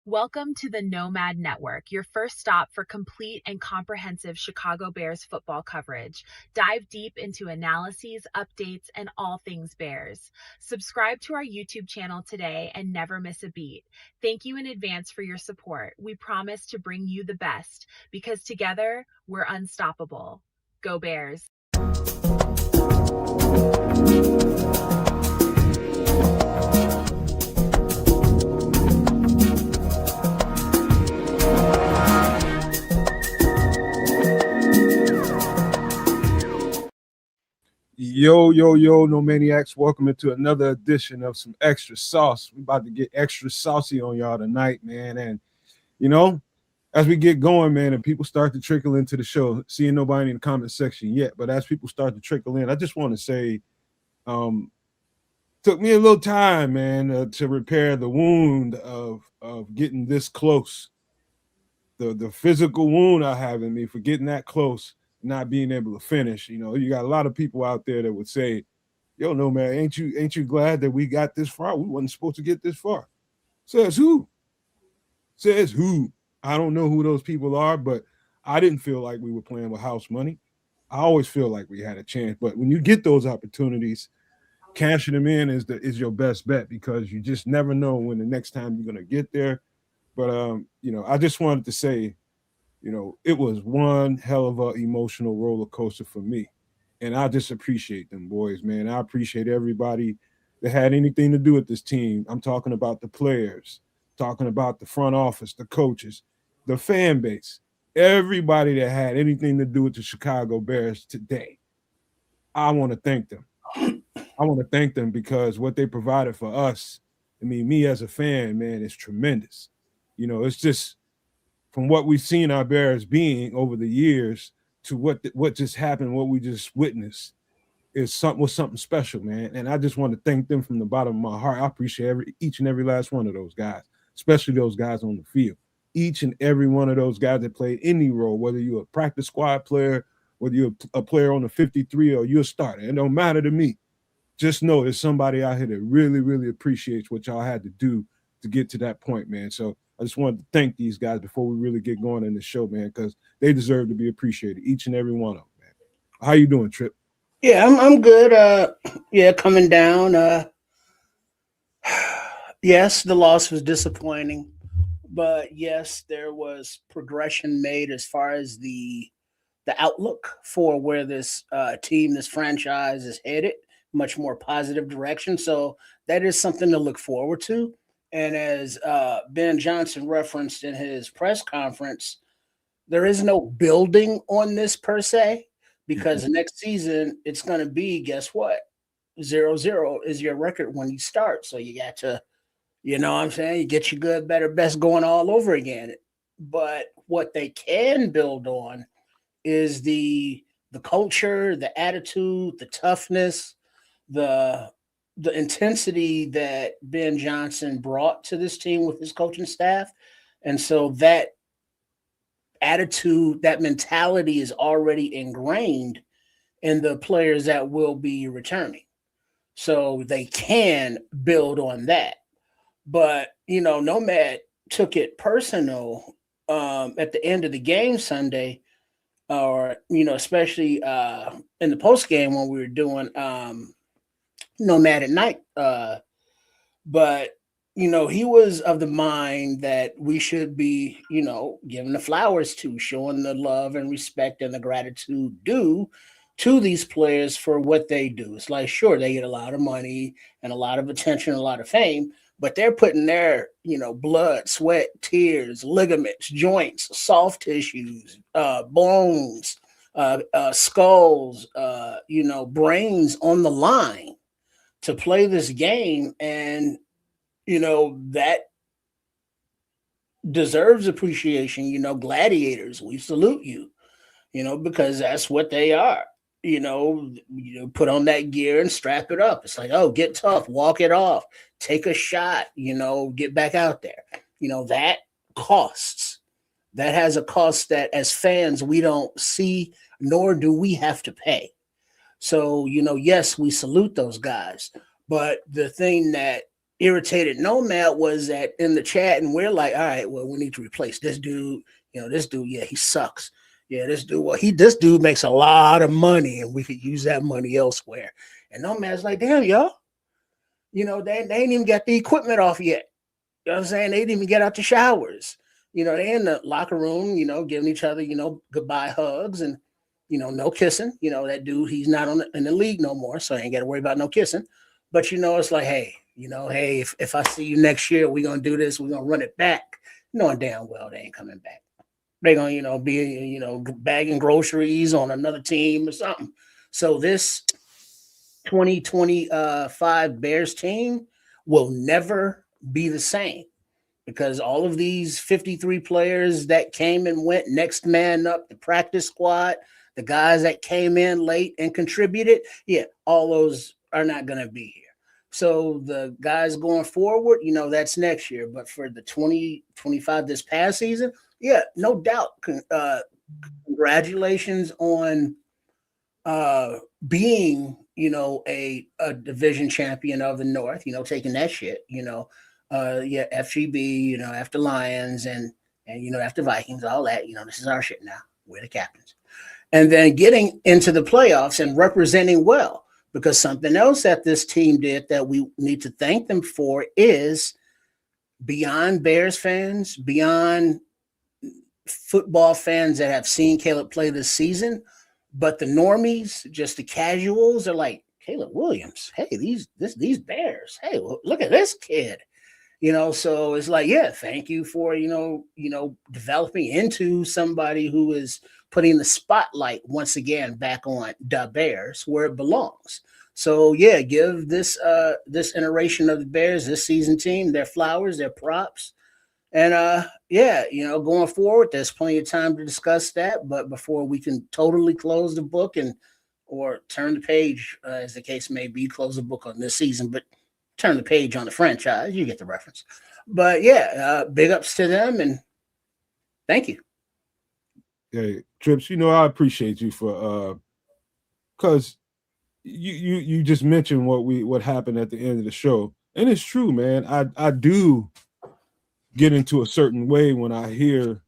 Welcome to the Nomad Network, your first stop for complete and comprehensive Chicago Bears football coverage. Dive deep into analyses, updates, and all things Bears. Subscribe to our YouTube channel today and never miss a beat. Thank you in advance for your support. We promise to bring you the best because together we're unstoppable. Go Bears. Yo, no maniacs. Welcome into another edition of some extra sauce. We about to get extra saucy on y'all tonight, man. And as we get going, man, and people start to trickle into the show, seeing nobody in the comment section yet, but as people start to trickle in, I just want to say, took me a little time, man, to repair the wound of getting this close. The physical wound I have in me for getting that close, not being able to finish. You got a lot of people out there that would say, yo, no, man, ain't you glad that we got this far? We wasn't supposed to get this far. Says who? Says who? I don't know who those people are, but I didn't feel like we were playing with house money. I always feel like we had a chance. But when you get those opportunities, cashing them in is your best bet because you just never know when the next time you're gonna get there. But I just wanted to say, it was one hell of a emotional roller coaster for me. And I just appreciate them boys, man. I appreciate everybody that had anything to do with this team. I'm talking about the players, talking about the front office, the coaches, the fan base, everybody that had anything to do with the Chicago Bears today. I want to thank them. I want to thank them because what they provided for us, me as a fan, man, is tremendous. It's just from what we've seen our Bears being over the years to what just happened, what we just witnessed was something special, man. And I just want to thank them from the bottom of my heart. I appreciate each and every last one of those guys, especially those guys on the field. Each and every one of those guys that played any role, whether you're a practice squad player, whether you're a player on the 53 or you're a starter, it don't matter to me. Just know there's somebody out here that really, really appreciates what y'all had to do to get to that point, man. So I just wanted to thank these guys before we really get going in the show, man, because they deserve to be appreciated, each and every one of them, man. How you doing, Trip? Yeah, I'm good. Coming down. Yes, the loss was disappointing, but yes, there was progression made as far as the outlook for where this team, this franchise is headed, much more positive direction. So that is something to look forward to. And as Ben Johnson referenced in his press conference, there is no building on this per se, because next season it's going to be, guess what? 0-0 is your record when you start. So you got to, you know what I'm saying? You get your good, better, best going all over again. But what they can build on is the culture, the attitude, the toughness, the intensity that Ben Johnson brought to this team with his coaching staff. And so that attitude, that mentality is already ingrained in the players that will be returning. So they can build on that. But, Nomad took it personal at the end of the game Sunday, or, especially in the post game when we were doing Nomad at night. But he was of the mind that we should be, giving the flowers to, showing the love and respect and the gratitude due to these players for what they do. It's like, sure, they get a lot of money and a lot of attention, a lot of fame, but they're putting their, blood, sweat, tears, ligaments, joints, soft tissues, bones, skulls, brains on the line to play this game. And, that deserves appreciation. Gladiators, we salute you, because that's what they are. Put on that gear and strap it up. It's like, oh, get tough, walk it off, take a shot, get back out there. That costs. That has a cost that as fans we don't see, nor do we have to pay. So, yes, we salute those guys. But the thing that irritated Nomad was that in the chat, and we're like, all right, well, we need to replace this dude. This dude, yeah, he sucks. Yeah, this dude, this dude makes a lot of money, and we could use that money elsewhere. And Nomad's like, damn, y'all, they ain't even got the equipment off yet. You know what I'm saying? They didn't even get out the showers. They in the locker room, giving each other, goodbye hugs and, no kissing. That dude, he's not in the league no more, so I ain't got to worry about no kissing. But, it's like, hey, hey, if I see you next year, we're going to do this. We're going to run it back. Knowing damn well they ain't coming back. They're going to, be, bagging groceries on another team or something. So this 2025 Bears team will never be the same, because all of these 53 players that came and went, next man up, the practice squad, the guys that came in late and contributed, yeah, all those are not going to be here. So the guys going forward, that's next year. But for the 2025 this past season, yeah, no doubt. Congratulations on being, a division champion of the North, taking that shit, FGB, after Lions and after Vikings, all that, this is our shit now. We're the captains. And then getting into the playoffs and representing well, because something else that this team did that we need to thank them for is, beyond Bears fans, beyond football fans that have seen Caleb play this season, but the normies, just the casuals, are like, Caleb Williams, hey, these Bears, hey, well, look at this kid. So it's like, yeah, thank you for, developing into somebody who is putting the spotlight once again back on the Bears where it belongs. So yeah, give this iteration of the Bears, this season team, their flowers, their props. And going forward, there's plenty of time to discuss that. But before we can totally close the book or turn the page, as the case may be, close the book on this season, but turn the page on the franchise. You get the reference. But yeah, big ups to them and thank you. Hey, Trips, I appreciate you for because you just mentioned what happened at the end of the show. And it's true, man. I do get into a certain way when I hear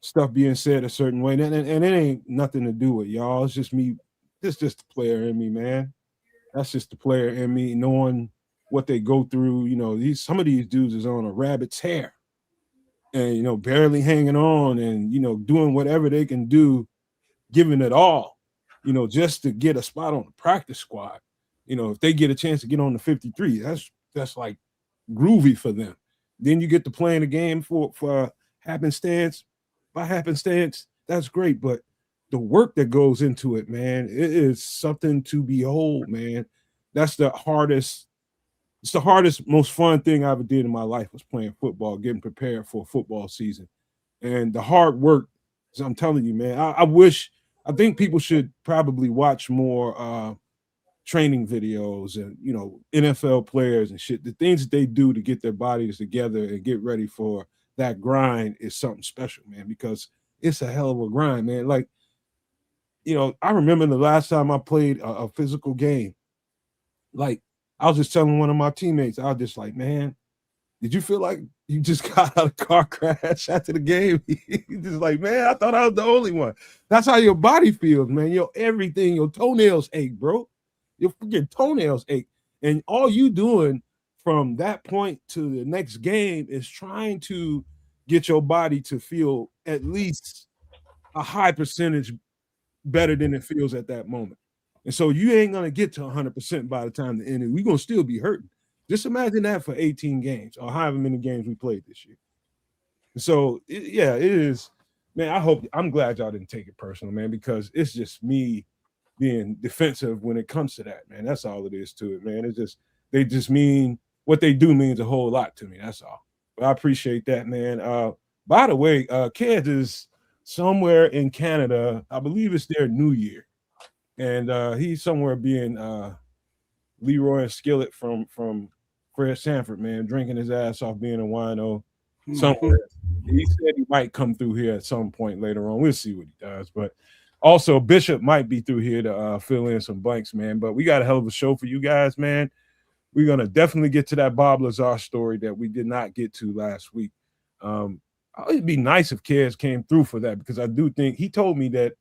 stuff being said a certain way. And it ain't nothing to do with y'all. It's just me. It's just the player in me, man. That's just the player in me, knowing what they go through. Some of these dudes is on a rabbit's hair and, barely hanging on and, doing whatever they can do, giving it all, just to get a spot on the practice squad. If they get a chance to get on the 53, that's like groovy for them. Then you get to play in the game for happenstance. By happenstance, that's great. But the work that goes into it, man, it is something to behold, man. That's the hardest. It's the hardest, most fun thing I ever did in my life was playing football, getting prepared for a football season. And the hard work, I'm telling you, man, I think people should probably watch more training videos and, NFL players and shit. The things that they do to get their bodies together and get ready for that grind is something special, man, because it's a hell of a grind, man. Like, I remember the last time I played a physical game. Like, I was just telling one of my teammates, I was just like, man, did you feel like you just got out of a car crash after the game? He's just like, man, I thought I was the only one. That's how your body feels, man. Everything, your toenails ache, bro. Your freaking toenails ache. And all you doing from that point to the next game is trying to get your body to feel at least a high percentage better than it feels at that moment. And so you ain't going to get to 100% by the time the end. We're going to still be hurting. Just imagine that for 18 games or however many games we played this year. And so, it is. Man, I'm glad y'all didn't take it personal, man, because it's just me being defensive when it comes to that, man. That's all it is to it, man. It's just, they just mean, what they do means a whole lot to me. That's all. But I appreciate that, man. By the way, Kansas, somewhere in Canada, I believe it's their New Year. And he's somewhere being Leroy and Skillet from Fred Sanford, man, drinking his ass off being a wino somewhere. He said he might come through here at some point later on. We'll see what he does. But also, Bishop might be through here to fill in some blanks, man. But we got a hell of a show for you guys, man. we're gonna definitely get to that Bob Lazar story that we did not get to last week. It'd be nice if Kez came through for that, because I do think he told me that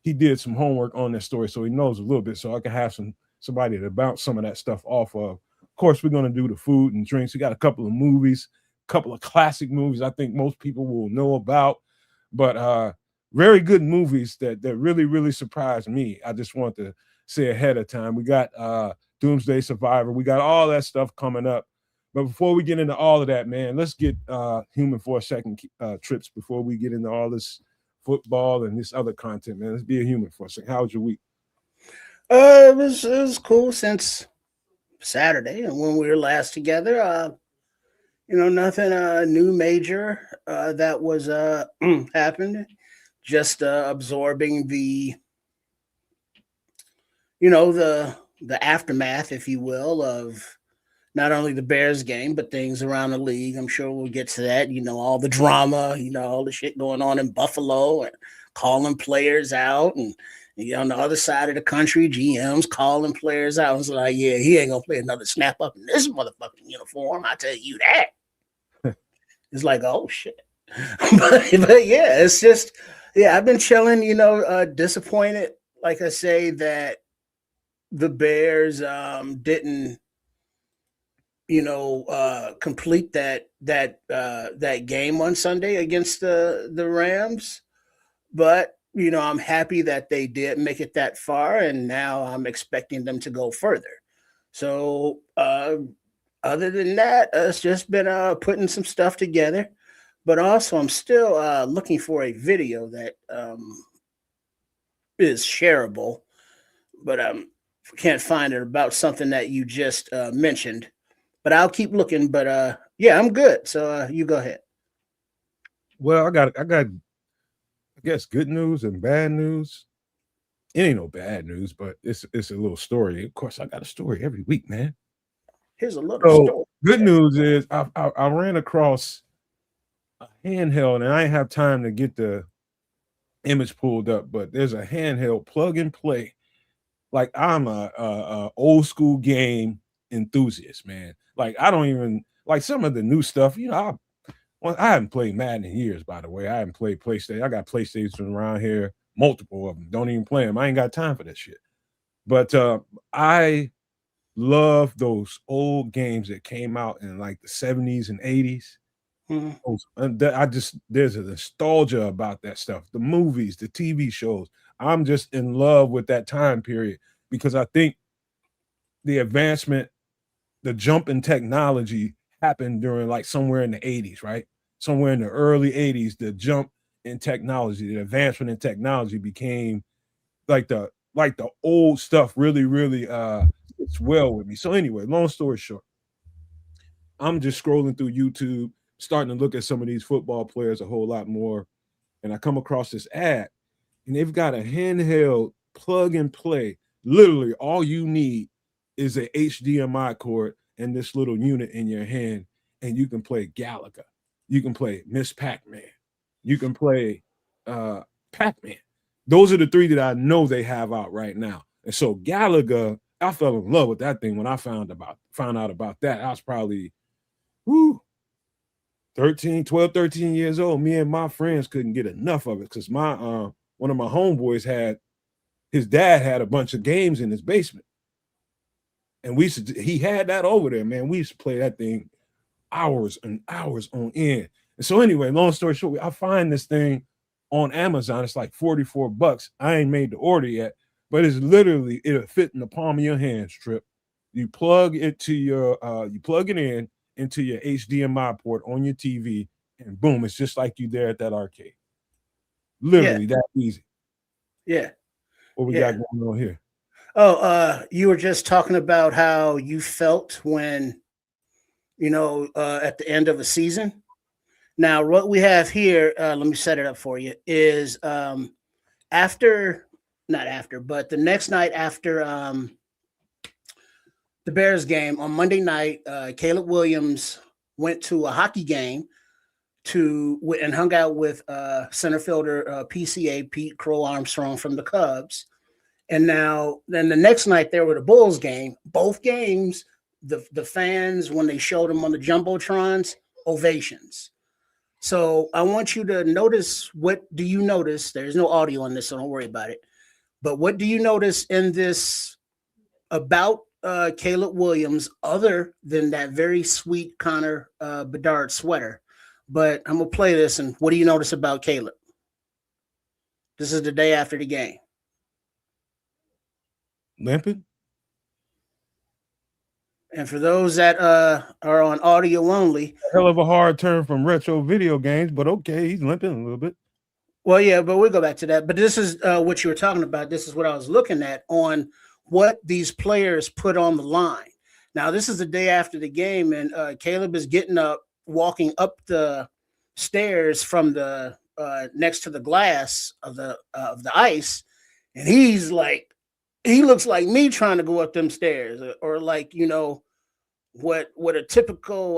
he did some homework on this story, so he knows a little bit, so I can have somebody to bounce some of that stuff off of. Of course, we're gonna do the food and drinks. We got a couple of movies, a couple of classic movies I think most people will know about, but very good movies that really, really surprised me. I just want to say ahead of time, we got Doomsday Survivor. We got all that stuff coming up. But before we get into all of that, man, let's get human for a second, Trips, before we get into all this football and this other content, man. Let's be a human for a second. How was your week? It was cool since Saturday and when we were last together. Nothing new major that was happened. Just absorbing the aftermath, if you will, of not only the Bears game, but things around the league. I'm sure we'll get to that. All the drama, all the shit going on in Buffalo and calling players out. And, on the other side of the country, GMs calling players out. It's like, yeah, he ain't going to play another snap up in this motherfucking uniform. I tell you that. It's like, oh, shit. but yeah, it's just, I've been chilling, disappointed, like I say, that the Bears didn't complete that game on Sunday against the Rams. But I'm happy that they did make it that far, and now I'm expecting them to go further. So other than that, it's just been putting some stuff together. But also, I'm still looking for a video that is shareable, but can't find it, about something that you just mentioned. But I'll keep looking. But I'm good. So you go ahead. Well, I got, I guess, good news and bad news. It ain't no bad news, but it's a little story. Of course, I got a story every week, man. Here's a little story. Good news is I ran across a handheld, and I didn't have time to get the image pulled up, but there's a handheld plug and play. Like, I'm a old school game enthusiast, man. Like, I don't even like some of the new stuff. I haven't played Madden in years, by the way. I haven't played PlayStation. I got PlayStation around here, multiple of them. Don't even play them. I ain't got time for that shit. But I love those old games that came out in like the 70s and 80s. Mm-hmm. There's a nostalgia about that stuff. The movies, the TV shows. I'm just in love with that time period, because I think the advancement, the jump in technology happened during like somewhere in the 80s, right? Somewhere in the early 80s, the jump in technology, the advancement in technology became like the old stuff really, really it's well with me. So anyway, long story short, I'm just scrolling through YouTube, starting to look at some of these football players a whole lot more. And I come across this ad, and they've got a handheld plug and play. Literally, all you need is a HDMI cord and this little unit in your hand, and you can play Galaga. You can play Miss Pac-Man. You can play Pac-Man. Those are the three that I know they have out right now. And so Galaga, I fell in love with that thing when I found out about that. I was probably 12, 13 years old. Me and my friends couldn't get enough of it, because my one of my homeboys his dad had a bunch of games in his basement. And he had that over there, man. We used to play that thing hours and hours on end. And so anyway, long story short, I find this thing on Amazon. It's like $44. I ain't made the order yet, but it's literally, it'll fit in the palm of your hands, Trip. You plug it in into your HDMI port on your TV, and boom, it's just like you there at that arcade. Literally that easy. Yeah. What we got going on here? Oh, you were just talking about how you felt when, at the end of a season. Now, what we have here, let me set it up for you, is not after, but the next night after the Bears game on Monday night, Caleb Williams went to a hockey game and hung out with center fielder PCA, Pete Crow Armstrong from the Cubs. And then the next night there were the Bulls game. Both games, the fans, when they showed him on the jumbotrons, ovations. So I want you to notice, what do you notice? There's no audio on this, so don't worry about it. But what do you notice in this about Caleb Williams, other than that very sweet Connor Bedard sweater? But I'm gonna play this, and what do you notice about Caleb? This is the day after the game. Limping? And for those that are on audio only, Hell of a hard turn from retro video games, but okay, he's limping a little bit. well, yeah, but we'll go back to that. But this is what you were talking about. This is what I was looking at on what these players put on the line. Now, this is the day after the game, and Caleb is getting up, walking up the stairs from the next to the glass of the ice, and he's like, he looks like me trying to go up them stairs, or like, you know, what a typical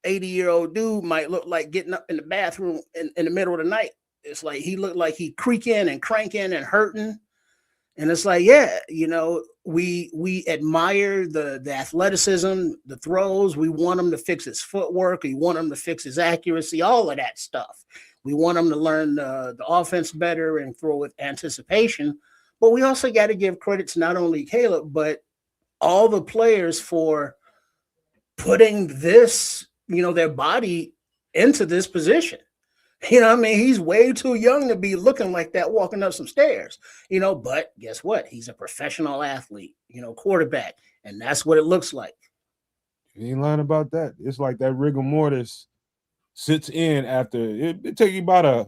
80-year-old dude might look like getting up in the bathroom in the middle of the night. It's like he looked like he creaking and cranking and hurting. And it's like, yeah, you know, we admire the athleticism, the throws. We want him to fix his footwork. We want him to fix his accuracy, all of that stuff. We want him to learn the offense better and throw with anticipation. But we also got to give credit to not only Caleb, but all the players for putting this, you know, their body into this position. You know what I mean? He's way too young to be looking like that walking up some stairs, you know, but guess what? He's a professional athlete, you know, quarterback, and that's what it looks like. You ain't lying about that. It's like that rigor mortis sits in after it takes you about a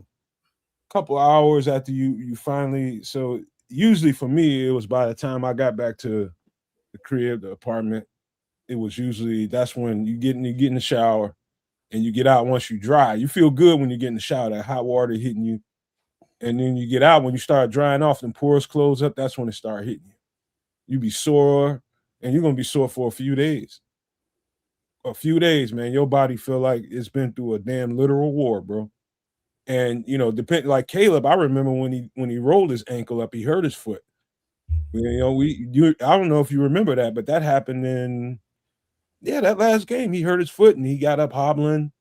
couple hours after you finally. So usually for me, it was by the time I got back to the crib, the apartment, it was usually that's when you get in the shower and you get out. Once you dry, you feel good when you get in the shower, that hot water hitting you. And then you get out, when you start drying off and pores close up, that's when it start hitting you. You be sore, and you're gonna be sore for a few days. A few days, man. Your body feel like it's been through a damn literal war, bro. And you know, like Caleb, I remember when he rolled his ankle up, he hurt his foot. You know, I don't know if you remember that, but that happened in that last game. He hurt his foot and he got up hobbling.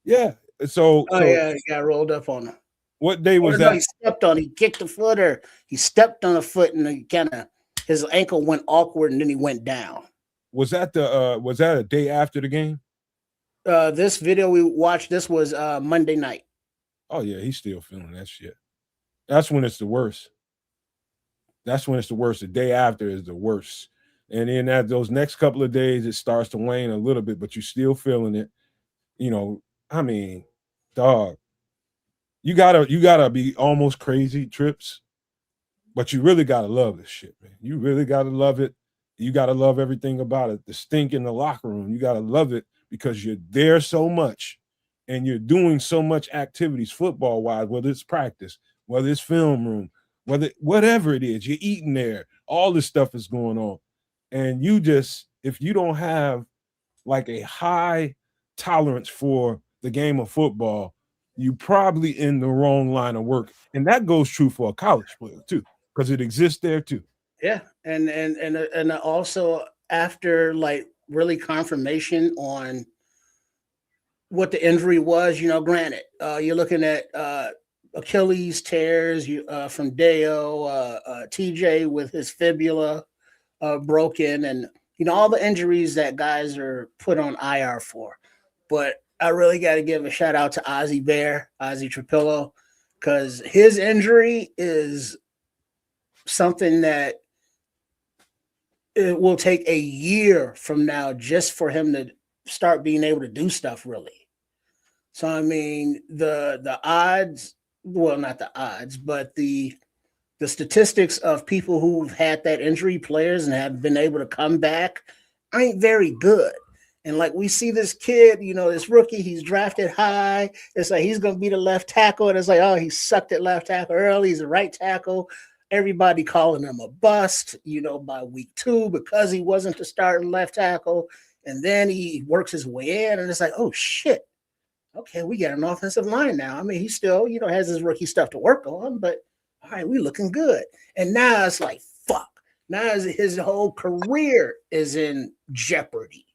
Yeah. So yeah, he got rolled up on him. What day was no, that? He stepped on. He kicked the foot, or he stepped on a foot, and he kind of his ankle went awkward, and then he went down. Was that a day after the game? This video we watched, this was Monday night. Oh yeah, he's still feeling that shit. That's when it's the worst. That's when it's the worst. The day after is the worst. And then at those next couple of days, it starts to wane a little bit, but you're still feeling it. You know, I mean, dog, you gotta be almost crazy, Trips, but you really gotta love this shit, man. You really gotta love it. You gotta love everything about it. The stink in the locker room, you gotta love it because you're there so much and you're doing so much activities football wise, whether it's practice, whether it's film room, whatever it is, you're eating there. All this stuff is going on. And you just, if you don't have like a high tolerance for the game of football, you probably in the wrong line of work. And that goes true for a college player too, because it exists there too. Yeah. And also after like really confirmation on what the injury was, you know, granted, you're looking at Achilles tears from Deo, TJ with his fibula broken, and you know all the injuries that guys are put on IR for. But I really got to give a shout out to Ozzie Trapillo, because his injury is something that it will take a year from now just for him to start being able to do stuff really. So I mean the odds, well, not the odds, but the statistics of people who've had that injury, players, and have been able to come back, ain't very good. And like we see this kid, you know, this rookie, he's drafted high. It's like he's going to be the left tackle. And it's like, oh, he sucked at left tackle early. He's a right tackle. Everybody calling him a bust, you know, by week 2 because he wasn't the starting left tackle. And then he works his way in, and it's like, oh, shit. Okay, we got an offensive line now. I mean, he still, you know, has his rookie stuff to work on, but all right, we looking good. And now it's like, fuck. Now his whole career is in jeopardy,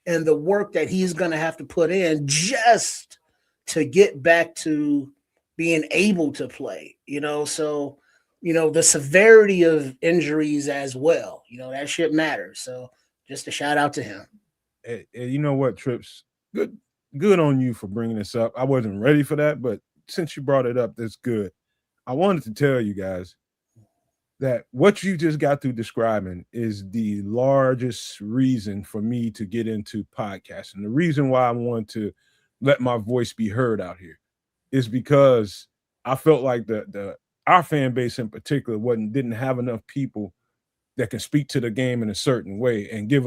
and the work that he's going to have to put in just to get back to being able to play. So the severity of injuries as well. That shit matters. So just a shout out to him. You know what, Trips? Good on you for bringing this up. I wasn't ready for that, but since you brought it up, that's good. I wanted to tell you guys that what you just got through describing is the largest reason for me to get into podcasting. The reason why I want to let my voice be heard out here is because I felt like the our fan base in particular didn't have enough people that can speak to the game in a certain way and give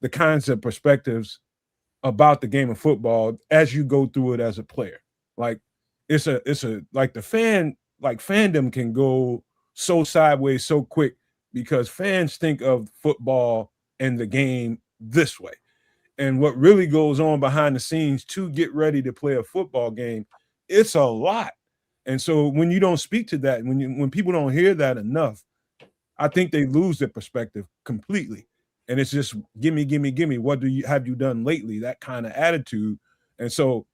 the kinds of perspectives about the game of football as you go through it as a player. Like it's a like fandom can go so sideways so quick because fans think of football and the game this way. And what really goes on behind the scenes to get ready to play a football game, it's a lot. And so when you don't speak to that, when people don't hear that enough, I think they lose their perspective completely. And it's just gimme. What have you done lately? That kind of attitude. And so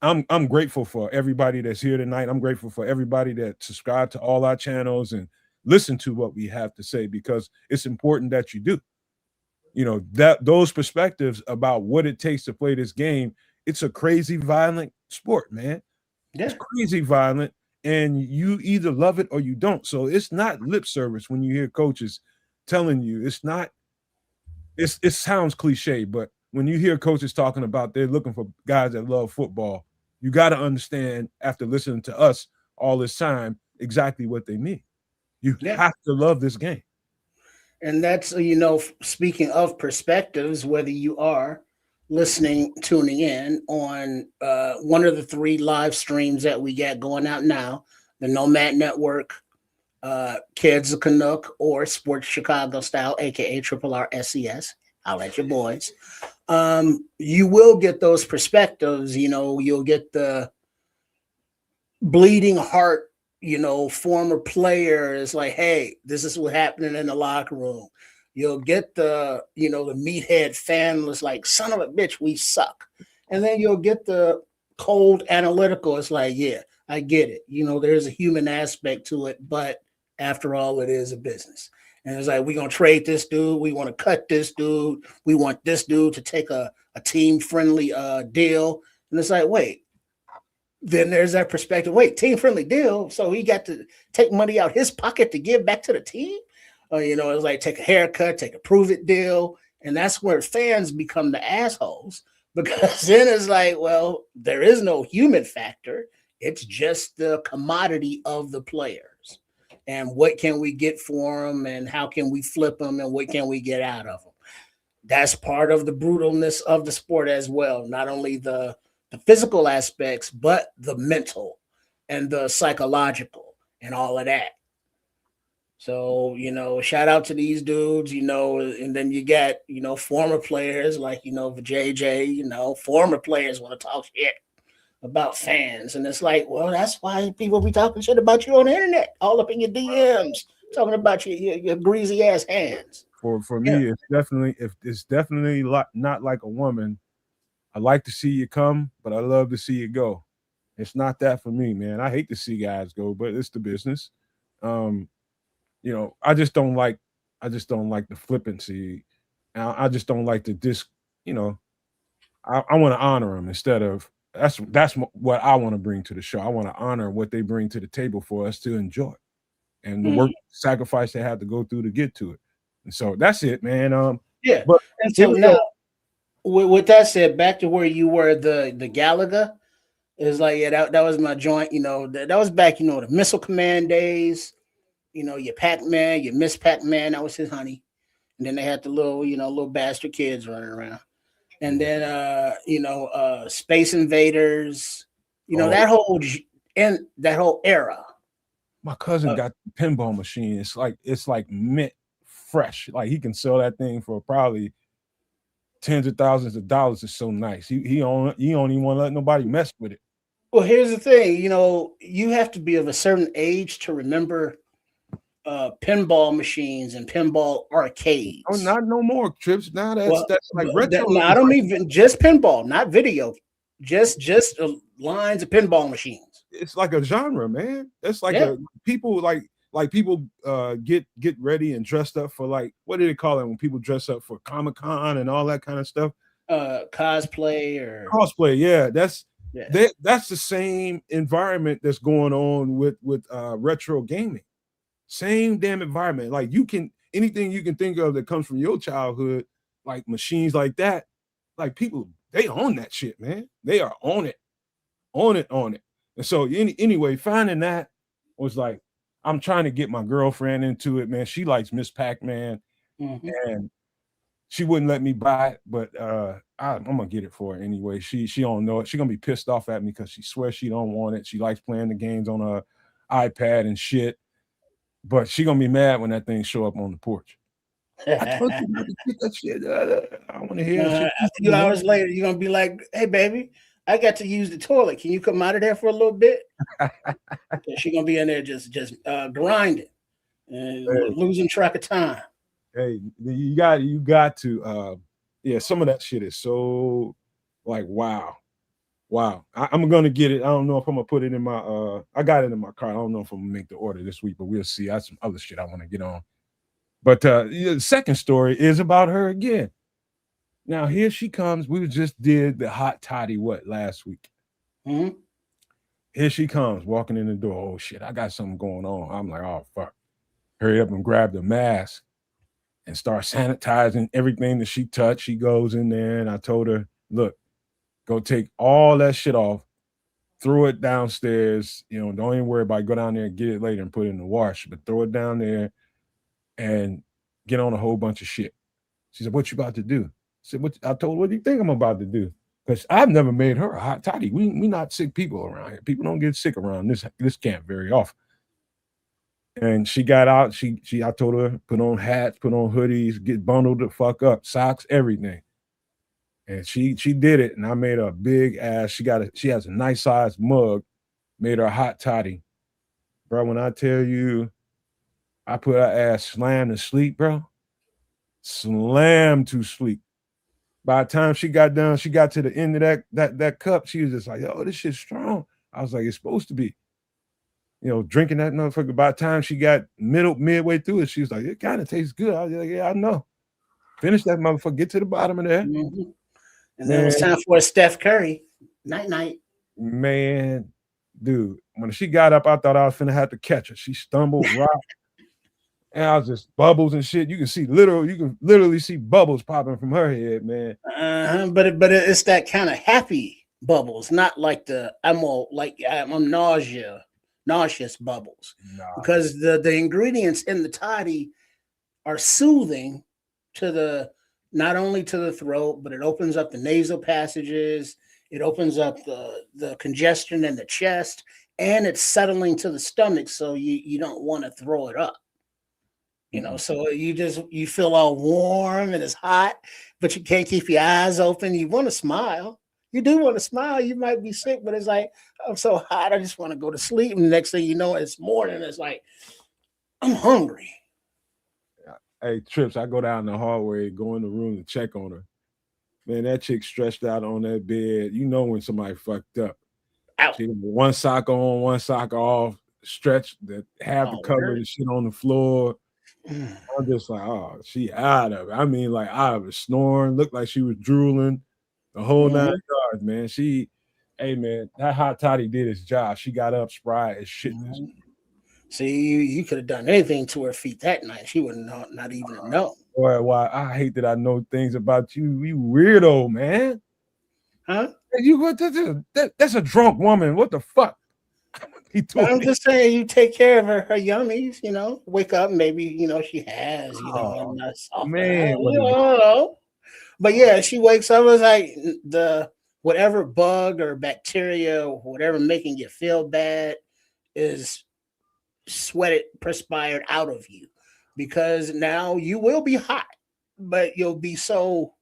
I'm grateful for everybody that's here tonight. I'm grateful for everybody that subscribed to all our channels and listen to what we have to say, because it's important that you do. That those perspectives about what it takes to play this game, it's a crazy violent sport, man. Yeah. It's crazy violent, and you either love it or you don't. So it's not lip service when you hear coaches telling you. It sounds cliche, but when you hear coaches talking about they're looking for guys that love football, you got to understand after listening to us all this time exactly what they mean. You have to love this game. And that's, speaking of perspectives, whether you are listening, tuning in on one of the 3 live streams that we got going out now, the Nomad Network, Kids of Canuck, or Sports Chicago Style, aka Triple R SES. I'll let your boys. You will get those perspectives. You'll get the bleeding heart, former players like, hey, this is what happening in the locker room. You'll get the meathead fan was like, son of a bitch, we suck. And then you'll get the cold analytical. It's like, yeah, I get it. There's a human aspect to it, but after all, it is a business. And it's like, we're going to trade this dude. We want to cut this dude. We want this dude to take a team-friendly deal. And it's like, wait. Then there's that perspective. Wait, team-friendly deal? So he got to take money out his pocket to give back to the team? It's like take a haircut, take a prove-it deal. And that's where fans become the assholes, because then it's like, well, there is no human factor. It's just the commodity of the players. And what can we get for them, and how can we flip them, and what can we get out of them? That's part of the brutalness of the sport as well. Not only the physical aspects, but the mental and the psychological and all of that. So, shout out to these dudes, and then you got, former players like, JJ, former players want to talk shit about fans. And it's like, well, that's why people be talking shit about you on the internet, all up in your DMs, talking about your greasy ass hands. For me, it's definitely not like a woman. I like to see you come, but I love to see you go. It's not that for me, man. I hate to see guys go, but it's the business. I just don't like the flippancy. I just don't like the I want to honor them instead of that's what I want to bring to the show. I want to honor what they bring to the table for us to enjoy, and the work sacrifice they have to go through to get to it. And so that's it, man. But and so now, with that said, back to where you were, the Galaga is like, yeah, that was my joint. That was back, the Missile Command days. Your Pac-Man, your Miss Pac-Man, that was his honey. And then they had the little bastard kids running around. And then Space Invaders, that whole era. My cousin got the pinball machine. It's like mint fresh. Like he can sell that thing for probably tens of thousands of dollars. It's so nice. He don't even want to let nobody mess with it. Well, here's the thing, you have to be of a certain age to remember pinball machines and pinball Oh, arcades. not no more trips. Now Well, that's like retro. no, I don't mean just pinball, not video, just lines of pinball machines. It's like a genre, man. It's like Yeah, a people like people get ready and dressed up for like what do they call it when people dress up for Comic-Con and all that kind of stuff? cosplay or Cosplay, yeah. yeah. That's the same environment that's going on with retro gaming. Same damn environment. Like you can anything you can think of that comes from your childhood, like machines like that, like people they own that shit, man. They are on it, on it, on it. And so anyway, finding that was like, I'm trying to get my girlfriend into it, man. She likes Miss Pac-Man, Mm-hmm. and she wouldn't let me buy it, but I'm gonna get it for her anyway. She don't know it. She's gonna be pissed off at me because she swears she don't want it. She likes playing the games on her iPad and shit, but she gonna be mad when that thing show up on the porch. I told you not to get that shit. I want to hear shit. A few hours later, you're gonna be like, "Hey, baby, I got to use the toilet. Can you come out of there for a little bit?" She's gonna be in there just grinding and Hey, losing track of time. hey, you got to yeah, some of that shit is so like wow. Wow. I'm gonna get it. I don't know if I'm gonna put it in my I got it in my car. I don't know if I'm gonna make the order this week, but we'll see. I have some other shit I want to get on. But yeah, the second story is about her again. Now here she comes. We just did the hot toddy what last week. Mm-hmm. Here she comes walking in the door. Oh shit, I got something going on. I'm like, oh fuck. Hurry up and grab the mask and start sanitizing everything that she touched. She goes in there and I told her, look, go take all that shit off, throw it downstairs. You know, don't even worry about it. Go down there and get it later and put it in the wash, but throw it down there and get on a whole bunch of shit. She said, what you about to do? I said, what I told her, what do you think I'm about to do? Because I've never made her a hot toddy. We not sick people around here. People don't get sick around this camp very often. And she got out. I told her, put on hats, put on hoodies, get bundled the fuck up, socks, everything. And she did it. And I made her a big ass. She has a nice sized mug, made her a hot toddy. Bro, when I tell you I put her ass slam to sleep, bro. Slam to sleep. By the time she got done, she got to the end of that cup. She was just like, "Oh, this shit's strong." I was like, "It's supposed to be." You know, drinking that motherfucker. By the time she got midway through it, she was like, "It kind of tastes good." I was like, "Yeah, I know." Finish that motherfucker. Get to the bottom of that, Mm-hmm. And then it was man. time for a Steph Curry. Night night. Man, dude. When she got up, I thought I was finna have to catch her. She stumbled, rocked, and I was just bubbles and shit. You can literally see bubbles popping from her head, man. But it's that kind of happy bubbles, not like I'm nauseous bubbles, Nah. because the ingredients in the toddy are soothing to the not only to the throat, but it opens up the nasal passages. It opens up the congestion in the chest, and it's settling to the stomach, so you don't want to throw it up. So you feel all warm and it's hot, but you can't keep your eyes open. You want to smile. You do want to smile. You might be sick, but it's like, I'm so hot, I just want to go to sleep. And the next thing you know, it's morning. It's like, I'm hungry. Hey, Trips, I go down the hallway, go in the room to check on her. Man, that chick stretched out on that bed. You know when somebody fucked up. Out. She had one sock on, one sock off, stretched that half the Oh, cover really? and shit on the floor. I'm just like, oh, she out of it. I mean, like out of it, snoring, looked like she was drooling, the whole nine Mhm. yards, man. Hey man, that hot toddy did its job. She got up spry as shit. Mhm. See, you could have done anything to her feet that night. She would not even have known. Boy, why I hate that I know things about you. You weirdo, man. Huh? That's a drunk woman. What the fuck? He told I'm me. just saying, you take care of her yummies, wake up, maybe, she has, Oh and that's off the man, what you is it? know. But yeah, she wakes up, it's like the whatever bug or bacteria or whatever making you feel bad is sweated, perspired out of you, because now you will be hot, but you'll be so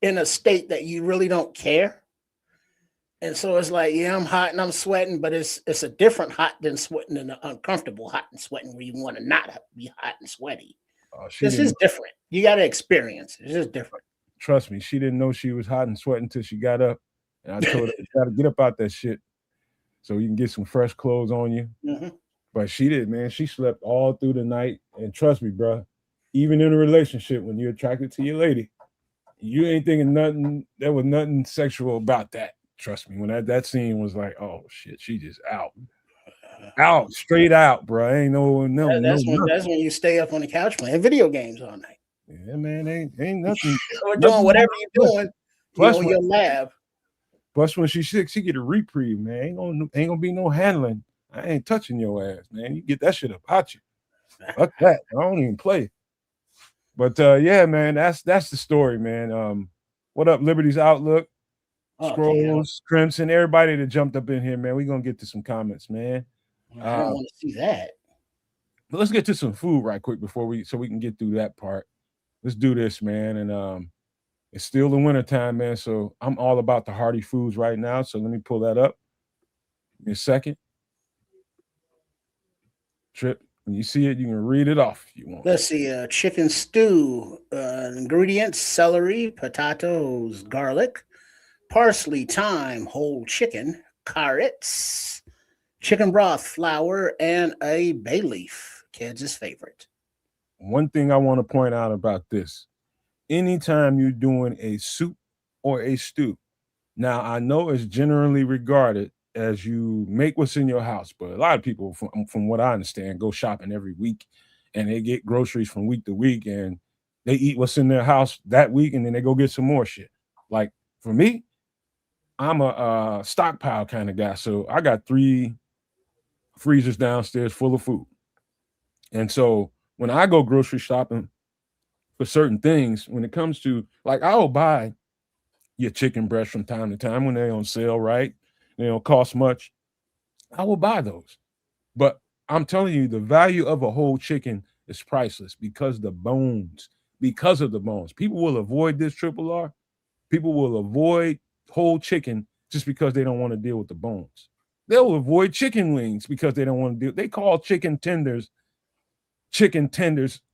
in a state that you really don't care. And so it's like, yeah, I'm hot and I'm sweating, but it's a different hot than sweating and an uncomfortable hot and sweating where you want to not be hot and sweaty. She This didn't is different. You got to experience it. It's just different. trust me. She didn't know she was hot and sweating until she got up, and I told her, "You got to get up out that shit so you can get some fresh clothes on you." Mhm. But she did, man. She slept all through the night, and trust me, bro. Even in a relationship, when you're attracted to your lady, you ain't thinking nothing. There was nothing sexual about that. Trust me. When that scene was like, oh shit, she just out, straight out, bro. Ain't no nothing. That's when you stay up on the couch playing video games all night Yeah, man, ain't nothing. or doing Nothing. whatever you're doing. Plus, In your lab. plus when she's sick, she get a reprieve, man. Ain't gonna be no handling. I ain't touching your ass, man. You get that shit up out you. Fuck that. I don't even play. But yeah, man, that's the story, man. What up, Liberty's Outlook? Scrolls, Crimson, everybody that jumped up in here, man. We're gonna get to some comments, man. I don't want to see that. But let's get to some food right quick before we can get through that part. Let's do this, man. And it's still the wintertime, man. So I'm all about the hearty foods right now. So let me pull that up. Give me a second. Trip. When you see it, you can read it off if you want. Let's see. Chicken stew. Ingredients: celery, potatoes, garlic, parsley, thyme, whole chicken, carrots, chicken broth, flour, and a bay leaf. Kids' favorite. One thing I want to point out about this: anytime you're doing a soup or a stew, now I know it's generally regarded as you make what's in your house, but a lot of people, from what I understand, go shopping every week, and they get groceries from week to week, and they eat what's in their house that week, and then they go get some more shit. Like for me, I'm a stockpile kind of guy, so I got 3 freezers downstairs full of food, and so when I go grocery shopping for certain things, when it comes to like, I'll buy your chicken breast from time to time when they're on sale, right? They don't cost much. I will buy those. But I'm telling you, the value of a whole chicken is priceless because of the bones. People will avoid this triple R. People will avoid whole chicken just because they don't want to deal with the bones. They'll avoid chicken wings because they don't want to deal. They call chicken tenders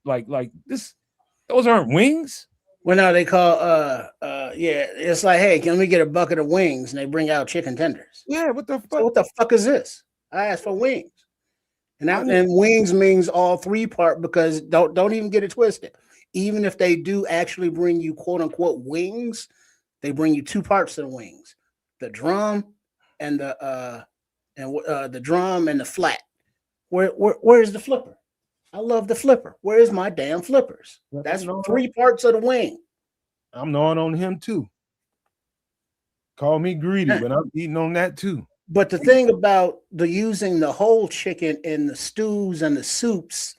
like this. Those aren't wings. Well, now they call yeah, it's like, hey, can we get a bucket of wings? And they bring out chicken tenders. Yeah, what the fuck? So what the fuck is this? I asked for wings. And wings means all 3 part, because don't even get it twisted. Even if they do actually bring you quote unquote wings, they bring you 2 parts of the wings: the drum and the drum and the flat. Where is the flipper? I love the flipper. Where is my damn flippers? That's 3 parts of the wing. I'm gnawing on him too. Call me greedy, but I'm eating on that too. But the thing about using the whole chicken in the stews and the soups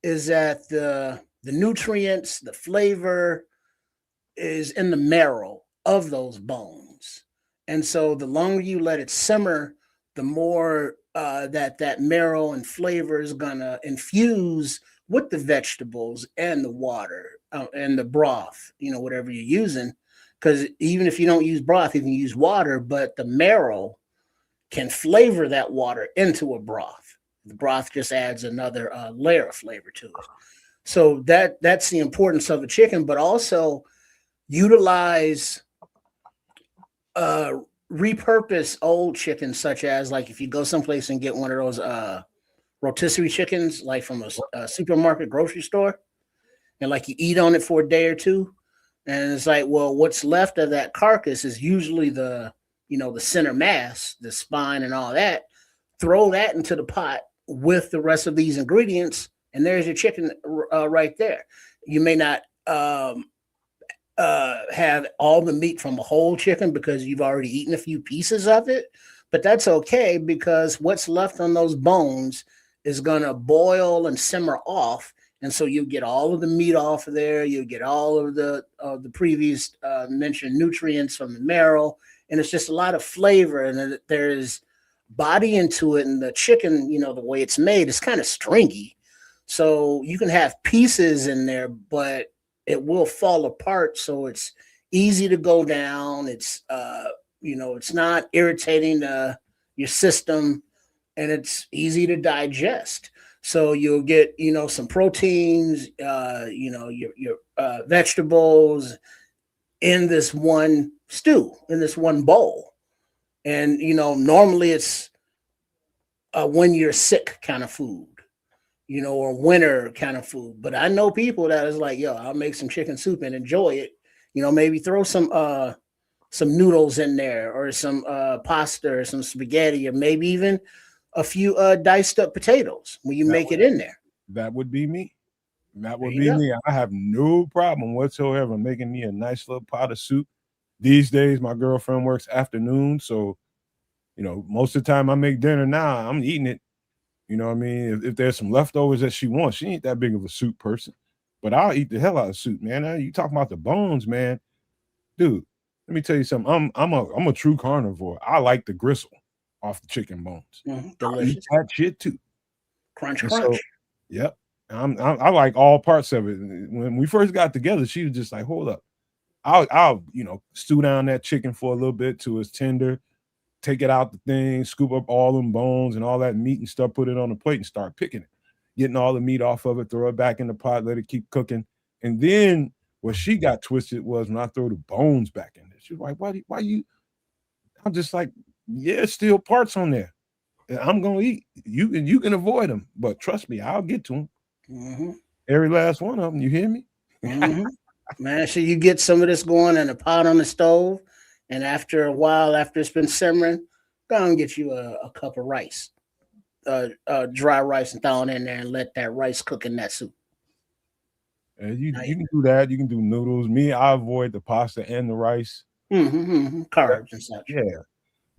is that the nutrients, the flavor is in the marrow of those bones. And so the longer you let it simmer, the more that marrow and flavor is gonna infuse with the vegetables and the water and the broth, whatever you're using. Because even if you don't use broth, you can use water, but the marrow can flavor that water into a broth. The broth just adds another layer of flavor to it. So that's the importance of the chicken, but also utilize repurpose old chickens, such as, like, if you go someplace and get one of those rotisserie chickens, like from a supermarket, grocery store, and like you eat on it for a day or two, and it's like, well, what's left of that carcass is usually the center mass, the spine and all that. Throw that into the pot with the rest of these ingredients, and there's your chicken right there. You may not have all the meat from a whole chicken because you've already eaten a few pieces of it, but that's okay, because what's left on those bones is going to boil and simmer off, and so you get all of the meat off of there. You get all of the previous mentioned nutrients from the marrow, and it's just a lot of flavor, and there's body into it. And the chicken, the way it's made, is kind of stringy, so you can have pieces in there, but it will fall apart. So it's easy to go down. It's It's not irritating your system, and it's easy to digest. So you'll get some proteins, your vegetables in this one stew, in this one bowl. And normally it's when you're sick kind of food, or winter kind of food. But I know people that is like, yo, I'll make some chicken soup and enjoy it. Maybe throw some noodles in there, or some pasta, or some spaghetti, or maybe even a few diced up potatoes when you That make it in there. that would be me. That There would you be go. me. I have no problem whatsoever making me a nice little pot of soup. These days, my girlfriend works afternoon, so most of the time I make dinner now, I'm eating it. You know what I mean? If there's some leftovers that she wants, she ain't that big of a soup person. But I'll eat the hell out of soup, man. You talking about the bones, man. Dude, let me tell you something. I'm a true carnivore. I like the gristle off the chicken bones. I'll eat Delicious. that shit too. Crunch, And so, crunch. yep. I like all parts of it. When we first got together, she was just like, hold up. I'll stew down that chicken for a little bit till it's tender, take it out the thing, scoop up all them bones and all that meat and stuff, put it on the plate and start picking it, getting all the meat off of it, throw it back in the pot, let it keep cooking. And then what she got twisted was when I throw the bones back in there. She was like, why you? I'm just like, yeah, still parts on there. And I'm gonna eat. You can avoid them, but trust me, I'll get to them. hmm Every last one of them. You hear me? hmm Man, so you get some of this going in a pot on the stove, and after a while, after it's been simmering, go and get you a cup of rice, dry rice, and throw it in there, and let that rice cook in that soup. And you Now, you can do that. You can do noodles. Me, I avoid the pasta and the rice. But carbs and such. yeah,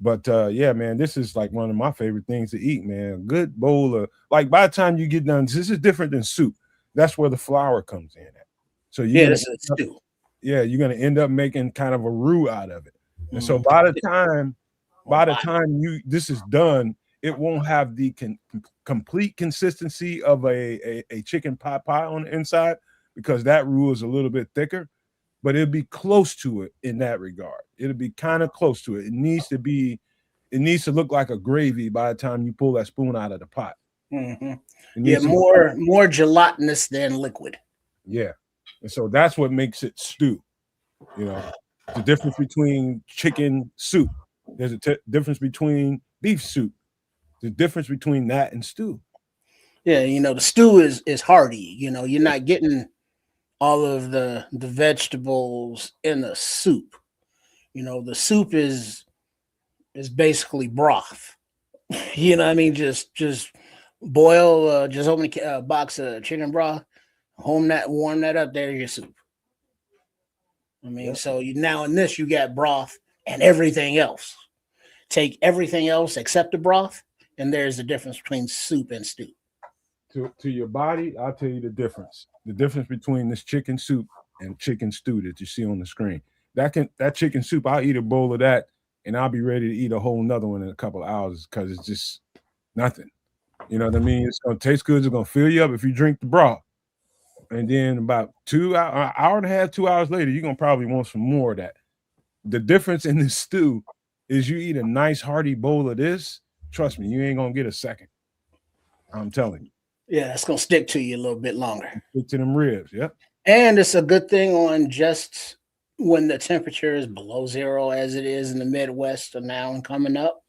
but yeah, man, this is like one of my favorite things to eat, man. Good bowl of like by the time you get done, this is different than soup. That's where the flour comes in at. So you're Yeah, gonna this is stew. yeah, you're gonna end up making kind of a roux out of it. And so Mm, or by the body. time you this is done, it won't have the complete consistency of a chicken pot pie on the inside because that roux is a little bit thicker, but it'll be close to it in that regard. It'll be kind of close to it. It needs to look like a gravy by the time you pull that spoon out of the pot. hmm It Yeah, needs to look like more gelatinous than liquid. yeah. And so that's what makes it stew. You know, the difference between chicken soup. There's a difference between beef soup. The difference between that and stew. Yeah, the stew is hearty. You're not getting all of the vegetables in the soup. The soup is basically broth. You know what I mean? Just boil, just open a box of chicken broth, warm that up. There's your soup. I mean, Yep. so you now in this you got broth and everything else. Take everything else except the broth, and there's the difference between soup and stew. To your body, I'll tell you the difference. The difference between this chicken soup and chicken stew that you see on the screen. That chicken soup, I'll eat a bowl of that and I'll be ready to eat a whole nother one in a couple of hours because it's just nothing. You know what I mean? It's gonna taste good, it's gonna fill you up if you drink the broth. And then about an hour and a half, 2 hours later, you're gonna probably want some more of that. The difference in this stew is you eat a nice hearty bowl of this. Trust me, you ain't gonna get a second. I'm telling you. Yeah, that's gonna stick to you a little bit longer. Stick to them ribs. Yep. And it's a good thing on just when the temperature is below zero, as it is in the Midwest now and coming up.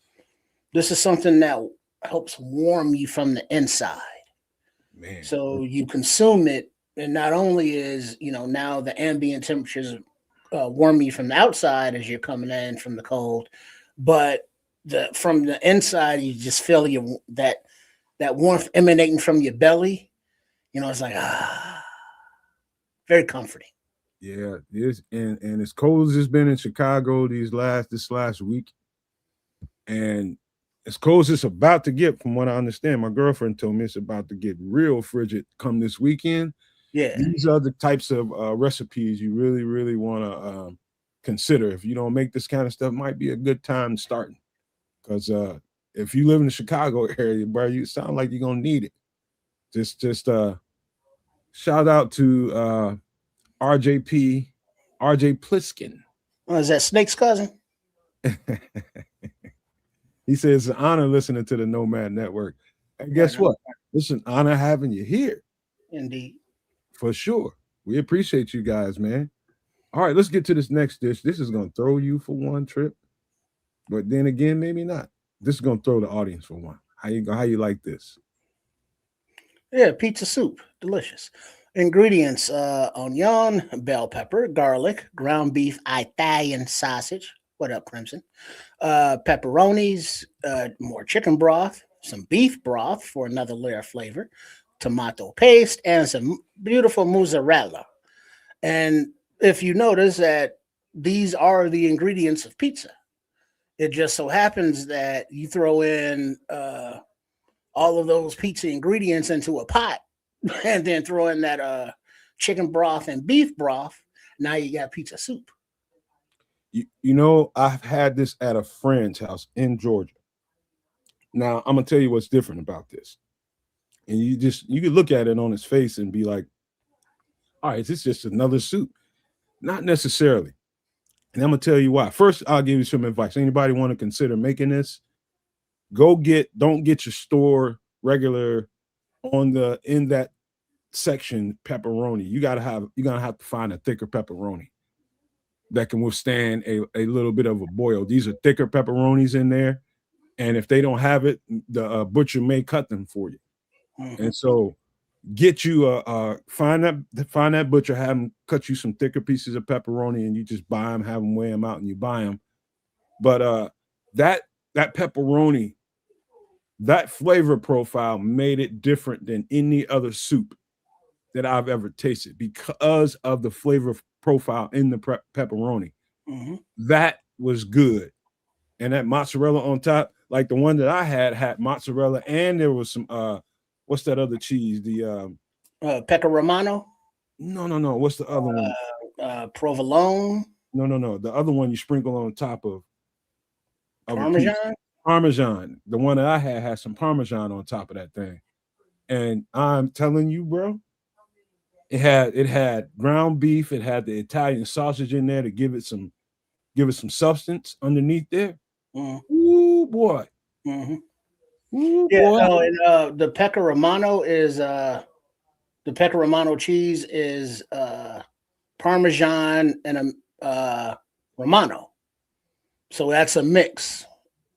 This is something that helps warm you from the inside. Man. So you consume it, and not only is now the ambient temperatures warm you from the outside as you're coming in from the cold, but from the inside you just feel that warmth emanating from your belly. It's like very comforting. Yeah, it is. And as cold as it's been in Chicago this last week, and as cold as it's about to get, from what I understand, my girlfriend told me it's about to get real frigid come this weekend. Yeah. These are the types of recipes you really, really want to consider. If you don't make this kind of stuff, might be a good time starting. Because if you live in the Chicago area, bro, you sound like you're gonna need it. Just shout out to RJP, RJ Pliskin. Oh, is that Snake's cousin? He says it's an honor listening to the Nomad Network. And Right guess on. what? It's an honor having you here Indeed. for sure. We appreciate you guys, man. All right, let's get to this next dish. This is gonna throw you for one trip, but then again, maybe not. This is gonna throw the audience for one. How you like this? Yeah, pizza soup. Delicious. Ingredients: onion, bell pepper, garlic, ground beef, Italian sausage. What up, Crimson? Pepperonis, more chicken broth, some beef broth for another layer of flavor, tomato paste, and some beautiful mozzarella. And if you notice that these are the ingredients of pizza, it just so happens that you throw in all of those pizza ingredients into a pot and then throw in that chicken broth and beef broth. Now you got pizza soup. You know, I've had this at a friend's house in Georgia. Now I'm gonna tell you what's different about this, and you can look at it on his face and be like, "All right, is this just another soup?" Not necessarily. And I'm gonna tell you why. First, I'll give you some advice. Anybody want to consider making this? Don't get your store regular on the in that section pepperoni. You're gonna have to find a thicker pepperoni that can withstand a little bit of a boil. These are thicker pepperonis in there, and if they don't have it, the butcher may cut them for you. Mhm. And so get you find that butcher, have them cut you some thicker pieces of pepperoni, and you just buy them, have them weigh them out, and you buy them. But that pepperoni, that flavor profile made it different than any other soup that I've ever tasted because of the flavor profile in the pepperoni. Mhm. That was good. And that mozzarella on top, like the one that I had mozzarella, and there was some what's that other cheese? The Pecca Romano, no. What's the other one? provolone, No. The other one you sprinkle on top of a piece. parmesan. Parmesan. The one that I had some parmesan on top of that thing. And I'm telling you, bro, it had ground beef, it had the Italian sausage in there to give it some substance underneath there. Mhm. Ooh boy. Mhm. Ooh Yeah, boy. no, and the Pecca Romano is the Pecca Romano cheese is Parmesan and a Romano, so that's a mix,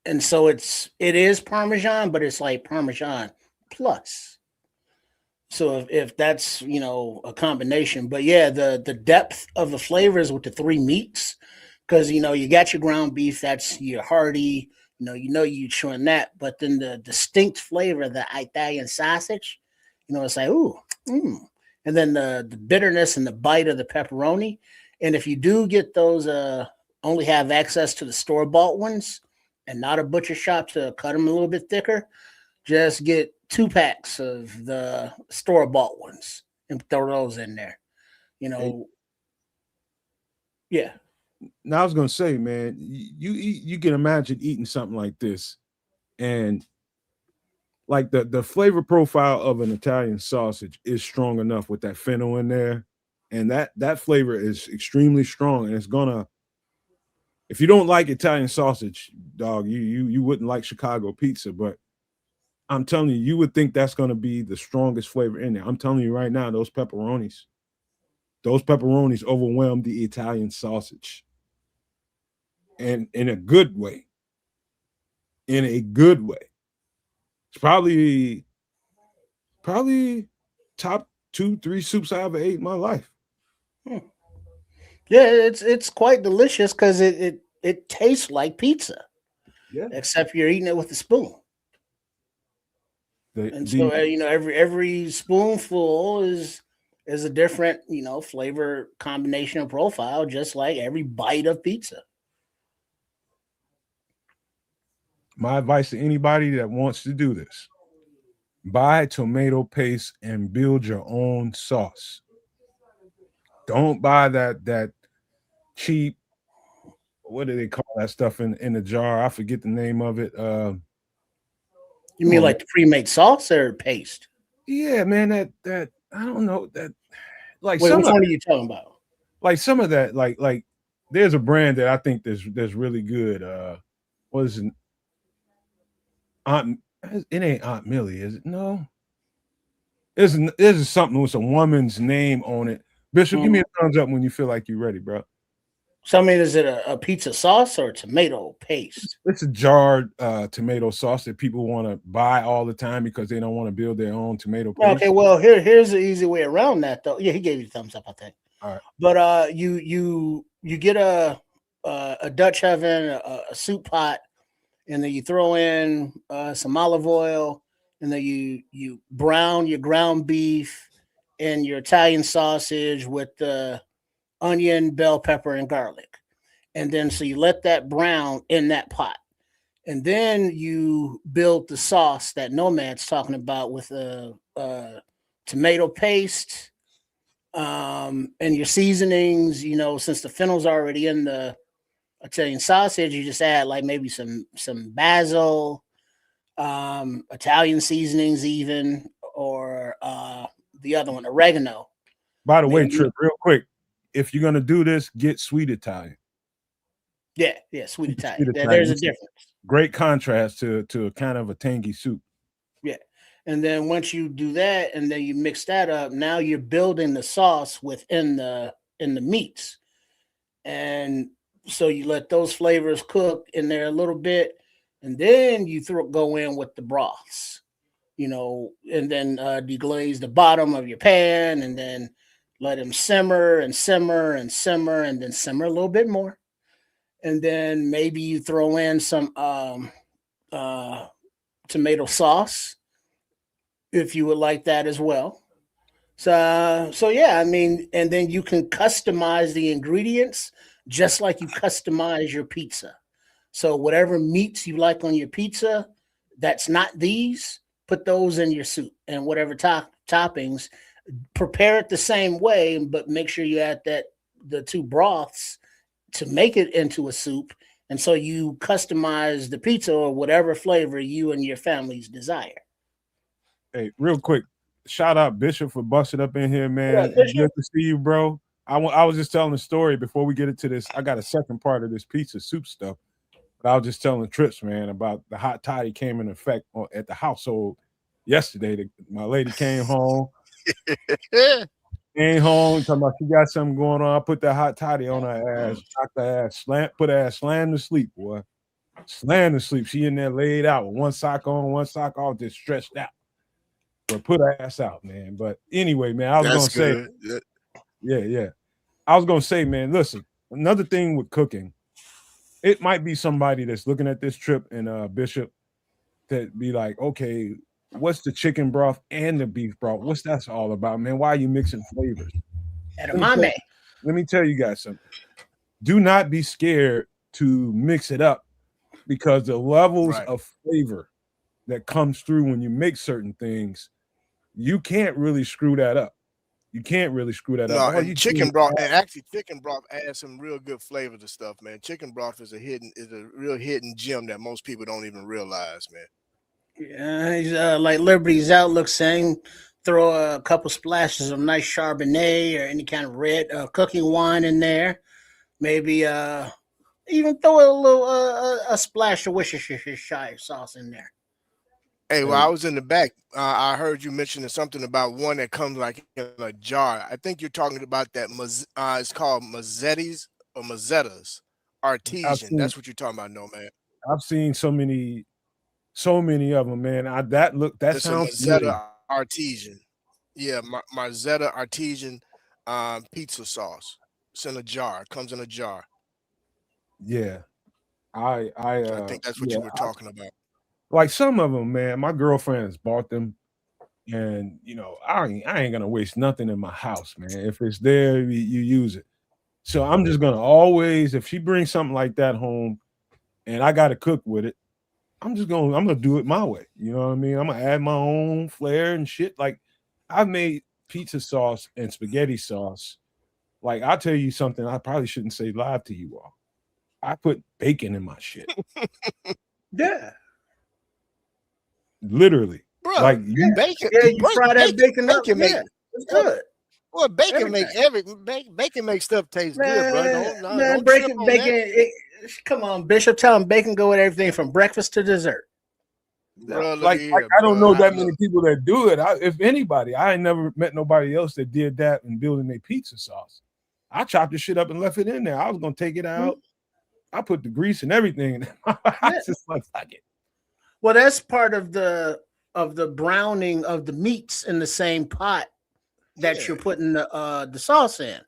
and so it is Parmesan, but it's like Parmesan plus. So if that's a combination, but yeah, the depth of the flavors with the three meats, because you got your ground beef, that's your hearty, you chewing that, but then the distinct flavor of the Italian sausage, it's like ooh, and then the bitterness and the bite of the pepperoni, and if you do get those, only have access to the store bought ones and not a butcher shop to cut them a little bit thicker, just get 2 packs of the store bought ones and throw those in there. You And know, yeah. now I was gonna say, man, you can imagine eating something like this, and like the flavor profile of an Italian sausage is strong enough with that fennel in there, and that flavor is extremely strong, and it's gonna. If you don't like Italian sausage, dog, you wouldn't like Chicago pizza, but I'm telling you, you would think that's gonna be the strongest flavor in there. I'm telling you right now, those pepperonis overwhelm the Italian sausage, and in a good way. In a good way. It's probably top 2, 3 soups I ever ate in my life. Hmm. Yeah, it's quite delicious because it tastes like pizza, Yeah. except you're eating it with a spoon. The And the so every spoonful is a different, flavor combination and profile, just like every bite of pizza. My advice to anybody that wants to do this: buy tomato paste and build your own sauce. Don't buy that cheap, what do they call that stuff in the jar? I forget the name of it. You Come mean on, man. like the pre-made sauce or paste? Yeah, man, that I don't know that like Wait, some which of one are you talking about? some of that like there's a brand that I think there's really good. What is it? Aunt, it ain't Aunt Millie, is it? No, there's something with a woman's name on it. Bishop, give me a thumbs up when you feel like you're ready, bro. So I mean, is it a pizza sauce or a tomato paste? It's a jarred tomato sauce that people want to buy all the time because they don't want to build their own tomato paste. Okay, well here's the easy way around that though. Yeah, he gave you the thumbs up, I think. All right. But you get a Dutch oven, a soup pot, and then you throw in some olive oil, and then you brown your ground beef and your Italian sausage with the onion, bell pepper, and garlic. And then so you let that brown in that pot. And then you build the sauce that Nomad's talking about with a tomato paste, and your seasonings. You know, since the fennel's already in the Italian sausage, you just add like maybe some basil, Italian seasonings, even, or the other one, oregano. By the way, Trip, real quick, if you're gonna do this, get sweet Italian. Yeah, sweet Italian. There's a difference. Great contrast to a kind of a tangy soup. Yeah. And then once you do that and then you mix that up, now you're building the sauce within the meats. And so you let those flavors cook in there a little bit, and then you go in with the broths, you know, and then deglaze the bottom of your pan, and then let them simmer and simmer and simmer, and then simmer a little bit more. And then maybe you throw in some tomato sauce if you would like that as well. So yeah, I mean, and then you can customize the ingredients just like you customize your pizza. So whatever meats you like on your pizza, that's not these, put those in your soup, and whatever toppings, prepare it the same way, but make sure you add the two broths to make it into a soup. And so you customize the pizza or whatever flavor you and your families desire. Hey, real quick, shout out Bishop for busting up in here, man. Yeah, good to see you, bro. I was just telling a story before we get into this. I got a second part of this pizza soup stuff, but I was just telling Trips, man, about the hot toddy came in effect at the household yesterday. My lady came home. Came home, talking about she got something going on. I put that hot toddy on her ass, knocked her ass, put her ass slammed to sleep, boy. Slammed to sleep. She in there laid out with one sock on, one sock off, just stretched out. But put her ass out, man. But anyway, man, I was gonna say, yeah. I was gonna say, man, listen, another thing with cooking, it might be somebody that's looking at this Trip and Bishop that be like, okay, what's the chicken broth and the beef broth? What's that all about, man? Why are you mixing flavors? Let me tell you guys something. Do not be scared to mix it up, because the levels of flavor that comes through when you make certain things, you can't really screw that up. You can't really screw that up. And chicken broth, and actually chicken broth adds some real good flavor to stuff, man. Chicken broth is a real hidden gem that most people don't even realize, man. Yeah, like Liberty's Outlook saying, throw a couple splashes of nice Chardonnay or any kind of red cooking wine in there. Maybe even throw a little a splash of Worcestershire sauce in there. Hey, while I was in the back, I heard you mentioning something about one that comes like in a jar. I think you're talking about that. It's called Mazzetti's or Mazzetta's Artesian. That's what you're talking about, no man. I've seen so many of them, man. That sounds Mazzetta Artesian. Yeah, Mazzetta Artesian pizza sauce. It's in a jar. It comes in a jar. Yeah, I think that's what you were talking about. Like some of them, man. My girlfriend's bought them, and you know, I ain't gonna waste nothing in my house, man. If it's there, you use it. So I'm just gonna always, if she brings something like that home, and I got to cook with it, I'm gonna do it my way. You know what I mean? I'm gonna add my own flair and shit. Like I've made pizza sauce and spaghetti sauce. Like I'll tell you something I probably shouldn't say live to you all. I put bacon in my shit. Yeah. Literally. Bro, like bacon. Yeah, you fry that bacon up. Yeah, it's good. Well, bacon Everything. make bacon make stuff taste good, bro. Don't trip Bacon, on that, come on, Bishop. Tell him bacon go with everything from breakfast to dessert. bro. Look Like, at here, I don't bro. know that many people that do it. If anybody, I ain't never met nobody else that did that in building their pizza sauce. I chopped the shit up and left it in there. I was gonna take it out. I put the grease and everything in there. I just like it. Well, that's part of the browning of the meats in the same pot that you're putting the sauce in,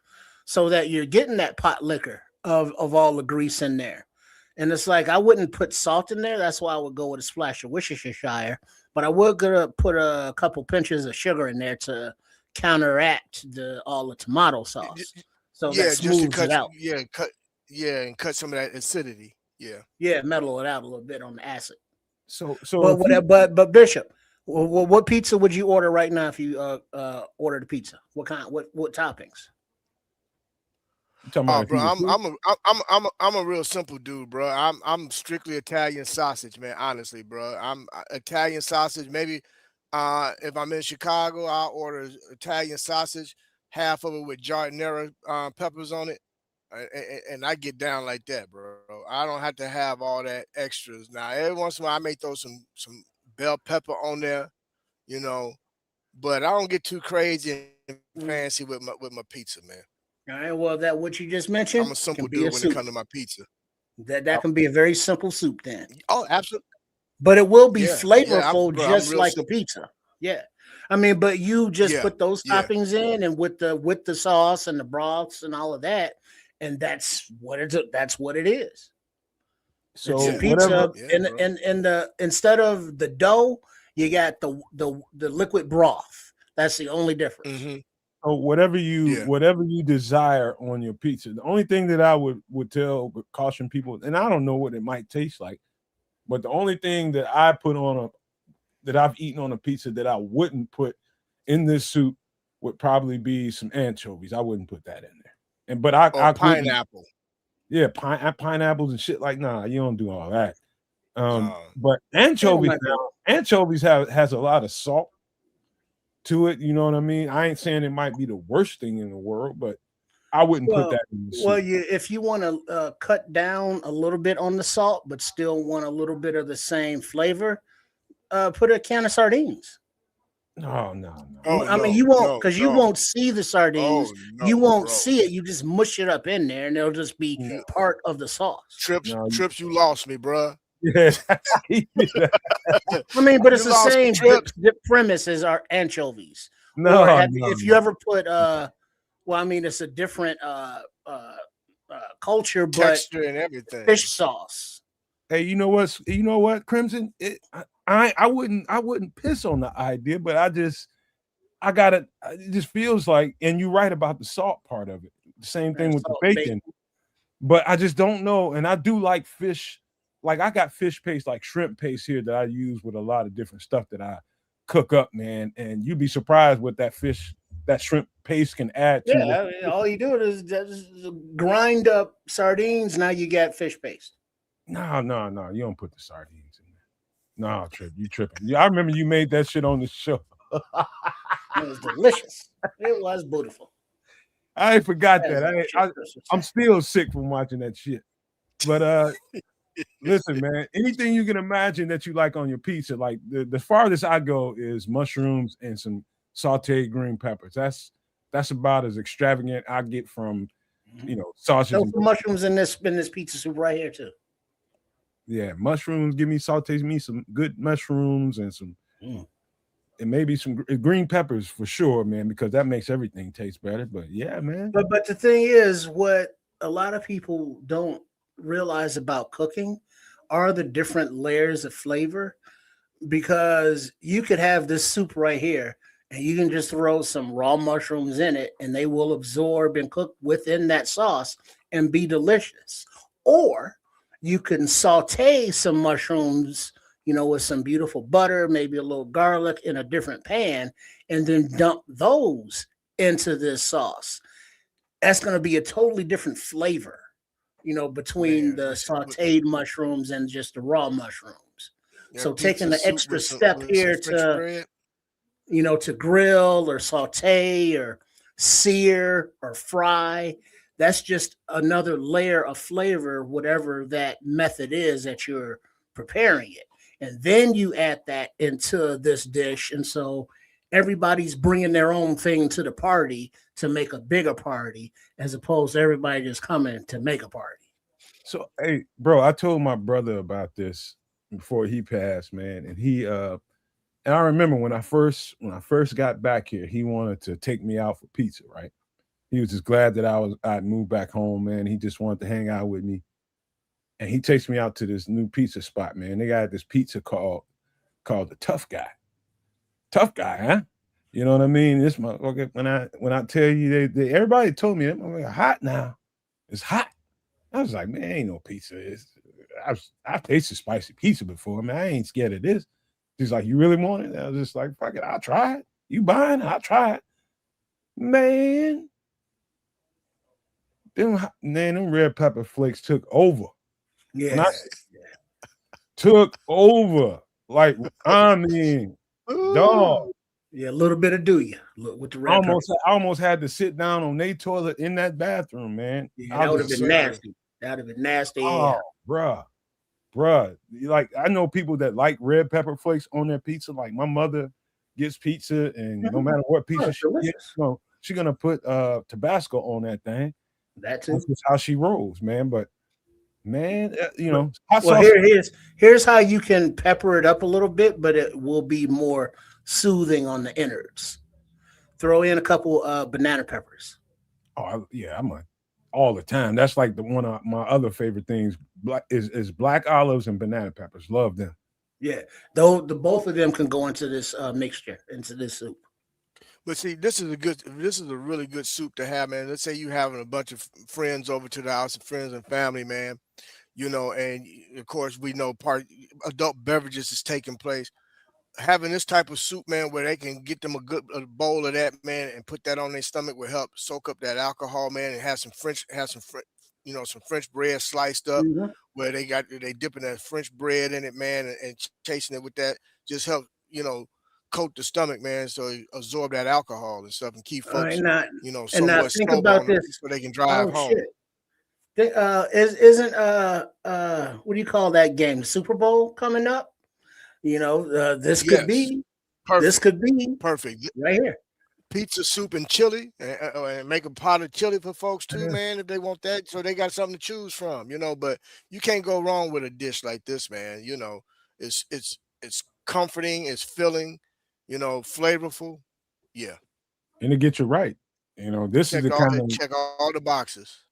so that you're getting that pot liquor of all the grease in there. And it's like I wouldn't put salt in there. That's why I would go with a splash of Worcestershire. But I would gonna put a couple pinches of sugar in there to counteract all the tomato sauce, so that just to smooths it out. and cut some of that acidity. Yeah, mellow it out a little bit on the acid. So But Bishop, what pizza would you order right now if you ordered a pizza? What toppings? Oh, bro, I'm a real simple dude, bro. I'm strictly Italian sausage, man. Honestly, bro, I'm Italian sausage. Maybe if I'm in Chicago, I'll order Italian sausage, half of it with giardiniera peppers on it, and I get down like that, bro. I don't have to have all that extras. Now, every once in a while, I may throw some bell pepper on there, but I don't get too crazy and fancy with my pizza, man. All right. Well, that what you just mentioned. I'm a simple dude when it comes to my pizza. That can be a very simple soup then. Oh, absolutely. But it will be flavorful, bro, just like a pizza. Yeah. I mean, but you just put those toppings in, and with the sauce and the broths and all of that, and that's what it is. So it's pizza, and instead of the dough, you got the liquid broth. That's the only difference. Mm-hmm. So whatever you desire on your pizza. The only thing that I would caution people, and I don't know what it might taste like, but the only thing that I put that I've eaten on a pizza that I wouldn't put in this soup would probably be some anchovies. I wouldn't put that in there. But I pineapple. Yeah, pineapples and shit. Like, nah, you don't do all that. But anchovies has a lot of salt to it, you know what I mean? I ain't saying it might be the worst thing in the world, but I wouldn't put that in the soup. Well, if you want to cut down a little bit on the salt, but still want a little bit of the same flavor, put a can of sardines. No. I mean, you won't, because you won't see the sardines. You won't see it. You just mush it up in there, and it'll just be part of the sauce. Trips, you lost me, bro. Yeah. I mean, but it's the same premise as our anchovies. If you ever put it's a different culture, but texture and everything. Fish sauce. Hey, you know what, Crimson? I wouldn't piss on the idea, but it just feels like, and you're right about the salt part of it. The same thing with the bacon. But I just don't know, and I do like fish. Like, I got fish paste, like shrimp paste here, that I use with a lot of different stuff that I cook up, man. And you'd be surprised what that shrimp paste can add to it. Yeah, I mean, all you do is just grind up sardines. Now you got fish paste. No, you don't put the sardines in there. No, Trip, you tripping. Yeah, I remember you made that shit on the show. It was delicious. It was beautiful. I ain't forgot that. I'm still sick from watching that shit. But listen, man, anything you can imagine that you like on your pizza, like the farthest I go is mushrooms and some sauteed green peppers. That's about as extravagant I get from sausage. Throw some mushrooms in this pizza soup right here too. Yeah, mushrooms. Give me some good mushrooms and some and maybe some green peppers for sure, man, because that makes everything taste better. But yeah, man. But the thing is, what a lot of people don't realize about cooking are the different layers of flavor, because you could have this soup right here and you can just throw some raw mushrooms in it and they will absorb and cook within that sauce and be delicious. Or you can saute some mushrooms, with some beautiful butter, maybe a little garlic in a different pan, and then dump those into this sauce. That's going to be a totally different flavor, between the sauteed mushrooms and just the raw mushrooms. So taking the extra step here to grill or saute or sear or fry. That's just another layer of flavor, whatever that method is that you're preparing it. And then you add that into this dish. And so everybody's bringing their own thing to the party to make a bigger party, as opposed to everybody just coming to make a party. So, hey, bro, I told my brother about this before he passed, man, and and I remember when I first got back here, he wanted to take me out for pizza, right? He was just glad that I'd moved back home, man. He just wanted to hang out with me, and he takes me out to this new pizza spot, man. They got this pizza called the Tough Guy. Tough Guy, huh? You know what I mean? This motherfucker, when I tell you, they everybody told me that motherfucker hot now. It's hot. I was like, man, ain't no pizza. I've tasted spicy pizza before, man. I ain't scared of this. He's like, you really want it? I was just like, fuck it, I'll try it. You buying it? I'll try it. Man, them red pepper flakes took over. Yeah. Took over. Like, I mean, dog. Yeah, a little bit of do you with the red pepper. I almost had to sit down on their toilet in that bathroom, man. Yeah, that would have been nasty. That would have been nasty. Oh, bruh. Like, I know people that like red pepper flakes on their pizza. Like, my mother gets pizza, and no matter what pizza she gets, she's gonna put Tabasco on that thing. That's just how she rolls, man. But man, here's how you can pepper it up a little bit, but it will be more soothing on the innards. Throw in a couple banana peppers. Oh yeah, I'm all the time. That's like one of my other favorite things. Is black olives and banana peppers. Love them. Yeah, though both of them can go into this mixture, into this soup. But see, this is a really good soup to have, man. Let's say you having a bunch of friends over to the house, friends and family, man. And of course we know adult beverages is taking place. Having this type of soup, man, where they can get them a bowl of that, man, and put that on their stomach will help soak up that alcohol, man, and have some French bread sliced up, where they dipping that French bread in it, man, and chasing it with that just help, coat the stomach, man, so you absorb that alcohol and stuff and keep folks, somewhat think about this so they can drive home. Shit. Isn't what do you call that game? The Super Bowl coming up? This could be perfect. This could be perfect right here. Pizza, soup, and chili, and make a pot of chili for folks too, man, if they want that. So they got something to choose from, But you can't go wrong with a dish like this, man. It's comforting, it's filling, flavorful. Yeah, and to get you right, this is the kind of check all the boxes.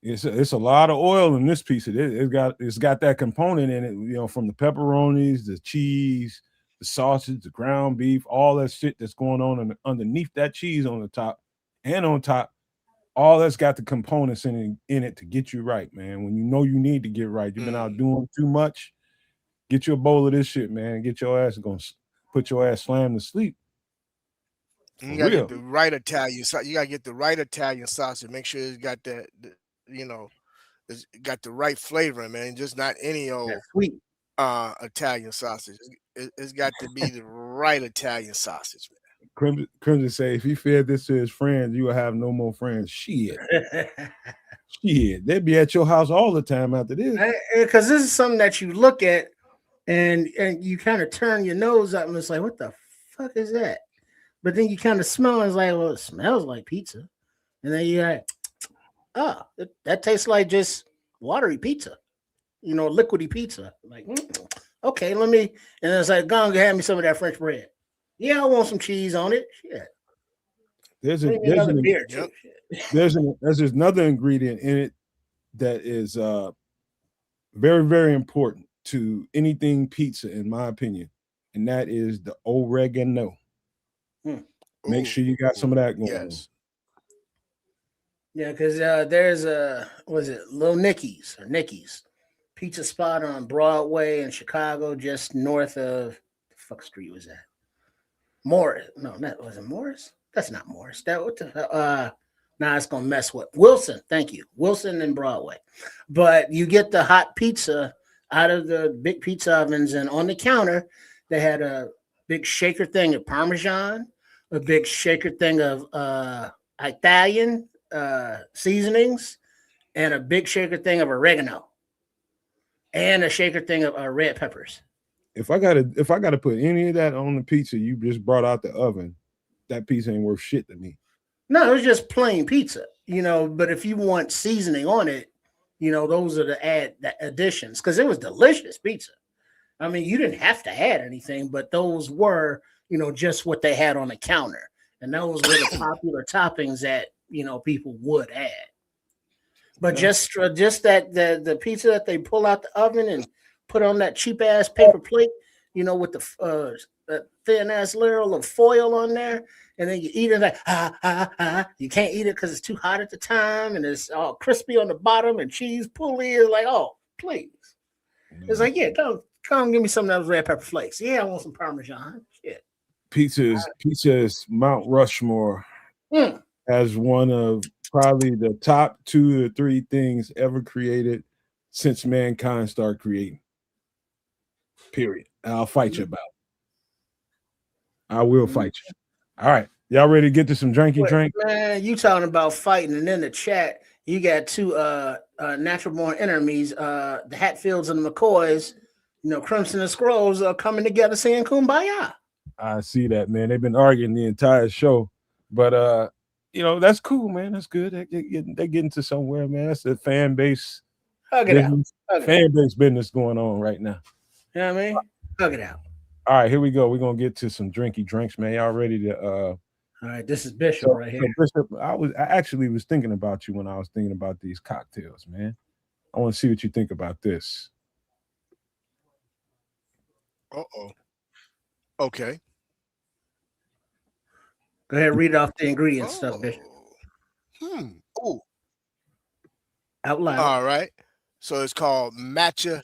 It's a lot of oil in this piece. It's got that component in it, from the pepperonis, the cheese, the sausage, the ground beef, all that shit that's going on underneath that cheese on the top and on top. All that's got the components in it to get you right, man. When you need to get right, you've been out doing too much. Get you a bowl of this shit, man. Get your ass put your ass slam to sleep. You gotta get the right Italian. You gotta get the right Italian sausage. Make sure it's got that. It's got the right flavor, man. Just not any old sweet Italian sausage. It's got to be the right Italian sausage, man. Crimson say if he fed this to his friends, you will have no more friends. Shit. They'd be at your house all the time after this. Because this is something that you look at and you kind of turn your nose up and it's like, what the fuck is that? But then you kind of smell and it's like, well, it smells like pizza. And then you're like, that tastes like just watery pizza, liquidy pizza. Like, okay, let me. And it's like, go and hand me some of that French bread. Yeah, I want some cheese on it. Shit. There's another ingredient in it that is very, very important to anything pizza, in my opinion, and that is the oregano. Make sure you got some of that going on. Yeah, because there's Little Nicky's pizza spot on Broadway in Chicago, just north of the fuck street was that? Morris? No, that wasn't Morris. That's not Morris. That what the it's gonna mess with Wilson. Thank you, Wilson and Broadway. But you get the hot pizza out of the big pizza ovens, and on the counter they had a big shaker thing of Parmesan, a big shaker thing of Italian seasonings and a big shaker thing of oregano and a shaker thing of red peppers. If I gotta put any of that on the pizza you just brought out the oven, that pizza ain't worth shit to me. No, it's just plain pizza, but if you want seasoning on it, those are the additions because it was delicious pizza. I mean, you didn't have to add anything, but those were, just what they had on the counter. And those were the popular toppings that, people would add. But just that the pizza that they pull out the oven and put on that cheap ass paper plate, with the thin ass layer of foil on there, and then you eat it like you can't eat it because it's too hot at the time, and it's all crispy on the bottom, and cheese pulley is like, oh please, it's like come give me some of those red pepper flakes. Yeah, I want some Parmesan. Shit. Pizza is Mount Rushmore as one of probably the top 2 or 3 things ever created since mankind started creating. Period. And I'll fight you about it. I will fight you. All right. Y'all ready to get to some drinky drink? Man, you talking about fighting, and in the chat, you got 2 natural born enemies, the Hatfields and the McCoys, Crimson and Scrolls are coming together saying kumbaya. I see that, man. They've been arguing the entire show. But that's cool, man. That's good. They're getting to somewhere, man. That's the fan base. Hug it out. Fan base business going on right now. You know what I mean? Hug it out. All right, here we go. We're gonna get to some drinky drinks, man. Y'all ready to all right, this is Bishop right here. Bishop, I actually was thinking about you when I was thinking about these cocktails, man. I want to see what you think about this. Okay. Go ahead, read off the ingredients stuff, Bishop. Oh. Out loud. All right. So it's called matcha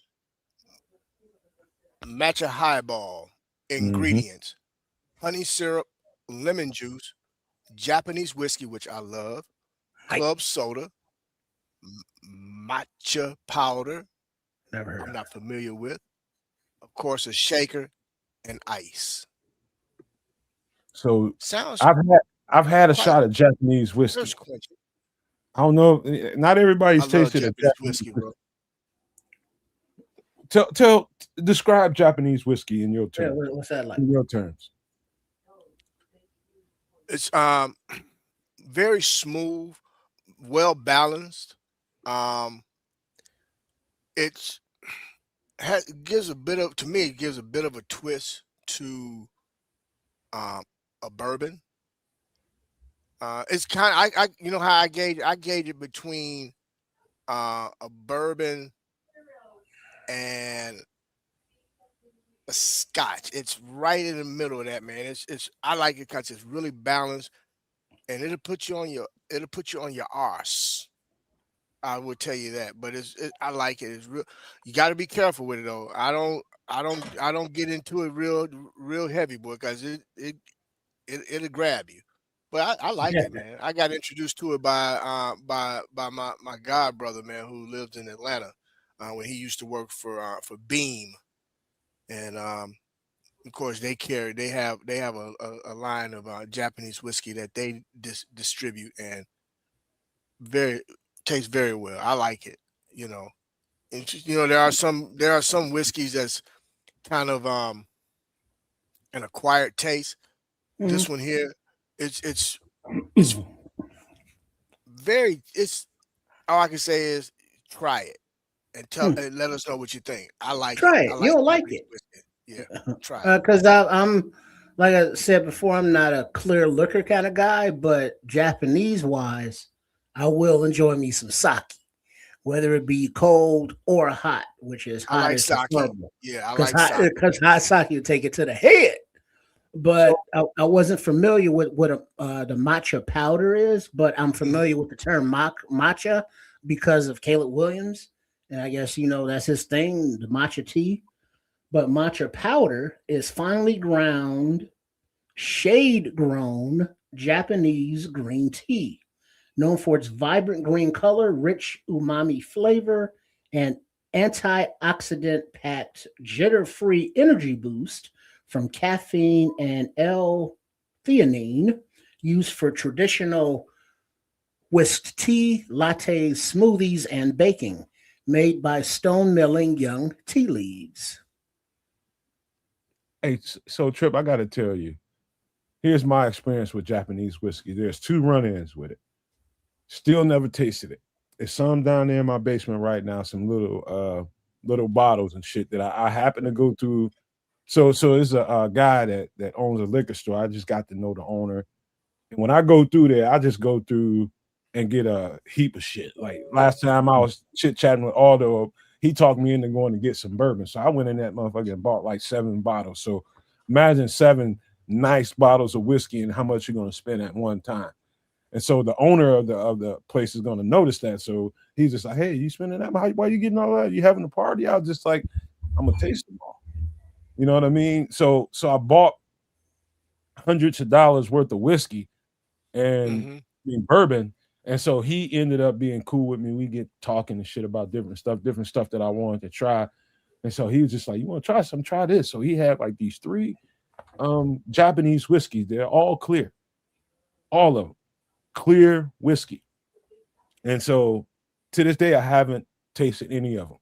highball. Ingredients: honey syrup, lemon juice, Japanese whiskey, which I love, club soda, matcha powder, I'm not familiar with, of course, a shaker, and ice. So sounds. I've had a shot of Japanese whiskey. I don't know. Not everybody's tasted a Japanese whiskey, bro. Describe Japanese whiskey in your terms. Yeah, what's that like? In your terms. It's very smooth, well balanced. It gives a bit of a twist to a bourbon. It's kind of you know how I gauge it between a bourbon and a scotch. It's right in the middle of that, man. It's I like it because it's really balanced, and it'll put you on your arse. I would tell you that, but I like it. It's real. You got to be careful with it though. I don't get into it real heavy, boy, because it'll grab you. But I like it, man. I got introduced to it by my god brother, man, who lives in Atlanta, when he used to work for Beam, and of course they have a line of Japanese whiskey that they distribute, and tastes very well. I like it. And, there are some whiskeys that's kind of an acquired taste. This one here, it's all I can say is try it and and let us know what you think. I like try it. it. You'll like it. Yeah, try it. Because I'm like I said before, I'm not a clear liquor kind of guy, but Japanese wise, I will enjoy me some sake, whether it be cold or hot, which is hot. I like sake. Yeah, I like sake because hot sake you take it to the head. But I wasn't familiar with what the matcha powder is, but I'm familiar with the term matcha because of Caleb Williams, and I guess that's his thing, the matcha tea. But matcha powder is finely ground, shade-grown Japanese green tea, known for its vibrant green color, rich umami flavor, and antioxidant-packed, jitter-free energy boost from caffeine and L-theanine, used for traditional whisked tea, lattes, smoothies, and baking, made by stone milling young tea leaves. Hey, so Trip, I got to tell you, here's my experience with Japanese whiskey. There's two run-ins with it. Still never tasted it. There's some down there in my basement right now, some little bottles and shit that I happen to go through. So it's a guy that owns a liquor store. I just got to know the owner. And when I go through there, I just go through and get a heap of shit. Like last time I was chit-chatting with Aldo, he talked me into going to get some bourbon. So I went in that motherfucker and bought like 7 bottles. So imagine 7 nice bottles of whiskey and how much you're going to spend at one time. And so the owner of the place is going to notice that. So he's just like, "Hey, you spending that? Why you getting all that? You having a party?" I was just like, "I'm gonna taste them all." You know what I mean? So I bought hundreds of dollars worth of whiskey and bourbon. And so he ended up being cool with me. We get talking and shit about different stuff that I wanted to try. And so he was just like, "You want to try some? Try this." So he had like these 3 Japanese whiskeys. They're all clear, all of them clear whiskey. And so to this day, I haven't tasted any of them.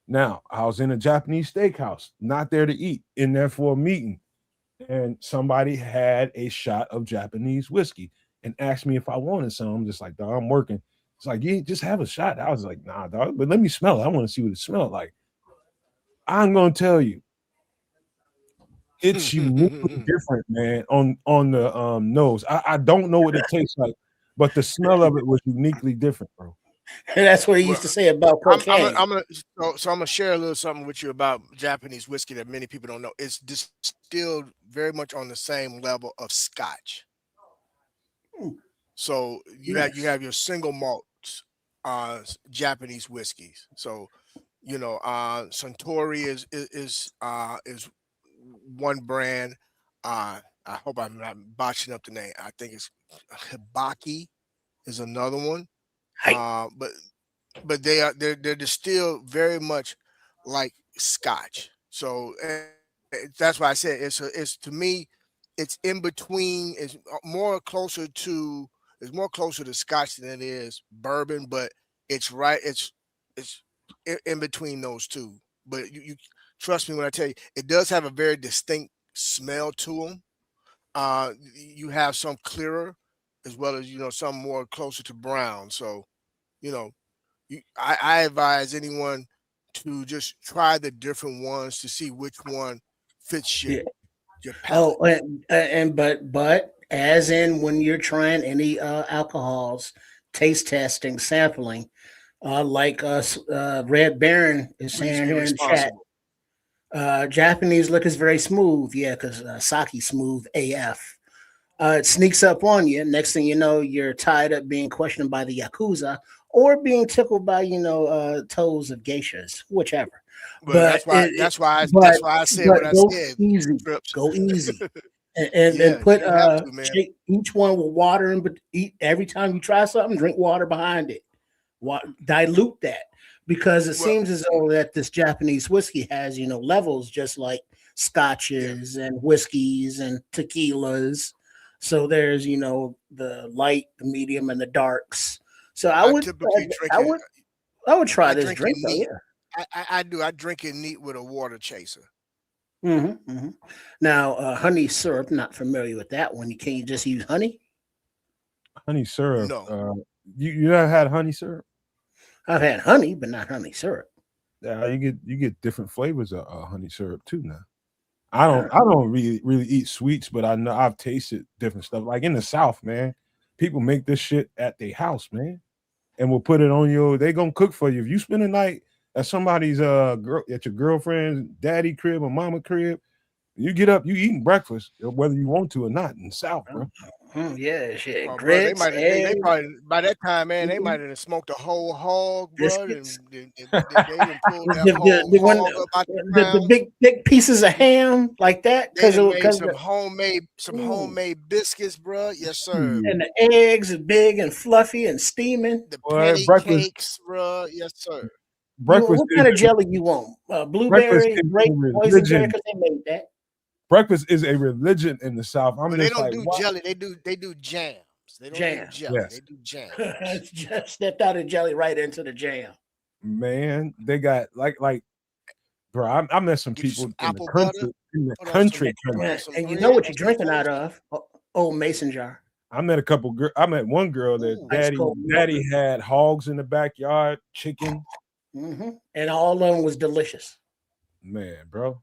Now, I was in a Japanese steakhouse, not there to eat, in there for a meeting. And somebody had a shot of Japanese whiskey and asked me if I wanted some. I'm just like, "Dog, I'm working." It's like, "Yeah, just have a shot." I was like, "Nah, dog, but let me smell it. I want to see what it smelled like." I'm going to tell you, it's uniquely different, man, on the nose. I don't know what it tastes like, but the smell of it was uniquely different, bro. And that's what he used to say about cocaine. I'm gonna share a little something with you about Japanese whiskey that many people don't know. It's distilled very much on the same level of Scotch. So you have your single malt Japanese whiskeys. So Suntory is one brand. I hope I'm not botching up the name. I think it's Hibaki is another one. But they're distilled very much like Scotch. So that's why I said it's to me it's in between. It's more closer to Scotch than it is bourbon, but it's right. It's in between those two. But you trust me when I tell you, it does have a very distinct smell to them. You have some clearer as well as some more closer to brown. So you know I advise anyone to just try the different ones to see which one fits your palate. Oh, but as in when you're trying any alcohols, taste testing, sampling, like Red Baron is Please saying be here in chat, responsible. Japanese liquor is very smooth. Yeah, because sake smooth AF. It sneaks up on you. Next thing you know, you're tied up being questioned by the Yakuza or being tickled by, toes of geishas, whichever. But But that's why I said but what I go said. easy, Trips. go easy, and Yeah, put you have to, man. shake each one with water, and eat every time you try something, drink water behind it. Dilute that because it Well, seems as though that this Japanese whiskey has levels just like scotches and whiskeys and tequilas. So there's the light, the medium, and the darks. So I I would typically drink I it. would I would try I this drink it drink though. neat. Yeah. I do. I drink it neat with a water chaser. Now, honey syrup. Not familiar with that one. Can you just use honey? Honey syrup. No. You ever had honey syrup? I've had honey, but not honey syrup. Yeah, you get different flavors of honey syrup too now. I don't really eat sweets, but I know I've tasted different stuff. Like in the South, man, people make this shit at their house, man, and will put it on your. They gonna cook for you. If you spend a night at somebody's girl at your girlfriend's daddy crib or mama crib, you get up, you eating breakfast, whether you want to or not in the South, bro. Yeah, shit. Oh, bro, Grits, they eggs. probably by that time, man, they might have smoked a whole hog, bro, and Biscuits. they done pulled that The, whole the, one, hog up out the the ground. big pieces of ham like that They done made because some homemade biscuits, bro. Yes, sir. and the eggs are big and fluffy and steaming. The Boy, penny breakfast cakes, bro. Yes, sir. breakfast What kind of jelly you want? breakfast Blueberry, is grape, a boysenberry, religion. because they made that. Breakfast is a religion in the South. I'm But they just don't like, do what? jelly. They do jam. jams. They don't do jelly. Yes. They do jams. Just stepped out of jelly right into the jam. Man, they got like bro. I met some Get you people some in the apple butter. country, Put on some, country. put on Yeah, some and you bread. know what you're Some drinking out toast. of? Old mason jar. I met a couple girls. I met one girl that Ooh. Ice cold daddy had hogs in the backyard, chicken. And all of them was delicious. Man, bro,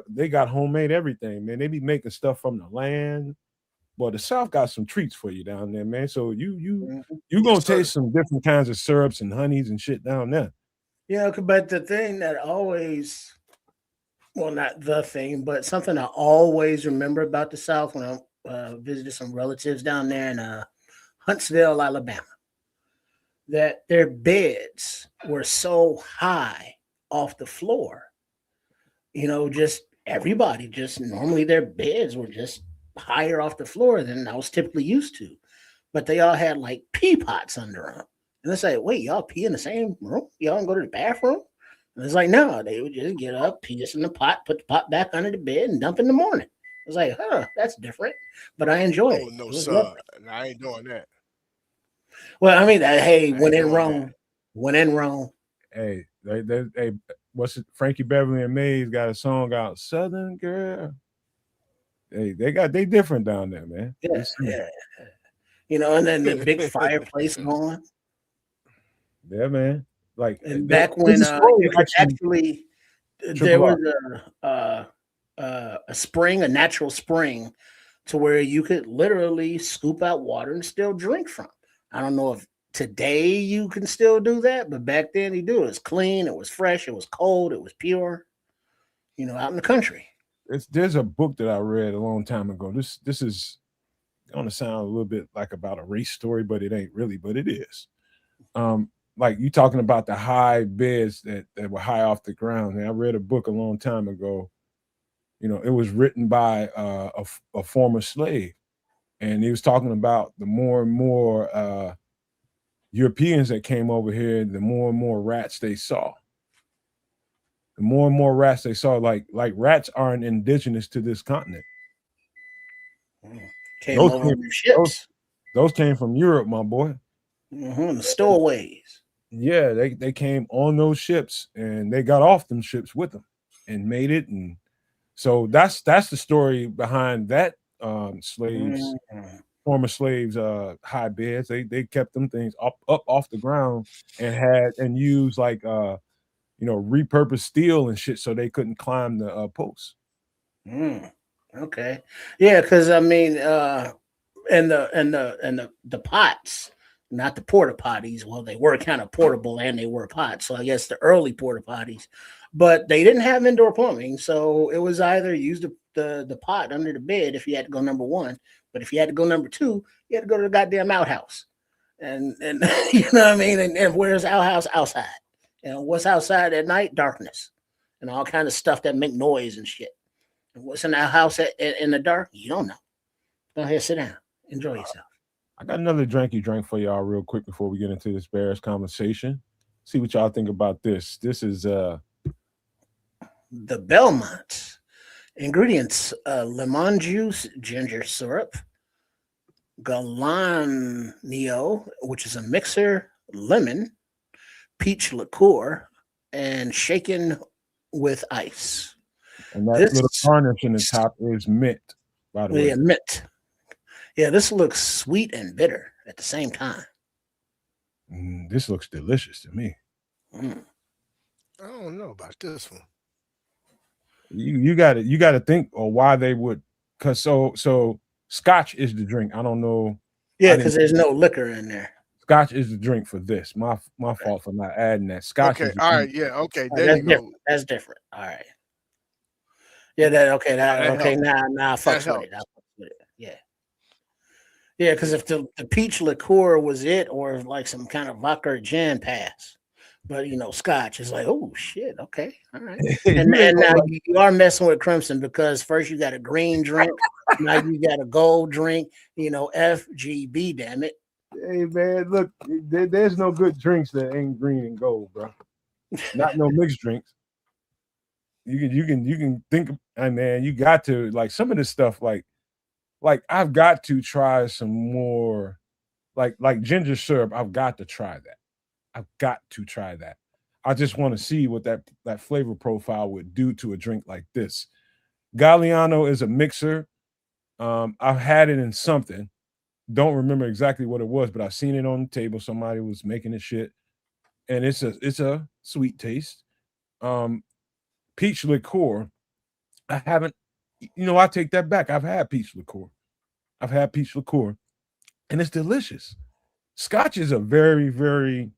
they got homemade everything, man. They be making stuff from the land. Well, the South got some treats for you down there, man. So you gonna Yes, sir. taste some different kinds of syrups and honeys and shit down there. Yeah, but the thing that always, well, not the thing, but something I always remember about the South when I visited some relatives down there in Huntsville, Alabama, that their beds were so high off the floor. Just everybody, just normally their beds were just higher off the floor than I was typically used to. But they all had like pee pots under them. And it's like, wait, y'all pee in the same room? Y'all don't go to the bathroom? And it's like, no, they would just get up, piss in the pot, put the pot back under the bed, and dump in the morning. I was like, that's different. But I enjoy it. Oh no, It was sir. lovely. I ain't doing that. Well, I mean, hey, I when ain't in doing Rome, that. when in Rome. Hey, hey, what's it? Frankie Beverly and Mays got a song out, Southern Girl. Hey, they different down there, man. Yeah, yeah. And then the big fireplace going. Yeah, man. Like And back when you could actually, there was a spring, a natural spring, to where you could literally scoop out water and still drink from. I don't know if today you can still do that, but back then you do. It was clean, it was fresh, it was cold, it was pure. Out in the country. There's a book that I read a long time ago. This is gonna sound a little bit like about a race story, but it ain't really, but it is. Like you talking about the high beds that were high off the ground. And I read a book a long time ago. It was written by a former slave, and he was talking about the more and more Europeans that came over here, the more and more rats they saw. The more and more rats they saw, like rats aren't indigenous to this continent. Came over on ships. Those came from Europe, my boy. The stowaways. Yeah, they came on those ships and they got off them ships with them and made it. And so that's the story behind that former slaves high beds. They kept them things up off the ground and used like repurposed steel and shit so they couldn't climb the posts. Okay. Yeah, because I mean and the pots, not the porta potties. Well, they were kind of portable and they were pots. So I guess the early porta potties, but they didn't have indoor plumbing. So it was either use the pot under the bed if you had to go number one. But if you had to go number two, you had to go to the goddamn outhouse. And you know what I mean? And where's outhouse? Outside. What's outside at night? Darkness. And all kind of stuff that make noise and shit. And what's in our house in the dark? You don't know. Go ahead, sit down. Enjoy yourself. I got another drinky drink for y'all real quick before we get into this Bears conversation. See what y'all think about this. This is the Belmont. Ingredients: lemon juice, ginger syrup, Galanio, which is a mixer, lemon, peach liqueur, and shaken with ice. And that little garnish in the top is mint, by the way. Yeah, mint. Yeah, this looks sweet and bitter at the same time. This looks delicious to me. I don't know about this one. You got to think or why they would, because so Scotch is the drink. I don't know. Yeah, because there's no liquor in there. Scotch is the drink for this. My fault for not adding that. Scotch. Okay, all right, yeah, okay. There you go. That's different. All right. Yeah, Now I fucks with it. Yeah. Yeah, because if the peach liqueur was it, or like some kind of vodka or gin, pass. But Scotch is like, oh shit, okay, all right. And now you are messing with Crimson because first you got a green drink, now you got a gold drink. FGB, damn it. Hey man, look, there's no good drinks that ain't green and gold, bro. Not no mixed drinks. You can think, man, you got to like some of this stuff. Like I've got to try some more like ginger syrup. I've got to try that. I've got to try that. I just want to see what that flavor profile would do to a drink like this. Galliano is a mixer. I've had it in something. Don't remember exactly what it was, but I've seen it on the table. Somebody was making it shit, and it's a sweet taste. Peach liqueur. I haven't. I take that back. I've had peach liqueur. I've had peach liqueur, and it's delicious. Scotch is a very, very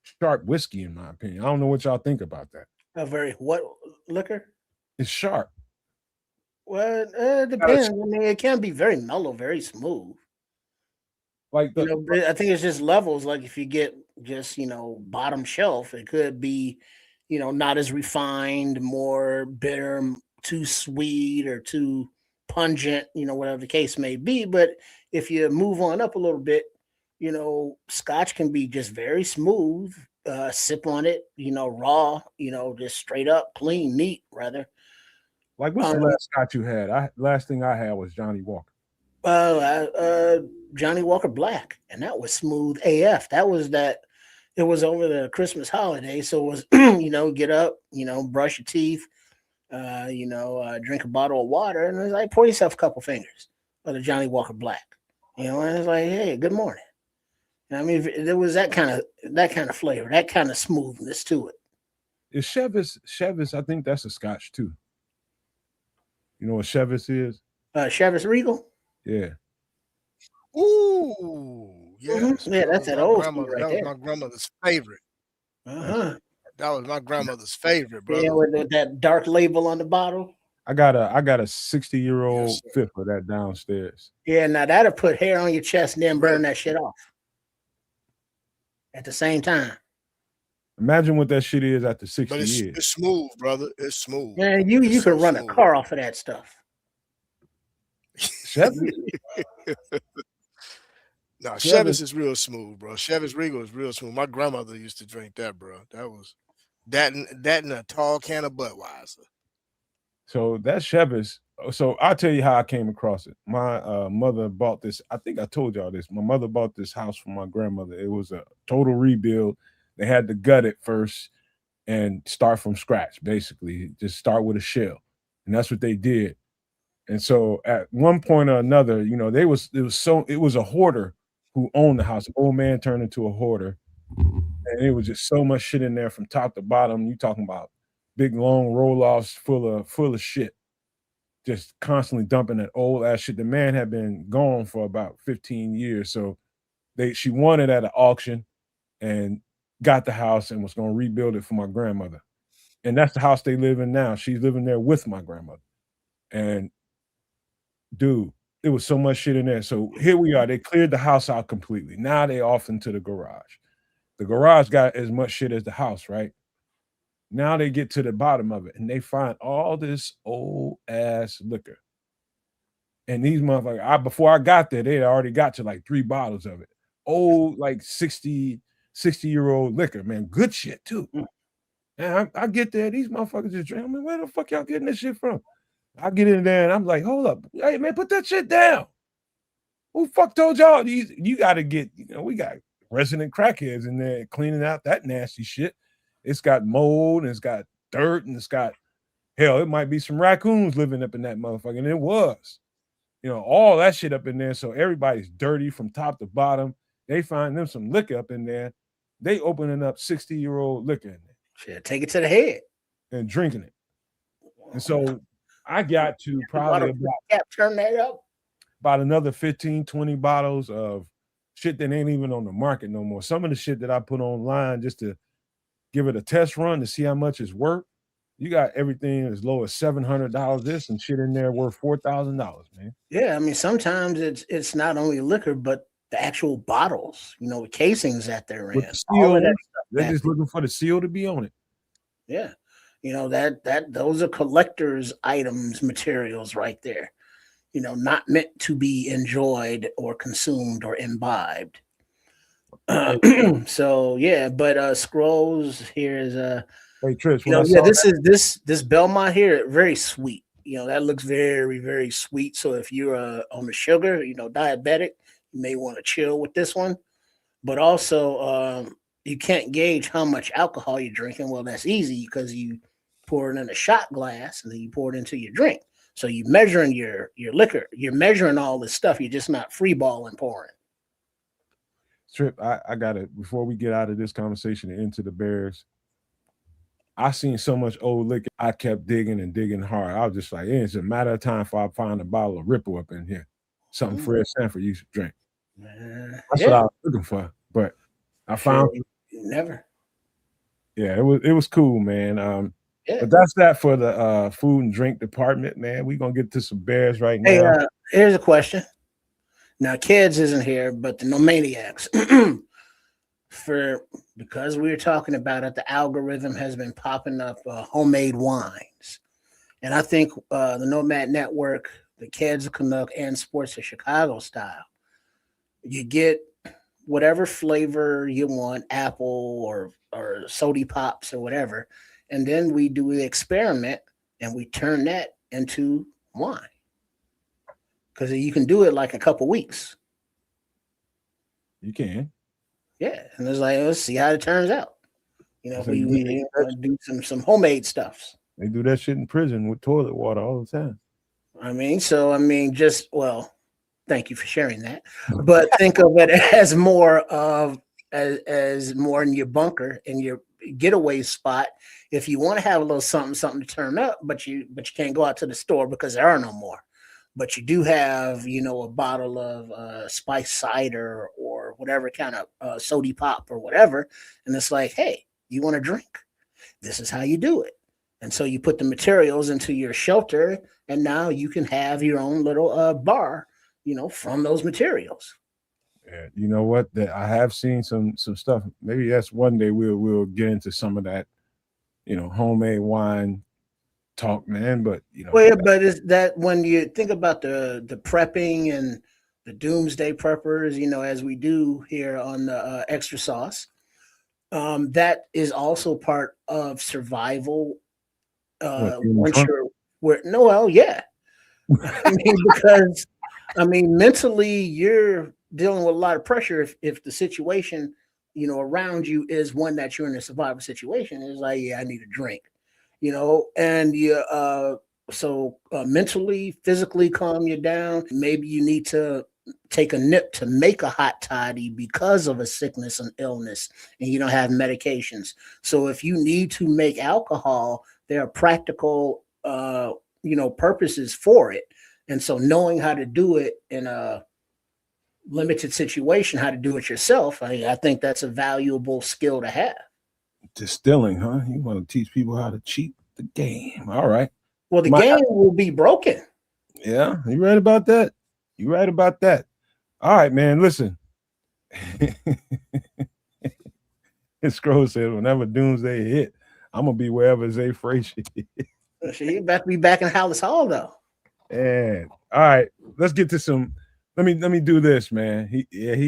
sharp whiskey, in my opinion. I don't know what y'all think about that. A very what liquor? It's sharp. Well, it depends. I mean, it can be very mellow, very smooth. Like I think it's just levels. Like if you get just bottom shelf, it could be not as refined, more bitter, too sweet, or too pungent. Whatever the case may be. But if you move on up a little bit, Scotch can be just very smooth. Sip on it, raw, just straight up, clean, neat, rather. Like, what's the last Scotch you had? Last thing I had was Johnny Walker. Johnny Walker Black, and that was smooth AF. That was that. It was over the Christmas holiday, so it was get up, brush your teeth, drink a bottle of water, and it's like pour yourself a couple fingers of the Johnny Walker Black, and it's like, hey, good morning. I mean, there was that kind of flavor, that kind of smoothness to it. Is Chevis? I think that's a Scotch too. You know what Chevis is? Chevis Regal. Yeah. Ooh, yes. Yeah, that's an old school right That was there. my grandmother's favorite. Uh-huh. That was my grandmother's favorite, brother. Yeah, with that dark label on the bottle. I got a 60-year-old fifth of that downstairs. Yeah, now that'll put hair on your chest and then burn that shit off at the same time. Imagine what that shit is after 60 But years. it's smooth, brother. It's smooth. Man, you can run a car off of that stuff. Chevis? No, Chevis is real smooth, bro. Chevis Regal is real smooth. My grandmother used to drink that, bro. That was that in a tall can of Budweiser. So that Chevis. So I'll tell you how I came across it. My mother bought this. I think I told y'all this. My mother bought this house for my grandmother. It was a total rebuild. They had to gut it first and start from scratch, basically. Just start with a shell. And that's what they did. And so at one point or another, it was a hoarder who owned the house. The old man turned into a hoarder. And it was just so much shit in there from top to bottom. You talking about big long roll-offs full of shit. Just constantly dumping that old ass shit. The man had been gone for about 15 years. So she won it at an auction and got the house and was going to rebuild it for my grandmother. And that's the house they live in now. She's living there with my grandmother. And dude, it was so much shit in there. So here we are. They cleared the house out completely. Now they off into the garage. The garage got as much shit as the house, right? Now they get to the bottom of it and they find all this old ass liquor. And these motherfuckers, before I got there, they had already got to like 3 bottles of it. Old, like 60-year-old liquor, man. Good shit too. And I get there, these motherfuckers just drink. I mean, where the fuck y'all getting this shit from? I get in there and I'm like, hold up. Hey, man, put that shit down. Who fuck told y'all? You got to get, we got resident crackheads in there cleaning out that nasty shit. It's got mold and it's got dirt and it's got, hell, it might be some raccoons living up in that motherfucker. And it was, all that shit up in there. So everybody's dirty from top to bottom. They find them some liquor up in there. They opening up 60-year-old liquor in there. Shit, take it to the head. And drinking it. And so I got to probably turn that up. About another 15, 20 bottles of shit that ain't even on the market no more. Some of the shit that I put online just to give it a test run to see how much it's worth. You got everything as low as $700 this and shit in there worth $4,000, man. Yeah, I mean, sometimes it's not only liquor, but the actual bottles, the casings that they're in. All of that stuff, they're just looking for the seal to be on it. Yeah. Those are collector's items, materials right there. Not meant to be enjoyed or consumed or imbibed. So yeah, but Scrolls here is hey Trish, this Belmont here, very sweet. That looks very, very sweet. So if you're on the sugar, diabetic, You may want to chill with this one, but also you can't gauge how much alcohol you're drinking. Well, that's easy because you pour it in a shot glass and then you pour it into your drink. So you're measuring your liquor. You're measuring all this stuff. You're just not free balling pouring. Trip, I got it. Before we get out of this conversation and into the Bears, I seen so much old liquor. I kept digging and digging hard. I was just like, it's a matter of time before I find a bottle of Ripple up in here. Something Fred Sanford used to drink. That's what I was looking for. But I found never. Yeah, it was cool, man. But that's that for the food and drink department, man. We're gonna get to some Bears right now. Hey, here's a question. Now, Kids isn't here, but the No Maniacs. Because we were talking about it, the algorithm has been popping up homemade wines. And I think the Nomad Network, the Kids Canuck, and Sports of Chicago style, you get whatever flavor you want, apple or soda pops or whatever. And then we do the experiment and we turn that into wine. Because you can do it like a couple weeks. You can. Yeah. And it's like, let's see how it turns out. You know, so we do some homemade stuffs. They do that shit in prison with toilet water all the time. Thank you for sharing that. But think of it as more of as more in your bunker, in your getaway spot. If you want to have a little something to turn up, but you can't go out to the store because there are no more. But you do have, a bottle of spiced cider or whatever kind of soda pop or whatever. And it's like, hey, you want to drink? This is how you do it. And so you put the materials into your shelter, and now you can have your own little bar, from those materials. Yeah, you know what? That I have seen some stuff. Maybe that's one day we'll get into some of that, homemade wine talk, man. But but is that when you think about the prepping and the doomsday preppers, as we do here on the Extra Sauce, that is also part of survival. Because mentally you're dealing with a lot of pressure if the situation around you is one that you're in a survival situation. It's like, I need a drink, and you mentally, physically calm you down. Maybe you need to take a nip to make a hot toddy because of a sickness and illness, and you don't have medications. So if you need to make alcohol, there are practical purposes for it. And so knowing how to do it in a limited situation, how to do it yourself, I think that's a valuable skill to have. Distilling, huh? You want to teach people how to cheat the game. All right. Well, the game will be broken. Yeah, you right about that. All right, man, listen. Scroll said, whenever doomsday hit, I'm going to be wherever Zay Frazier is. He about to be back in Hallis Hall, though. And all right, let's get to some. Let me do this, man. He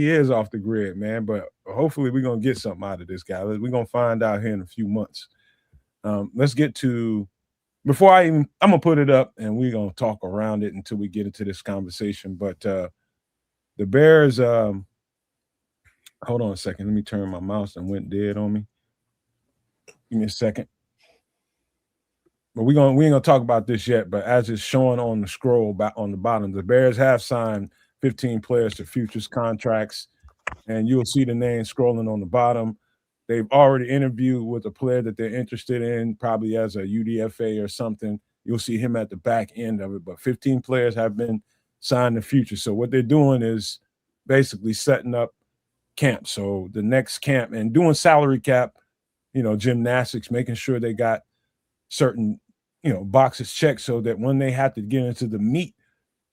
is off the grid, man. But hopefully we're gonna get something out of this guy. We're gonna find out here in a few months. Let's get to I'm gonna put it up and we're gonna talk around it until we get into this conversation. But the Bears, hold on a second. Let me turn my mouse and went dead on me. Give me a second. But we ain't gonna talk about this yet. But as it's showing on the scroll back on the bottom, the Bears have signed 15 players to futures contracts, and you'll see the name scrolling on the bottom. They've already interviewed with a player that they're interested in, probably as a UDFA or something. You'll see him at the back end of it. But 15 players have been signed to futures. So what they're doing is basically setting up camp. So the next camp and doing salary cap, gymnastics, making sure they got certain boxes checked so that when they have to get into the meat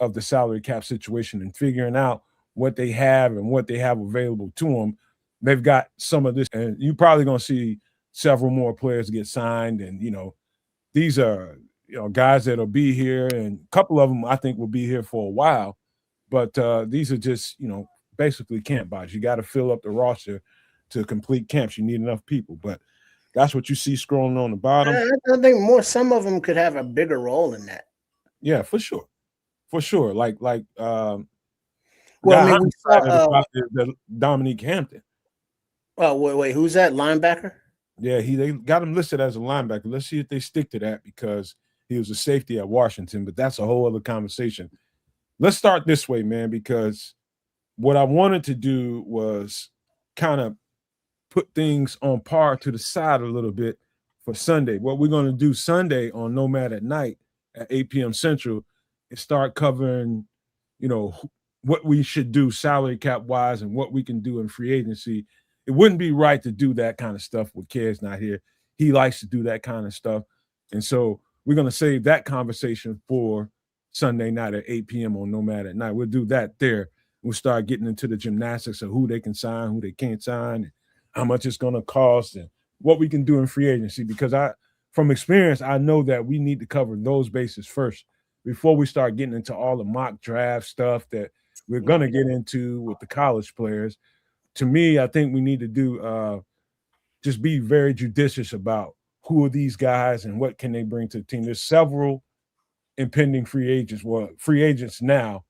of the salary cap situation and figuring out what they have and what they have available to them, they've got some of this. And you're probably going to see several more players get signed. And, these are, guys that'll be here, and a couple of them I think will be here for a while. But these are just, basically camp bodies. You got to fill up the roster to complete camps. You need enough people. But that's what you see scrolling on the bottom. I think some of them could have a bigger role in that. Yeah, for sure. Like Well, I Guy mean, I'm we excited saw. about is the Dominique Hampton. Oh, wait, who's that linebacker? Yeah, they got him listed as a linebacker. Let's see if they stick to that because he was a safety at Washington, but that's a whole other conversation. Let's start this way, man, because what I wanted to do was kind of put things on par to the side a little bit for Sunday. What we're going to do Sunday on Nomad at Night at 8 p.m. Central is start covering, you know, what we should do salary cap wise and what we can do in free agency. It wouldn't be right to do that kind of stuff with Ked's not here. He likes to do that kind of stuff. And so we're going to save that conversation for Sunday night at 8 p.m. on Nomad at Night. We'll do that there. We'll start getting into the gymnastics of who they can sign, who they can't sign, how much it's going to cost, and what we can do in free agency. Because from experience, I know that we need to cover those bases first before we start getting into all the mock draft stuff that we're going to get into with the college players. To me, I think we need to do just be very judicious about who are these guys and what can they bring to the team. There's several impending free agents now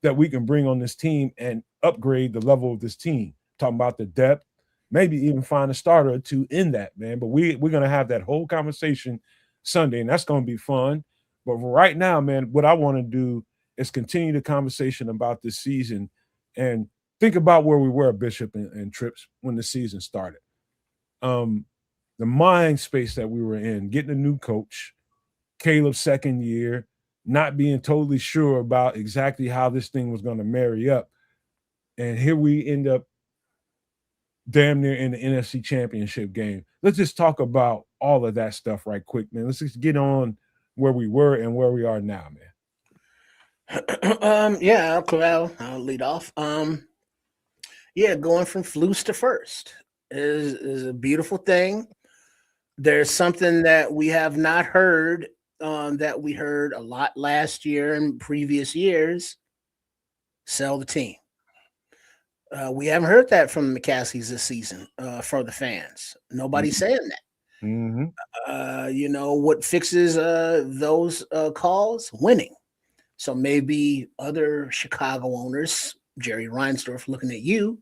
that we can bring on this team and upgrade the level of this team. Talking about the depth, maybe even find a starter or two in that, man. But we're going to have that whole conversation Sunday, and that's going to be fun. But right now, man, what I want to do is continue the conversation about this season and think about where we were, Bishop and Trips, when the season started. The mind space that we were in, getting a new coach, Caleb's second year, not being totally sure about exactly how this thing was going to marry up. And here we end up damn near in the NFC Championship game. Let's just talk about all of that stuff right quick, man. Let's just get on where we were and where we are now, man. Yeah, I'll lead off. Yeah, going from flus to first is a beautiful thing. There's something that we have not heard that we heard a lot last year and previous years. Sell the team. We haven't heard that from the McCaskies this season for the fans. Nobody's saying that. Mm-hmm. What fixes those calls? Winning. So maybe other Chicago owners, Jerry Reinsdorf, looking at you,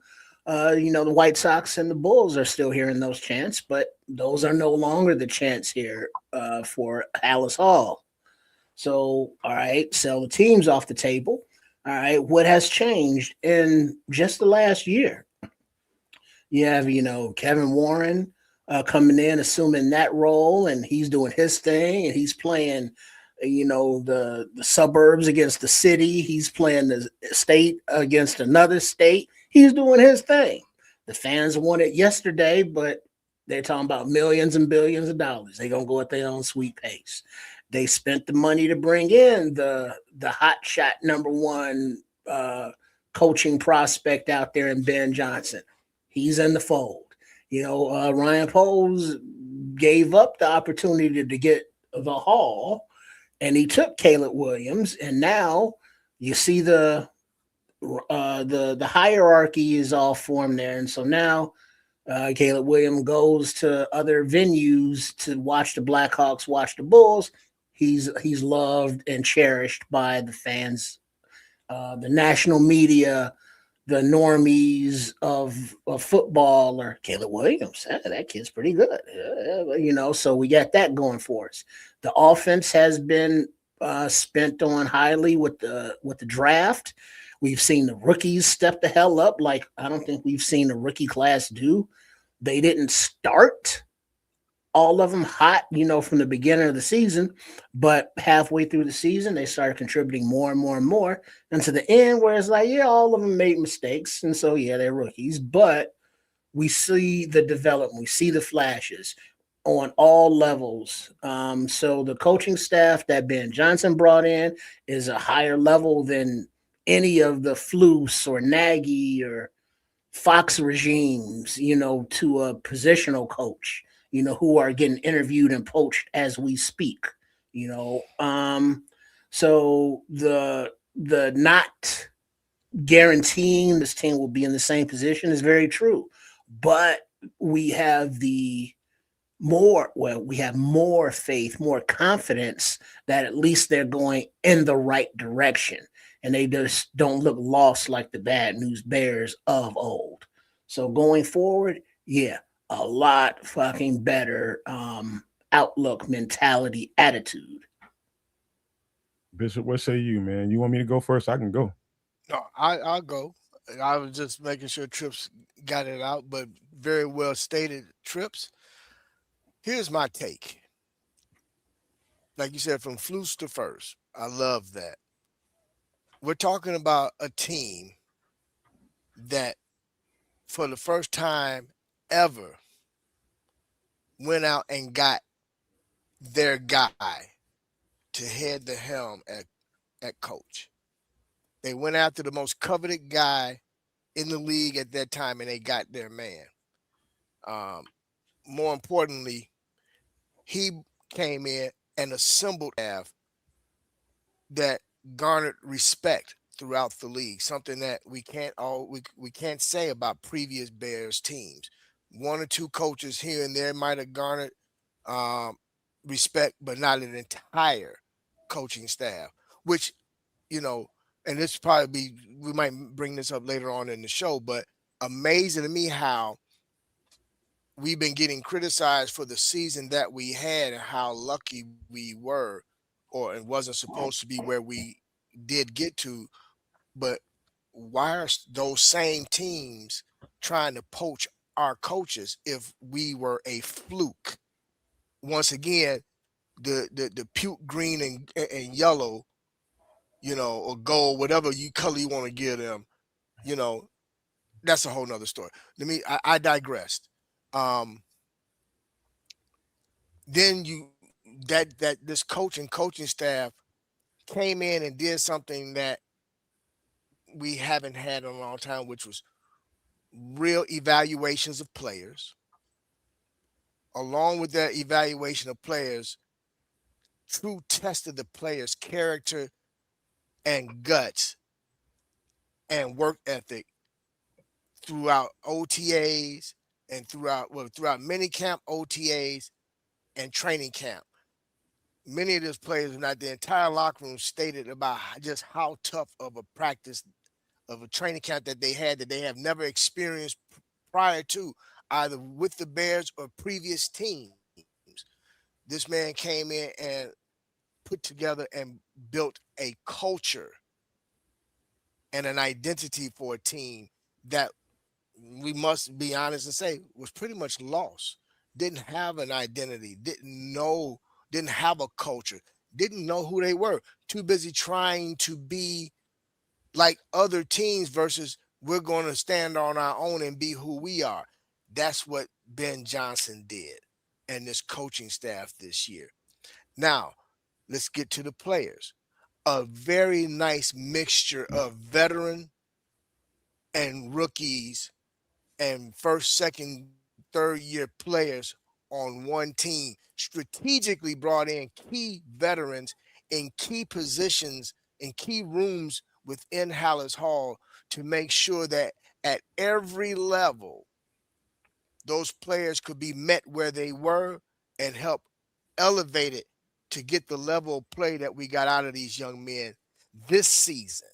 the White Sox and the Bulls are still hearing those chants, but those are no longer the chants here for Alice Hall. So, all right, sell the teams off the table. All right, what has changed in just the last year? You have, Kevin Warren coming in, assuming that role, and he's doing his thing, and he's playing, the suburbs against the city. He's playing the state against another state. He's doing his thing. The fans want it yesterday, but they're talking about millions and billions of dollars. They're going to go at their own sweet pace. They spent the money to bring in the hot shot number one coaching prospect out there in Ben Johnson. He's in the fold. Ryan Poles gave up the opportunity to get the Hall, and he took Caleb Williams, and now you see the hierarchy is all formed there, and so now Caleb Williams goes to other venues to watch the Blackhawks, watch the Bulls. He's loved and cherished by the fans, the national media, the normies of football. Or Caleb Williams, that kid's pretty good, So we got that going for us. The offense has been spent on highly with the draft. We've seen the rookies step the hell up like I don't think we've seen the rookie class do. They didn't start all of them hot, from the beginning of the season, but halfway through the season, they started contributing more and more and more. And to the end, where it's like, yeah, all of them made mistakes. And so, yeah, they're rookies, but we see the development, we see the flashes on all levels. So the coaching staff that Ben Johnson brought in is a higher level than any of the Flus or Nagy or Fox regimes, to a positional coach, who are getting interviewed and poached as we speak, So the not guaranteeing this team will be in the same position is very true. But we have more faith, more confidence that at least they're going in the right direction. and they just don't look lost like the bad news bears of old. So going forward, yeah, a lot fucking better outlook, mentality, attitude. Bishop, what say you, man? You want me to go first? I can go. No, I'll go. I was just making sure Trips got it out, but very well stated, Trips. Here's my take. Like you said, from flus to first. I love that. We're talking about a team that, for the first time ever, went out and got their guy to head the helm at coach. They went after the most coveted guy in the league at that time, and they got their man. Um, More importantly, he came in and assembled staff that garnered respect throughout the league. Something that we can't say about previous Bears teams. One or two coaches here and there might have garnered um, respect, but not an entire coaching staff. Which, you know, and this probably we might bring this up later on in the show, but amazing to me how we've been getting criticized for the season that we had and how lucky we were, or it wasn't supposed to be where we did get to. But why are those same teams trying to poach our coaches if we were a fluke? Once again, the puke green and yellow, or gold, whatever you color you want to give them, you know, that's a whole nother story. I digressed. Um, then this coaching staff came in and did something that we haven't had in a long time, which was real evaluations of players. Along with that evaluation of players, true test of the players' character and guts and work ethic throughout OTAs and throughout mini camp, OTAs, and training camp. Many of those players, not the entire locker room, stated about just how tough of a practice of a training camp that they had that they have never experienced prior to, either with the Bears or previous teams. This man came in and put together and built a culture and an identity for a team that, we must be honest and say, was pretty much lost. Didn't have an identity, didn't have a culture, didn't know who they were. Too busy trying to be like other teams versus we're going to stand on our own and be who we are. That's what Ben Johnson did and this coaching staff this year. Now, let's get to the players. A very nice mixture of veteran and rookies and first, second, third year players on one team, strategically brought in key veterans in key positions in key rooms within Hallis Hall to make sure that at every level, those players could be met where they were and help elevate it to get the level of play that we got out of these young men this season.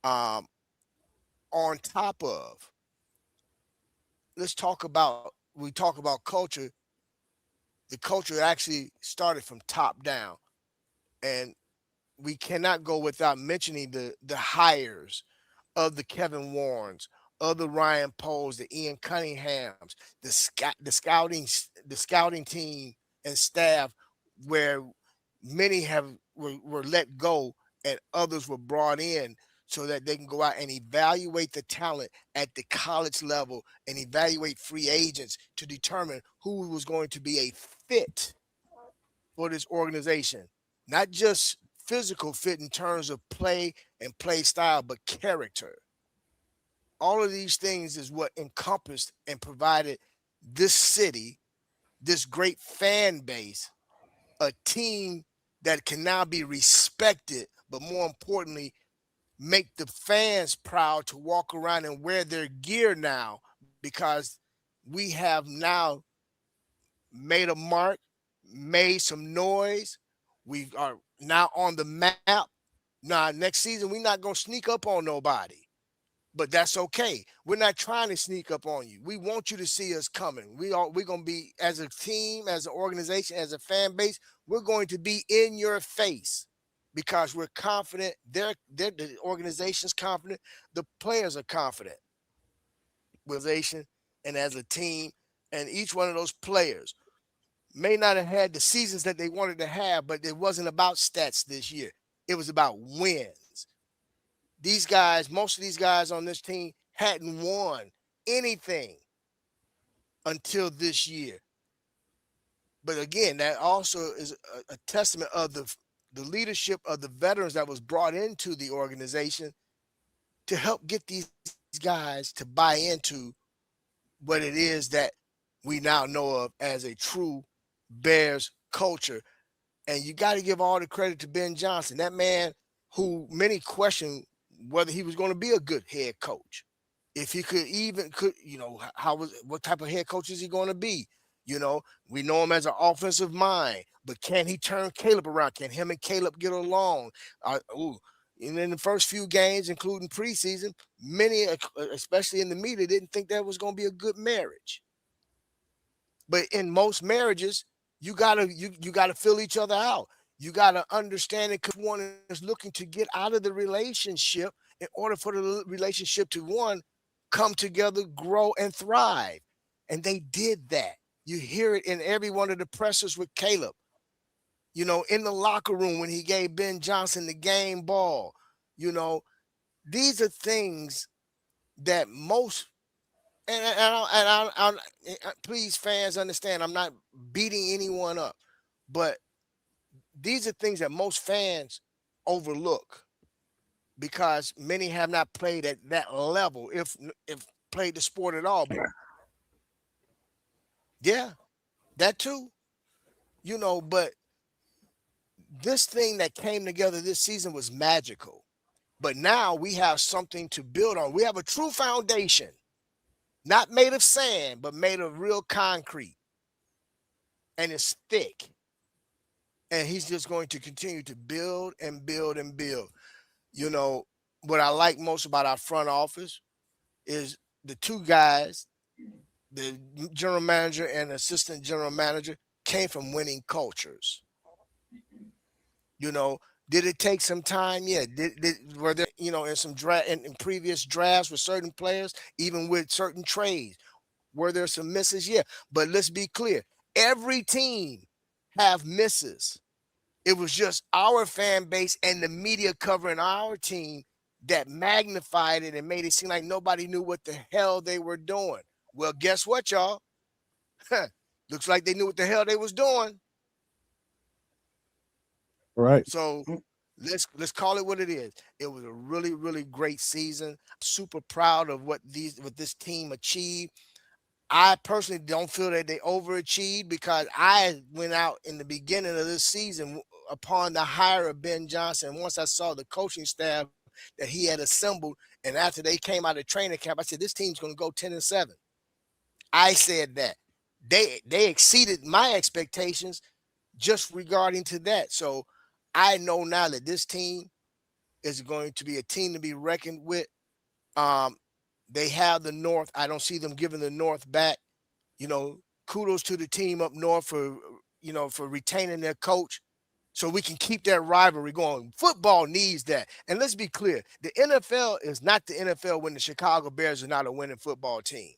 Um, on top of, we talk about culture. The culture actually started from top down, and we cannot go without mentioning the hires of the Kevin Warrens, of the Ryan Poles, the Ian Cunninghams, the scouting team and staff, where many were let go and others were brought in so that they can go out and evaluate the talent at the college level and evaluate free agents to determine who was going to be a fit for this organization. Not just physical fit in terms of play and play style, but character. All of these things is what encompassed and provided this city, this great fan base, a team that can now be respected, but more importantly, make the fans proud to walk around and wear their gear now, because we have now made a mark, made some noise. We are now on the map, Nah, next season we're not gonna sneak up on nobody. But that's okay. We're not trying to sneak up on you. We want you to see us coming. We're gonna be, as a team, as an organization, as a fan base, we're going to be in your face because we're confident. The organization's confident, the players are confident. Organization and as a team, and each one of those players may not have had the seasons that they wanted to have, but it wasn't about stats this year. It was about wins. These guys, most of these guys on this team hadn't won anything until this year. But again, that also is a testament of the leadership of the veterans that was brought into the organization to help get these guys to buy into what it is that we now know of as a true Bears culture. And you got to give all the credit to Ben Johnson, that man who many question whether he was going to be a good head coach. If he what type of head coach is he going to be? We know him as an offensive mind, but can he turn Caleb around? Can him and Caleb get along? And in the first few games, including preseason, many, especially in the media, didn't think that was going to be a good marriage. But in most marriages, you gotta fill each other out. You gotta understand it because one is looking to get out of the relationship in order for the relationship to come together, grow, and thrive. And they did that. You hear it in every one of the pressers with Caleb. In the locker room when he gave Ben Johnson the game ball. These are things that most please, fans, understand, I'm not beating anyone up, but these are things that most fans overlook because many have not played at that level, if played the sport at all. But yeah, that too, but this thing that came together this season was magical. But now we have something to build on. We have a true foundation, not made of sand, but made of real concrete. And it's thick. And he's just going to continue to build and build and build. What I like most about our front office is the two guys, the general manager and assistant general manager, came from winning cultures. Did it take some time? Yeah. Were there, in some in previous drafts with certain players, even with certain trades, were there some misses? Yeah. But let's be clear. Every team have misses. It was just our fan base and the media covering our team that magnified it and made it seem like nobody knew what the hell they were doing. Well, guess what, y'all? Looks like they knew what the hell they was doing. Right. So let's call it what it is. It was a really, really great season. Super proud of what this team achieved. I personally don't feel that they overachieved because I went out in the beginning of this season upon the hire of Ben Johnson. Once I saw the coaching staff that he had assembled, and after they came out of training camp, I said, this team's going to go 10-7. I said that. They exceeded my expectations just regarding to that. So I know now that this team is going to be a team to be reckoned with. They have the North. I don't see them giving the North back. Kudos to the team up north for retaining their coach so we can keep that rivalry going. Football needs that. And let's be clear, the NFL is not the NFL when the Chicago Bears are not a winning football team.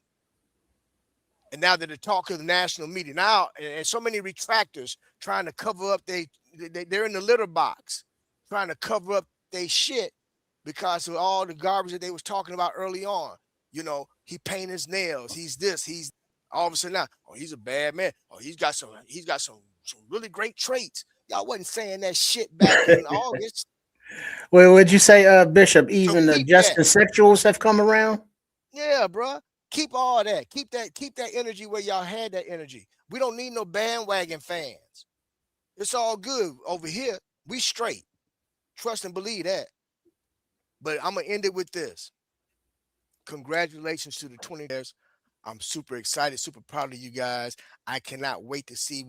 And now they're the talk of the national media. Now, and so many retractors trying to cover up they're in the litter box, trying to cover up their shit because of all the garbage that they was talking about early on. He painted his nails. He's this. He's all of a sudden now. Oh, he's a bad man. Oh, he's got some really great traits. Y'all wasn't saying that shit back in August. Well, would you say, Bishop? Even So the Justin sexuals have come around. Yeah, bro. Keep all that. Keep that energy where y'all had that energy. We don't need no bandwagon fans. It's all good over here. We straight. Trust and believe that. But I'm gonna end it with this. Congratulations to the 20 years. I'm super excited, super proud of you guys. I cannot wait to see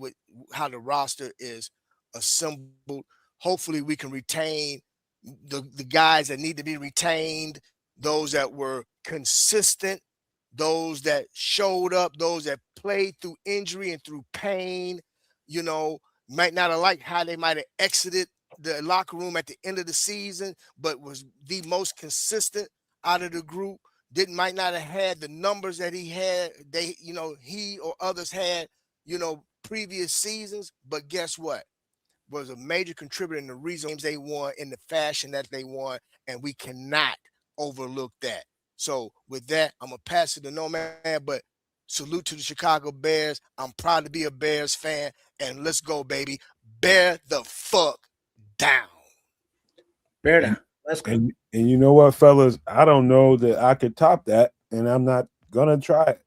how the roster is assembled. Hopefully we can retain the guys that need to be retained, those that were consistent, those that showed up, those that played through injury and through pain, you know, might not have liked how they might have exited the locker room at the end of the season, but was the most consistent out of the group. Didn't might not have had the numbers that he had, he or others had, previous seasons. But guess what? Was a major contributor in the reason they won in the fashion that they won, and we cannot overlook that. So with that, I'm gonna pass it to No Man, but salute to the Chicago Bears. I'm proud to be a Bears fan, and let's go, baby. Bear the fuck down. Bear down. Let's go. And you know what, fellas? I don't know that I could top that, and I'm not gonna try it.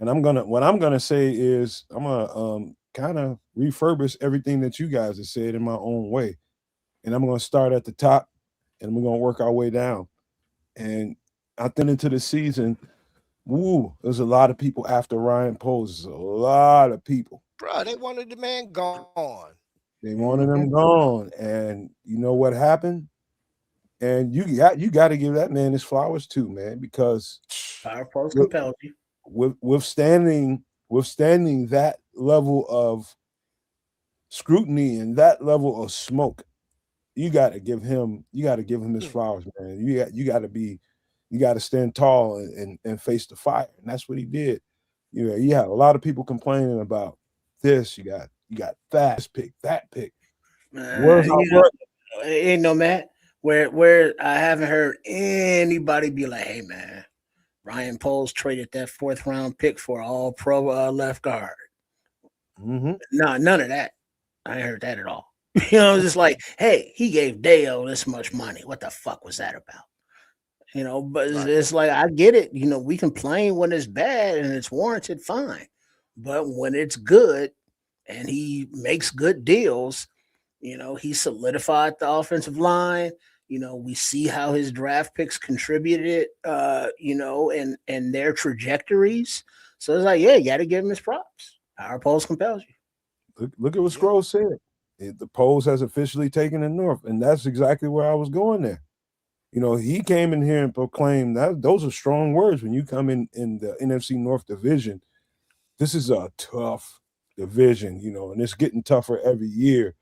And what I'm gonna say is I'm gonna kind of refurbish everything that you guys have said in my own way. And I'm gonna start at the top and we're gonna work our way down. And I think into the season, there's a lot of people after Ryan Poles. A lot of people. Bro, they wanted the man gone. They wanted him gone. And you know what happened? And you got to give that man his flowers too, man, because Power Poles compelled you. Withstanding that level of scrutiny and that level of smoke, you got to give him his flowers, man. You got to stand tall and face the fire, and that's what he did. You had a lot of people complaining about this. You got that pick. Ain't no Matt where I haven't heard anybody be like, "Hey, man, Ryan Poles traded that 4th round pick for all pro left guard." Mm-hmm. No, none of that. I ain't heard that at all. Just like, hey, he gave Deo this much money. What the fuck was that about? But it's like, I get it. We complain when it's bad and it's warranted, fine. But when it's good and he makes good deals, he solidified the offensive line. We see how his draft picks contributed, and their trajectories. So it's like, yeah, you got to give him his props. Our polls compels you. Look at what Scrolls said. The polls has officially taken the North, and that's exactly where I was going there. He came in here and proclaimed that those are strong words when you come in the NFC North division. This is a tough division, and it's getting tougher every year.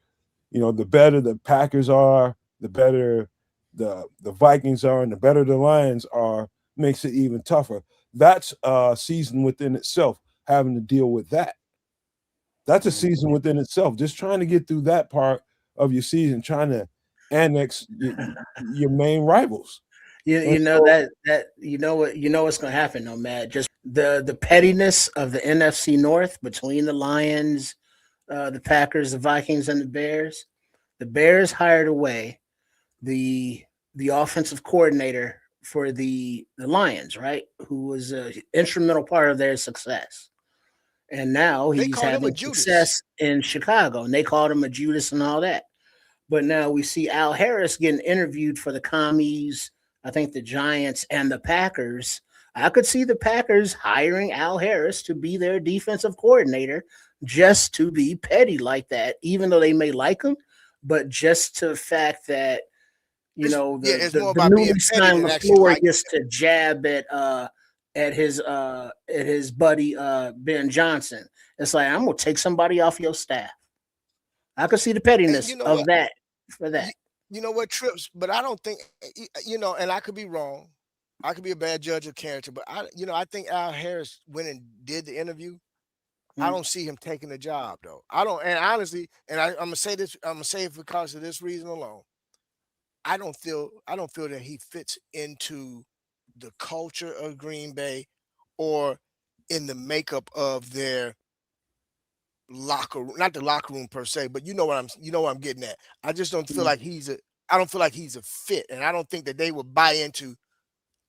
The better the Packers are, the better the Vikings are, and the better the Lions are, makes it even tougher. That's a season within itself, having to deal with that. That's a season within itself. Just trying to get through that part of your season, trying to annex your main rivals. What's going to happen, though, Matt. Just the pettiness of the NFC North between the Lions, the Packers, the Vikings, and the Bears. The Bears hired away the offensive coordinator for the Lions, right? Who was an instrumental part of their success. And now he's having success in Chicago, and they called him a Judas and all that. But now we see Al Harris getting interviewed for the Commies, I think the Giants and the Packers. I could see the Packers hiring Al Harris to be their defensive coordinator just to be petty like that, even though they may like him, but just to the fact that, the newly signed LaFleur gets to jab at his buddy Ben Johnson. It's like, I'm gonna take somebody off your staff. I could see the pettiness of that for that. You know what, Trips? But I don't think, and I could be wrong. I could be a bad judge of character, but I think Al Harris went and did the interview. I don't see him taking the job though. I don't, and honestly, and I'm gonna say this. I'm gonna say it because of this reason alone. I don't feel that he fits into the culture of Green Bay or in the makeup of their locker room, not the locker room per se, but you know what I'm getting at. I just don't feel like he's a fit, and I don't think that they would buy into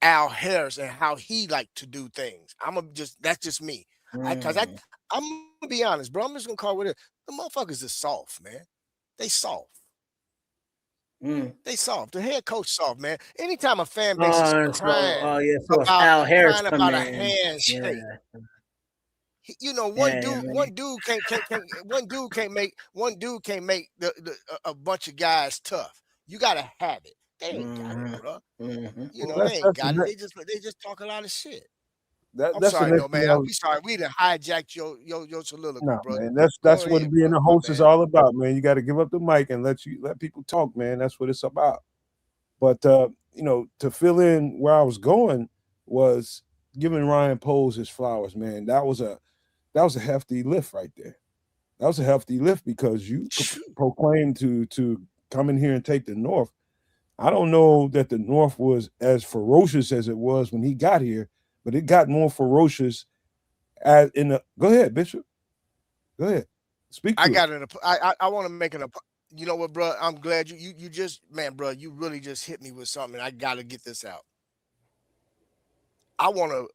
Al Harris and how he like to do things. That's just me. Because I'm gonna be honest, bro. I'm just gonna call it. The motherfuckers are soft, man. They soft. They soft. The head coach soft, man. Anytime a fan base is crying about Al Harris about a handshake, one dude can't make a bunch of guys tough. You gotta have it. They ain't got it, bro. You Well, know, they ain't that's the got it. next They just talk a lot of shit. I'm that's the sorry, next no thing man. I was. We sorry. We done hijacked your soliloquy, No, bro. man, Go that's what ahead, being bro. a My host is bad. all about, man. You got to give up the mic and let people talk, man. That's what it's about. But to fill in where I was going was giving Ryan Poles his flowers, man. That was a hefty lift right there. That was a hefty lift because you Shoot. proclaimed to come in here and take the North. I don't know that the North was as ferocious as it was when he got here, but it got more ferocious as in the. Go ahead, Bishop. Go ahead. Speak I to it. got an. I want to make an. You know what, bro? I'm glad you just man, bro. You really just hit me with something. I got to get this out. I want to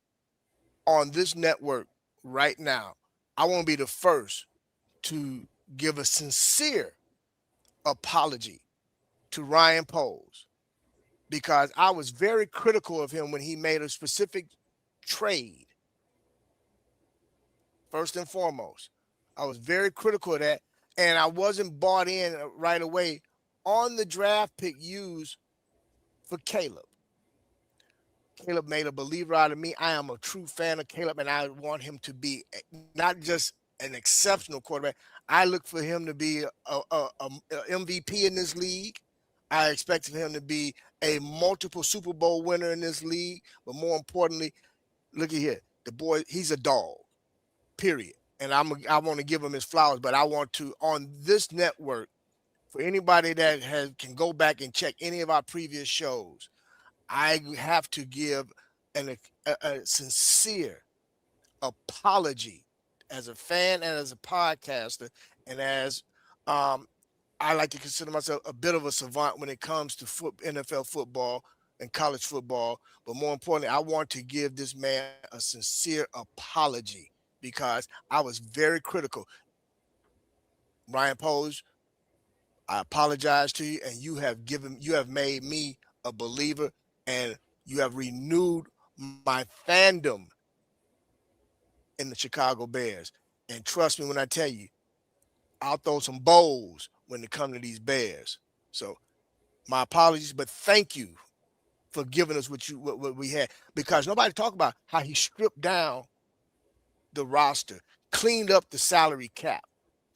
on this network right now. I want to be the first to give a sincere apology to Ryan Poles because I was very critical of him when he made a specific trade. First and foremost, I was very critical of that, and I wasn't bought in right away on the draft pick used for Caleb. Caleb made a believer out of me. I am a true fan of Caleb, and I want him to be not just an exceptional quarterback. I look for him to be a MVP in this league. I expect him to be a multiple Super Bowl winner in this league. But more importantly, look at here. The boy, he's a dog, period. And I want to give him his flowers, but I want to, on this network, for anybody that can go back and check any of our previous shows, I have to give a sincere apology as a fan and as a podcaster, and as um, I like to consider myself a bit of a savant when it comes to NFL football and college football. But more importantly, I want to give this man a sincere apology because I was very critical. Ryan Pose, I apologize to you, and you have made me a believer, and you have renewed my fandom in the Chicago Bears. And trust me when I tell you, I'll throw some bowls when it comes to these Bears. So my apologies, but thank you for giving us what we had, because nobody talked about how he stripped down the roster, cleaned up the salary cap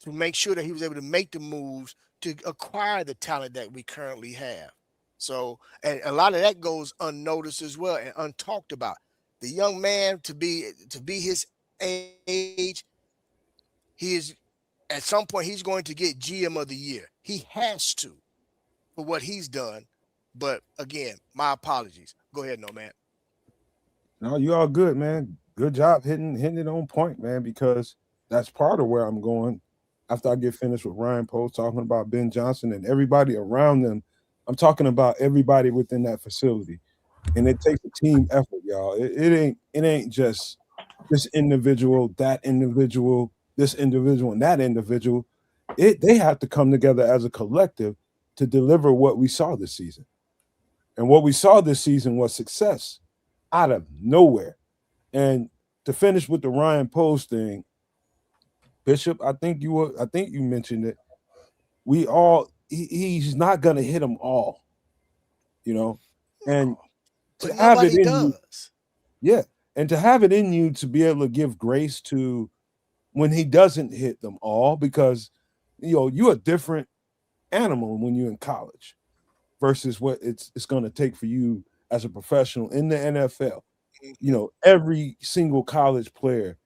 to make sure that he was able to make the moves to acquire the talent that we currently have. So, and a lot of that goes unnoticed as well and untalked about. The young man to be his age, he is at some point he's going to get GM of the year. He has to for what he's done. But again, my apologies. Go ahead, no man. No, you all good, man. Good job hitting it on point, man, because that's part of where I'm going after I get finished with Ryan Post talking about Ben Johnson and everybody around them. I'm talking about everybody within that facility. And it takes a team effort, y'all. It ain't just this individual, that individual, this individual, and that individual. They have to come together as a collective to deliver what we saw this season. And what we saw this season was success out of nowhere. And to finish with the Ryan Post thing, Bishop, I think you mentioned it. He's not gonna hit them all, you know. And No, to but have it nobody in you, does. yeah, and to have it in you to be able to give grace to when he doesn't hit them all, because you're a different animal when you're in college versus what it's going to take for you as a professional in the NFL. Mhm. Every single college player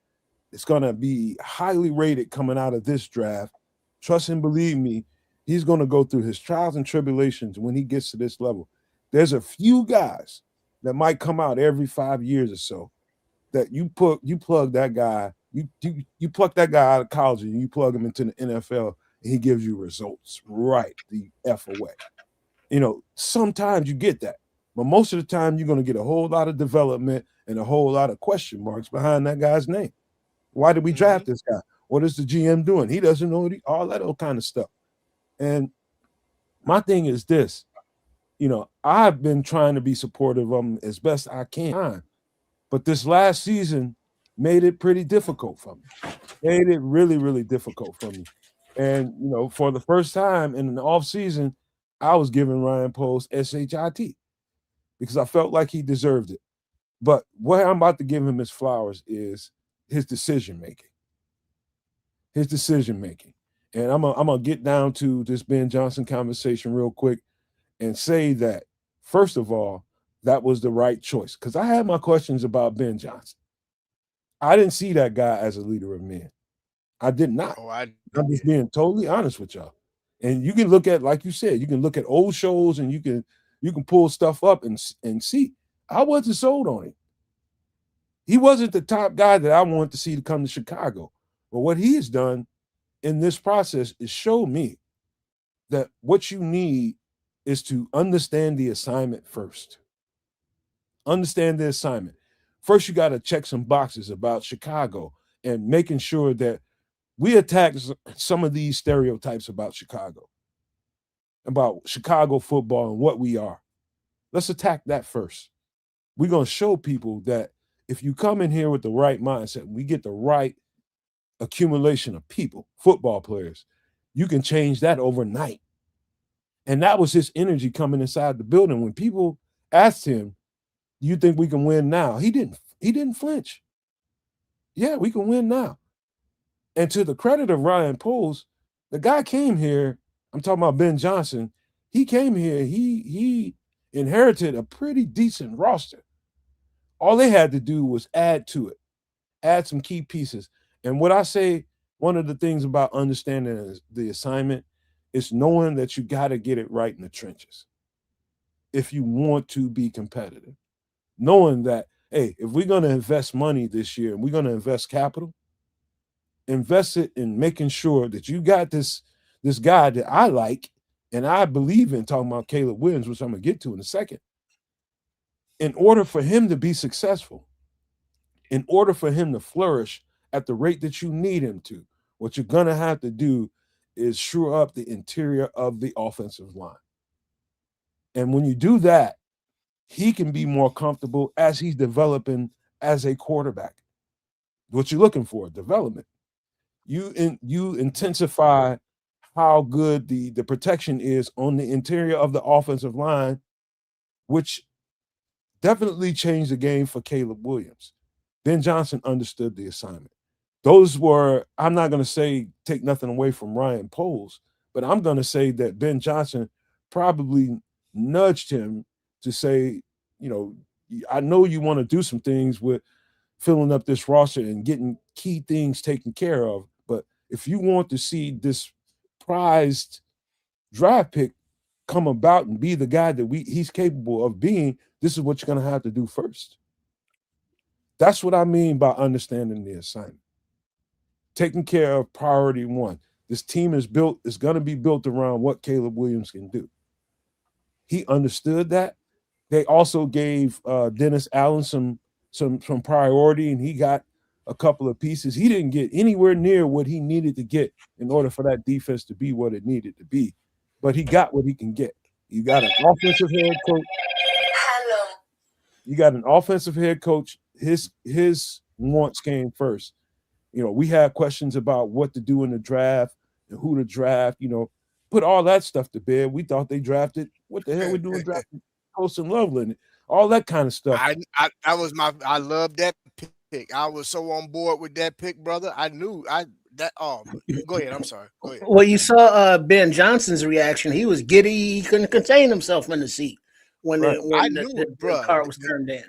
is going to be highly rated coming out of this draft. Trust and believe me, he's going to go through his trials and tribulations when he gets to this level. There's a few guys that might come out every 5 years or so that you plug that guy, you pluck that guy out of college and you plug him into the NFL and he gives you results right the F away. Sometimes you get that, but most of the time you're going to get a whole lot of development and a whole lot of question marks behind that guy's name. Why did we Mhm. draft this guy? What is the GM doing? He doesn't know all that old kind of stuff. And my thing is this, I've been trying to be supportive of him as best I can, but this last season made it pretty difficult for me. Made it really, really difficult for me. And for the first time in the off season, I was giving Ryan Poles SHIT because I felt like he deserved it. But what I'm about to give him his flowers is his decision making. His decision making. And I'm gonna get down to this Ben Johnson conversation real quick and say that, first of all, that was the right choice. Because I had my questions about Ben Johnson. I didn't see that guy as a leader of men. I did not. Oh, I I'm just did. being totally honest with y'all. And you can look at, like you said, you can look at old shows and you can pull stuff up and see. I wasn't sold on him. He wasn't the top guy that I wanted to see to come to Chicago. But what he has done in this process is show me that what you need is to understand the assignment first. Understand the assignment. First, you got to check some boxes about Chicago and making sure that we attack some of these stereotypes about Chicago football and what we are. Let's attack that first. We're going to show people that if you come in here with the right mindset, we get the right accumulation of people, football players, you can change that overnight. And that was his energy coming inside the building. When people asked him, "Do you think we can win now?" He didn't flinch. Yeah, we can win now. And to the credit of Ryan Poles, the guy came here. I'm talking about Ben Johnson. He came here. He inherited a pretty decent roster. All they had to do was add to it, add some key pieces. And what I say, one of the things about understanding the assignment is knowing that you got to get it right in the trenches if you want to be competitive. Knowing that, hey, if we're going to invest money this year and we're going to invest capital, invest it in making sure that you got this guy that I like and I believe in, talking about Caleb Williams, which I'm going to get to in a second. In order for him to be successful, in order for him to flourish at the rate that you need him to, what you're going to have to do is shore up the interior of the offensive line. And when you do that, he can be more comfortable as he's developing as a quarterback. What you're looking for, development. You intensify how good the protection is on the interior of the offensive line, which definitely changed the game for Caleb Williams. Ben Johnson understood the assignment. Those were, I'm not going to say take nothing away from Ryan Poles, but I'm going to say that Ben Johnson probably nudged him to say, I know you want to do some things with filling up this roster and getting key things taken care of, but if you want to see this prized draft pick come about and be the guy that he's capable of being, this is what you're going to have to do first. That's what I mean by understanding the assignment. Taking care of priority one. This team is going to be built around what Caleb Williams can do. He understood that. They also gave Dennis Allen some priority, and he got a couple of pieces. He didn't get anywhere near what he needed to get in order for that defense to be what it needed to be, but he got what he can get. You got an offensive head coach. Hello. You got an offensive head coach. His wants came first. We had questions about what to do in the draft and who to draft. Put all that stuff to bed. We thought they drafted. What the hell we doing drafting Colson Loveland? All that kind of stuff. I love that pick. I was so on board with that pick, brother. I knew go ahead. I'm sorry. Go ahead. Well, you saw Ben Johnson's reaction. He was giddy. He couldn't contain himself in the seat when the car was turned in.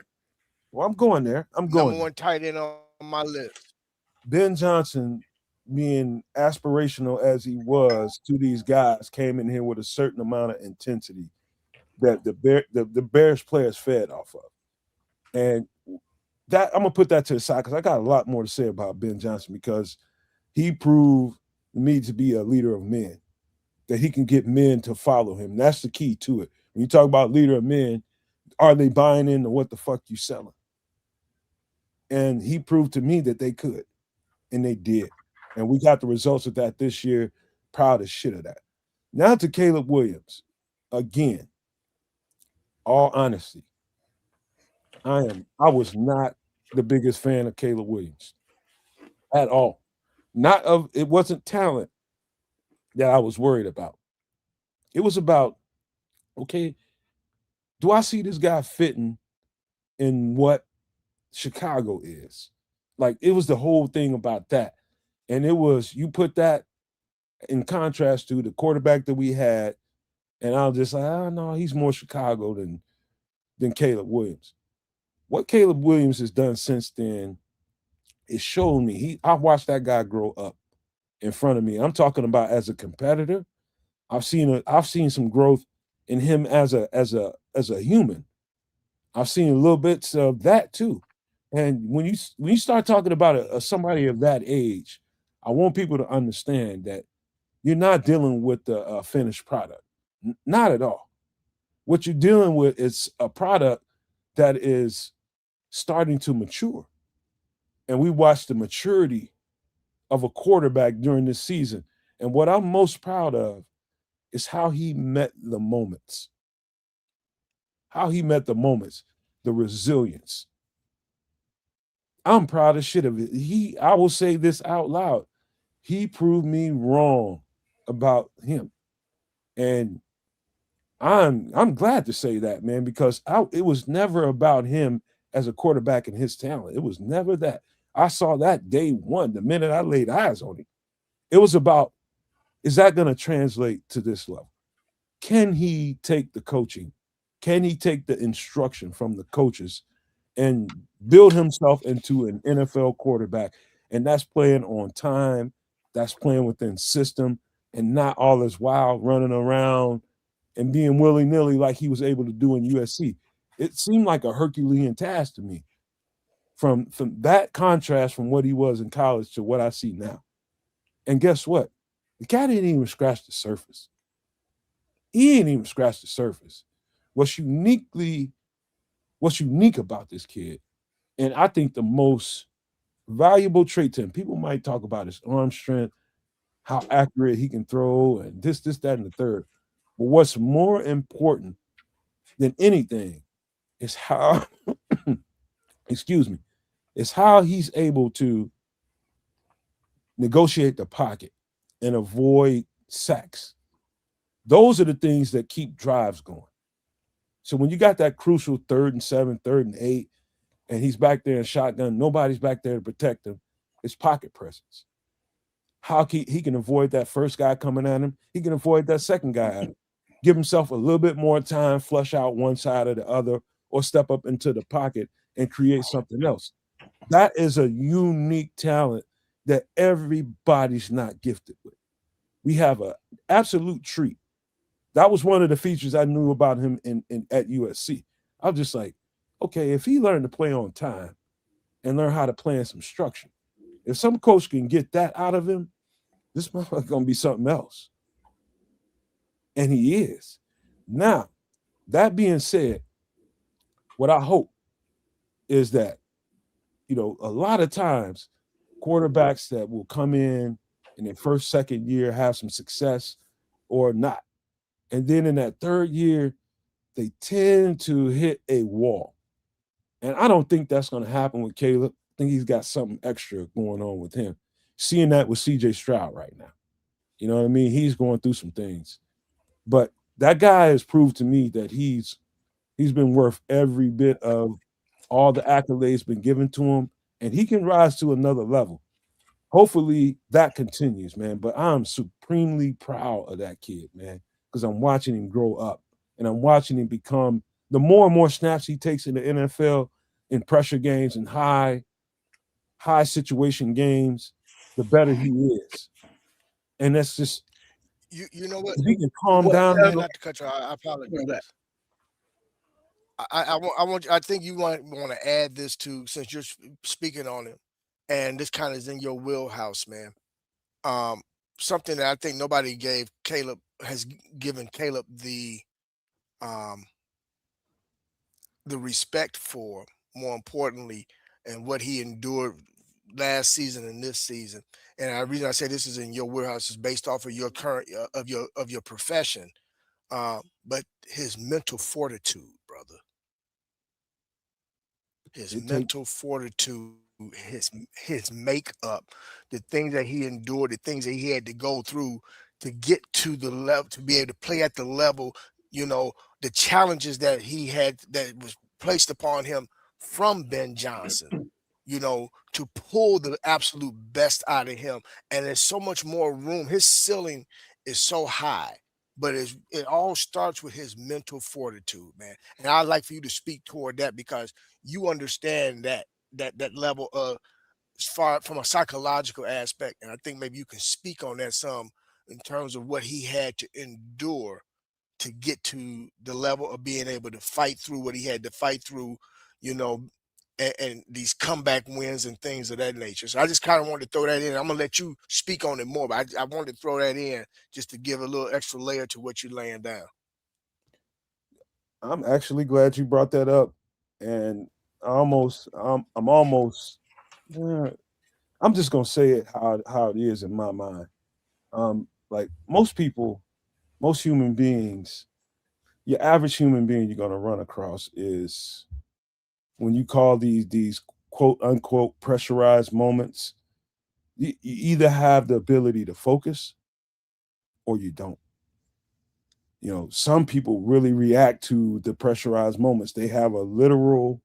Well, I'm going there. Number one tight end on my list. Ben Johnson, being aspirational as he was to these guys, came in here with a certain amount of intensity that the Bears players fed off of. And that I'm gonna put that to the side because I got a lot more to say about Ben Johnson, because he proved me to be a leader of men, that he can get men to follow him. That's the key to it. When you talk about leader of men, are they buying into what the fuck you selling? And he proved to me that they could, and they did. And we got the results of that this year. Proud as shit of that. Now to Caleb Williams. Again, all honesty, I was not the biggest fan of Caleb Williams at all. It wasn't talent that I was worried about. It was about Okay, do I see this guy fitting in what Chicago is? Like it was the whole thing about that. And it was you put that in contrast to the quarterback that we had, and I was just like, oh no, he's more Chicago than Caleb Williams. What Caleb Williams has done since then is showing me I watched that guy grow up in front of me. I'm talking about as a competitor. I've seen some growth in him as a human. I've seen a little bits of that too. And when you start talking about somebody of that age, I want people to understand that you're not dealing with the finished product, not at all. What you're dealing with is a product that is starting to mature, and we watched the maturity of a quarterback during this season. And what I'm most proud of is how he met the moments, the resilience. I'm proud of shit of it. I will say this out loud. He proved me wrong about him. And I'm glad to say that, man, because it was never about him as a quarterback and his talent. It was never that. I saw that day one, the minute I laid eyes on him. It was about, is that going to translate to this level? Can he take the coaching? Can he take the instruction from the coaches and build himself into an NFL quarterback? And that's playing on time, that's playing within system, and not all this wild running around and being willy-nilly like he was able to do in USC. It seemed like a Herculean task to me from that contrast from what he was in college to what I see now. And guess what? The guy didn't even scratch the surface. He didn't even scratch the surface. What's unique about this kid, and I think the most valuable trait to him, people might talk about his arm strength, how accurate he can throw, and this, that, and the third. But what's more important than anything is how, excuse me, is how he's able to negotiate the pocket and avoid sacks. Those are the things that keep drives going. So when you got that crucial 3rd and 7, 3rd and 8, and he's back there in shotgun, nobody's back there to protect him, it's pocket presence. How he can avoid that first guy coming at him, he can avoid that second guy at him. Give himself a little bit more time, flush out one side or the other, or step up into the pocket and create something else. That is a unique talent that everybody's not gifted with. We have an absolute treat. That was one of the features I knew about him at USC. I was just like, okay, if he learned to play on time and learn how to play in some structure, if some coach can get that out of him, this motherfucker's gonna be something else. And he is. Now, that being said, what I hope is that, a lot of times quarterbacks that will come in their first, second year, have some success or not. And then in that third year, they tend to hit a wall. And I don't think that's going to happen with Caleb. I think he's got something extra going on with him. Seeing that with CJ Stroud right now. You know what I mean? He's going through some things. But that guy has proved to me that he's been worth every bit of all the accolades been given to him, and he can rise to another level. Hopefully that continues, man. But I'm supremely proud of that kid, man, because I'm watching him grow up and I'm watching him become, the more and more snaps he takes in the NFL in pressure games and high situation games, the better he is. And that's just, you know what? if he can calm down. Not to cut you, I apologize. I think you want to add this to, since you're speaking on it, and this kind of is in your wheelhouse, man. Something that I think nobody has given Caleb the respect for, more importantly, and what he endured last season and this season. And the reason I say this is in your wheelhouse is based off of your current of your profession, but his mental fortitude, brother. His mental fortitude, his makeup, the things that he endured, the things that he had to go through to get to the level, to be able to play at the level, the challenges that he had that was placed upon him from Ben Johnson, to pull the absolute best out of him. And there's so much more room. His ceiling is so high, but it all starts with his mental fortitude, man. And I'd like for you to speak toward that because you understand that level of as far from a psychological aspect. And I think maybe you can speak on that some in terms of what he had to endure to get to the level of being able to fight through what he had to fight through, you know, and these comeback wins and things of that nature. So I just kind of wanted to throw that in. I'm gonna let you speak on it more, but I wanted to throw that in just to give a little extra layer to what you're laying down. I'm actually glad you brought that up, and I'm almost, eh, I'm just gonna say it how it is in my mind. Like most people, most human beings, your average human being you're gonna run across is when you call these quote unquote pressurized moments. You either have the ability to focus or you don't. Some people really react to the pressurized moments. They have a literal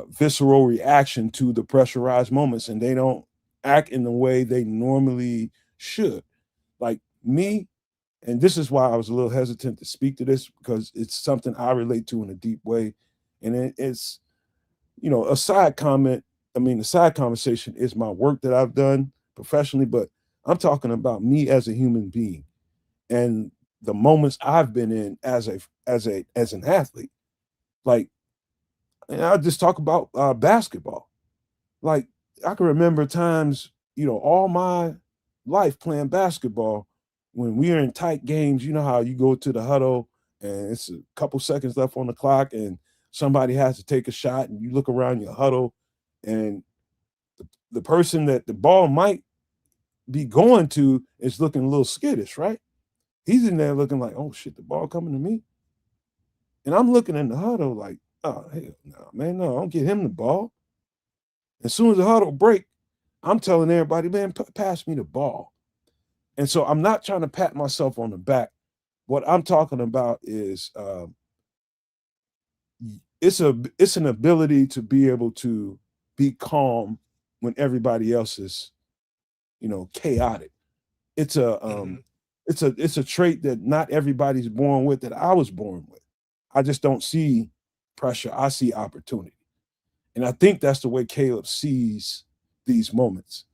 visceral reaction to the pressurized moments, and they don't act in the way they normally should. Like me, and this is why I was a little hesitant to speak to this because it's something I relate to in a deep way. And it's, a side comment. I mean, the side conversation is my work that I've done professionally, but I'm talking about me as a human being and the moments I've been in as an athlete. Like, and I just talk about basketball. Like, I can remember times, all my life playing basketball when we are in tight games. You know how you go to the huddle and it's a couple seconds left on the clock and somebody has to take a shot and you look around your huddle and the person that the ball might be going to is looking a little skittish, right? He's in there looking like, oh shit, the ball coming to me. And I'm looking in the huddle like, oh hell no, man, no, don't get him the ball. As soon as the huddle break, I'm telling everybody, man, pass me the ball. And so I'm not trying to pat myself on the back. What I'm talking about is it's an ability to be able to be calm when everybody else is, chaotic. It's a Mhm. it's a trait that not everybody's born with that I was born with. I just don't see pressure. I see opportunity. And I think that's the way Caleb sees these moments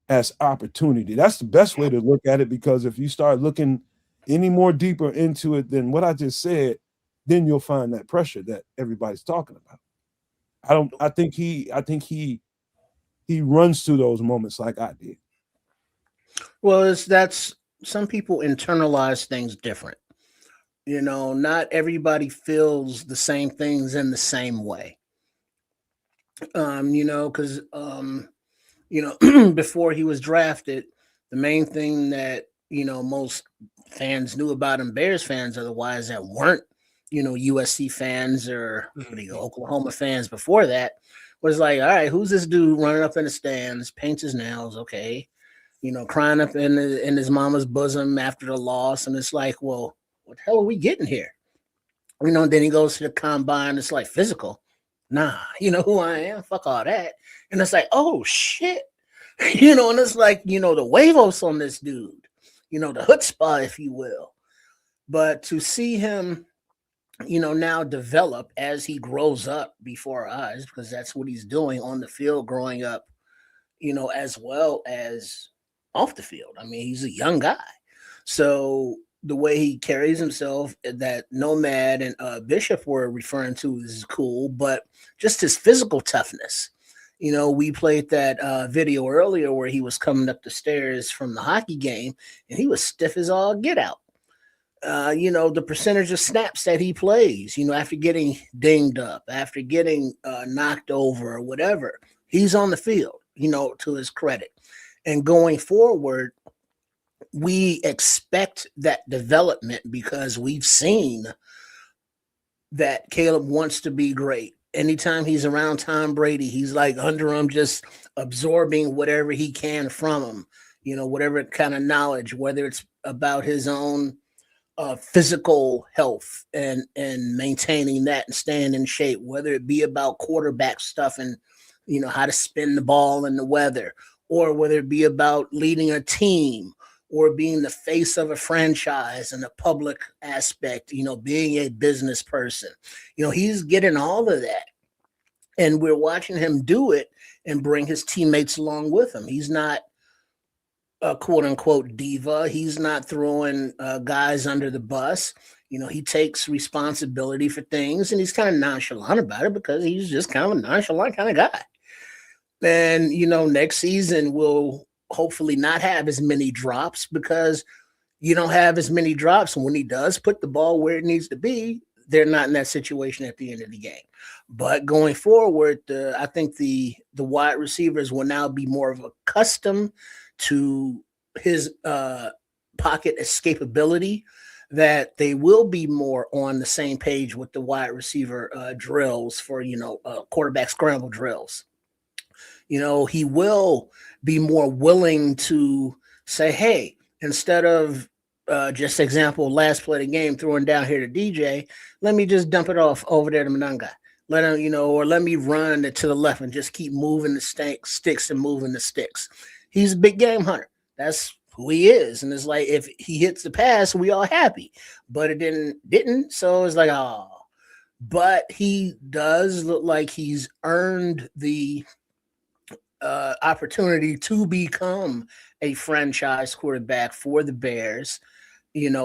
as opportunity. That's the best way to look at it because if you start looking any more deeper into it than what I just said, then you'll find that pressure that everybody's talking about. I think he runs through those moments like I did. Well, that's some people internalize things different. Not everybody feels the same things in the same way. Because before he was drafted, the main thing that most fans knew about him, Bears fans, otherwise that weren't USC fans or Mhm. Oklahoma fans before that, was like, all right, who's this dude running up in the stands, paints his nails, okay, crying up in his mama's bosom after the loss, and it's like, well, what the hell are we getting here? Then he goes to the combine. It's like physical. Nah, you know who I am? Fuck all that. And it's like, oh shit. And it's like, the huevos on this dude, the chutzpah, if you will. But to see him, now develop as he grows up before our eyes, because that's what he's doing on the field, growing up, as well as off the field. I mean, he's a young guy. So the way he carries himself, that Nomad and Bishop were referring to, is cool, but just his physical toughness. We played that video earlier where he was coming up the stairs from the hockey game and he was stiff as all get out. The percentage of snaps that he plays, after getting dinged up, after getting knocked over or whatever, he's on the field, to his credit. And going forward, we expect that development because we've seen that Caleb wants to be great. Anytime he's around Tom Brady, he's like under him, just absorbing whatever he can from him, whatever kind of knowledge, whether it's about his own physical health and maintaining that and staying in shape, whether it be about quarterback stuff and how to spin the ball in the weather, or whether it be about leading a team or being the face of a franchise in a public aspect, being a business person. He's getting all of that. And we're watching him do it and bring his teammates along with him. He's not a quote unquote diva. He's not throwing guys under the bus. He takes responsibility for things and he's kind of nonchalant about it because he's just kind of a nonchalant kind of guy. And, next season we'll hopefully not have as many drops because you don't have as many drops. And when he does put the ball where it needs to be, they're not in that situation at the end of the game. But going forward, I think the wide receivers will now be more of accustomed to his pocket escapability, that they will be more on the same page with the wide receiver drills for quarterback scramble drills. He will be more willing to say, hey, instead of just example, last play of the game, throwing down here to DJ, let me just dump it off over there to Mananga. Let him, or let me run to the left and just keep moving the sticks and moving the sticks. He's a big game hunter. That's who he is. And it's like, if he hits the pass, we all happy. But it didn't. So it's like, oh. But he does look like he's earned the opportunity to become a franchise quarterback for the Bears.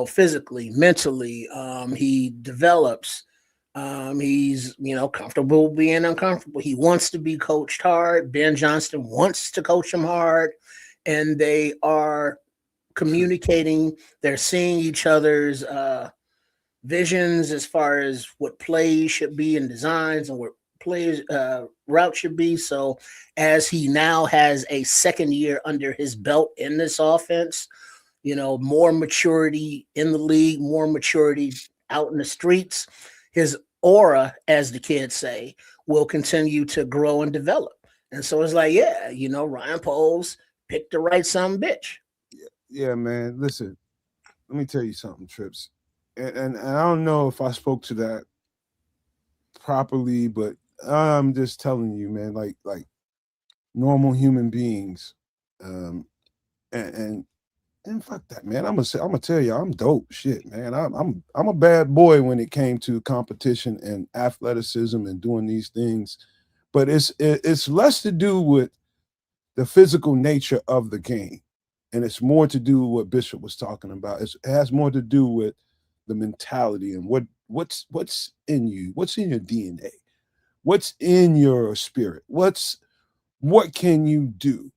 Physically, mentally, he develops. He's comfortable being uncomfortable. He wants to be coached hard. Ben Johnston wants to coach him hard, and they are communicating. They're seeing each other's visions as far as what plays should be and designs and what plays route should be. So as he now has a second year under his belt in this offense, more maturity in the league, more maturity out in the streets, his aura, as the kids say, will continue to grow and develop. And so it's like, yeah, Ryan Poles picked the right son of a bitch. Yeah, man. Listen, let me tell you something, Trips. And I don't know if I spoke to that properly, but I'm just telling you, man, like normal human beings, and fuck that, man. I'm gonna tell you, I'm dope. Shit, man. I'm a bad boy when it came to competition and athleticism and doing these things, but it's less to do with the physical nature of the game, and it's more to do with what Bishop was talking about. It has more to do with the mentality and what's in you, what's in your DNA, what's in your spirit, what can you do,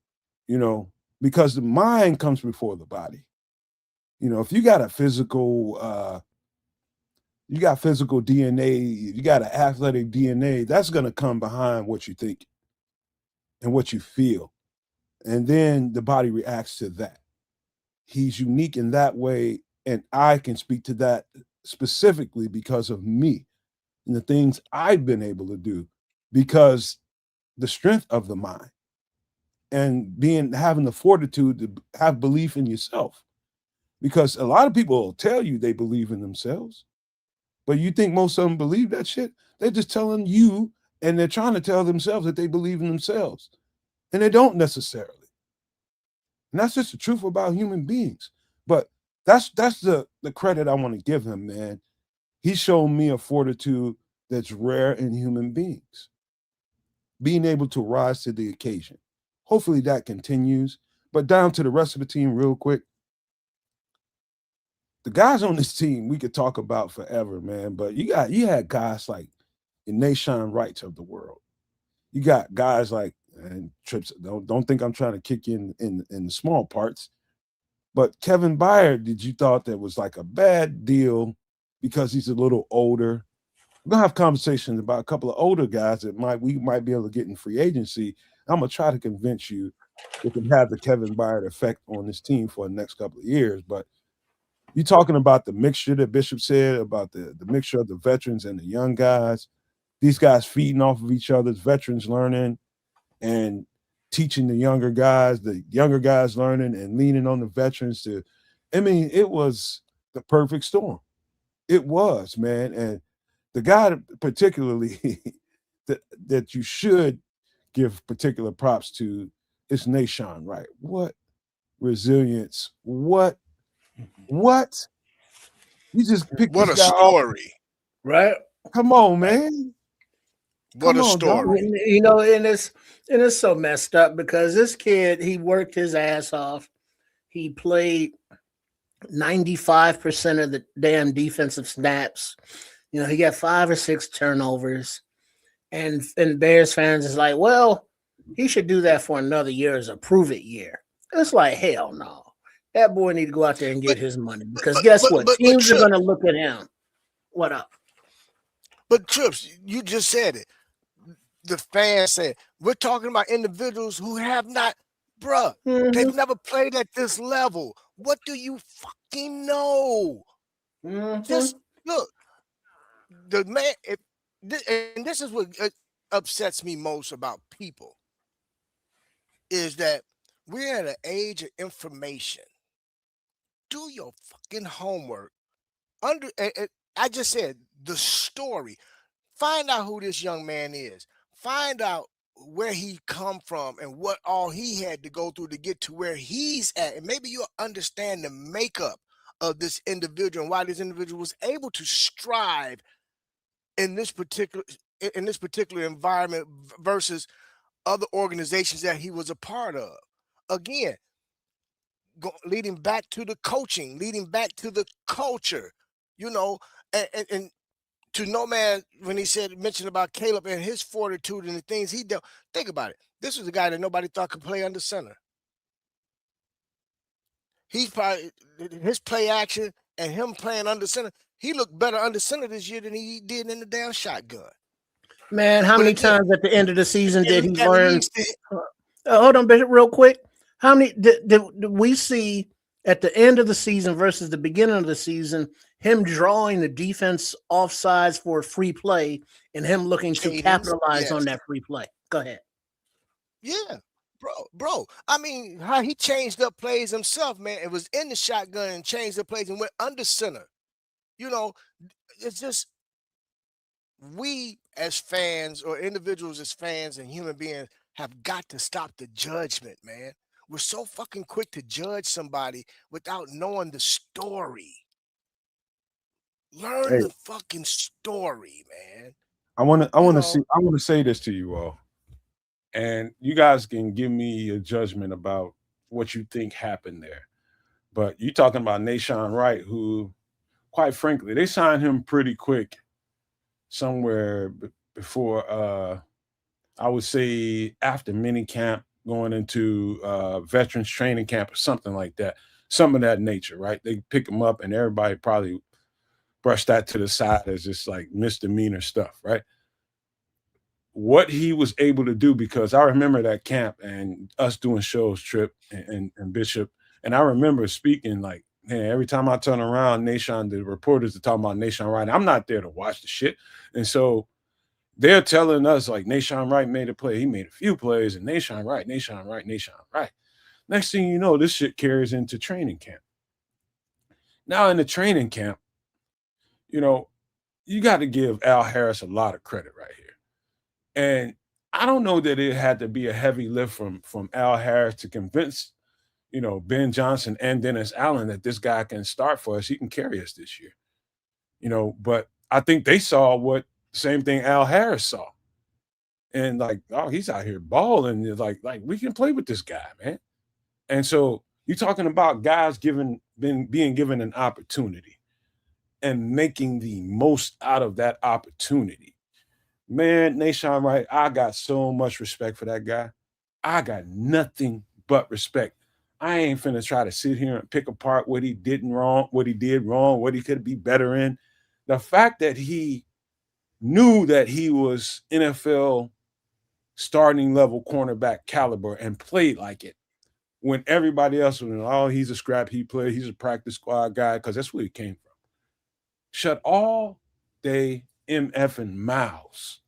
because the mind comes before the body. If you got a physical DNA, you got an athletic DNA, that's going to come behind what you think and what you feel. And then the body reacts to that. He's unique in that way. And I can speak to that specifically because of me and the things I've been able to do, because the strength of the mind and having the fortitude to have belief in yourself. Because a lot of people will tell you they believe in themselves, but you think most of them believe that shit? They're just telling you, and they're trying to tell themselves that they believe in themselves, and they don't necessarily. And that's just the truth about human beings. But that's the credit I want to give him, man. He showed me a fortitude that's rare in human beings, being able to rise to the occasion. Hopefully that continues. But down to the rest of the team real quick. The guys on this team we could talk about forever, man. But you had guys like the Nashon Wrights of the world. You got guys like, and Trips, don't think I'm trying to kick you in the small parts. But Kevin Byard, did you thought that was like a bad deal because he's a little older? We're gonna have conversations about a couple of older guys that we might be able to get in free agency. I'm gonna try to convince you it can have the Kevin Byard effect on this team for the next couple of years. But you're talking about the mixture that Bishop said about the mixture of the veterans and the young guys. These guys feeding off of each other's veterans learning and teaching the younger guys learning and leaning on the veterans to. I mean, it was the perfect storm. It was, man. And the guy particularly that you should give particular props to is Nashawn Wright. What resilience? What? You just picked What this a guy off. story. Right? Come on, Right. man. What Come a on, dog. story. You know, and it's so messed up because this kid, he worked his ass off. He played 95% of the damn defensive snaps. You know, he got 5 or 6 turnovers. And Bears fans is like, well, he should do that for another year as a prove it year. It's like, hell no. That boy need to go out there and But get his money because guess what? but Teams are Trips, going to look at him. What up? but Trips, you just said it. The fans said we're talking about individuals who have not, bruh, they've never played at this level. What do you fucking know? Just look, the man, and this is what upsets me most about people is that we're at an age of information. Do your fucking homework. I just said the story. Find out who this young man is. Find out where he come from and what all he had to go through to get to where he's at. And maybe you'll understand the makeup of this individual and why this individual was able to strive in this particular environment versus other organizations that he was a part of. Again, leading back to the coaching, leading back to the culture, you know, and to no man when he mentioned about Caleb and his fortitude and the things he did. Think about it. This was a guy that nobody thought could play under center. He's probably his play action and him playing under center. He looked better under center this year than he did in the damn shotgun. Man, how many times at the end of the season did he learn? Oh, Hold on, Bishop, real quick. How many did we see at the end of the season versus the beginning of the season? Him drawing the defense offsides for a free play and him looking to capitalize on that free play. Go ahead. Yeah, bro. I mean, how he changed up plays himself, man. It was in the shotgun and changed the plays and went under center. You know, it's just we as fans or individuals as fans and human beings have got to stop the judgment, man. We're so fucking quick to judge somebody without knowing the story. Learn the fucking story, man. I want to say this to you all, and you guys can give me a judgment about what you think happened there. But you talking about Nashawn Wright, who, quite frankly, they signed him pretty quick, somewhere before I would say after mini camp, going into veterans training camp or something like that, some of that nature, right? They pick him up, and everybody probably brush that to the side as just like misdemeanor stuff, right? What he was able to do, because I remember that camp and us doing shows, Trip and Bishop, and I remember speaking like, man, every time I turn around, the reporters are talking about Nashawn Wright. I'm not there to watch the shit. And so they're telling us like Nashawn Wright made a play. He made a few plays, and Nashawn Wright. Next thing you know, this shit carries into training camp. Now in the training camp, you know, you got to give Al Harris a lot of credit right here. And I don't know that it had to be a heavy lift from Al Harris to convince, you know, Ben Johnson and Dennis Allen that this guy can start for us. He can carry us this year. You know, but I think they saw what same thing Al Harris saw. And like, oh, he's out here balling. Like we can play with this guy, man. And so you're talking about guys being given an opportunity and making the most out of that opportunity. Man, Nashawn Wright, I got so much respect for that guy. I got nothing but respect. I ain't finna try to sit here and pick apart what he did wrong, what he could be better in. The fact that he knew that he was NFL starting level cornerback caliber and played like it when everybody else was, oh, he's a scrap heap player, he's a practice squad guy, because that's where he came from. Shut all they MFing mouths,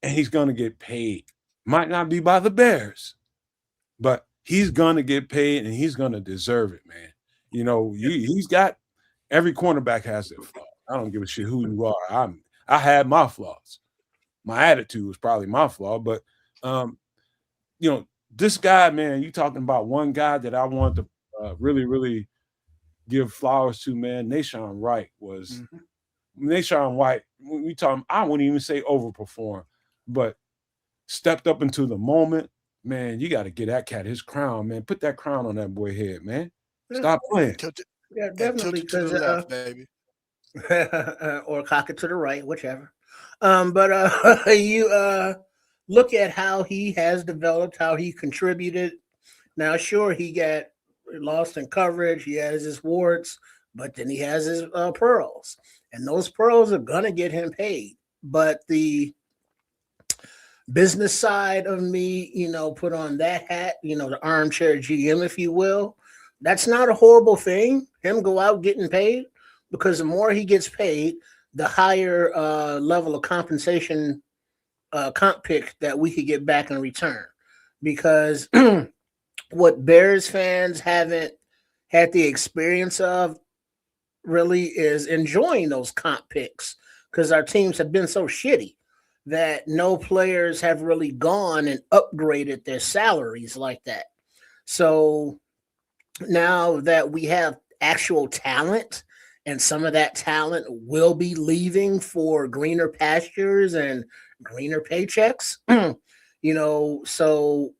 and he's going to get paid. Might not be by the Bears, but he's going to get paid, and he's going to deserve it, man. You know, he's got every cornerback has their flaws. I don't give a shit who you are. I had my flaws. My attitude was probably my flaw, but you know, this guy, man, you talking about one guy that I want to really, really give flowers to, man. Nashawn Wright was Nashawn White. When we talk, I wouldn't even say overperform, but stepped up into the moment. Man, you got to get that cat his crown, man. Put that crown on that boy head, man. Stop playing. Yeah, And definitely. tilt it to the left, baby. Or cock it to the right, whichever. But you look at how he has developed, how he contributed. Now, sure, he got lost in coverage. He has his warts, but then he has his pearls, and those pearls are gonna get him paid. But the business side of me, put on that hat, the armchair GM, if you will. That's not a horrible thing. Him go out getting paid, because the more he gets paid, the higher level of compensation comp pick that we could get back in return. Because what Bears fans haven't had the experience of really is enjoying those comp picks, because our teams have been so shitty that no players have really gone and upgraded their salaries like that. So now that we have actual talent, and some of that talent will be leaving for greener pastures and greener paychecks, so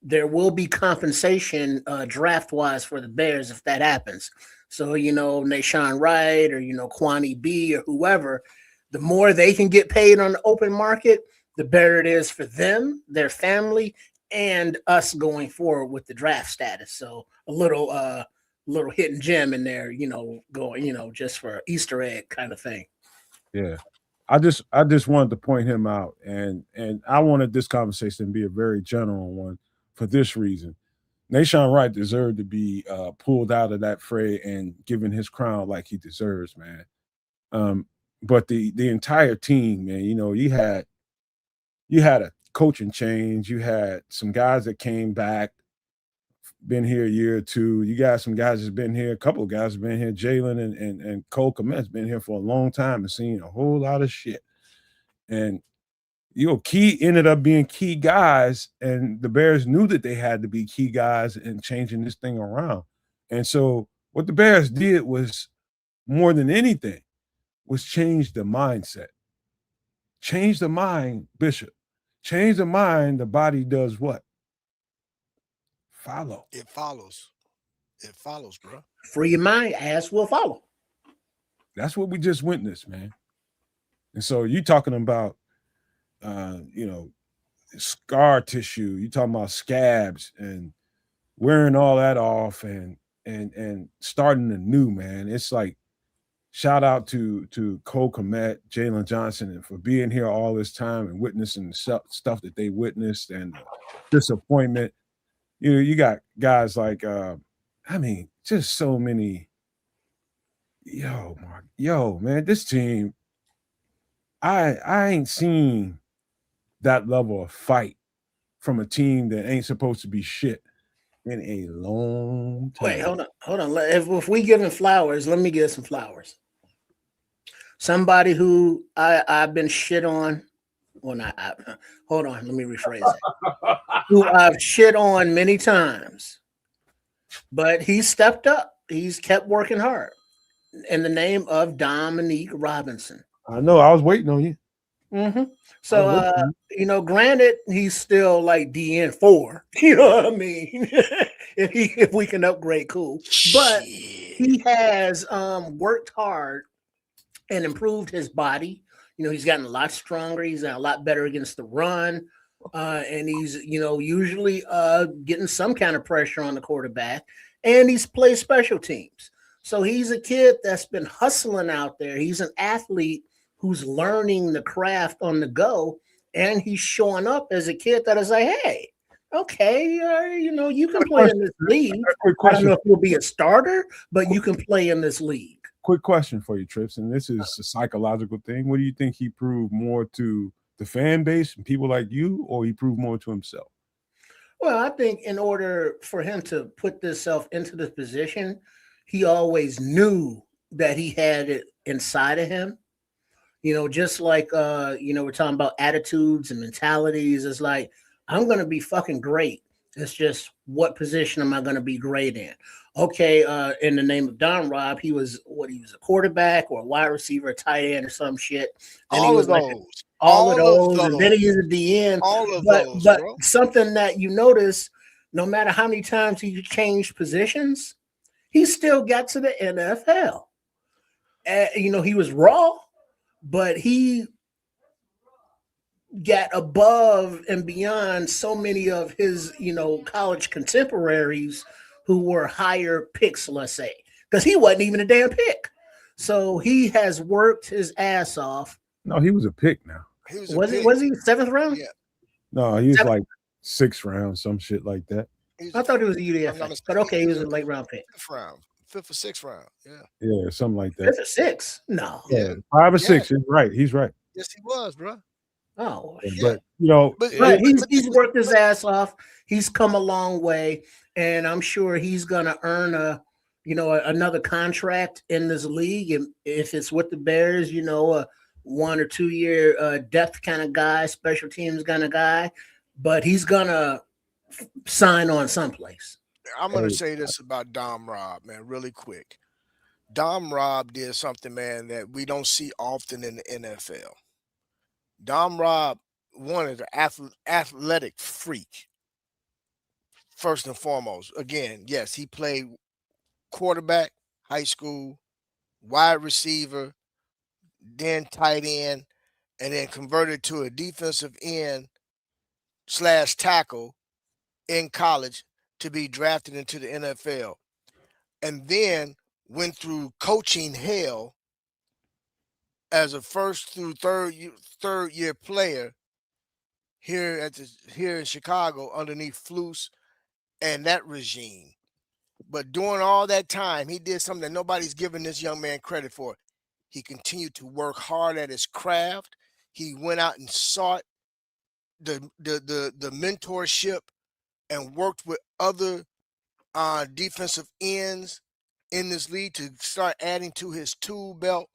there will be compensation draft wise for the Bears if that happens. So, Nashawn Wright or, Kwani B or whoever, the more they can get paid on the open market, the better it is for them, their family, and us going forward with the draft status. So a little hidden gem in there, going, just for Easter egg kind of thing. Yeah. I just wanted to point him out, and I wanted this conversation to be a very general one for this reason. Nashawn Wright deserved to be pulled out of that fray and given his crown like he deserves, man. But the entire team, man, you had a coaching change. You had some guys that came back, been here a year or two. You got some guys that's been here, a couple of guys have been here. Jalen and Cole Kmet's been here for a long time and seen a whole lot of shit. And key ended up being key guys, and the Bears knew that they had to be key guys in changing this thing around. And so what the Bears did was, more than anything, was change the mindset. Change the mind, Bishop. Change the mind, the body does what? Follow. It follows. It follows, bro. Free your mind, ass will follow. That's what we just witnessed, man. And so you talking about scar tissue, you talking about scabs and wearing all that off and starting anew, man. It's like, shout out to Cole Kmet, Jalen Johnson, and for being here all this time and witnessing the stuff that they witnessed and disappointment. You got guys like just so many. Man, this team, I ain't seen that level of fight from a team that ain't supposed to be shit in a long time. Wait, hold on. If we give him flowers, let me give some flowers. Somebody who I've been shit on. Well, hold on. Let me rephrase that. Who I've shit on many times, but he stepped up. He's kept working hard. In the name of Dominique Robinson. I know. I was waiting on you. Mm-hmm. So, granted, he's still like DN4. You know what I mean? if we can upgrade, cool. But he has worked hard and improved his body. He's gotten a lot stronger. He's gotten a lot better against the run. And he's, usually getting some kind of pressure on the quarterback. And he's played special teams. So he's a kid that's been hustling out there. He's an athlete who's learning the craft on the go. And he's showing up as a kid that is like, hey, okay, you can play in this league. I don't know if you'll be a starter, but you can play in this league. Quick question for you, Trips, and this is a psychological thing. What do you think he proved more to the fan base and people like you, or he proved more to himself? Well, I think in order for him to put himself into this position, he always knew that he had it inside of him. Just like we're talking about attitudes and mentalities. It's like, I'm gonna be fucking great. It's just, what position am I gonna be great in? Okay, in the name of Don Rob, he was a quarterback or a wide receiver, a tight end or some shit. Then he All was of like those. all of All of those, and then those. he was a DN. All of But those, but bro. something that you notice, no matter how many times he changed positions, he still got to the NFL. He was raw, but he got above and beyond so many of his, college contemporaries who were higher picks, let's say, because he wasn't even a damn pick. So he has worked his ass off. No, he was a pick now. He was a Was it? pick. Was he seventh round? Yeah. No, he was Seventh? like 6th round, some shit like that. I thought it was a I'm not UDFA, but mistaken. okay, he was a late round pick. 5th or 6th round. Yeah. Yeah, something like that. Fifth or sixth? No. Yeah, Yeah. 5 or Yeah. 6. He's right. He's right. Yes, he was, bro. Oh, Yeah, shit. but you know, But But it- he's worked his ass off. He's come a long way, and I'm sure he's gonna earn another contract in this league. And if it's with the Bears, a 1 or 2 year depth kind of guy, special teams kind of guy, but he's gonna sign on someplace. I'm gonna Hey. say this about Dom Rob, man, really quick. Dom Rob did something, man, that we don't see often in the NFL. Dom Rob, one is an athletic freak, first and foremost. Again, yes, he played quarterback, high school, wide receiver, then tight end, and then converted to a defensive end / tackle in college to be drafted into the NFL. And then went through coaching hell as a first through third year player here in Chicago underneath Flus and that regime. But during all that time, he did something that nobody's giving this young man credit for. He continued to work hard at his craft. He went out and sought the mentorship and worked with other defensive ends in this league to start adding to his tool belt,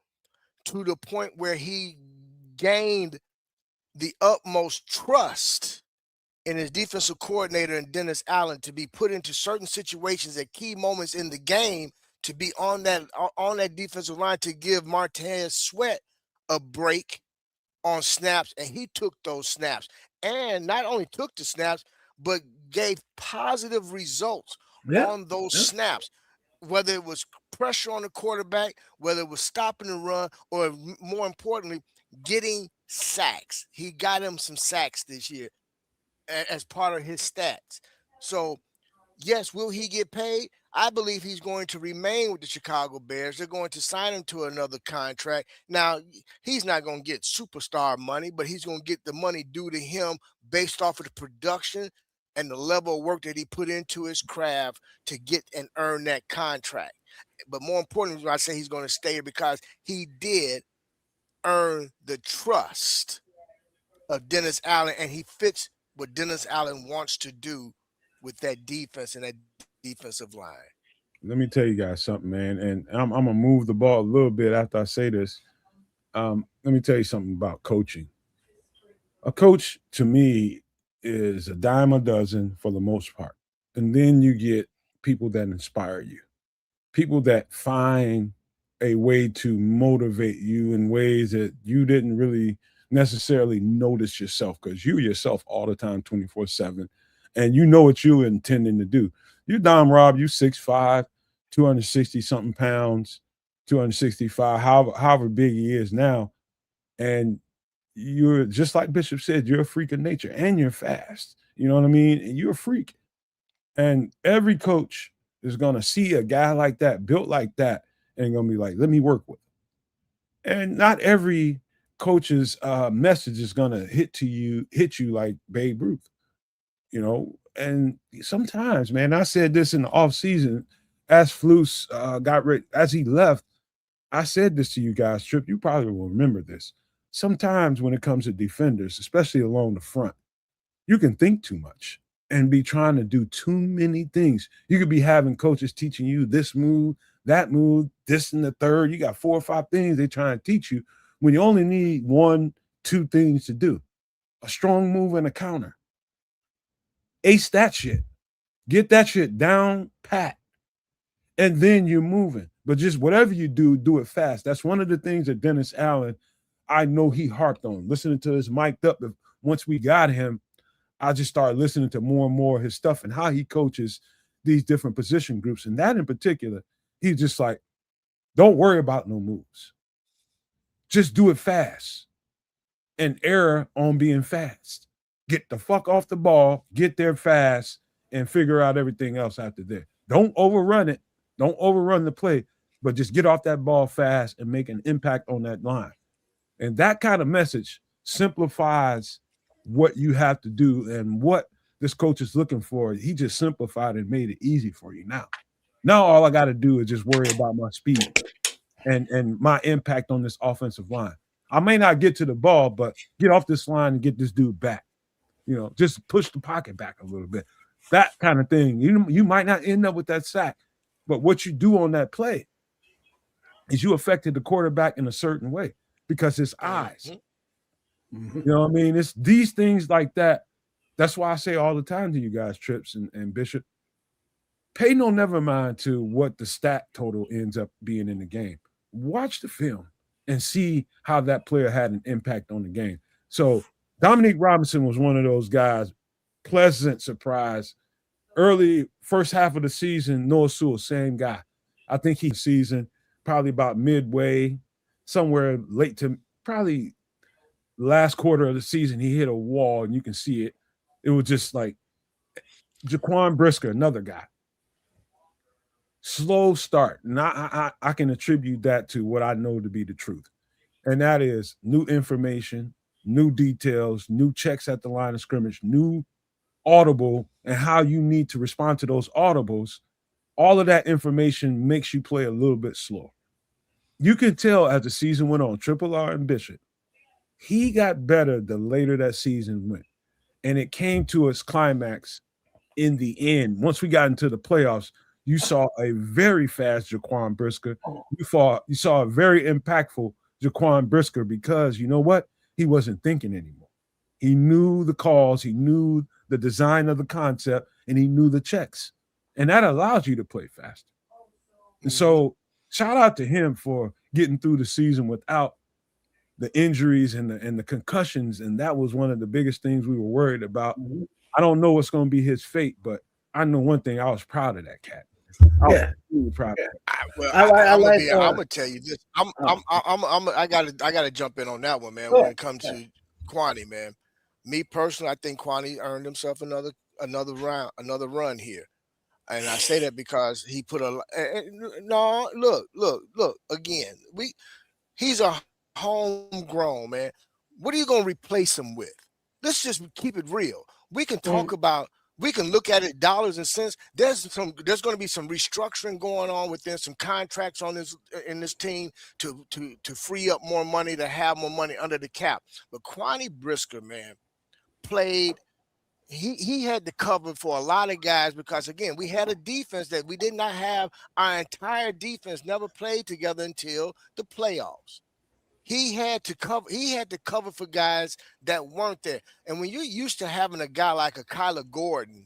to the point where he gained the utmost trust in his defensive coordinator and Dennis Allen to be put into certain situations at key moments in the game, to be on that defensive line, to give Martez Sweat a break on snaps. And he took those snaps, and not only took the snaps, but gave positive results on those snaps, whether it was pressure on the quarterback, whether it was stopping the run, or more importantly, getting sacks. He got him some sacks this year as part of his stats. So, yes, will he get paid? I believe he's going to remain with the Chicago Bears. They're going to sign him to another contract. Now, he's not going to get superstar money, but he's going to get the money due to him based off of the production and the level of work that he put into his craft to get and earn that contract. But more importantly, I say he's going to stay because he did earn the trust of Dennis Allen, and he fits what Dennis Allen wants to do with that defense and that defensive line. let me tell you guys something, man. And I'm gonna move the ball a little bit after I say this. Let me tell you something about coaching. A coach, to me, is a dime a dozen for the most part, and then you get people that inspire you, people that find a way to motivate you in ways that you didn't really necessarily notice yourself, because you yourself all the time 24/7, and you know what you're intending to do. You Dom Rob, you 6'5", 260 something pounds, 265, however big he is now, and you're just like Bishop said, you're a freak of nature and you're fast. You know what I mean? And you're a freak. And every coach is gonna see a guy like that, built like that, and gonna be like, let me work with him. And not every coach's message is gonna hit you like Babe Ruth, you know. And sometimes, man, I said this in the off season as Flus got rid, as he left. I said this to you guys, Trip. You probably will remember this. Sometimes when it comes to defenders, especially along the front, you can think too much and be trying to do too many things. You could be having coaches teaching you this move, that move, this and the third. You got 4 or 5 things they try to teach you when you only need 1, 2 things to do: a strong move and a counter. Ace that shit. Get that shit down pat, and then you're moving. But just whatever you do, do it fast. That's one of the things that Dennis Allen, I know he harped on. Listening to his mic'd up, once we got him, I just started listening to more and more of his stuff and how he coaches these different position groups. And that in particular, he's just like, don't worry about no moves. Just do it fast and err on being fast. Get the fuck off the ball, get there fast, and figure out everything else after there. Don't overrun it. Don't overrun the play, but just get off that ball fast and make an impact on that line. And that kind of message simplifies what you have to do and what this coach is looking for. He just simplified and made it easy for you now. Now all I got to do is just worry about my speed and my impact on this offensive line. I may not get to the ball, but get off this line and get this dude back. Just push the pocket back a little bit. That kind of thing. You might not end up with that sack, but what you do on that play is you affected the quarterback in a certain way because his eyes. You know what I mean? It's these things like that. That's why I say all the time to you guys, Trips and Bishop, pay no never mind to what the stat total ends up being in the game. Watch the film and see how that player had an impact on the game. So Dominique Robinson was one of those guys, pleasant surprise. Early first half of the season, Noah Sewell, same guy. I think he season probably about midway, somewhere late to probably last quarter of the season, he hit a wall and you can see it. It was just like Jaquan Brisker, another guy. Slow start. And I can attribute that to what I know to be the truth. And that is new information, new details, new checks at the line of scrimmage, new audible, and how you need to respond to those audibles. All of that information makes you play a little bit slower. You can tell as the season went on, Triple R and Bishop, he got better the later that season went. And it came to its climax in the end. Once we got into the playoffs, you saw a very fast Jaquan Brisker. You saw a very impactful Jaquan Brisker because you know what? He wasn't thinking anymore. He knew the calls, he knew the design of the concept, and he knew the checks. And that allows you to play faster. And so shout out to him for getting through the season without the injuries and the concussions. And that was one of the biggest things we were worried about. I don't know what's going to be his fate, but I know one thing. I was proud of that cat. I was really proud of that. I'm gonna tell you this. I gotta jump in on that one, man. When it comes to Kwani, man, me personally, I think Kwani earned himself another run here, and I say that because he put no. Look again. He's a homegrown man. What are you gonna replace him with? Let's just keep it real. We can talk about. We can look at it dollars and cents. There's going to be some restructuring going on within some contracts in this team to free up more money, to have more money under the cap. But Kwani Brisker, man, played. He had to cover for a lot of guys because again, we had a defense that we did not have. Our entire defense never played together until the playoffs. He had to cover for guys that weren't there. And when you're used to having a guy like a Kyler Gordon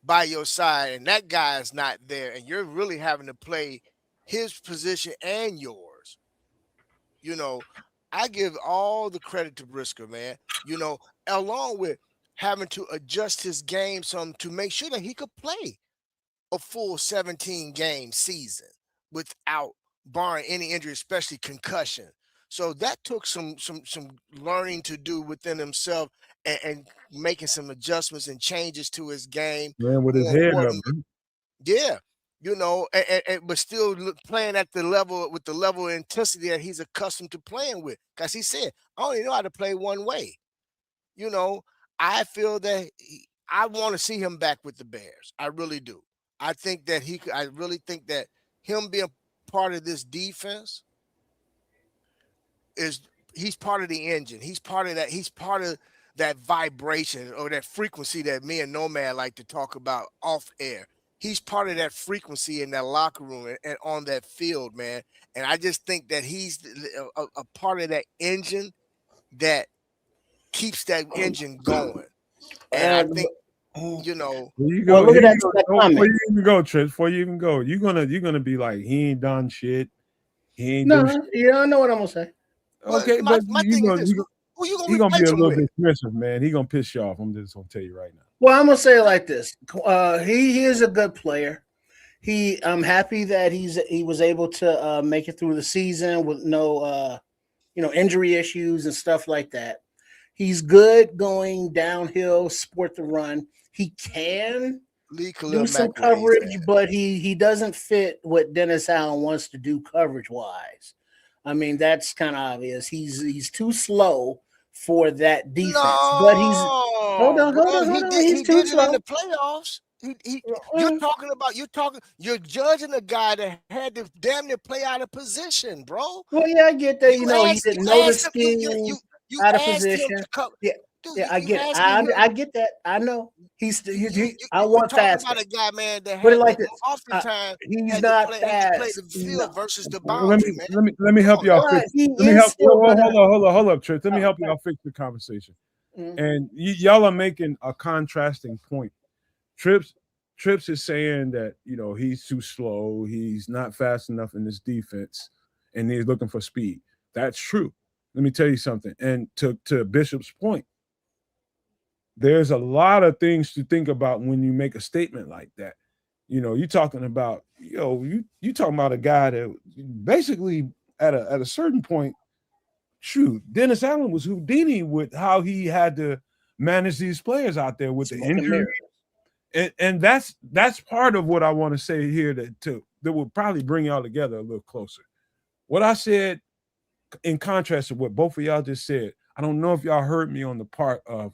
by your side and that guy is not there and you're really having to play his position and yours, I give all the credit to Brisker, man, along with having to adjust his game some to make sure that he could play a full 17-game season without barring any injury, especially concussion. So that took some learning to do within himself and making some adjustments and changes to his game. Man, with his head up. Yeah, but still playing at the level with the level of intensity that he's accustomed to playing with. Because he said, I only know how to play one way. I feel that I want to see him back with the Bears. I really do. I really think that him being part of this defense he's part of the engine. He's part of that vibration or that frequency that me and Nomad like to talk about off air. he's part of that frequency in that locker room and on that field, man. And I just think that he's a part of that engine that keeps that engine going. And I think, you know, Here you well, go. look at Here that, you go. that Before comment. you even go, Trish, before you even go, you're gonna be like, he ain't done shit. He ain't do No, shit. yeah, I know what I'm gonna say. Okay, my, but my thing is this: you who you gonna he gonna be replace a him little with? bit dismissive, man. He gonna piss you off. I'm just gonna tell you right now. Well, I'm gonna say it like this. He is a good player. I'm happy that he was able to make it through the season with no injury issues and stuff like that. He's good going downhill, sport the run. He can Lee do Khalil some Mack raised coverage, that. but he doesn't fit what Dennis Allen wants to do coverage wise. I mean, that's kind of obvious. He's too slow for that defense. But he's No, bro, hold on. he He's too did it in slow. the playoffs. You're judging a guy that had to damn near play out of position, bro. Well, yeah, I get that. You He asked didn't know the him scheme you out of asked him position. to come. Yeah, Dude, yeah, I you get it. asking him. I get that. I know. I We're want talking faster. about a guy, man, that Put it had like that this. oftentimes He's had to not play the fast field enough. versus the Well, let boundary, me man. let me help Come on y'all now. But fix. he Let me is help. still gonna. Hold up, Trish. Let me help y'all fix the conversation. Mm. And y'all are making a contrasting point. Trips is saying that he's too slow, he's not fast enough in this defense, and he's looking for speed. That's true. Let me tell you something. And to Bishop's point, there's a lot of things to think about when you make a statement like that. You're talking about you talking about a guy that basically at a certain point, shoot, Dennis Allen was Houdini with how he had to manage these players out there with the Smoking injury. And that's part of what I want to say here that will probably bring y'all together a little closer. What I said in contrast to what both of y'all just said, I don't know if y'all heard me on the part of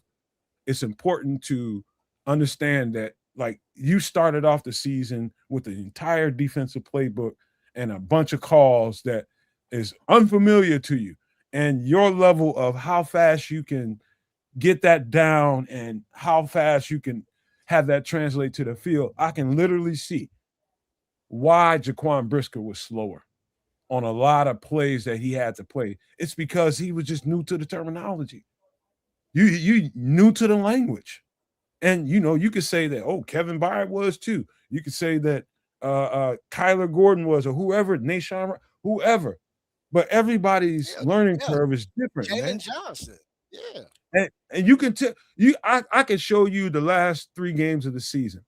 it's important to understand that, like, you started off the season with the entire defensive playbook and a bunch of calls that is unfamiliar to you, and your level of how fast you can get that down and how fast you can have that translate to the field. I can literally see why Jaquan Brisker was slower on a lot of plays that he had to play. It's because he was just new to the terminology. You new to the language. And you could say that, oh, Kevin Byard was too. You could say that Kyler Gordon was, or whoever, Nashawn, whoever. But everybody's learning curve is different, man. Jalen Johnson. Yeah. And you can tell I can show you the last 3 games of the season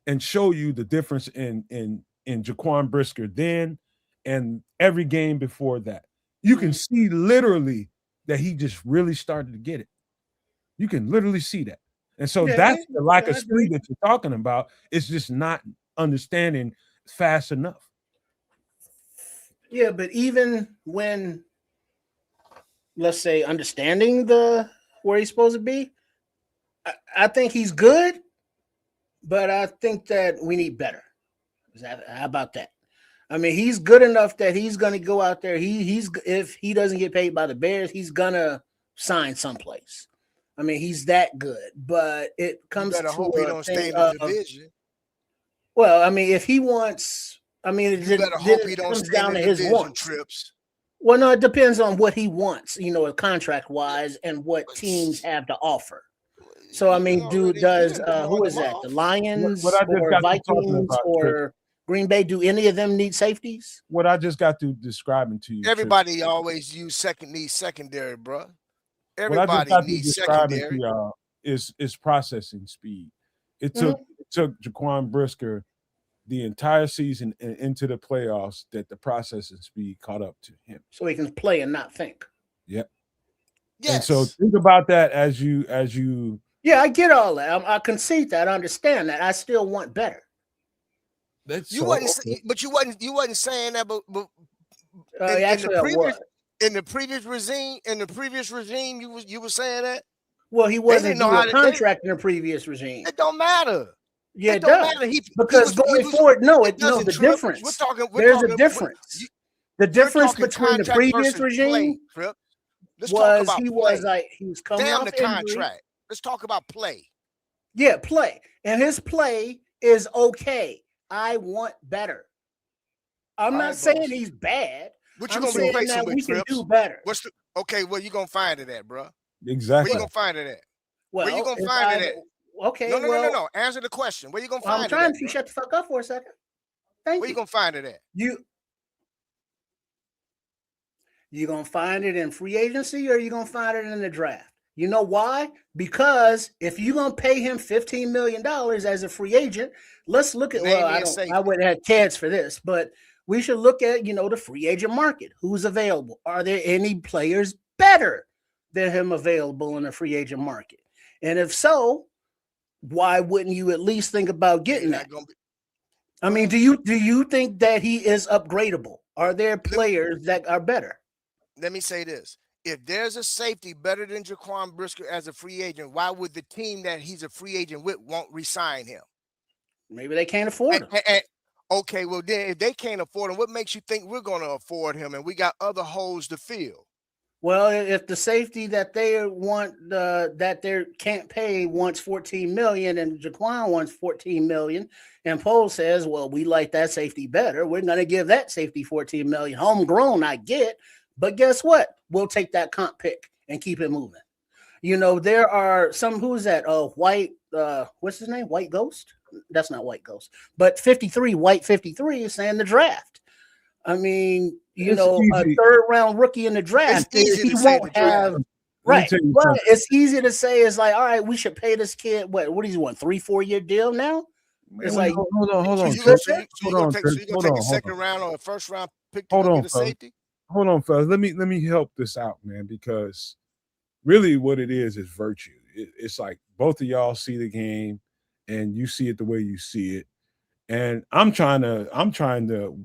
and show you the difference in Jaquan Brisker then and every game before that. You can see literally that he just really started to get it. You can literally see that. And so that's the lack of speed that you're talking about. It's just not understanding fast enough. Yeah, but even when, let's say, understanding where he's supposed to be, I think he's good, but I think that we need better. How about that? I mean, he's good enough that he's going to go out there. He's if he doesn't get paid by the Bears, he's gonna sign someplace. I mean, he's that good. But it comes to hope he don't stay in the division. Well, I mean, if he wants, I mean, it comes down to his wants. Trips. Well, no, it depends on what he wants, contract wise, and what teams have to offer. So, I mean, who is that? The Lions or Vikings or Green Bay? Do any of them need safeties? What I just got through describing to you. Everybody always use secondary, bro. Everybody needs secondary. To y'all is processing speed. It took Jaquan Brisker the entire season and into the playoffs that the processing speed caught up to him. So he can play and not think. Yep. Yes. And so think about that as you. Yeah, I get all that. I concede that. I understand that. I still want better. But you wasn't saying that. But in the previous regime, you were saying that. Well, he wasn't due a contract in the previous regime. It don't matter. Yeah, it does. Because going forward, the difference. There's a difference. The difference between the previous regime was he was coming off the contract. Let's talk about play. Yeah, play. And his play is okay. I want better. I'm All not right, saying boss. he's bad. What you I'm gonna saying replace him that with, we can do Trips? better. Okay, where you gonna find it at, bro? Where you Exactly. gonna find it at? Where you Well, gonna if find it I at? okay, No, no, no, no, well, no. Answer the question. Where you gonna I'm find it trying at, to bro? shut the fuck up for a second. Thank Where you you. gonna find it at? You gonna find it in free agency or you gonna find it in the draft? You know why? Because if you're gonna pay him $15 million as a free agent, let's look at Name me a I safety. wouldn't have kids for this, but we should look at the free agent market. Who's available? Are there any players better than him available in the free agent market? And if so, why wouldn't you at least think about They getting not that? gonna be. I mean, Well, do you think that he is upgradable? Are there let me players that are better? let me say this. If there's a safety better than Jaquan Brisker as a free agent, why would the team that he's a free agent with won't resign him? Maybe they can't afford And, him. okay, well then if they can't afford him, what makes you think we're gonna afford him and we got other holes to fill? Well, if the safety that they want that they can't pay wants 14 million and Jaquan wants 14 million, and Poe says, well, we like that safety better. We're gonna give that safety 14 million. Homegrown, I get, but guess what? We'll take that comp pick and keep it moving. There are some who's that white what's his name? White Ghost? That's not White Ghost, but 53, White 53 is saying the draft. I mean, It's a easy. third round rookie in the It's draft, easy he to say the won't draft. have Let me right. tell you But something. it's easy to say. It's like, all right, we should pay this kid what does he want? 3-4 year deal now? Man, It's wait, like hold So on, you go, Trips. so you so you Hold gonna on, take so Trips. you gonna take a second round or a first round pick to Hold go on, get a fellas. safety? Hold on, fellas. Let me help this out, man, because really what it is virtue. It's like both of y'all see the game and you see it the way you see it. And I'm trying to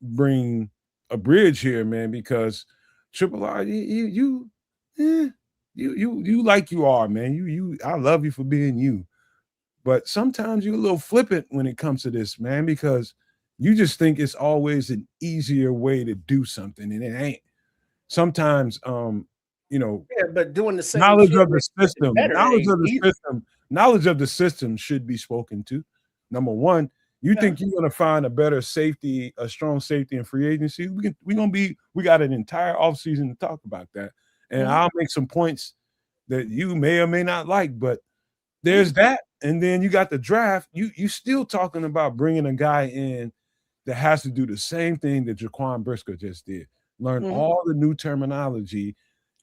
bring a bridge here, man, because Triple R, you like you are, man. I love you for being you. But sometimes you're a little flippant when it comes to this, man, because you just think it's always an easier way to do something, and it ain't. Sometimes, you know, yeah, but doing the same knowledge shit of the makes it system, better ain't easy. knowledge of the system should be spoken to. Number one, you Yeah. think you're gonna find a better safety, a strong safety in free agency? We got an entire offseason to talk about that. And Mhm. I'll make some points that you may or may not like, but there's Mhm. that. And then you got the draft. You still talking about bringing a guy in that has to do the same thing that Jaquan Brisker just did. Learn Mhm. all the new terminology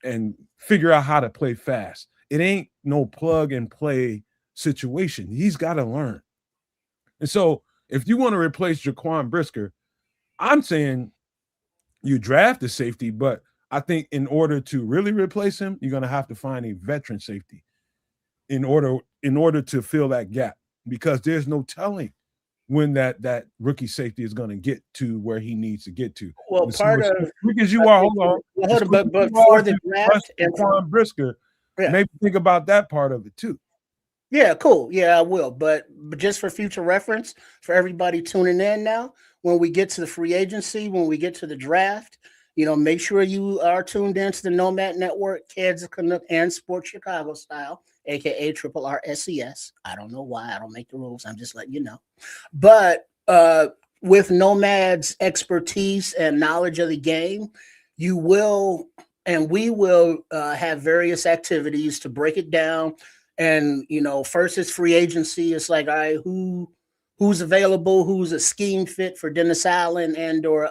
and figure out how to play fast. It ain't no plug and play situation. He's got to learn. And so if you want to replace Jaquan Brisker, I'm saying you draft the safety, but I think in order to really replace him, you're going to have to find a veteran safety in order to fill that gap, because there's no telling when that rookie safety is going to get to where he needs to get to. Well, And so part as of quick as I you are, think hold on, well, as hold on, quick but as you are for the to rush draft and for Jaquan Brisker, yeah. maybe think about that part of it too. Yeah, cool. Yeah, I will. But just for future reference, for everybody tuning in now, when we get to the free agency, when we get to the draft, make sure you are tuned into the Nomad Network, Kids of Canuck and Sports Chicago Style, aka Triple RSES. I don't know why I don't make the rules. I'm just letting you know. But with Nomad's expertise and knowledge of the game, you will and we will have various activities to break it down. And first is free agency. It's like, all right, who's available, who's a scheme fit for Dennis Allen and or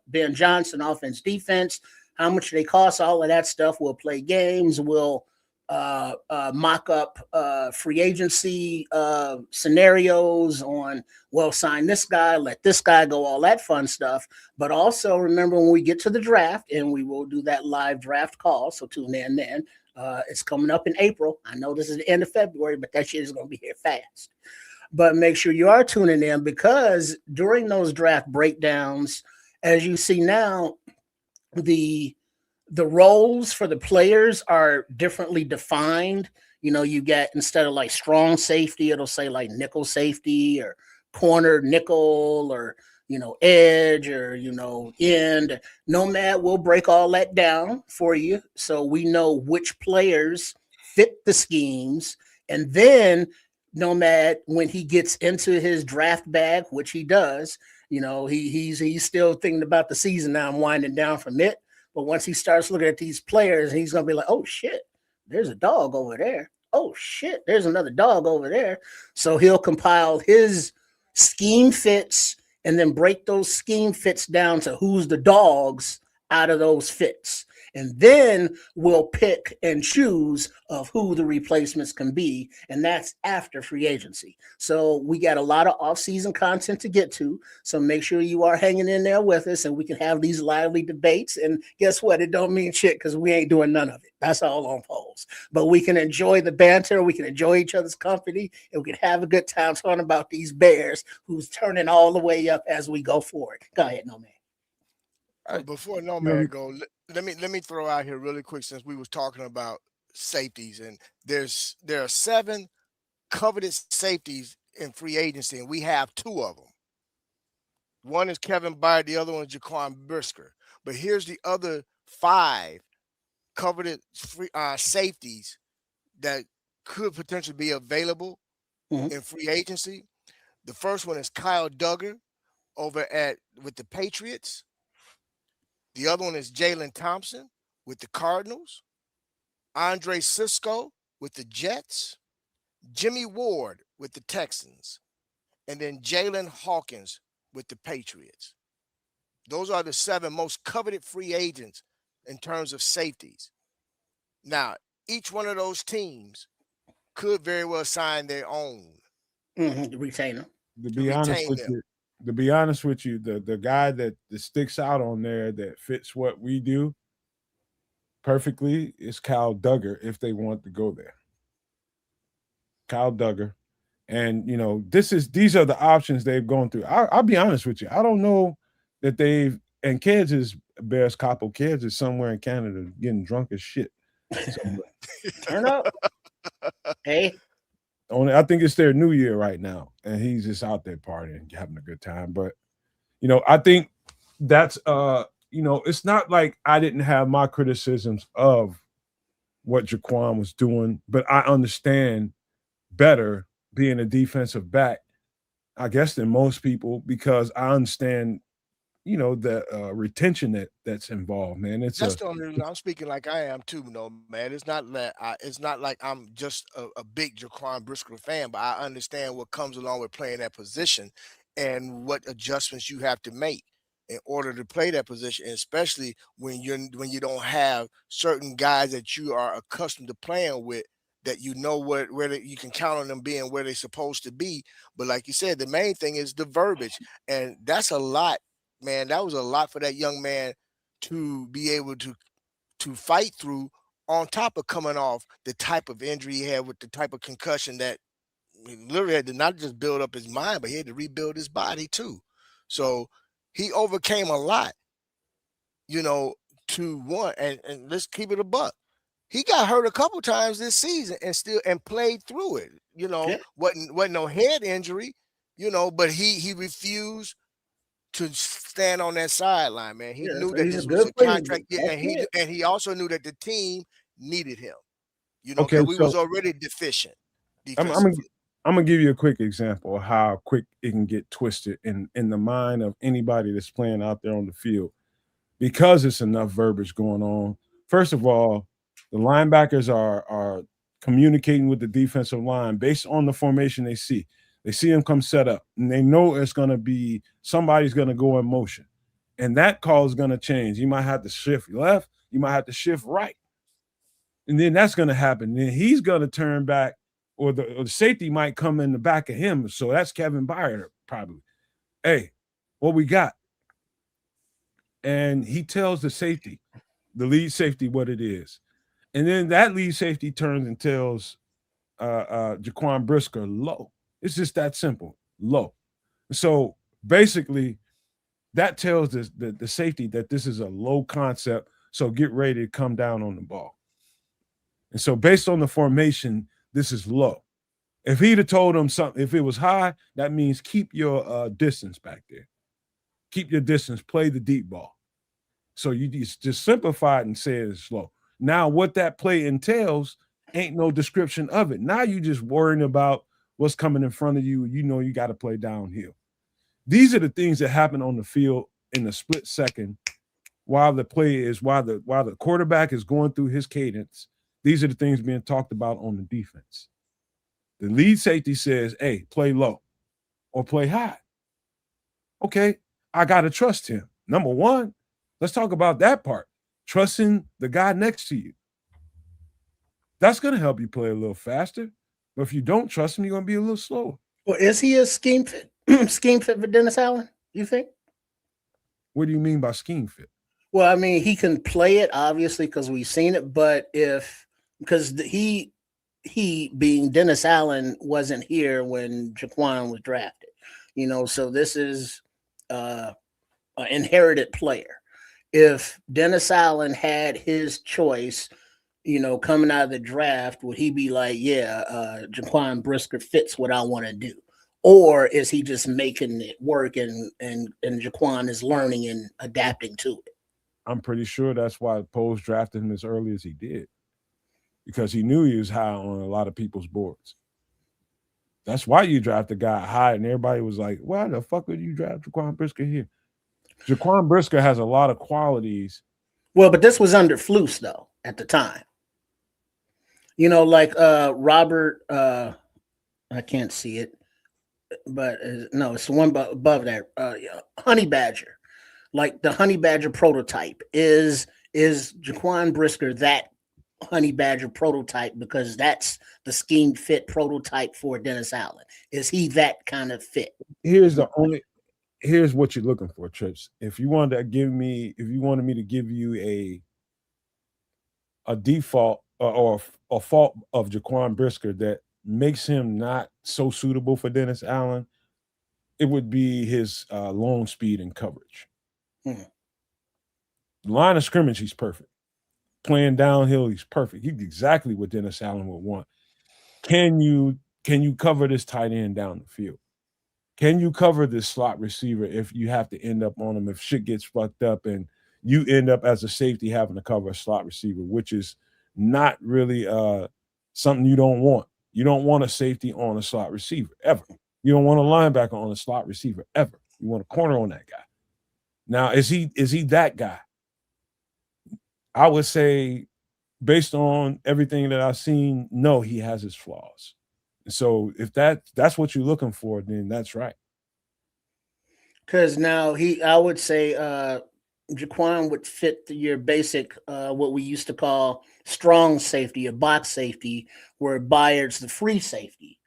Ben Johnson, offense, defense, how much they cost, all of that stuff. We'll play games. We'll mock up free agency scenarios on, well, sign this guy, let this guy go, all that fun stuff. But also remember, when we get to the draft, and we will do that live draft call, so tune in then. It's coming up in April. I know this is the end of February, but that shit is going to be here fast. But make sure you are tuning in, because during those draft breakdowns, as you see now, the roles for the players are differently defined. You get, instead of like strong safety, it'll say like nickel safety or corner nickel or edge or end. Nomad will break all that down for you, so we know which players fit the schemes. And then Nomad, when he gets into his draft bag, which he does, he's still thinking about the season now. I'm winding down from it. But once he starts looking at these players, he's gonna be like, oh shit, there's a dog over there. Oh shit, there's another dog over there. So he'll compile his scheme fits and then break those scheme fits down to who's the dogs out of those fits. And then we'll pick and choose of who the replacements can be. And that's after free agency. So we got a lot of off-season content to get to. So make sure you are hanging in there with us and we can have these lively debates. And guess what? It don't mean shit because we ain't doing none of it. That's all on polls. But we can enjoy the banter. We can enjoy each other's company. And we can have a good time talking about these Bears who's turning all the way up as we go forward. Go ahead, Nomad. Before Nomad go, let me throw out here really quick, since we was talking about safeties, and there are 7 coveted safeties in free agency, and we have 2 of them. One is Kevin Byard, the other one is Jaquan Brisker. But here's the other 5 coveted safeties that could potentially be available in free agency. The first one is Kyle Duggar with the Patriots. The other one is Jalen Thompson with the Cardinals, Andre Cisco with the Jets, Jimmy Ward with the Texans, and then Jalen Hawkins with the Patriots. Those are the 7 most coveted free agents in terms of safeties. Now, each one of those teams could very well sign their own retainer. To be honest with you, the guy that sticks out on there that fits what we do perfectly is Kyle Duggar, if they want to go there. Kyle Duggar. And these are the options they've gone through. I'll be honest with you. I don't know that and Kids is Bears Capo. Kids is somewhere in Canada getting drunk as shit. Turn up. Hey. I think it's their new year right now, and he's just out there partying, having a good time. But I think that's it's not like I didn't have my criticisms of what Jaquan was doing, but I understand better being a defensive back, I guess, than most people, because I understand the retention that's involved, man. That's the only reason I'm speaking like I am too, man. It's not like I'm just a big Jaquan Brisker fan, but I understand what comes along with playing that position and what adjustments you have to make in order to play that position, especially when you don't have certain guys that you are accustomed to playing with, that you can count on them being where they're supposed to be. But like you said, the main thing is the verbiage, and that's a lot. Man, that was a lot for that young man to be able to fight through, on top of coming off the type of injury he had with the type of concussion that he literally had to not just build up his mind, but he had to rebuild his body too. So he overcame a lot, to one. And let's keep it a buck. He got hurt a couple times this season and played through it. Wasn't no head injury, but he refused to stand on that sideline, man. He knew that this was a contract, and he also knew that the team needed him. Because we was already deficient defensively. I'm gonna give you a quick example of how quick it can get twisted in the mind of anybody that's playing out there on the field, because it's enough verbiage going on. First of all, the linebackers are communicating with the defensive line based on the formation they see. They see him come set up, and they know it's going to be somebody's going to go in motion, and that call is going to change. You might have to shift left, you might have to shift right, and then that's going to happen. Then he's going to turn back, or the safety might come in the back of him. So that's Kevin Byard probably. Hey, what we got? And he tells the lead safety, what it is, and then that lead safety turns and tells Jaquan Brisker low. It's just that simple, low. So basically, that tells the safety that this is a low concept, so get ready to come down on the ball. And so based on the formation, this is low. If he'd have told him something, if it was high, that means keep your distance back there. Keep your distance, play the deep ball. So you just simplify it and say it's low. Now, what that play entails ain't no description of it. Now you just worrying about what's coming in front of you. You know you got to play downhill. These are the things that happen on the field in a split second while the quarterback is going through his cadence. These are the things being talked about on the defense. The lead safety says, hey, play low or play high. Okay, I got to trust him. Number one, let's talk about that part. Trusting the guy next to you. That's going to help you play a little faster. But if you don't trust him, you're going to be a little slower. Well, is he a scheme fit for Dennis Allen, you think? What do you mean by scheme fit? Well, I mean, he can play it, obviously, because we've seen it. But because he being Dennis Allen wasn't here when Jaquan was drafted, so this is an inherited player. If Dennis Allen had his choice, coming out of the draft, would he be like, Jaquan Brisker fits what I want to do? Or is he just making it work and Jaquan is learning and adapting to it? I'm pretty sure that's why Poles drafted him as early as he did, because he knew he was high on a lot of people's boards. That's why you draft a guy high, and everybody was like, why the fuck would you draft Jaquan Brisker here? Jaquan Brisker has a lot of qualities. Well, but this was under Flus, though, at the time. Like Robert, I can't see it, but no, it's the one above that, Honey Badger. Like the Honey Badger prototype. Is Jaquan Brisker that Honey Badger prototype, because that's the scheme fit prototype for Dennis Allen? Is he that kind of fit? Here's what you're looking for, Trips. If you wanted me to give you a default or a fault of Jaquan Brisker that makes him not so suitable for Dennis Allen, it would be his long speed and coverage. Line of scrimmage, he's perfect. Playing downhill, he's perfect. He's exactly what Dennis Allen would want. Can you cover this tight end down the field? Can you cover this slot receiver if you have to end up on him, if shit gets fucked up and you end up as a safety having to cover a slot receiver, which is not really something you don't want. You don't want a safety on a slot receiver ever. You don't want a linebacker on a slot receiver ever. You want a corner on that guy. Now, is he that guy? I would say, based on everything that I've seen, no, he has his flaws. So if that's what you're looking for, then that's right. Because now I would say Jaquan would fit your basic, what we used to call strong safety, a box safety, where Byard's the free safety.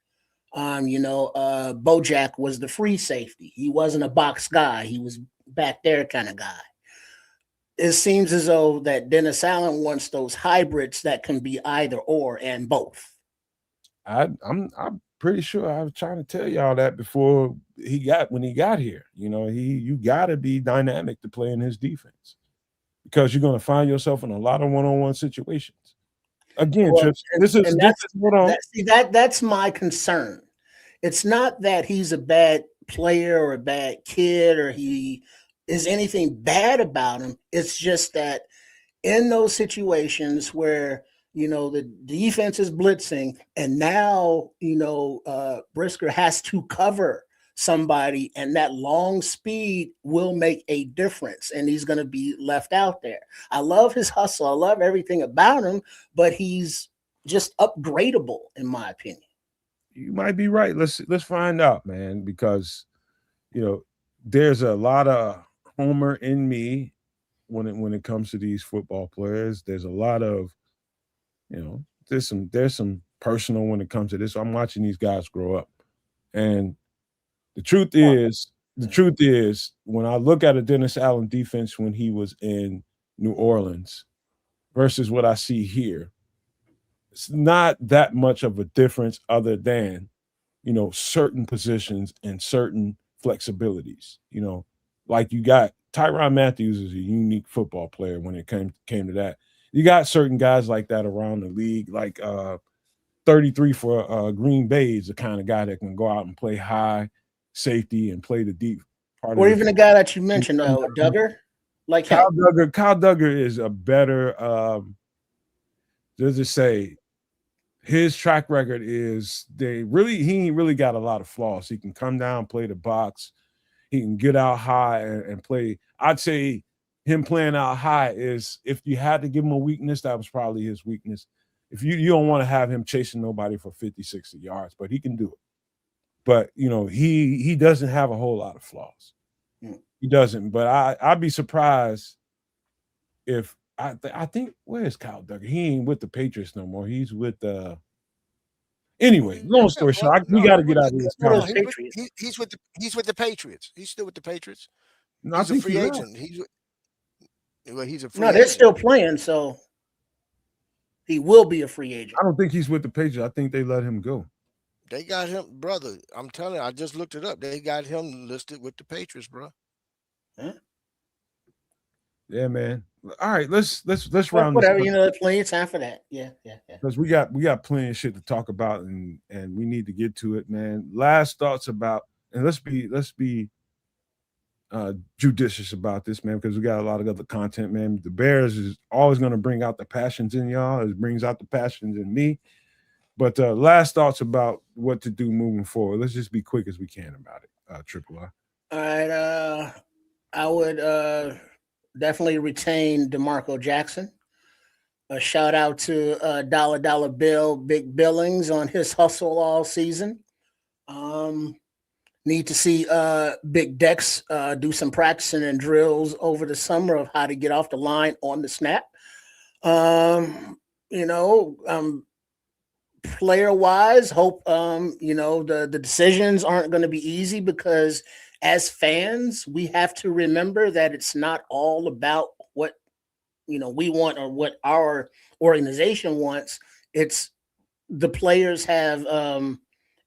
Bojack was the free safety. He wasn't a box guy. He was back there kind of guy. It seems as though that Dennis Allen wants those hybrids that can be either or and both. I'm pretty sure I was trying to tell y'all that before when he got here. You got to be dynamic to play in his defense, because you're going to find yourself in a lot of one-on-one situations. Again, Well, Trips, that's my concern. It's not that he's a bad player or a bad kid or he is anything bad about him. It's just that in those situations where the defense is blitzing and now Brisker has to cover somebody, and that long speed will make a difference, and he's going to be left out there. I love his hustle. I love everything about him, but he's just upgradable in my opinion. You might be right. Let's find out, man, because there's a lot of homer in me when it comes to these football players. There's a lot of there's some personal when it comes to this. I'm watching these guys grow up, and the truth is, when I look at a Dennis Allen defense when he was in New Orleans versus what I see here, it's not that much of a difference other than, certain positions and certain flexibilities. Like you got Tyrann Mathieu is a unique football player when it came to that. You got certain guys like that around the league, like 33 for Green Bay is the kind of guy that can go out and play high safety and play the deep part. Or even the guy that you mentioned, Duggar. Like Kyle Duggar is a better, does it say, his track record is he ain't really got a lot of flaws. He can come down, play the box, he can get out high and play. I'd say him playing out high is, if you had to give him a weakness, that was probably his weakness. If you don't want to have him chasing nobody for 50, 60 yards, but he can do it. But he doesn't have a whole lot of flaws. He doesn't. But I'd be surprised if I think, where's Kyle Duggar? He ain't with the Patriots no more. He's with anyway, long story short, we got to get out of this What are conversation. those Patriots? He's with the Patriots. He's still with the Patriots. No, I He's a think free you're right. agent. He's a free No, they're agent. still playing, so he will be a free agent. I don't think he's with the Patriots. I think they let him go. They got him, brother. I'm telling you, I just looked it up. They got him listed with the Patriots, bro. Huh? Yeah, man. All right, let's Well, round whatever, this up, there's plenty of time for that. Yeah. because we got plenty of shit to talk about, and we need to get to it, man. Last thoughts about, and let's be judicious about this, man, because we got a lot of other content, man. The Bears is always going to bring out the passions in y'all. It brings out the passions in me. But last thoughts about what to do moving forward. Let's just be quick as we can about it. Triple R. All right. I would definitely retain DeMarco Jackson. A shout out to Dollar Bill, Big Billings on his hustle all season. Need to see Big Dex do some practicing and drills over the summer of how to get off the line on the snap. Player wise, hope the decisions aren't going to be easy, because as fans, we have to remember that it's not all about what we want or what our organization wants. It's the players have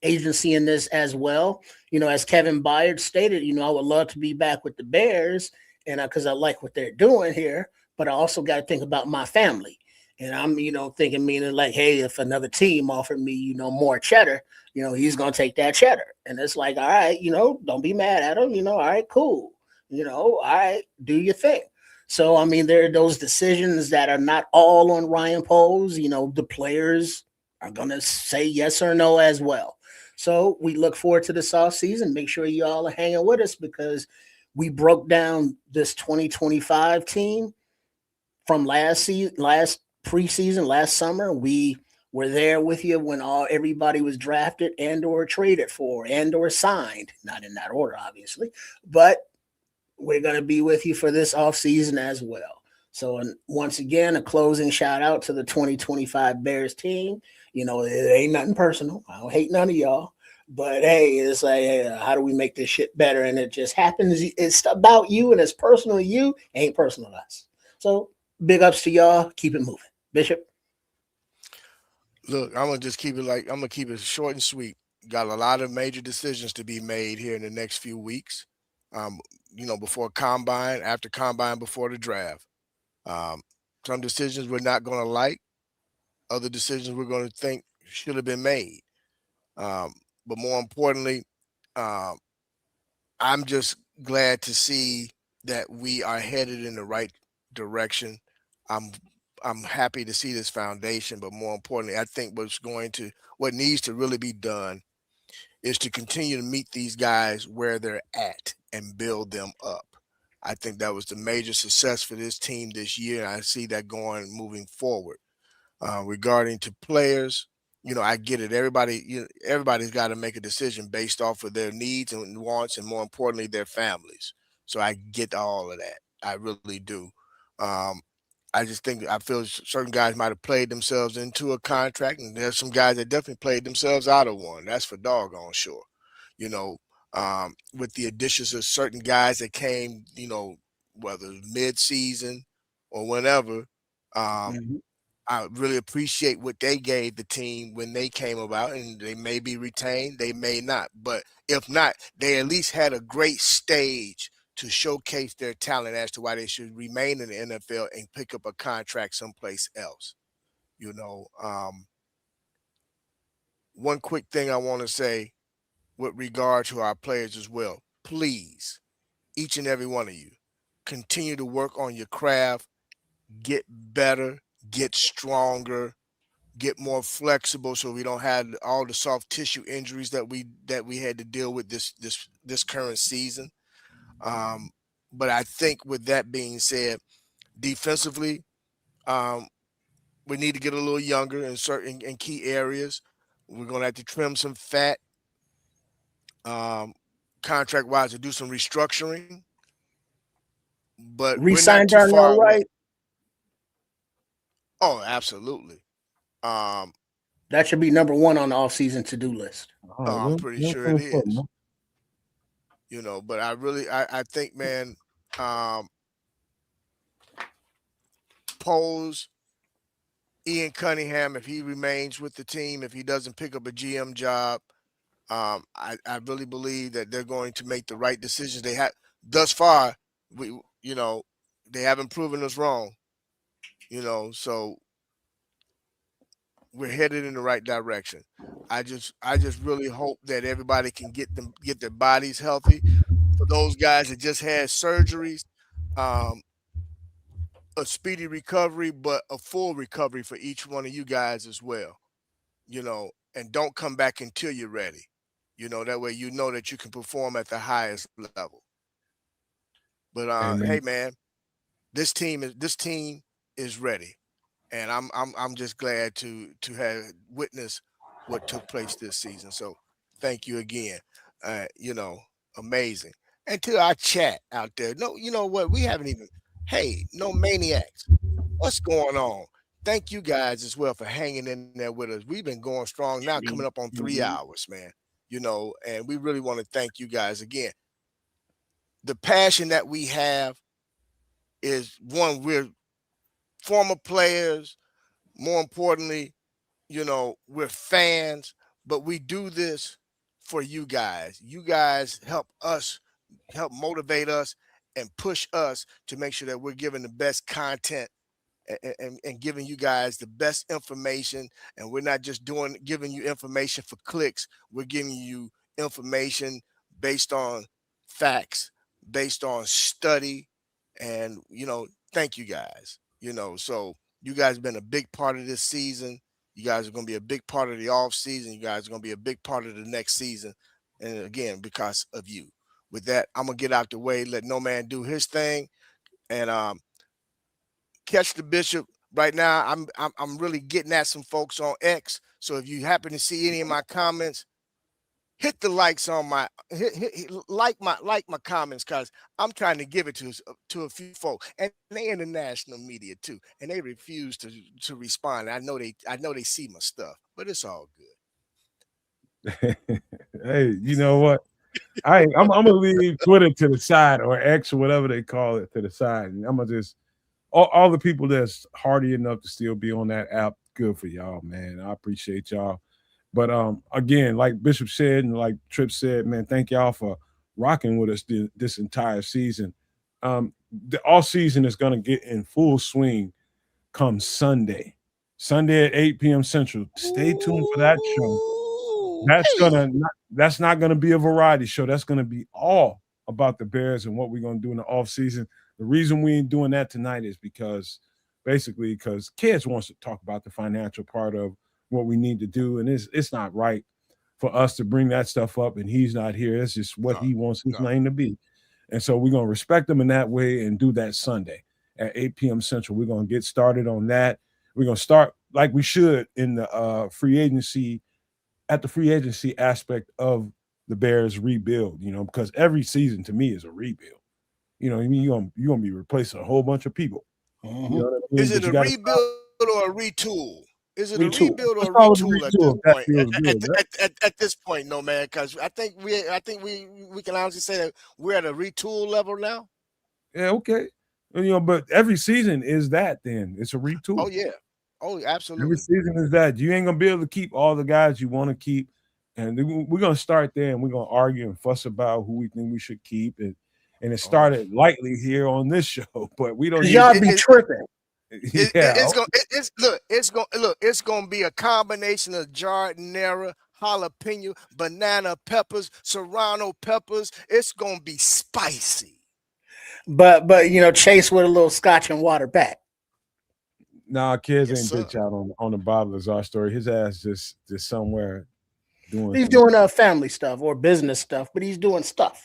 agency in this as well. As Kevin Byard stated, I would love to be back with the Bears, and because I like what they're doing here, but I also got to think about my family. And I'm, thinking, meaning like, hey, if another team offered me, more cheddar, he's gonna take that cheddar. And it's like, all right, don't be mad at him, all right, cool, all right, do your thing. So I mean, there are those decisions that are not all on Ryan Poles. The players are gonna say yes or no as well. So we look forward to this off season. Make sure you all are hanging with us, because we broke down this 2025 team from last preseason, last summer. We were there with you when everybody was drafted and or traded for and or signed, not in that order, obviously, but we're going to be with you for this offseason as well. So, and once again, a closing shout out to the 2025 Bears team. It ain't nothing personal. I don't hate none of y'all. But hey, it's like, hey, how do we make this shit better? And it just happens. It's about you and it's personal to you. Ain't personal to us. So big ups to y'all. Keep it moving. Bishop. Look, I'm gonna keep it short and sweet. Got a lot of major decisions to be made here in the next few weeks. Before combine, after combine, before the draft. Some decisions we're not gonna like. Other decisions we're gonna think should have been made. But more importantly, I'm just glad to see that we are headed in the right direction. I'm I'm happy to see this foundation, but more importantly, I think what needs to really be done is to continue to meet these guys where they're at and build them up. I think that was the major success for this team this year, and I see that going moving forward. Regarding to players, I get it. Everybody's got to make a decision based off of their needs and wants, and more importantly, their families. So I get all of that. I really do. Um, I feel certain guys might have played themselves into a contract, and there's some guys that definitely played themselves out of one. That's for doggone sure. You know, with the additions of certain guys that came, whether mid-season or whenever. Um, Mhm. I really appreciate what they gave the team when they came about, and they may be retained, they may not. But if not, they at least had a great stage to showcase their talent as to why they should remain in the NFL and pick up a contract someplace else. You know, one quick thing I want to say with regard to our players as well. Please, each and every one of you, continue to work on your craft, get better, get stronger, get more flexible so we don't have all the soft tissue injuries that we had to deal with this current season. But I think with that being said, defensively, we need to get a little younger in certain in key areas. We're gonna have to trim some fat, contract wise, to do some restructuring. But we're not Resign too far Darnell away. Wright. Oh, absolutely. Um, That should be number one on the off-season to-do list. I'm pretty sure it is. You know, but I think, man, Pose, Ian Cunningham, if he remains with the team, if he doesn't pick up a GM job, I really believe that they're going to make the right decisions. They have thus far. They haven't proven us wrong. So we're headed in the right direction. I just really hope that everybody can get their bodies healthy. For those guys that just had surgeries, a speedy recovery, but a full recovery for each one of you guys as well. And don't come back until you're ready. That way that you can perform at the highest level. But hey, man, this team is ready, and I'm just glad to have witnessed what took place this season. So thank you again. Amazing. And to our chat out there, no, you know what? We haven't even. Hey, no maniacs. What's going on? Thank you guys as well for hanging in there with us. We've been going strong now, coming up on 3 hours, man. And we really want to thank you guys again. The passion that we have is, one, we're former players. More importantly, we're fans, but we do this for you guys. You guys help motivate us and push us to make sure that we're giving the best content and giving you guys the best information. And we're not just giving you information for clicks. We're giving you information based on facts, based on study. And, thank you guys. So you guys have been a big part of this season. You guys are going to be a big part of the off season. You guys are going to be a big part of the next season. And again, because of you. With that, I'm going to get out the way, let No Man do his thing. And catch the Bishop right now. I'm really getting at some folks on X. So if you happen to see any of my comments, hit the likes on my like my comments, because I'm trying to give it to a few folks, and they in the national media too, and they refuse to respond. I know they see my stuff, but it's all good. Hey, you know what? I'm gonna leave Twitter to the side, or X, or whatever they call it, to the side, and I'm gonna just all the people that's hardy enough to still be on that app. Good for y'all, man. I appreciate y'all. But again, like Bishop said, and like Tripp said, man, thank y'all for rocking with us this entire season. The off season is gonna get in full swing come Sunday. Sunday at 8 p.m. Central. Stay tuned for that show. That's not gonna be a variety show. That's gonna be all about the Bears and what we're gonna do in the off season. The reason we ain't doing that tonight is because Kids wants to talk about the financial part of what we need to do, and it's not right for us to bring that stuff up and he's not here. It's just what he wants his name to be. And so we're gonna respect him in that way and do that Sunday at 8 p.m. Central. We're gonna get started on that. We're gonna start like we should in the free agency aspect of the Bears rebuild, because every season to me is a rebuild. You're gonna be replacing a whole bunch of people. Mm-hmm. You know what I mean? Is it a rebuild or a retool? Is it Retool. a rebuild or a Retool retool at this point? No, man, because I think we can honestly say that we're at a retool level now. Yeah, okay. But every season is that. Then it's a retool. Oh yeah. Oh, absolutely. Every season is that. You ain't gonna be able to keep all the guys you want to keep, and we're gonna start there, and we're gonna argue and fuss about who we think we should keep, and it started lightly here on this show, but we don't. Y'all be tripping. It's gonna be a combination of jardinera, jalapeno, banana peppers, serrano peppers. It's gonna be spicy. But Chase with a little scotch and water back. Nah, kids Yes, ain't sir. bitch out on the Bob Lazar story. His ass just somewhere doing He's some. doing family stuff or business stuff, but he's doing stuff.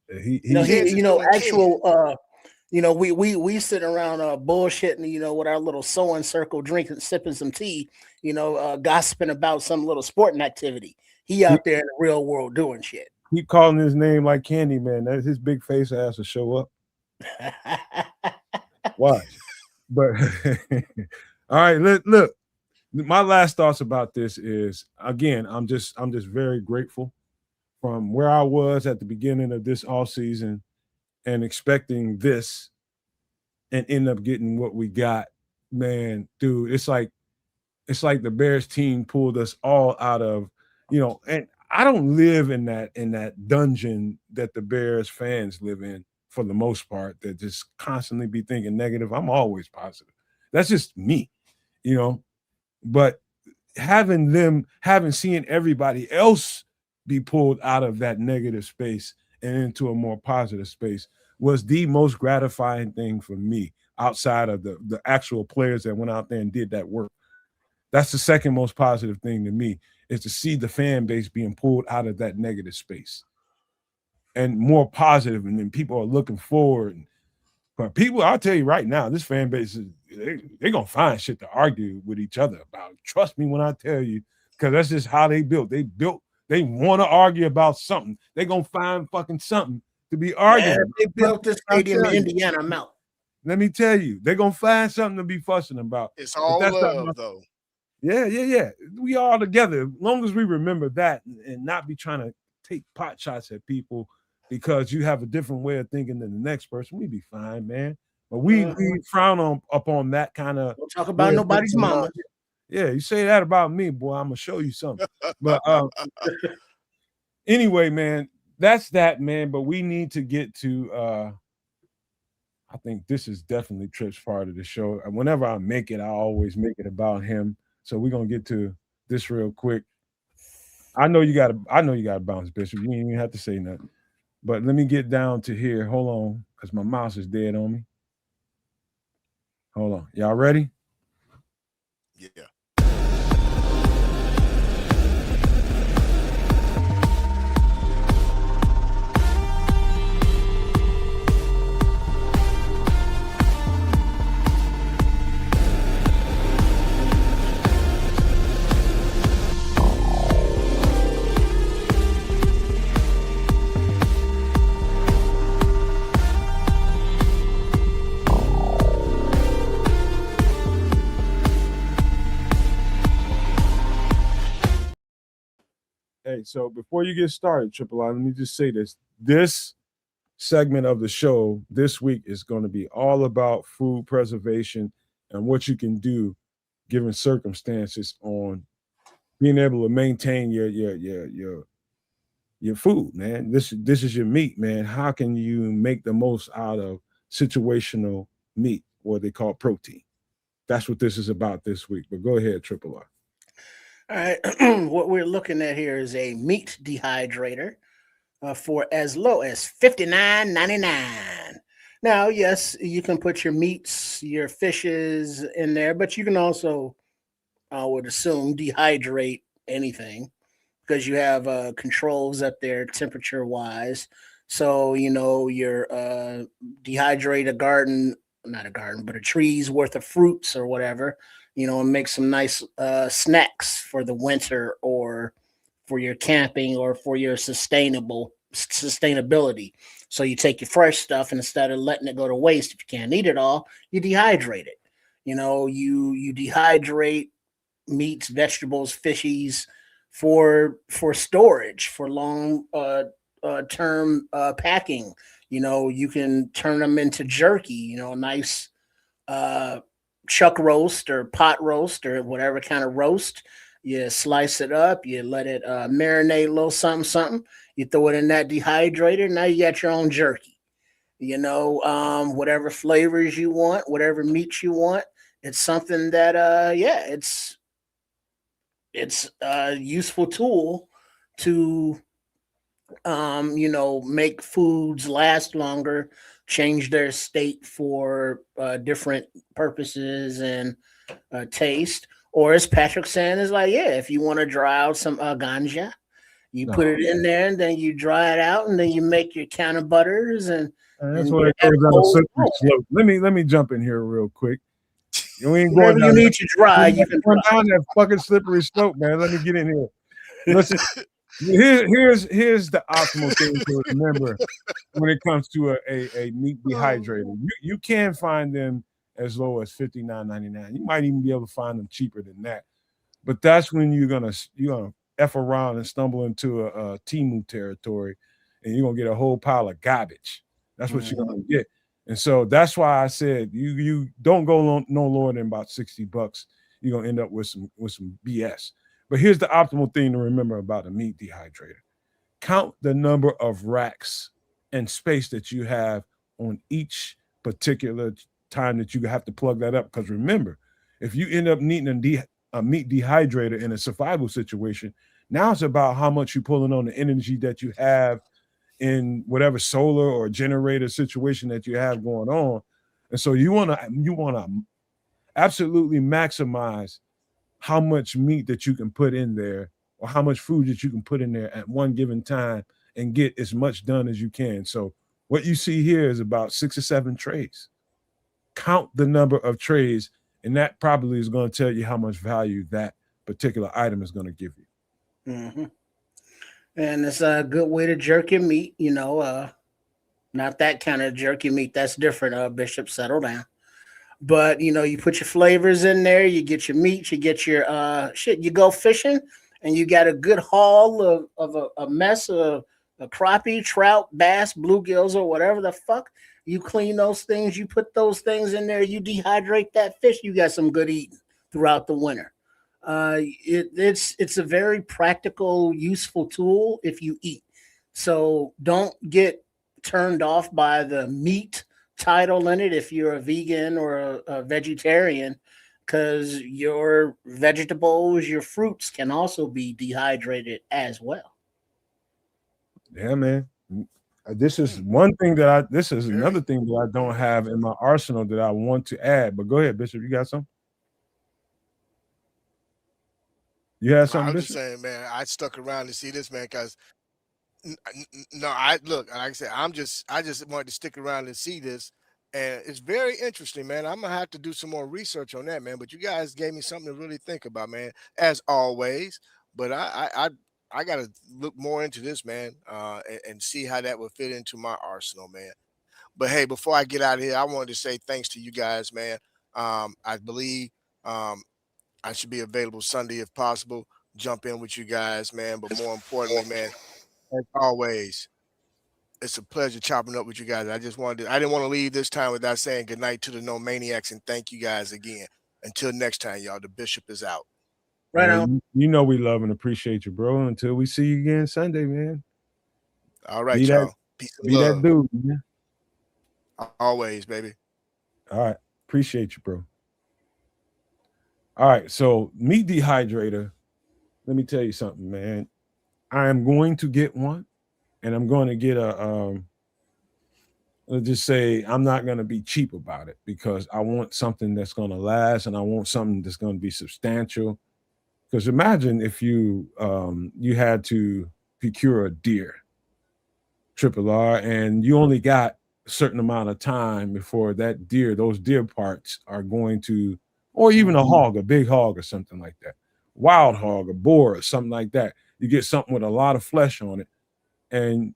He's Kids is doing Actual kids. we sit around bullshitting, with our little sewing circle, drinking, sipping some tea, gossiping about some little sporting activity. He keep, out there in the real world doing shit. keep calling his name like Candyman. That his big face ass will show up. Watch. But all right, look. My last thoughts about this is again, I'm just very grateful from where I was at the beginning of this off season and expecting this and end up getting what we got. Man, dude, it's like the Bears team pulled us all out of, and I don't live in that dungeon that the Bears fans live in for the most part, that just constantly be thinking negative. I'm always positive. That's just me, you know. But having seen everybody else be pulled out of that negative space and into a more positive space was the most gratifying thing for me outside of the actual players that went out there and did that work. That's the second most positive thing to me, is to see the fan base being pulled out of that negative space and more positive, and then people are looking forward. But people, I'll tell you right now, this fan base is they're gonna find shit to argue with each other about. Trust me when I tell you, because that's just how they built. They want to argue about something. They're gonna find fucking something to be Man, arguing they about. built this I'll stadium tell in you. Indiana Mount. Let me tell you, they're gonna find something to be fussing about. It's But all that's not my. love, though. Yeah. We all together. As long as we remember that and not be trying to take pot shots at people because you have a different way of thinking than the next person, we be fine, man. But we frown upon that kind of Don't talk way about of nobody's thinking mama. around here. Yeah, you say that about me, boy, I'm gonna show you something. But anyway, man, that's that, man. But we need to get to I think this is definitely Tripp's part of the show. And whenever I make it, I always make it about him. So we're gonna get to this real quick. I know you gotta bounce, Bishop. You ain't even have to say nothing. But let me get down to here. Hold on, because my mouse is dead on me. Hold on. Y'all ready? Yeah. Hey, so before you get started, Triple I, let me just say this. This segment of the show this week is going to be all about food preservation and what you can do given circumstances on being able to maintain your food, man. This is your meat, man. How can you make the most out of situational meat, what they call protein? That's what this is about this week. But go ahead, Triple R. All right. What we're looking at here is a meat dehydrator for as low as $59.99. Now, yes, you can put your meats, your fishes in there, but you can also, I would assume, dehydrate anything because you have controls up there temperature wise. So, your dehydrate a garden, not a garden, but a tree's worth of fruits or whatever, and make some nice snacks for the winter or for your camping or for your sustainability. So you take your fresh stuff and instead of letting it go to waste, if you can't eat it all, you dehydrate it. You dehydrate meats, vegetables, fishies for storage, for long term packing. You can turn them into jerky. A nice chuck roast or pot roast or whatever kind of roast. You slice it up, you let it marinate a little something, something. You throw it in that dehydrator. Now you got your own jerky. Whatever flavors you want, whatever meats you want. It's something that, it's a useful tool to make foods last longer, change their state for different purposes and taste. Or as Patrick saying is like, yeah, if you want to dry out some ganja, you put it in there and then you dry it out and then you make your can of butters and that's your where it goes down a edibles. slippery slope. Let me jump in here real quick. You ain't Whatever going you down need to dry, you can going dry. down that fucking slippery slope, man. Let me get in here. Listen, here's the optimal thing to remember when it comes to a meat dehydrator. You can find them as low as $59.99. You might even be able to find them cheaper than that. But that's when you're gonna f around and stumble into a Temu territory, and you're gonna get a whole pile of garbage. That's what you're gonna get. And so that's why I said you don't go no lower than about $60. You're gonna end up with some BS. But here's the optimal thing to remember about a meat dehydrator. Count the number of racks and space that you have on each particular time that you have to plug that up. Because remember, if you end up needing a meat dehydrator in a survival situation, now it's about how much you're pulling on the energy that you have in whatever solar or generator situation that you have going on. And so you want to absolutely maximize how much meat that you can put in there or how much food that you can put in there at one given time and get as much done as you can. So what you see here is about 6 or 7 trays. Count the number of trays, and that probably is going to tell you how much value that particular item is going to give you. Mm-hmm. And it's a good way to jerk your meat, not that kind of jerky meat. That's different. Bishop, settle down. But you put your flavors in there, you get your meat, you get your shit. You go fishing, and you got a good haul of a mess of a crappie, trout, bass, bluegills, or whatever the fuck. You clean those things, you put those things in there, you dehydrate that fish. You got some good eating throughout the winter. It's a very practical, useful tool if you eat. So don't get turned off by the meat title in it if you're a vegan or a vegetarian, because your vegetables, your fruits can also be dehydrated as well. Yeah, man. This is one thing this is another thing that I don't have in my arsenal that I want to add. But go ahead, Bishop. You got something? You had something, I'm Bishop? just saying, man, I stuck around to see this, man, because no, I look, like I said, I just wanted to stick around and see this. And it's very interesting, man. I'm gonna have to do some more research on that, man. But you guys gave me something to really think about, man, as always. But I gotta look more into this, man, and see how that would fit into my arsenal, man. But hey, before I get out of here, I wanted to say thanks to you guys, man. I believe I should be available Sunday if possible. Jump in with you guys, man. But more importantly, man, as always, it's a pleasure chopping up with you guys. I didn't want to leave this time without saying goodnight to the No Maniacs and thank you guys again. Until next time, y'all, the Bishop is out. Right on. You know we love and appreciate you, bro. Until we see you again Sunday, man. All right, y'all. Peace and love. That dude, man. Always, baby. All right. Appreciate you, bro. All right. So meat dehydrator. Let me tell you something, man. I am going to get one, and I'm going to get let's just say I'm not going to be cheap about it because I want something that's going to last and I want something that's going to be substantial. Because imagine if you had to procure a deer, triple R, and you only got a certain amount of time before those deer parts are going to, or even a hog, a big hog or something like that, wild hog, a boar or something like that. You get something with a lot of flesh on it, and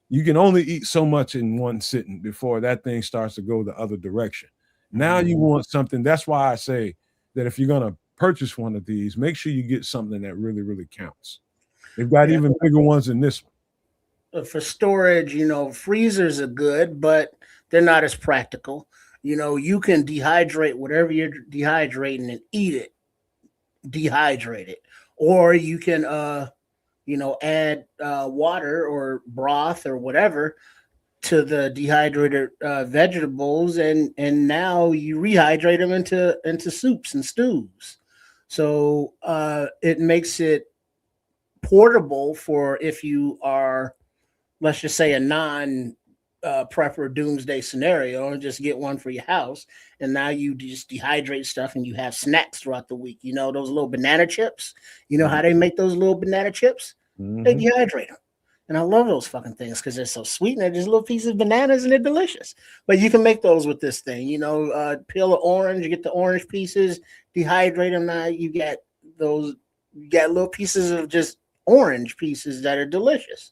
you can only eat so much in one sitting before that thing starts to go the other direction. Now you want something. That's why I say that if you're going to purchase one of these, make sure you get something that really, really counts. They've got even bigger ones than this one. For storage, freezers are good, but they're not as practical. You can dehydrate whatever you're dehydrating and eat it, dehydrate it. Or you can, add water or broth or whatever to the dehydrated vegetables, and now you rehydrate them into soups and stews. So it makes it portable for if you are, let's just say, a non prepper doomsday scenario and just get one for your house. And now you just dehydrate stuff and you have snacks throughout the week. You know, those little banana chips, you know how they make those little banana chips? They dehydrate them. And I love those fucking things because they're so sweet and they're just little pieces of bananas and they're delicious. But you can make those with this thing, you know, peel an orange, you get the orange pieces, dehydrate them. Now you get those, you got little pieces of just orange pieces that are delicious.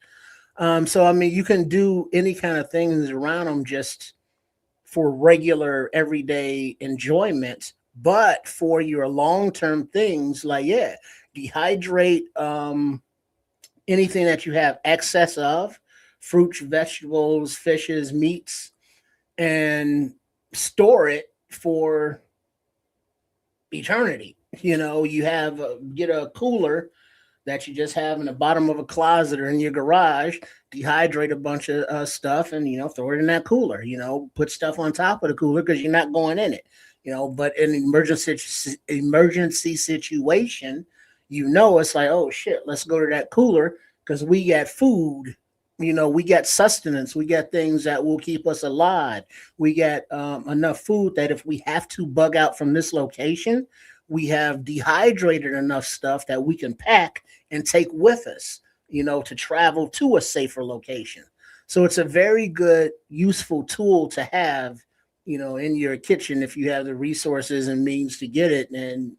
So I mean, you can do any kind of things around them just for regular everyday enjoyment, but for your long term things, like yeah, dehydrate anything that you have excess of, fruits, vegetables, fishes, meats, and store it for eternity. You know, you have get a cooler that you just have in the bottom of a closet or in your garage, dehydrate a bunch of stuff and, you know, throw it in that cooler, you know, put stuff on top of the cooler because you're not going in it, you know, but in an emergency situation, you know, it's like, oh shit, let's go to that cooler because we got food, you know, we got sustenance, we got things that will keep us alive. We got enough food that if we have to bug out from this location, we have dehydrated enough stuff that we can pack and take with us, you know, to travel to a safer location. So it's a very good, useful tool to have, you know, in your kitchen if you have the resources and means to get it and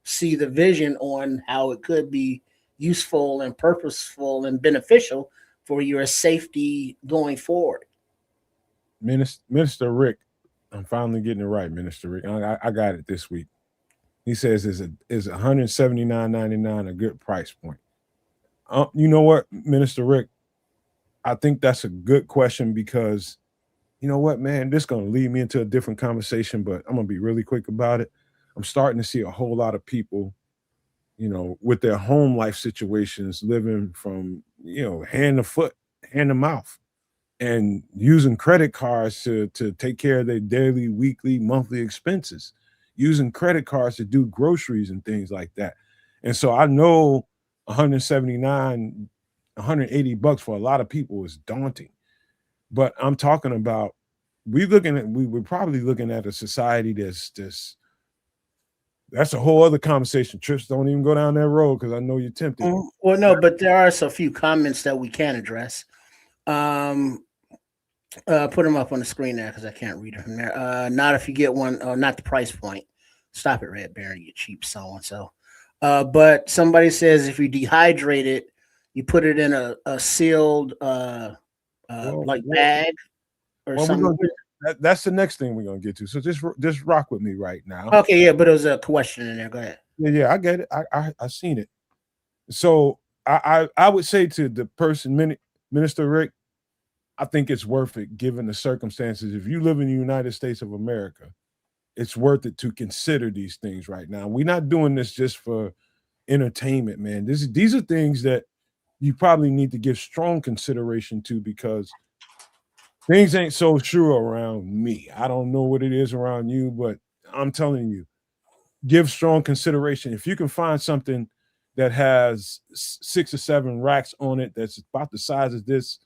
see the vision on how it could be useful and purposeful and beneficial for your safety going forward. Minister Rick, I'm finally getting it right, Minister Rick. I got it this week. He says, "Is $179.99 a good price point?" You know what, Minister Rick? I think that's a good question because, you know what, man, this is going to lead me into a different conversation, but I'm going to be really quick about it. I'm starting to see a whole lot of people, you know, with their home life situations, living from, you know, hand to foot, hand to mouth, and using credit cards to take care of their daily, weekly, monthly expenses, using credit cards to do groceries and things like that. And so I know 179, 180 bucks for a lot of people is daunting. But I'm talking about we're probably looking at a society that's a whole other conversation. Trips, don't even go down that road because I know you're tempted. Well, no, but there are a few comments that we can address. Put them up on the screen there because I can't read them there. Not if you get one, not the price point. Stop it, Red Baron, you cheap so and so. But somebody says if you dehydrate it, you put it in a sealed like bag or something. That's the next thing we're gonna get to. So just rock with me right now. Okay, yeah, but there was a question in there. Go ahead. Yeah, I get it. I seen it. So I would say to the person, Minister Rick, I think it's worth it given the circumstances. If you live in the United States of America, it's worth it to consider these things right now. We're not doing this just for entertainment, man. These are things that you probably need to give strong consideration to because things ain't so sure around me. I don't know what it is around you, but I'm telling you, give strong consideration. If you can find something that has 6 or 7 racks on it that's about the size of this,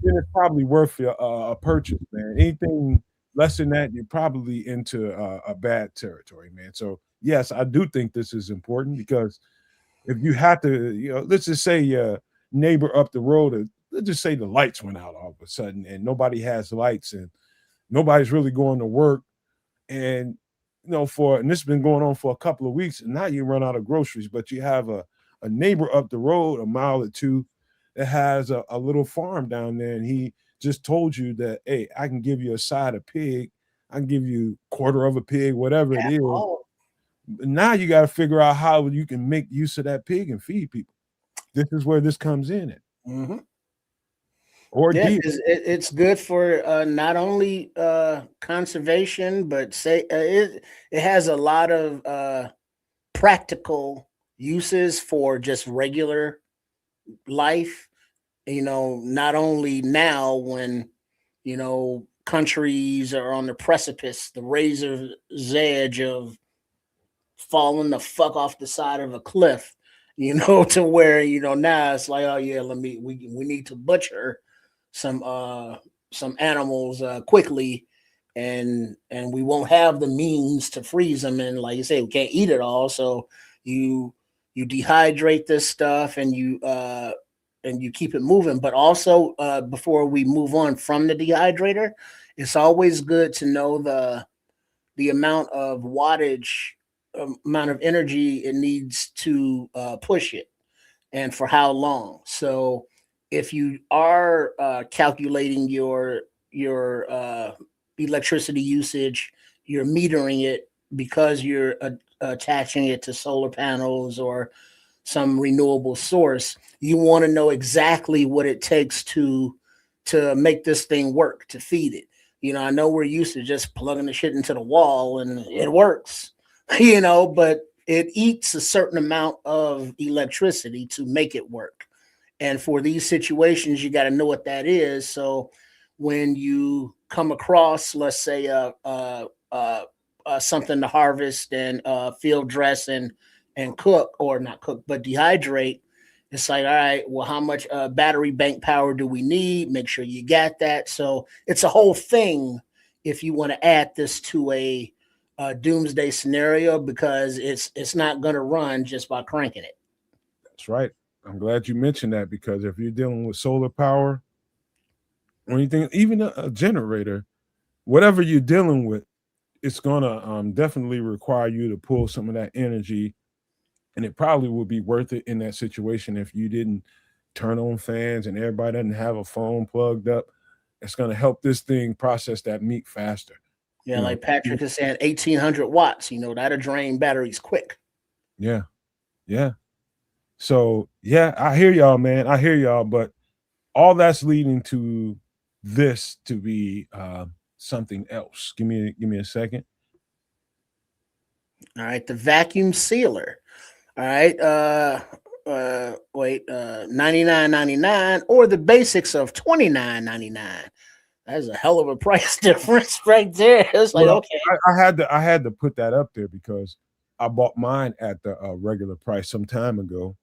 then it's probably worth a purchase, man. Anything less than that, you're probably into a bad territory, man. So yes, I do think this is important because if you have to, you know, let's just say your neighbor up the road, let's just say the lights went out all of a sudden and nobody has lights and nobody's really going to work. And, you know, and this has been going on for a couple of weeks and now you run out of groceries, but you have a neighbor up the road, a mile or two, that has a little farm down there. And he just told you that, hey, I can give you a side of pig. I can give you a quarter of a pig, whatever it is. Now you got to figure out how you can make use of that pig and feed people. This is where this comes in at. Mm-hmm. Or yeah, it's good for not only conservation, but it has a lot of practical uses for just regular life. You know, not only now when, you know, countries are on the precipice, the razor's edge of falling the fuck off the side of a cliff, you know, to where, you know, now it's like, oh yeah, we need to butcher some animals quickly, and we won't have the means to freeze them. And like you say, we can't eat it all, so you dehydrate this stuff, and you keep it moving. But also, before we move on from the dehydrator, it's always good to know the amount of wattage, amount of energy it needs to push it, and for how long. So if you are calculating your electricity usage, you're metering it because you're attaching it to solar panels or some renewable source. You want to know exactly what it takes to make this thing work, to feed it. I know we're used to just plugging the shit into the wall and it works, but it eats a certain amount of electricity to make it work. And for these situations, you got to know what that is. So when you come across, let's say, something to harvest and field dress and cook, or not cook, but dehydrate, it's like, all right, well, how much battery bank power do we need? Make sure you got that. So it's a whole thing if you want to add this to a doomsday scenario, because it's not going to run just by cranking it. That's right. I'm glad you mentioned that, because if you're dealing with solar power or anything, even a generator, whatever you're dealing with, it's gonna definitely require you to pull some of that energy, and it probably would be worth it in that situation if you didn't turn on fans and everybody doesn't have a phone plugged up. It's gonna help this thing process that meat faster. Yeah, You know, like Patrick is saying, 1,800 watts. That'll drain batteries quick. yeah, yeah. So yeah, I hear y'all, man. I hear y'all, but all that's leading to this to be something else. Give me a second. All right, the vacuum sealer. All right, wait, 99.99, or the basics of 29.99. That's a hell of a price difference right there. It's like, Well, okay. I had to put that up there because I bought mine at the regular price some time ago,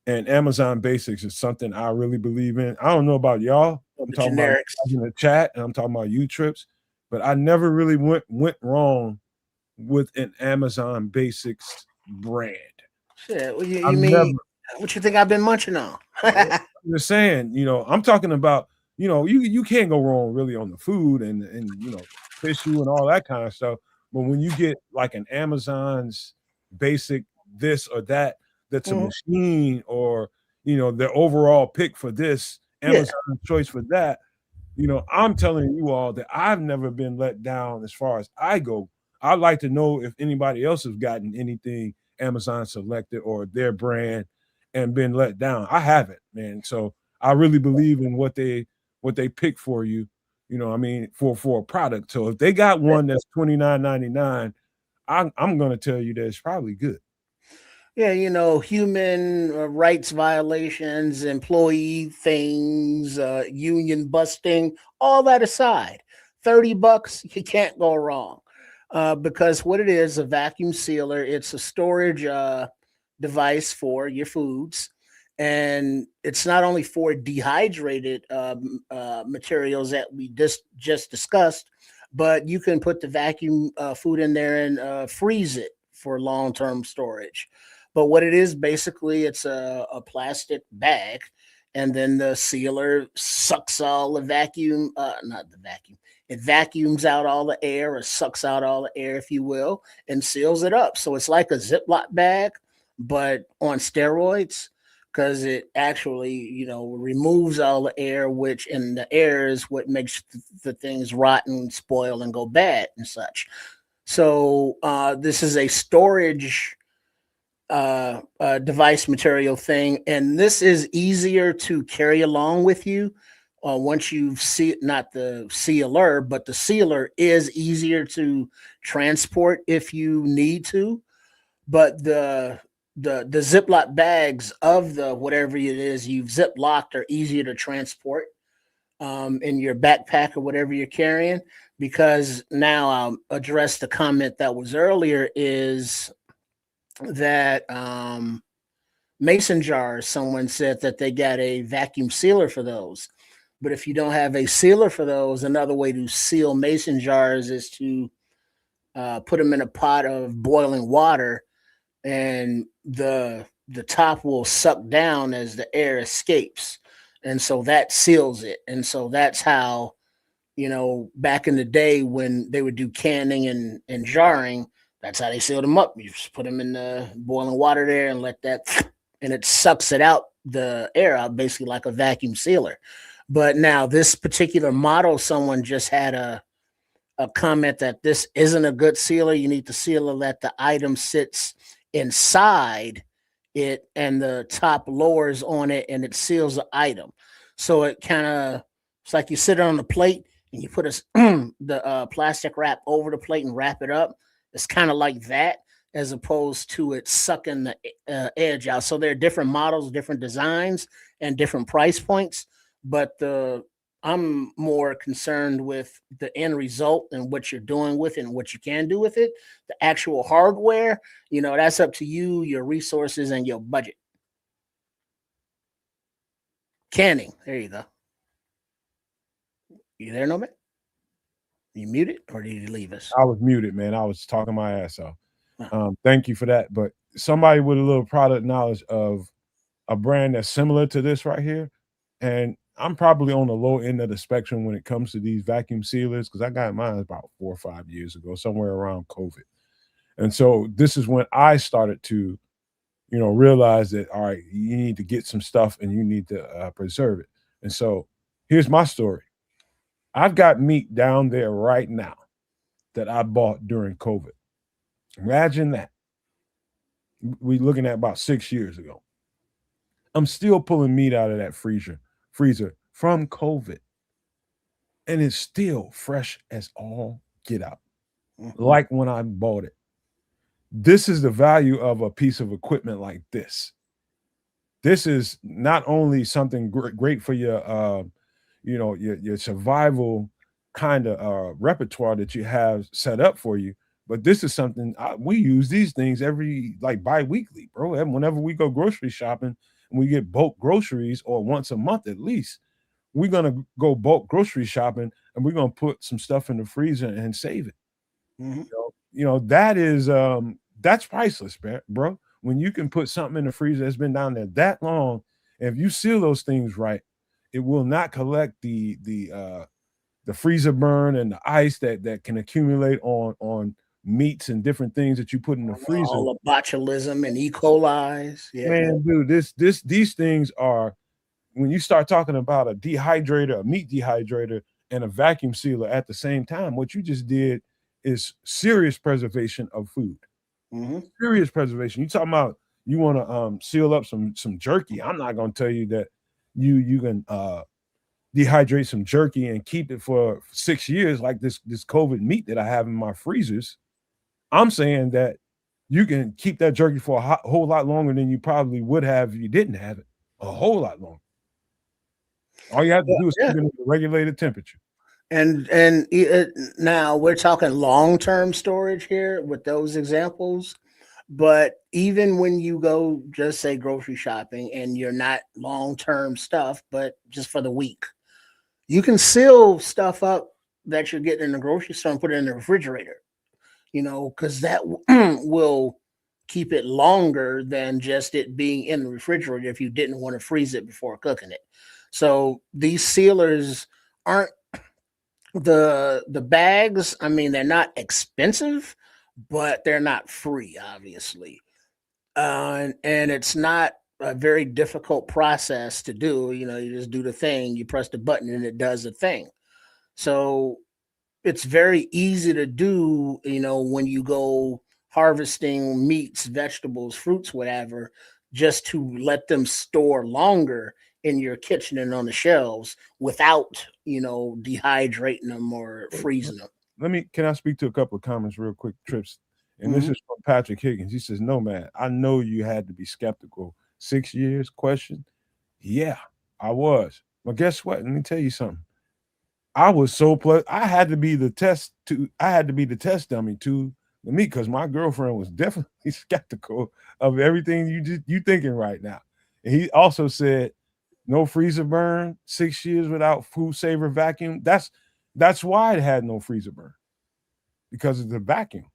and Amazon Basics is something I really believe in. I don't know about y'all. I'm The talking about generics. in the chat, and I'm talking about you trips, but I never really went wrong with an Amazon Basics brand. Shit, what you, I've you never. mean? What you think I've been munching on? I'm just saying, I'm talking about, you can't go wrong really on the food and tissue and all that kind of stuff. But when you get like an Amazon's basic this or that, that's a Mhm. machine, or their overall pick for this, Yeah. Amazon's choice for that, I'm telling you all that I've never been let down as far as I go. I'd like to know if anybody else has gotten anything Amazon selected or their brand and been let down. I haven't, man. So I really believe in what they pick for you. I mean, for a product. So if they got one that's $29.99, I'm gonna tell you that it's probably good. Yeah, human rights violations, employee things, union busting, all that aside, $30, you can't go wrong. Because what it is, a vacuum sealer, it's a storage device for your foods. And it's not only for dehydrated materials that we just discussed, but you can put the vacuum food in there and freeze it for long-term storage. But what it is, basically, it's a plastic bag, and then the sealer sucks all the vacuum, not the vacuum, it vacuums out all the air, or sucks out all the air, if you will, and seals it up. So it's like a Ziploc bag, but on steroids, because it actually, removes all the air, which in the air is what makes the things rot and spoil and go bad and such. So this is a storage device material thing, and this is easier to carry along with you once you see it. Not the sealer, but the sealer is easier to transport if you need to. But the Ziploc bags of the whatever it is you've ziplocked are easier to transport in your backpack or whatever you're carrying. Because now I'll address the comment that was earlier, is that mason jars, someone said that they got a vacuum sealer for those. But if you don't have a sealer for those, another way to seal mason jars is to put them in a pot of boiling water, and the top will suck down as the air escapes, and so that seals it. And so that's how, back in the day when they would do canning and jarring, that's how they sealed them up. You just put them in the boiling water there and let that, and it sucks it out, the air out, basically like a vacuum sealer. But now this particular model, someone just had a comment that this isn't a good sealer. You need to seal it that the item sits inside it and the top lowers on it and it seals the item. So it kind of, it's like you sit on the plate and you put the plastic wrap over the plate and wrap it up. It's kind of like that, as opposed to it sucking the edge out. So there are different models, different designs, and different price points. But I'm more concerned with the end result and what you're doing with it and what you can do with it. The actual hardware, that's up to you, your resources, and your budget. Canning. There you go. You there, Nomad? You muted, or did you leave us? I was muted, man. I was talking my ass off. Thank you for that. But somebody with a little product knowledge of a brand that's similar to this right here, and I'm probably on the low end of the spectrum when it comes to these vacuum sealers, because I got mine about 4 or 5 years ago, somewhere around COVID. And so this is when I started to, realize that, all right, you need to get some stuff and you need to preserve it. And so here's my story. I've got meat down there right now that I bought during COVID. Imagine that. We're looking at about 6 years ago. I'm still pulling meat out of that freezer from COVID. And it's still fresh as all get out, like when I bought it. This is the value of a piece of equipment like this. This is not only something great for your, your survival kind of repertoire that you have set up for you, but this is something we use these things every bi-weekly, bro. And whenever we go grocery shopping and we get bulk groceries, or once a month at least, we're gonna go bulk grocery shopping and we're gonna put some stuff in the freezer and save it. That is that's priceless, bro. When you can put something in the freezer that's been down there that long, and if you seal those things right, it will not collect the freezer burn and the ice that can accumulate on meats and different things that you put in the freezer. All the botulism and E. coli. Yeah. Man, dude, these things are, when you start talking about a dehydrator, a meat dehydrator, and a vacuum sealer at the same time, what you just did is serious preservation of food. Serious preservation. You talking about you want to seal up some jerky. I'm not going to tell you that you can dehydrate some jerky and keep it for 6 years like this COVID meat that I have in my freezers. I'm saying that you can keep that jerky for a whole lot longer than you probably would have if you didn't have it. A whole lot longer. All you have to do is keep it at a regulated temperature. And now we're talking long-term storage here with those examples. But even when you go, just say grocery shopping, and you're not long-term stuff, but just for the week, you can seal stuff up that you're getting in the grocery store and put it in the refrigerator, because that will keep it longer than just it being in the refrigerator if you didn't want to freeze it before cooking it. So these sealers aren't the bags. I mean, they're not expensive, but they're not free, obviously. And it's not a very difficult process to do. You just do the thing, you press the button and it does the thing. So it's very easy to do, when you go harvesting meats, vegetables, fruits, whatever, just to let them store longer in your kitchen and on the shelves without, dehydrating them or freezing them. Can I speak to a couple of comments real quick, Trips? And this is from Patrick Higgins. He says, "No, man, I know you had to be skeptical. 6 years question? Yeah, I was. But guess what? Let me tell you something. I was so I had to be the test dummy to the meat, because my girlfriend was definitely skeptical of everything you thinking right now." And he also said no freezer burn, 6 years without food saver vacuum. That's why it had no freezer burn, because of the vacuum.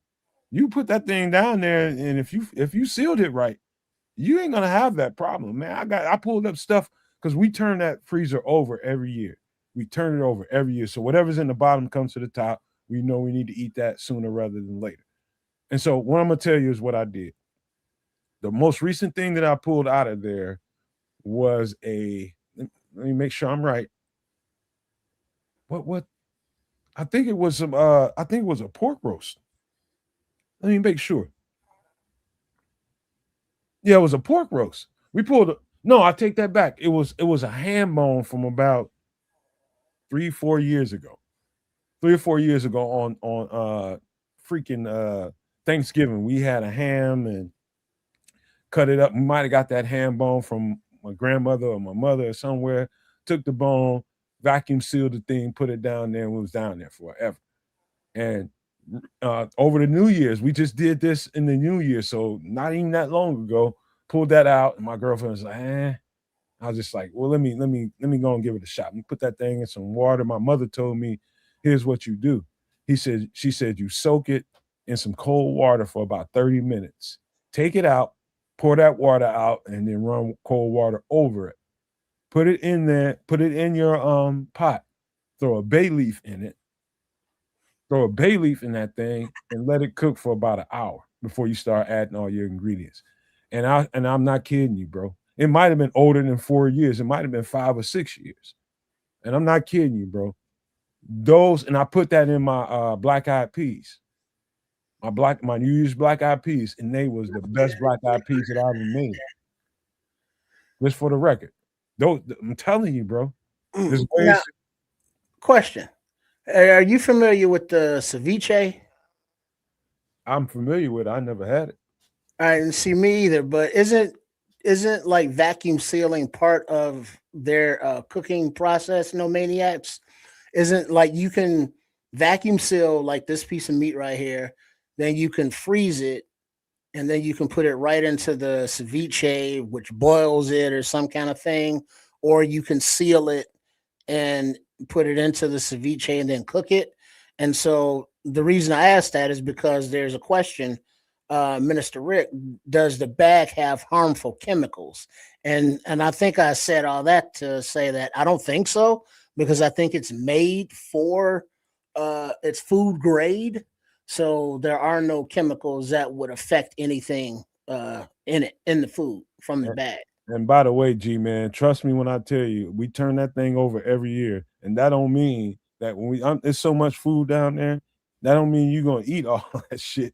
You put that thing down there, and if you sealed it right, you ain't gonna have that problem, man. I pulled up stuff because we turn that freezer over every year. We turn it over every year. So whatever's in the bottom comes to the top. We know we need to eat that sooner rather than later. And so what I'm gonna tell you is what I did. The most recent thing that I pulled out of there was let me make sure I'm right. What I think it was some I think it was a pork roast. Let me make sure. Yeah, it was a pork roast. We pulled no, I take that back. It was a ham bone from about 3 or 4 years ago. 3 or 4 years ago on freaking Thanksgiving. We had a ham and cut it up. We might have got that ham bone from my grandmother or my mother or somewhere. Took the bone, vacuum sealed the thing, put it down there, and it was down there forever. And over the New Year's, we just did this in the New Year, so not even that long ago. Pulled that out, and my girlfriend was like, "Eh." I was just like, "Well, let me go and give it a shot." And put that thing in some water. My mother told me, "Here's what you do." She said, you soak it in some cold water for about 30 minutes. Take it out, pour that water out, and then run cold water over it. Put it in there, put it in your pot, throw a bay leaf in it, throw a bay leaf in that thing, and let it cook for about an hour before you start adding all your ingredients. And I'm not kidding you, bro. It might have been older than 4 years. It might have been 5 or 6 years. And I'm not kidding you, bro. And I put that in my black eyed peas. My New Year's black eyed peas, and they was the best black eyed peas that I ever made. Just for the record. I'm telling you, bro. There's ways. Now, question: are you familiar with the ceviche? I'm familiar with it. I never had it. I didn't see me either, but isn't like vacuum sealing part of their cooking process? No maniacs. Isn't like you can vacuum seal like this piece of meat right here, then you can freeze it, and then you can put it right into the ceviche, which boils it or some kind of thing, or you can seal it and put it into the ceviche and then cook it. And so the reason I asked that is because there's a question, Minister Rick, does the bag have harmful chemicals? And I think I said all that to say that I don't think so, because I think it's made for it's food grade. So there are no chemicals that would affect anything in the food from the bag. And by the way, G man, trust me when I tell you, we turn that thing over every year, and that don't mean that when there's so much food down there, that don't mean you're gonna eat all that shit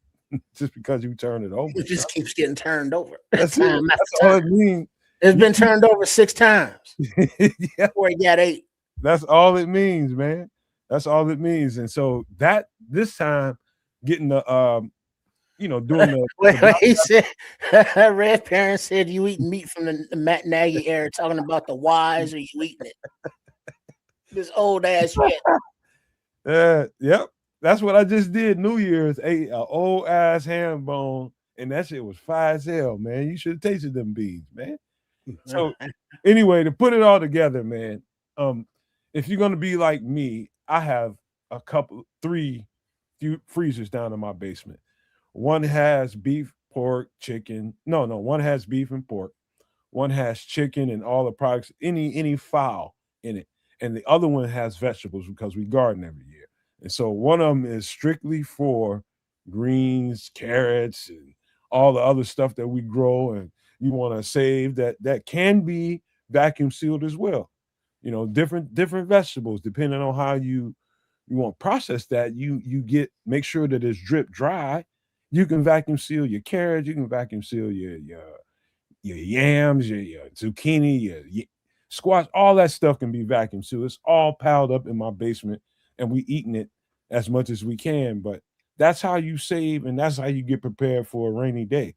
just because you turn it over. It just keeps getting turned over. That's it. That's all it means. It's been turned over 6 times Yeah. before it got 8. That's all it means, man. That's all it means. And so that this time, getting the doing the Well, he said, Red Parent said, you eating meat from the Matt Nagy era, talking about the wise, or you eating it? This old ass shit. Yep. That's what I just did. New Year's, ate an old ass ham bone, and that shit was fire as hell, man. You should have tasted them beans, man. So anyway, to put it all together, man, if you're gonna be like me, I have few freezers down in my basement. One has beef, pork, chicken. No, one has beef and pork. One has chicken and all the products, any fowl in it. And the other one has vegetables because we garden every year. And so one of them is strictly for greens, carrots, and all the other stuff that we grow and you want to save that can be vacuum sealed as well. Different vegetables, depending on how you want to process that, you make sure that it's drip dry. You can vacuum seal your carrots, you can vacuum seal your yams, your zucchini, your squash, all that stuff can be vacuum sealed. It's all piled up in my basement, and we eating it as much as we can. But that's how you save, and that's how you get prepared for a rainy day.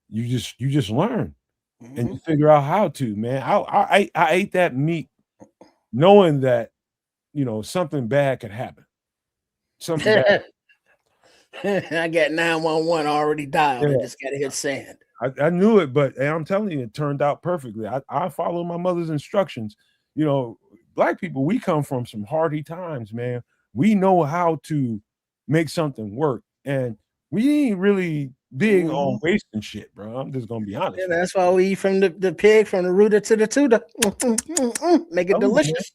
You just learn and you figure out how to, man. I ate that meat knowing that something bad could happen. Something bad. I got 911 already dialed. I just got to hit send. I knew it, but I'm telling you, it turned out perfectly. I follow my mother's instructions. You know, black people, we come from some hardy times, man. We know how to make something work, and we ain't really big on Mhm. wasting shit, bro. I'm just gonna be Yeah, honest with that's why we eat from the pig, from the rooter to the tutor. Make it you, delicious.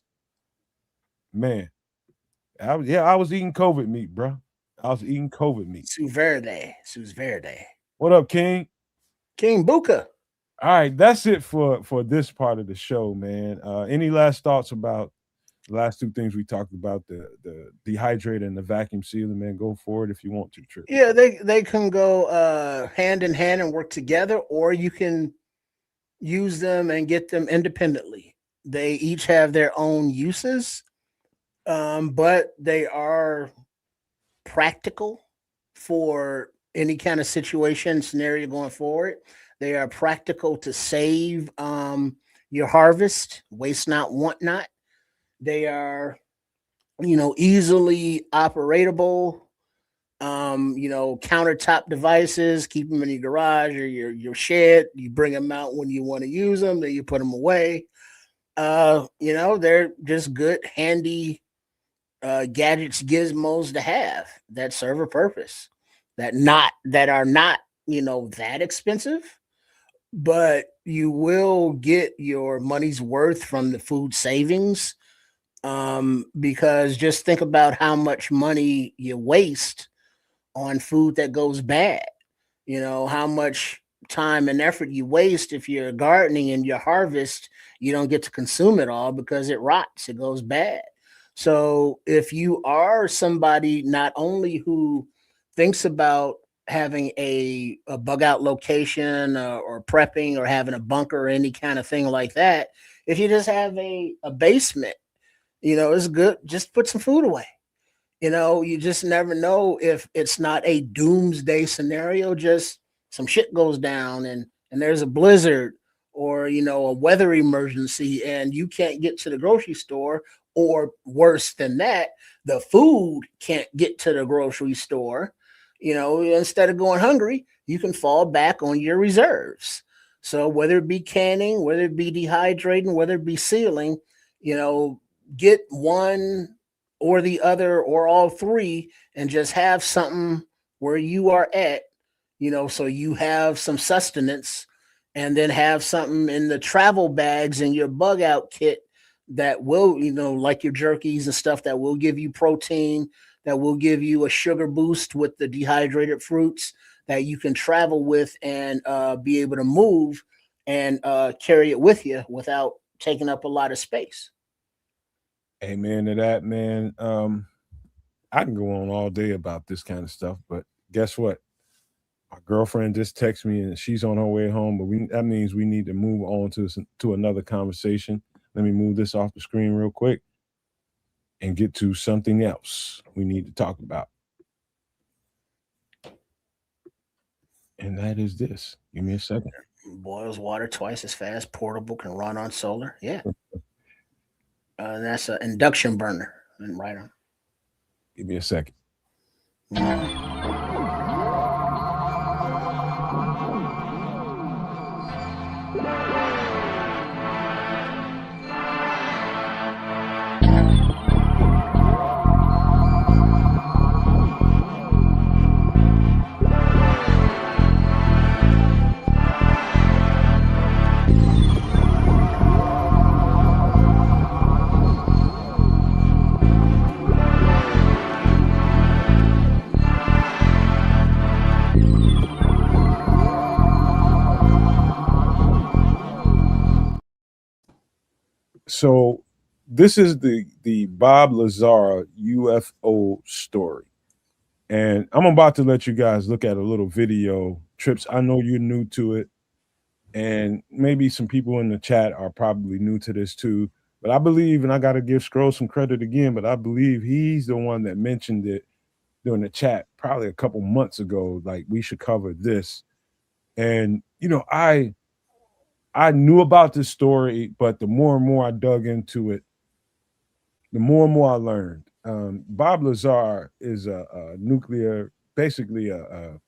man. I was eating COVID meat, bro. I was eating COVID meat. Su verde. Sus verde. What up, King? King Buka. All right, that's it for this part of the show, man. Any last thoughts about the last two things we talked about, the dehydrator and the vacuum sealer, man? Go for it if you want to, Trip. Yeah, they can go hand in hand and work together, or you can use them and get them independently. They each have their own uses, but they are practical for any kind of situation scenario going forward. They are practical to save your harvest, waste not, want not. They are, easily operatable. Countertop devices, keep them in your garage or your shed. You bring them out when you want to use them, then you put them away. They're just good, handy gadgets, gizmos to have that serve a purpose, that are not that expensive, but you will get your money's worth from the food savings. Because just think about how much money you waste on food that goes bad. How much time and effort you waste if you're gardening and your harvest, you don't get to consume it all because it rots, it goes bad. So if you are somebody not only who thinks about having a bug out location, or prepping, or having a bunker or any kind of thing like that, if you just have a basement, it's good. Just put some food away. You just never know if it's not a doomsday scenario. Just some shit goes down, and there's a blizzard, or a weather emergency, and you can't get to the grocery store, or worse than that, the food can't get to the grocery store. Instead of going hungry, you can fall back on your reserves. So whether it be canning, whether it be dehydrating, whether it be sealing, you know, get one or the other or all three, and just have something where you are at, so you have some sustenance, and then have something in the travel bags in your bug out kit that will, like your jerkies and stuff, that will give you protein, that will give you a sugar boost with the dehydrated fruits, that you can travel with, and be able to move, and carry it with you without taking up a lot of space. Amen to that, man. I can go on all day about this kind of stuff, but guess what? My girlfriend just texted me and she's on her way home, but that means we need to move on to another conversation. Let me move this off the screen real quick and get to something else we need to talk about. And that is this. Give me a second. Boils water twice as fast, portable, can run on solar. Yeah. That's an induction burner. And right on. Give me a second. So this is the Bob Lazar UFO story. And I'm about to let you guys look at a little video. Trips, I know you're new to it, and maybe some people in the chat are probably new to this too. But I believe, and I got to give Scroll some credit again, but I believe he's the one that mentioned it during the chat probably a couple months ago. Like, we should cover this. And I knew about this story, but the more and more I dug into it, the more and more I learned. Bob Lazar is a nuclear, basically a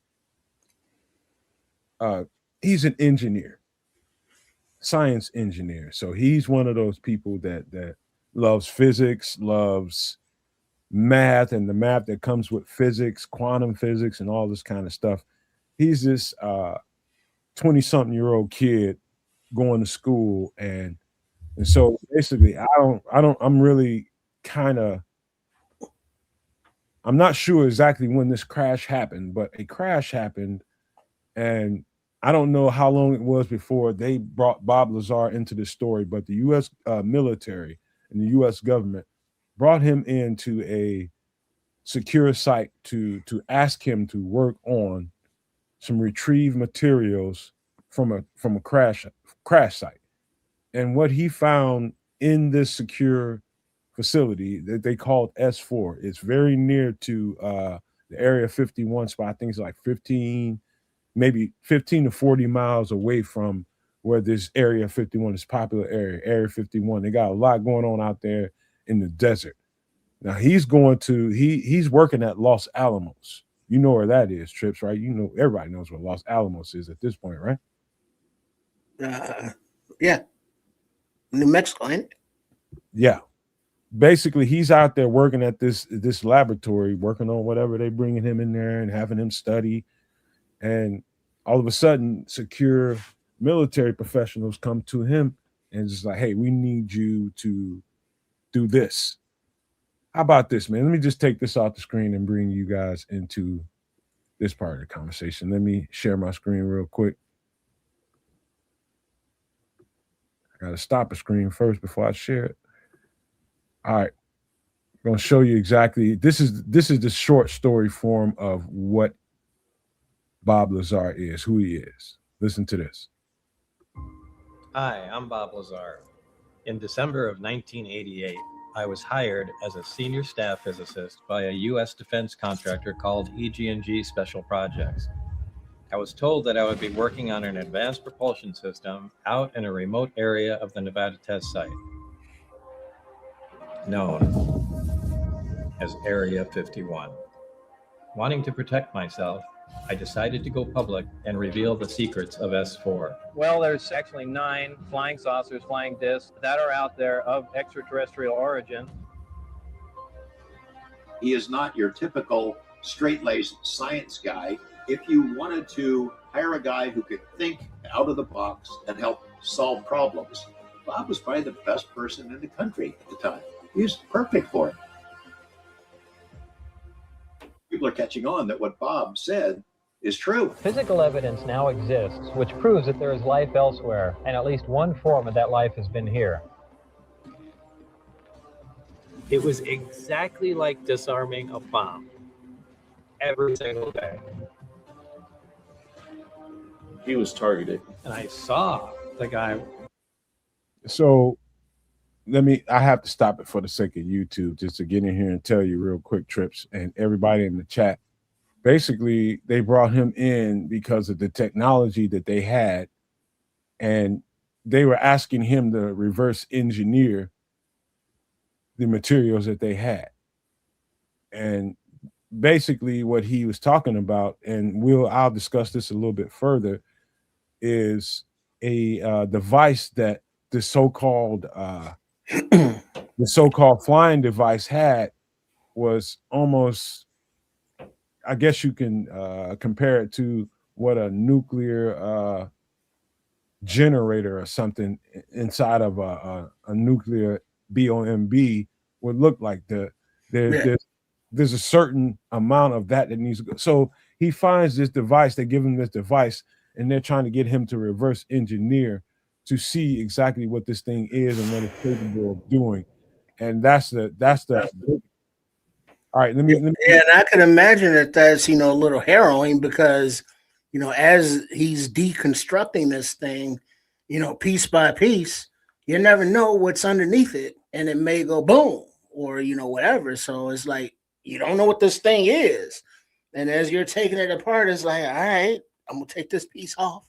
he's an engineer, science engineer. So he's one of those people that loves physics, loves math, and the math that comes with physics, quantum physics, and all this kind of stuff. He's this 20-something-year-old kid going to school, and so basically I'm really kind of, I'm not sure exactly when this crash happened, but a crash happened, and I don't know how long it was before they brought Bob Lazar into the story, but the U.S. Military and the U.S. government brought him into a secure site to ask him to work on some retrieved materials from a crash site. And what he found in this secure facility that they called S4, it's very near to the Area 51 spot. I think it's like 15, maybe 15 to 40 miles away from where this Area 51 is popular Area 51. They got a lot going on out there in the desert. Now he's he's working at Los Alamos. You know where that is, Trips, right? You know, everybody knows where Los Alamos is at this point, right? Yeah. New Mexico, ain't it? Yeah. Basically, he's out there working at this laboratory, working on whatever they bringing him in there and having him study. And all of a sudden, secure military professionals come to him and just like, hey, we need you to do this. How about this, man? Let me just take this off the screen and bring you guys into this part of the conversation. Let me share my screen real quick. I got to stop a screen first before I share it. All right. I'm going to show you exactly. This is the short story form of what Bob Lazar is, who he is. Listen to this. Hi, I'm Bob Lazar. In December of 1988, I was hired as a senior staff physicist by a U.S. defense contractor called EG&G Special Projects. I was told that I would be working on an advanced propulsion system out in a remote area of the Nevada test site, known as Area 51. Wanting to protect myself, I decided to go public and reveal the secrets of S4. Well, there's actually 9 flying saucers, flying discs that are out there of extraterrestrial origin. He is not your typical straight-laced science guy. If you wanted to hire a guy who could think out of the box and help solve problems, Bob was probably the best person in the country at the time. He was perfect for it. People are catching on that what Bob said is true. Physical evidence now exists which proves that there is life elsewhere, and at least one form of that life has been here. It was exactly like disarming a bomb every single day. He was targeted. And I saw the guy. So I have to stop it for the sake of YouTube just to get in here and tell you real quick, Trips, and everybody in the chat. Basically, they brought him in because of the technology that they had, and they were asking him to reverse engineer the materials that they had. And basically what he was talking about, and I'll discuss this a little bit further, is a device that the so-called flying device had was almost, I guess you can compare it to what a nuclear generator or something inside of a nuclear BOMB would look like. There's a certain amount of that needs to go. So he finds this device, they give him this device, and they're trying to get him to reverse engineer to see exactly what this thing is and what it's capable of doing. And that's the all right. Let me and I can imagine that's a little harrowing because as he's deconstructing this thing, piece by piece, you never know what's underneath it, and it may go boom or whatever. So it's like you don't know what this thing is, and as you're taking it apart, it's like, all right, I'm gonna take this piece off.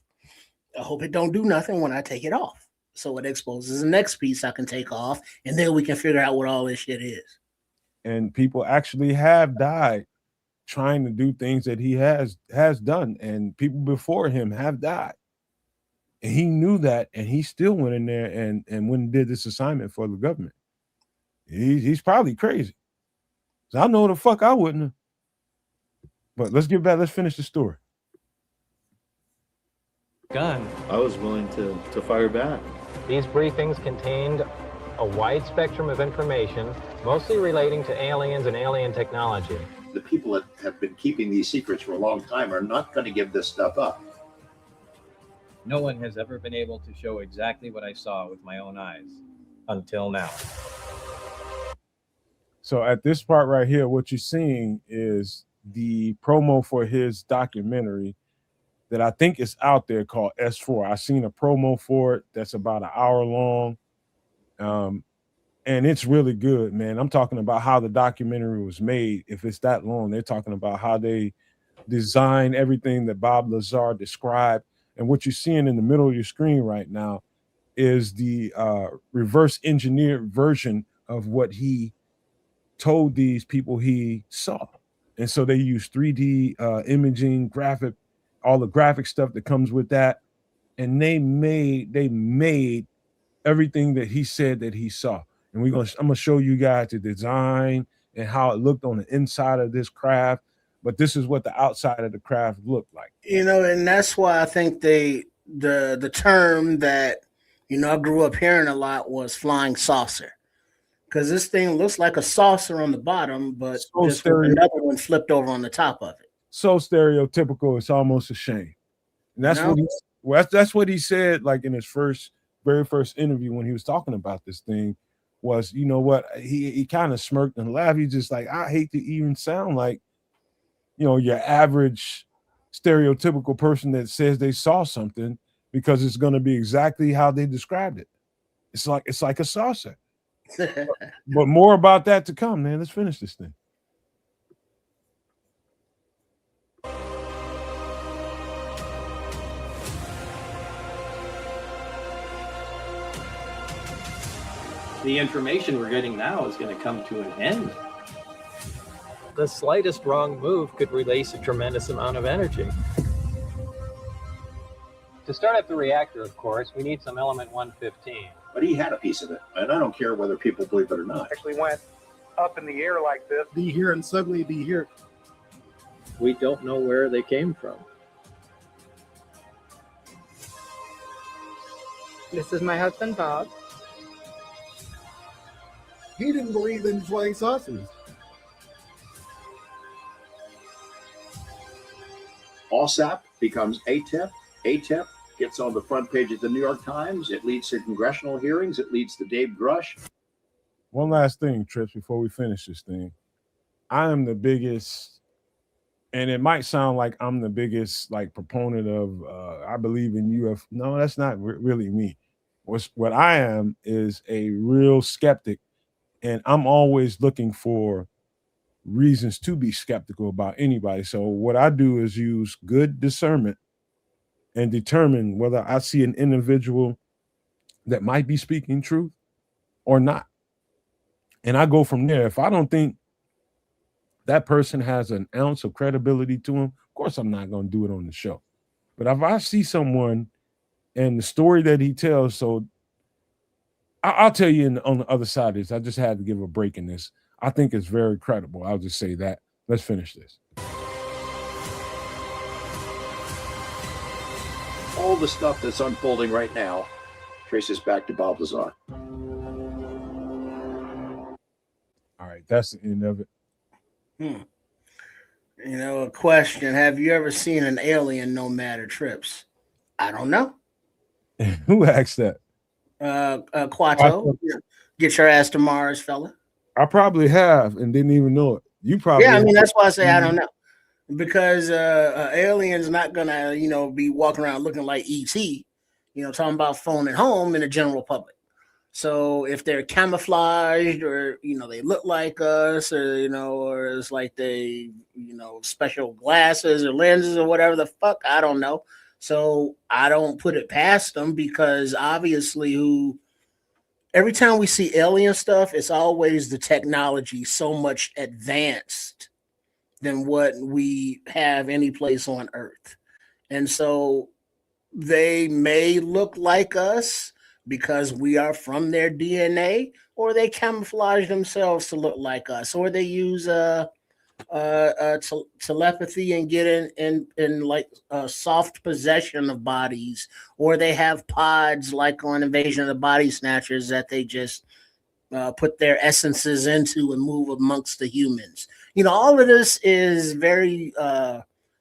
I hope it don't do nothing when I take it off. So it exposes the next piece I can take off, and then we can figure out what all this shit is. And people actually have died trying to do things that he has done, and people before him have died. And he knew that, and he still went in there and went and did this assignment for the government. He's probably crazy. So I know the fuck I wouldn't have. But let's get back. Let's finish the story. Gun. I was willing to fire back. These briefings contained a wide spectrum of information, mostly relating to aliens and alien technology. The people that have been keeping these secrets for a long time are not going to give this stuff up. No one has ever been able to show exactly what I saw with my own eyes until now. So at this part right here, what you're seeing is the promo for his documentary that I think is out there called S4. I've seen a promo for it that's about an hour long. And it's really good, man. I'm talking about how the documentary was made. If it's that long, they're talking about how they designed everything that Bob Lazar described. And what you're seeing in the middle of your screen right now is the reverse engineered version of what he told these people he saw. And so they use 3D imaging, graphic, all the graphic stuff that comes with that. And they made everything that he said that he saw. And I'm gonna show you guys the design and how it looked on the inside of this craft. But this is what the outside of the craft looked like. You know, and that's why I think the term that, you know, I grew up hearing a lot was flying saucer. Because this thing looks like a saucer on the bottom, but So just with another one flipped over on the top of it. So stereotypical, it's almost a shame. And that's that's what he said, like in his very first interview when he was talking about this thing, was, you know what, he kind of smirked and laughed. He's just like, I hate to even sound like, you know, your average stereotypical person that says they saw something, because it's going to be exactly how they described it. It's like a saucer. But more about that to come, man. Let's finish this thing. The information we're getting now is going to come to an end. The slightest wrong move could release a tremendous amount of energy. To start up the reactor, of course, we need some element 115. But he had a piece of it, and I don't care whether people believe it or not. Actually went up in the air like this. Be here and suddenly be here. We don't know where they came from. This is my husband, Bob. He didn't believe in flying saucers. OSAP becomes ATIP. ATIP gets on the front page of the New York Times. It leads to congressional hearings. It leads to Dave Grush. One last thing, Trips, before we finish this thing. I am the biggest, and it might sound like I'm the biggest like proponent of I believe in UFO. No, that's not really me. What I am is a real skeptic, and I'm always looking for reasons to be skeptical about anybody. So what I do is use good discernment and determine whether I see an individual that might be speaking truth or not. And I go from there. If I don't think that person has an ounce of credibility to him, of course I'm not going to do it on the show. But if I see someone and the story that he tells, so I'll tell you on the other side of this, I just had to give a break in this. I think it's very credible. I'll just say that. Let's finish this. All the stuff that's unfolding right now traces back to Bob Lazar. All right, that's the end of it. You know, a question. Have you ever seen an alien nomad or trips? I don't know. Who asked that? Quato. Get your ass to Mars, fella. I probably have and didn't even know it. You probably Yeah, I mean, that's why I say I don't know. Because alien's not gonna, you know, be walking around looking like ET, you know, talking about phone at home in the general public. So if they're camouflaged or, you know, they look like us, or, you know, or it's like they, you know, special glasses or lenses or whatever the fuck, I don't know. So I don't put it past them, because obviously every time we see alien stuff, it's always the technology so much advanced than what we have any place on Earth. And so they may look like us because we are from their DNA, or they camouflage themselves to look like us, or they use telepathy and get in like soft possession of bodies, or they have pods like on Invasion of the Body Snatchers that they just put their essences into and move amongst the humans. All of this is very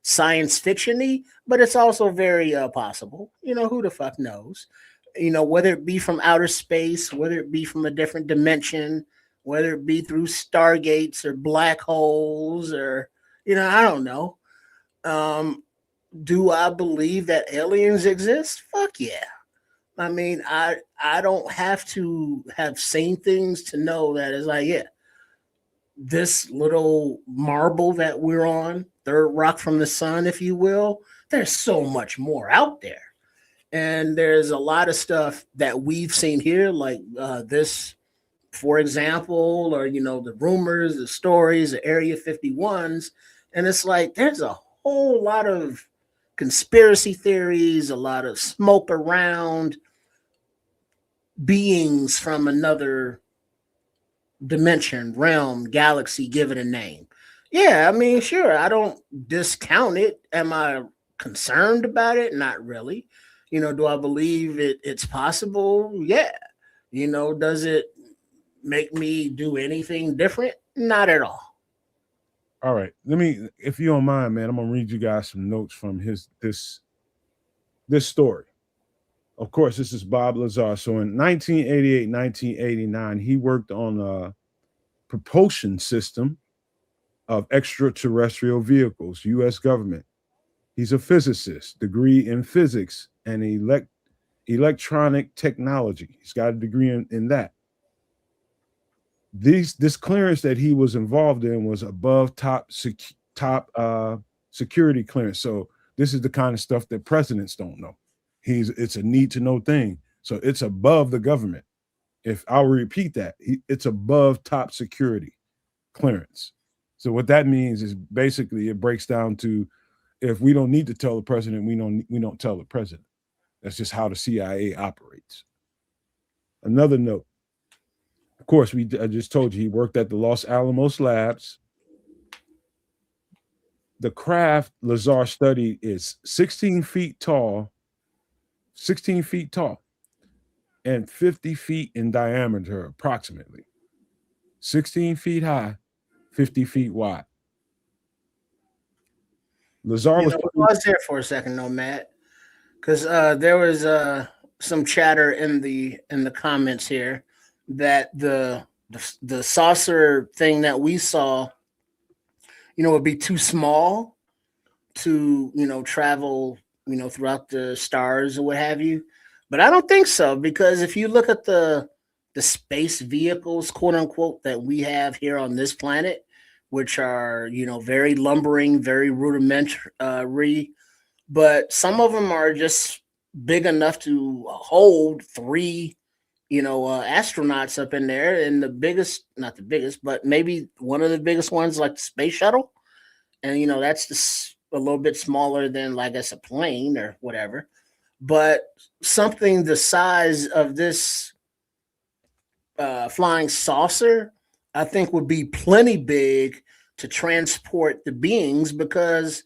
science fictiony, but it's also very possible. Who the fuck knows? Whether it be from outer space, whether it be from a different dimension, whether it be through stargates or black holes, or I don't know. Do I believe that aliens exist? Fuck yeah. I mean, I don't have to have seen things to know that it's like, yeah, this little marble that we're on, third rock from the sun, if you will, there's so much more out there. And there's a lot of stuff that we've seen here, like this, for example, or, the rumors, the stories, the Area 51s. And it's like, there's a whole lot of conspiracy theories, a lot of smoke around beings from another dimension, realm, galaxy, give it a name. Yeah, I mean, sure, I don't discount it. Am I concerned about it? Not really. Do I believe it's possible? Yeah. Does it make me do anything different? Not at all. All right. Let me, if you don't mind, man, I'm gonna read you guys some notes from this story. Of course, this is Bob Lazar. So in 1988, 1989, he worked on a propulsion system of extraterrestrial vehicles, U.S. government. He's a physicist, degree in physics and electronic technology. He's got a degree in that. This clearance that he was involved in was above top security clearance. So this is the kind of stuff that presidents don't know. It's a need to know thing. So it's above the government. If I'll repeat that, it's above top security clearance. So what that means is basically it breaks down to, if we don't need to tell the president, we don't tell the president. That's just how the CIA operates. Another note. Of course, I just told you he worked at the Los Alamos labs. The craft Lazar studied is 16 feet tall, and 50 feet in diameter, approximately. 16 feet high, 50 feet wide. Lazar was pause there for a second, though, Matt, because there was some chatter in the comments here that the saucer thing that we saw, would be too small to travel throughout the stars or what have you. But I don't think so, because if you look at the space vehicles, quote unquote, that we have here on this planet, which are very lumbering, very rudimentary, but some of them are just big enough to hold three astronauts up in there. And the biggest, not the biggest, but maybe one of the biggest ones, like the space shuttle, and that's a little bit smaller than, like, I guess, a plane or whatever. But something the size of this flying saucer, I think, would be plenty big to transport the beings, because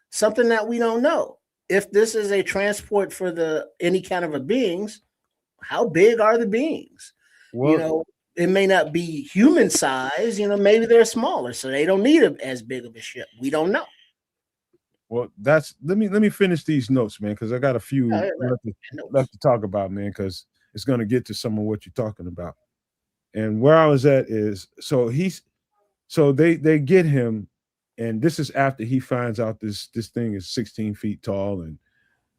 something that we don't know, if this is a transport for any kind of a beings, how big are the beings? Well, it may not be human size, maybe they're smaller, so they don't need as big of a ship. We don't know. Well, let me finish these notes, man, because I got a few left to talk about, man, because it's going to get to some of what you're talking about. And where I was at is, so they get him, and this is after he finds out this thing is 16 feet tall and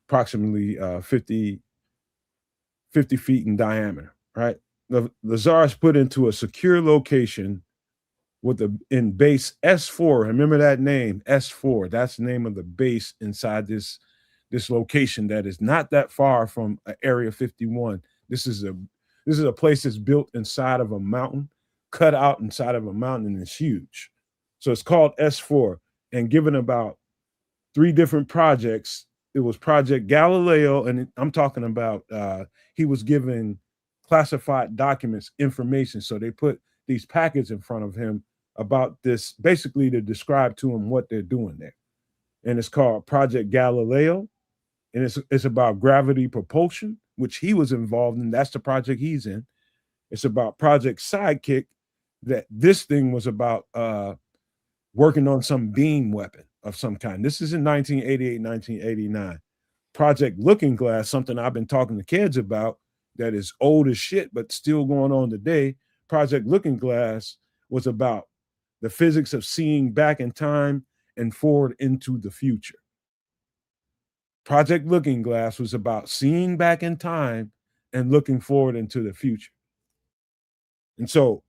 approximately 50 feet in diameter, right? Lazar is put into a secure location in base S4. Remember that name, S4. That's the name of the base inside this location that is not that far from Area 51. This is a place that's built inside of a mountain, cut out inside of a mountain, and it's huge. So it's called S4. And given about 3 different projects it was Project Galileo, and I'm talking about he was given classified documents, information. So they put these packets in front of him about this, basically to describe to him what they're doing there. And it's called Project Galileo, and it's about gravity propulsion, which he was involved in. That's the project he's in. It's about Project Sidekick, that this thing was about working on some beam weapon of some kind. This is in 1988, 1989. Project Looking Glass, something I've been talking to kids about that is old as shit, but still going on today. Project Looking Glass was about the physics of seeing back in time and forward into the future. Project Looking Glass was about seeing back in time and looking forward into the future. And so,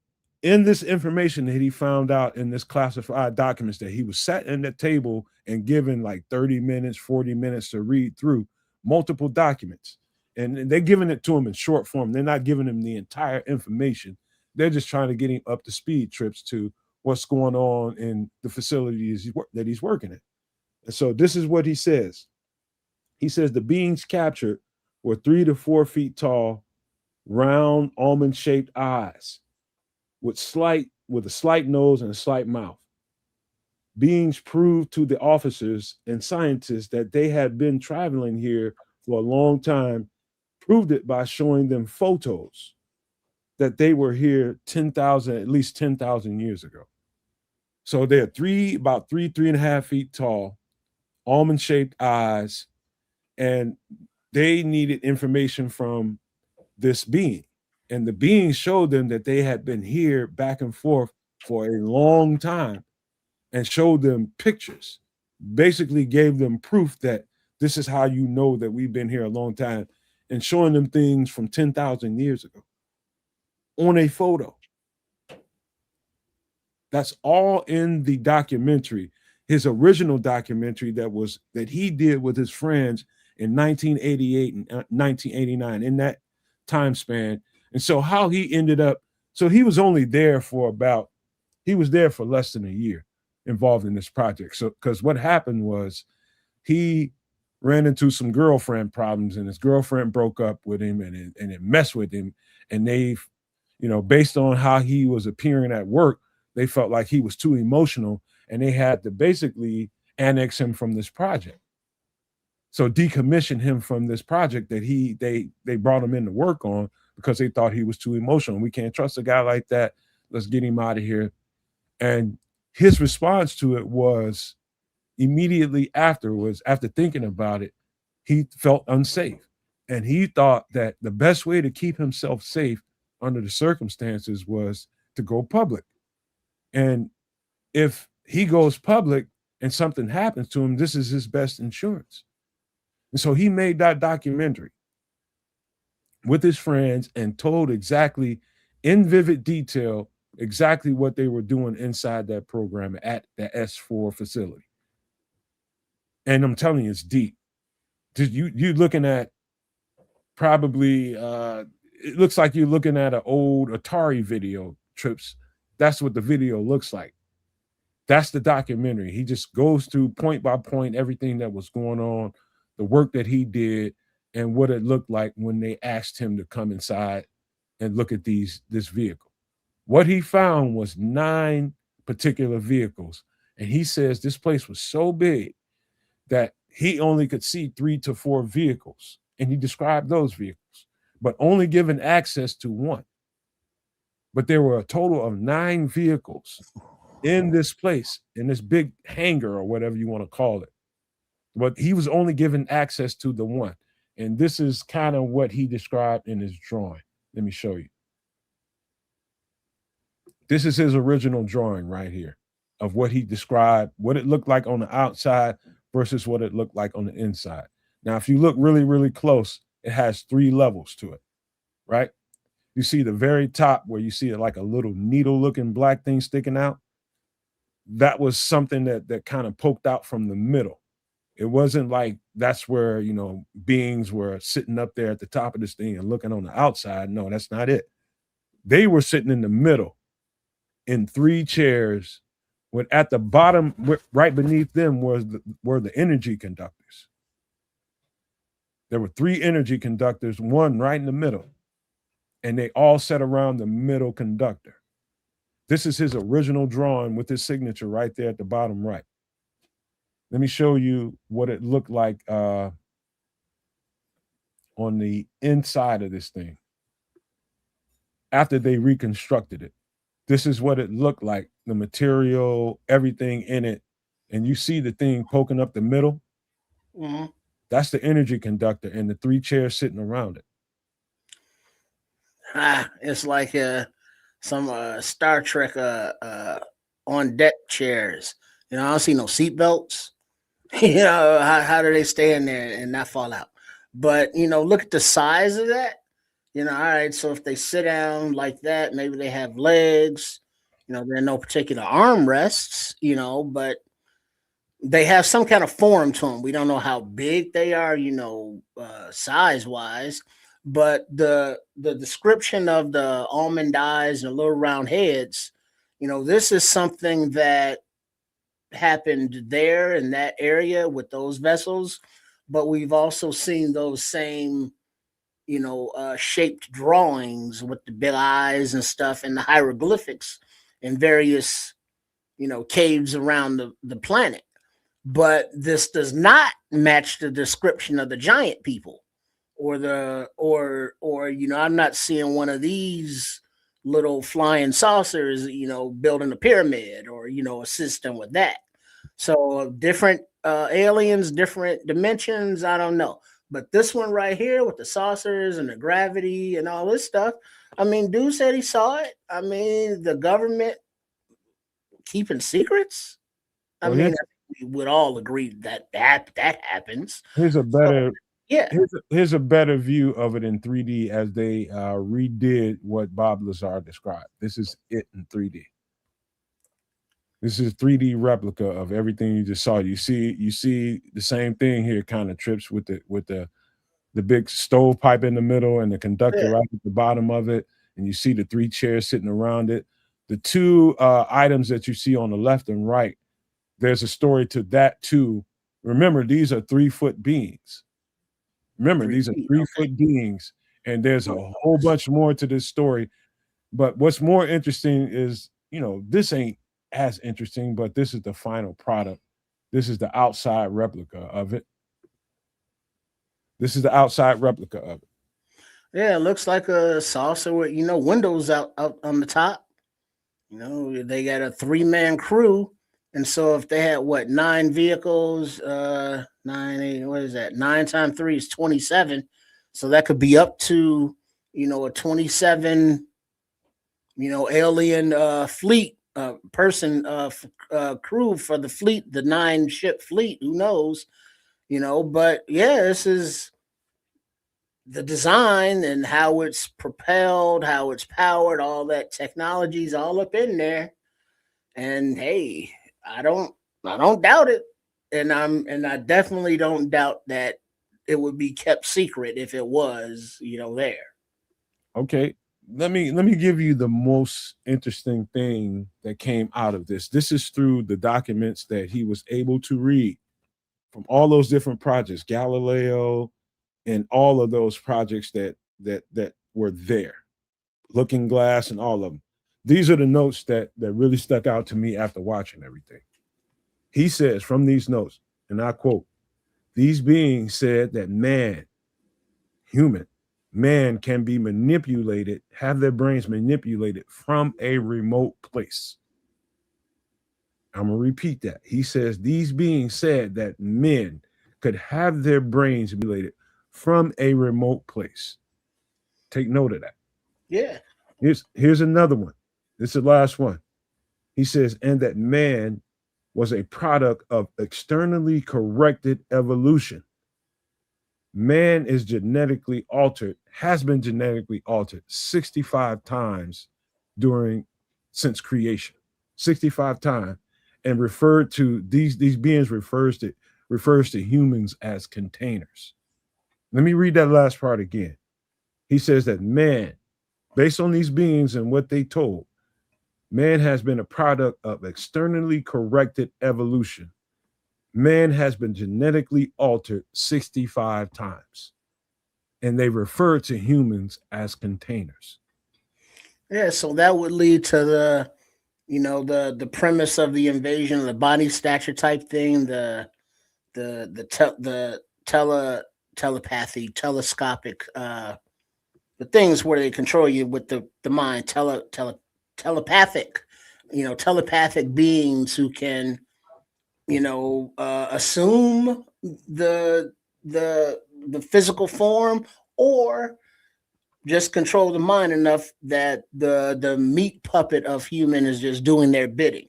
in this information that he found out in this classified documents, that he was sat in the table and given like 30 minutes, 40 minutes to read through multiple documents. And they're giving it to him in short form. They're not giving him the entire information. They're just trying to get him up to speed trips to what's going on in the facilities that he's working in. And so this is what he says. He says the beings captured were 3 to 4 feet tall, round, almond-shaped eyes with a slight nose and a slight mouth. Beings proved to the officers and scientists that they had been traveling here for a long time, proved it by showing them photos that they were here at least 10,000 years ago. So they're about 3.5 feet tall, almond-shaped eyes, and they needed information from this being. And the being showed them that they had been here back and forth for a long time, and showed them pictures, basically gave them proof that this is how you know that we've been here a long time, and showing them things from 10,000 years ago on a photo. That's all in the documentary, his original documentary that he did with his friends in 1988 and 1989, in that time span. And so how he ended up, so he was only there he was there for less than a year involved in this project. So, because what happened was he ran into some girlfriend problems, and his girlfriend broke up with him, and it messed with him. And they, based on how he was appearing at work, they felt like he was too emotional, and they had to basically annex him from this project. So decommission him from this project that they brought him in to work on, because they thought he was too emotional. We can't trust a guy like that. Let's get him out of here. And his response to it was, immediately afterwards, after thinking about it, he felt unsafe. And he thought that the best way to keep himself safe under the circumstances was to go public. And if he goes public and something happens to him, this is his best insurance. And so he made that documentary with his friends and told exactly, in vivid detail, exactly what they were doing inside that program at the S4 facility. And I'm telling you, it's deep. You're looking at probably, it looks like you're looking at an old Atari video, Trips. That's what the video looks like. That's the documentary. He just goes through point by point everything that was going on, the work that he did, and what it looked like when they asked him to come inside and look at this vehicle. What he found was 9 particular vehicles. And he says this place was so big that he only could see 3 to 4 vehicles. And he described those vehicles, but only given access to 1. But there were a total of 9 vehicles in this place, in this big hangar or whatever you want to call it. But he was only given access to the 1. And this is kind of what he described in his drawing. Let me show you. This is his original drawing right here of what he described, what it looked like on the outside versus what it looked like on the inside. Now, if you look really, really close, it has 3 levels to it, right? You see the very top where you see it like a little needle-looking black thing sticking out. That was something that kind of poked out from the middle. It wasn't like that's where, beings were sitting up there at the top of this thing and looking on the outside. No, that's not it. They were sitting in the middle in 3 chairs, with at the bottom, right beneath them were the energy conductors. There were 3 energy conductors, one right in the middle, and they all sat around the middle conductor. This is his original drawing with his signature right there at the bottom right. Let me show you what it looked like on the inside of this thing after they reconstructed it. This is what it looked like, the material, everything in it. And you see the thing poking up the middle. Mm-hmm. That's the energy conductor and the 3 chairs sitting around it. It's like some Star Trek on deck chairs. You know, I don't see no seatbelts. You know, how do they stay in there and not fall out? But, you know, look at the size of that. You know, all right, so if they sit down like that, maybe they have legs. You know, there are no particular armrests, you know, but they have some kind of form to them. We don't know how big they are, you know, size wise, but the description of the almond eyes and the little round heads, you know, this is something that happened there in that area with those vessels, but we've also seen those same, you know, shaped drawings with the big eyes and stuff and the hieroglyphics in various, you know, caves around the planet. But this does not match the description of the giant people or you know, I'm not seeing one of these little flying saucers, you know, building a pyramid or, you know, a system with that. So different aliens, different dimensions, I don't know. But this one right here with the saucers and the gravity and all this stuff, I mean, dude said he saw it. I mean, the government keeping secrets. I Well, mean, we would all agree that that happens. Here's a better Yeah. Here's a better view of it in 3D as they redid what Bob Lazar described. This is it in 3D. This is a 3D replica of everything you just saw. You see the same thing here, kind of trips with the big stovepipe in the middle and the conductor right at the bottom of it, and you see the 3 chairs sitting around it. The 2 items that you see on the left and right, there's a story to that too. Remember, these are 3-foot beings. Remember, these are 3-foot beings, and there's a whole bunch more to this story. But what's more interesting is, you know, this ain't as interesting, but this is the final product. This is the outside replica of it. This is the outside replica of it. Yeah, it looks like a saucer with, you know, windows out on the top. You know, they got a 3-man crew. And so if they had 9 vehicles, 9, 8, what is that? 9 times 3 is 27. So that could be up to, you know, a 27, you know, alien fleet person crew for the fleet, the 9 ship fleet, who knows, you know, but yeah, this is the design and how it's propelled, how it's powered, all that technology is all up in there. And hey, I don't doubt it. And I definitely don't doubt that it would be kept secret if it was, you know, there. Okay. Let me give you the most interesting thing that came out of this. This is through the documents that he was able to read from all those different projects, Galileo, and all of those projects that were there, Looking Glass and all of them. These are the notes that really stuck out to me after watching everything. He says from these notes, and I quote, "These beings said that man can be manipulated, have their brains manipulated from a remote place." I'm going to repeat that. He says these beings said that men could have their brains manipulated from a remote place. Take note of that. Yeah. Here's another one. This is the last one. He says, and that man was a product of externally corrected evolution. Man is genetically altered, has been genetically altered 65 times since creation. 65 times. And referred to these beings refers to humans as containers. Let me read that last part again. He says that man, based on these beings and what they told, man has been a product of externally corrected evolution. Man has been genetically altered 65 times. and they refer to humans as containers. Yeah, so that would lead to the premise of the invasion of the body stature type thing, the telepathy, telescopic, the things where they control you with the mind, telepathic, telepathic beings who can, assume the the physical form, or just control the mind enough that the meat puppet of human is just doing their bidding.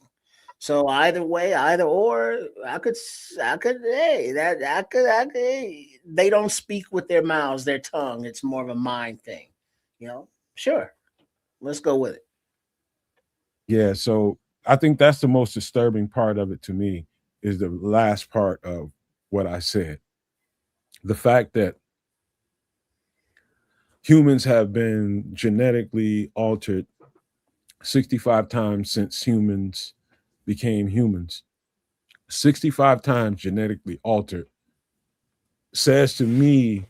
So either way, either or, hey, hey, they don't speak with their mouths, their tongue. It's more of a mind thing, Sure, let's go with it. Yeah, so I think that's the most disturbing part of it to me is the last part of what I said. The fact that humans have been genetically altered 65 times since humans became humans. 65 times genetically altered says to me,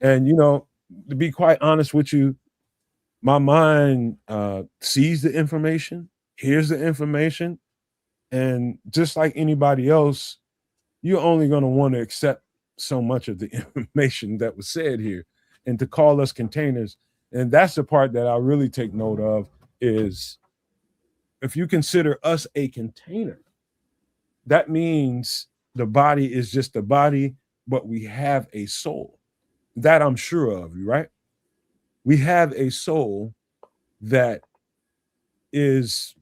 and to be quite honest with you, my mind sees the information, hears the information, and just like anybody else, you're only going to want to accept so much of the information that was said here. And to call us containers, and that's the part that I really take note of, is if you consider us a container, that means the body is just a body, but we have a soul. That I'm sure of, right? We have a soul that is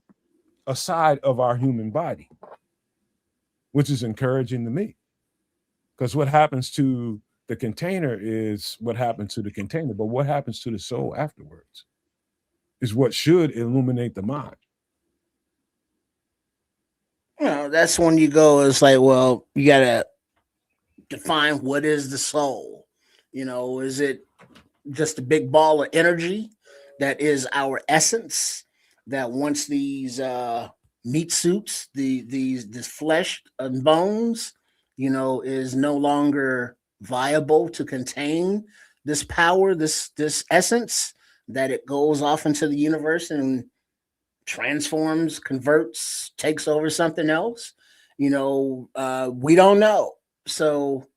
a side of our human body, which is encouraging to me. Because what happens to the container is what happens to the container, but what happens to the soul afterwards is what should illuminate the mind. That's when you go, it's like, well, you gotta define what is the soul. Is it just a big ball of energy that is our essence, that once these meat suits, this flesh and bones, is no longer viable to contain this power, this essence, that it goes off into the universe and transforms, converts, takes over something else? We don't know. So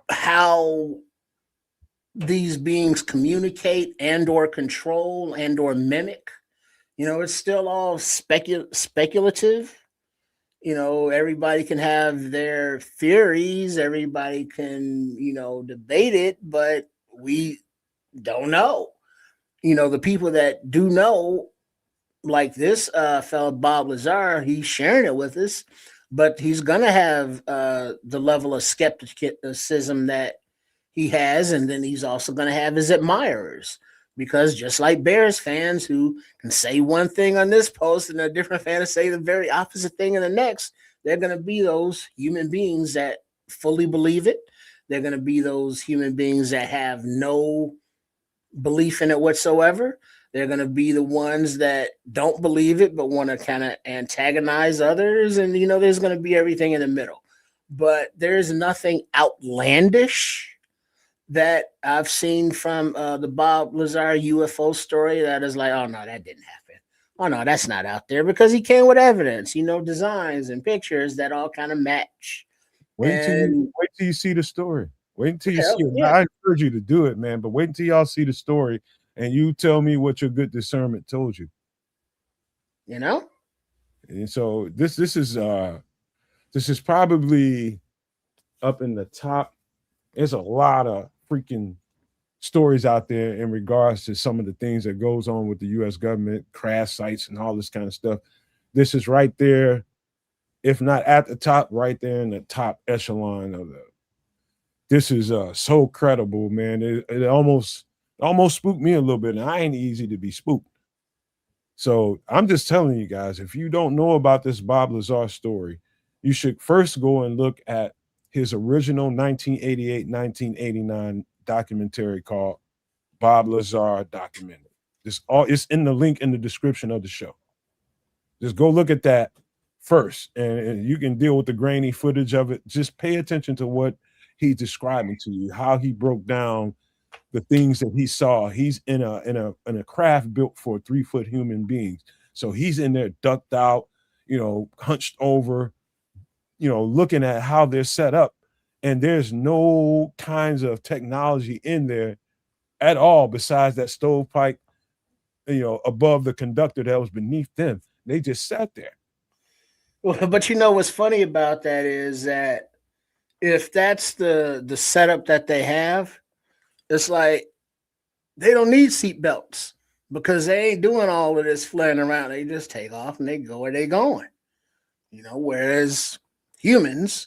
how these beings communicate and or control and or mimic, it's still all speculative. Everybody can have their theories, everybody can debate it, but we don't know. The people that do know, like this fellow Bob Lazar, he's sharing it with us, but he's gonna have the level of skepticism that he has, and then he's also going to have his admirers, because just like Bears fans who can say one thing on this post and a different fan to say the very opposite thing in the next, they're going to be those human beings that fully believe it. They're going to be those human beings that have no belief in it whatsoever. They're going to be the ones that don't believe it but want to kind of antagonize others, and there's going to be everything in the middle. But there's nothing outlandish that I've seen from the Bob Lazar UFO story that is like, oh no, that didn't happen. Oh no, that's not out there, because he came with evidence, designs and pictures that all kind of match. Wait till you see the story. Wait until you see it. Yeah. I encourage you to do it, man. But wait until y'all see the story, and you tell me what your good discernment told you. And so this is probably up in the top. There's a lot of freaking stories out there in regards to some of the things that goes on with the U.S. government, crash sites, and all this kind of stuff. This is right there, if not at the top, right there in the top echelon of the. This is so credible, man. It almost spooked me a little bit, and I ain't easy to be spooked. So I'm just telling you guys, if you don't know about this Bob Lazar story, you should first go and look at his original 1988-1989 documentary called Bob Lazar Documentary. It's in the link in the description of the show. Just go look at that first, and you can deal with the grainy footage of it. Just pay attention to what he's describing to you, how he broke down the things that he saw. He's in a craft built for 3-foot human beings. So he's in there ducked out, hunched over, looking at how they're set up. And there's no kinds of technology in there at all besides that stovepipe, above the conductor that was beneath them. They just sat there. Well, but what's funny about that is that if that's the setup that they have, it's like they don't need seat belts because they ain't doing all of this flaring around. They just take off and they go where they going. Whereas humans,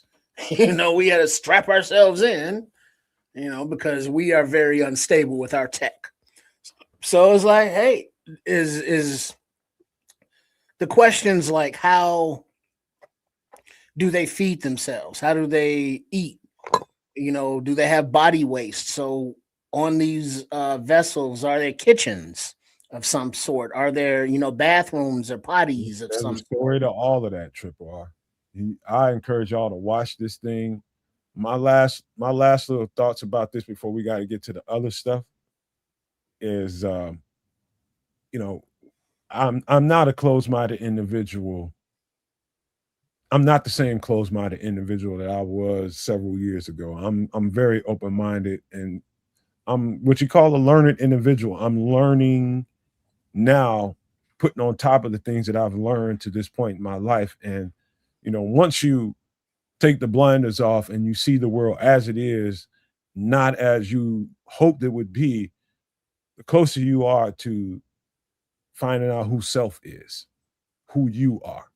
we had to strap ourselves in, because we are very unstable with our tech. So it's like, hey, is the questions like, how do they feed themselves? How do they eat? Do they have body waste? So on these vessels, are there kitchens of some sort? Are there, bathrooms or potties of some story sort? to all of that, Triple R. I encourage y'all to watch this thing. My last little thoughts about this before we got to get to the other stuff is, I'm not a closed-minded individual. I'm not the same closed-minded individual that I was several years ago. I'm very open-minded, and I'm what you call a learned individual. I'm learning now, putting on top of the things that I've learned to this point in my life. And once you take the blinders off and you see the world as it is, not as you hoped it would be, the closer you are to finding out who self is, who you are.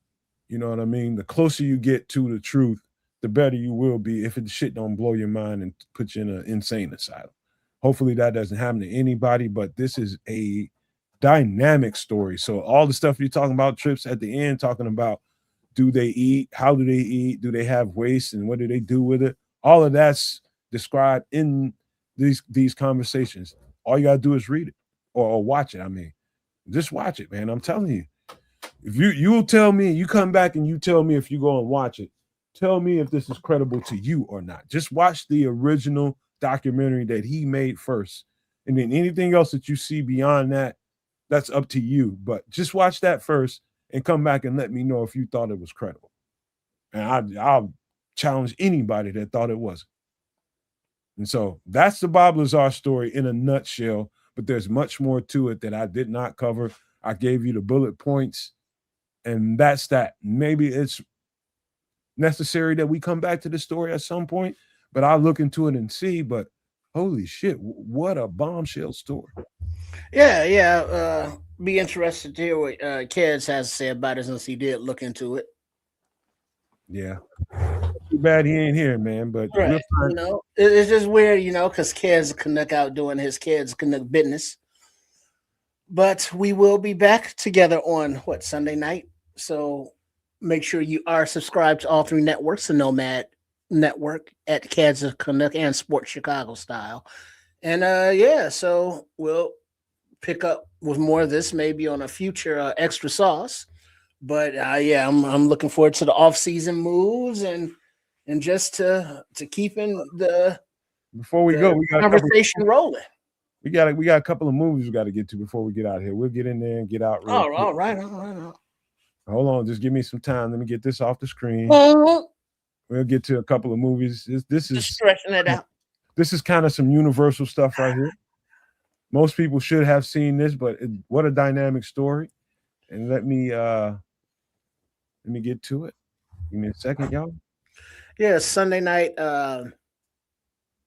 You know what I mean? The closer you get to the truth, the better you will be if it shit don't blow your mind and put you in an insane asylum. Hopefully that doesn't happen to anybody, but this is a dynamic story. So all the stuff you're talking about, Trips, at the end, talking about do they eat, how do they eat, do they have waste, and what do they do with it? All of that's described in these conversations. All you gotta do is read it or watch it. I mean, just watch it, man. I'm telling you. If you'll tell me, you come back and you tell me if you go and watch it, tell me if this is credible to you or not. Just watch the original documentary that he made first. And then anything else that you see beyond that, that's up to you. But just watch that first and come back and let me know if you thought it was credible. And I'll challenge anybody that thought it wasn't. And so that's the Bob Lazar story in a nutshell, but there's much more to it that I did not cover. I gave you the bullet points, and that's that. Maybe it's necessary that we come back to the story at some point, but I'll look into it and see. But holy shit, what a bombshell story. Yeah. Be interested to hear what Kez has to say about it since he did look into it. Yeah. Too bad he ain't here, man. But right. It's just weird, because Kez Canuck out doing his Kez Canuck business. But we will be back together on Sunday night. So make sure you are subscribed to all three networks, the Nomad Network at Kez Canuck and Sports Chicago Style. And so we'll pick up with more of this maybe on a future extra sauce. But I'm looking forward to the off-season moves and just to keeping the before we go, we got conversation rolling. We got a couple of movies we got to get to before we get out of here. We'll get in there and get out. All right. Hold on, just give me some time. Let me get this off the screen. We'll get to a couple of movies. This is just stretching it out. This is kind of some universal stuff right here. Most people should have seen this, but what a dynamic story. And let me get to it. Give me a second, y'all. Yeah, Sunday night,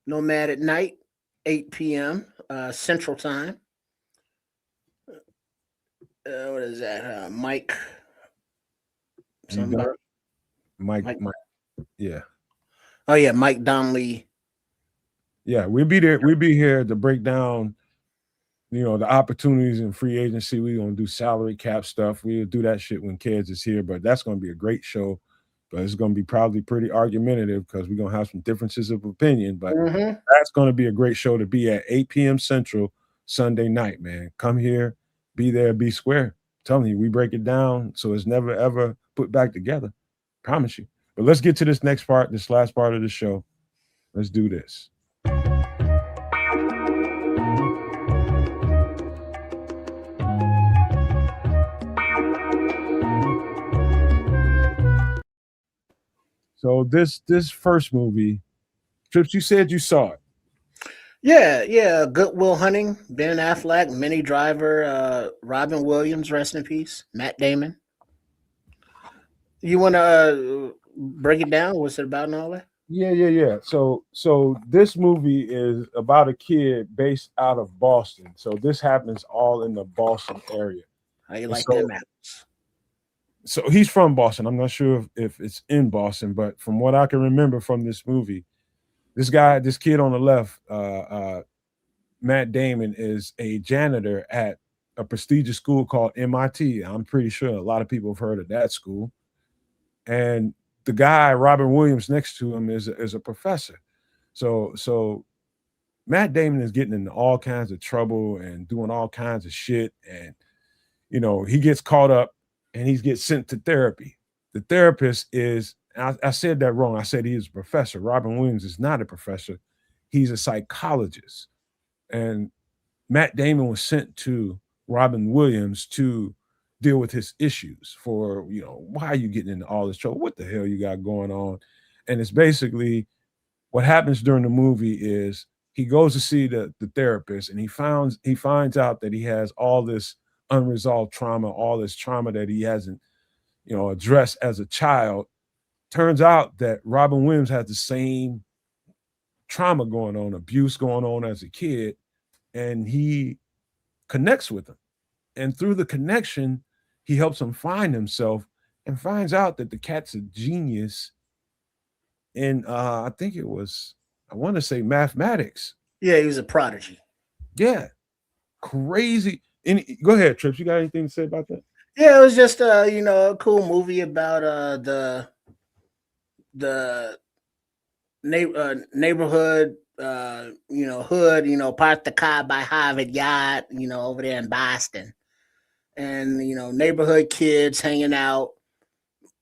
Nomad at Night, 8 p.m. Central Time. What is that? Mike. Somebody. Mike. Yeah. Oh yeah, Mike Donnelly. Yeah, we'll be there. We'll be here to break down, the opportunities in free agency. We're gonna do salary cap stuff. We'll do that shit when Kez is here, but that's gonna be a great show. But it's gonna be probably pretty argumentative because we're gonna have some differences of opinion. But that's gonna be a great show to be at 8 p.m. Central Sunday night, man. Come here, be there, be square. I'm telling you, we break it down so it's never ever put back together. Promise you. But let's get to this next part, this last part of the show. Let's do this. So this first movie, Trips, you said you saw it. Yeah. Good Will Hunting, Ben Affleck, Minnie Driver, Robin Williams, rest in peace, Matt Damon. You want to break it down? What's it about and all that? Yeah. So this movie is about a kid based out of Boston. So this happens all in the Boston area. How you And like so, them apples? so he's from Boston. I'm not sure if it's in Boston, but from what I can remember from this movie, this kid on the left, Matt Damon, is a janitor at a prestigious school called MIT. I'm pretty sure a lot of people have heard of that school. And the guy, Robin Williams, next to him is a professor. So Matt Damon is getting into all kinds of trouble and doing all kinds of shit. And, he gets caught up and he gets sent to therapy. The therapist is, I said that wrong. I said he is a professor. Robin Williams is not a professor. He's a psychologist. And Matt Damon was sent to Robin Williams to deal with his issues for, why are you getting into all this trouble? What the hell you got going on? And it's basically what happens during the movie is he goes to see the therapist and he finds out that he has all this unresolved trauma, all this trauma that he hasn't, addressed as a child. Turns out that Robin Williams has the same trauma going on, abuse going on as a kid, and he connects with him. And through the connection, he helps him find himself and finds out that the cat's a genius in I think it was, I want to say mathematics. Yeah, he was a prodigy. Yeah. Crazy. Go ahead, Trips. You got anything to say about that? Yeah, it was just a cool movie about the neighborhood hood, parked the car by Harvard Yard, over there in Boston. And neighborhood kids hanging out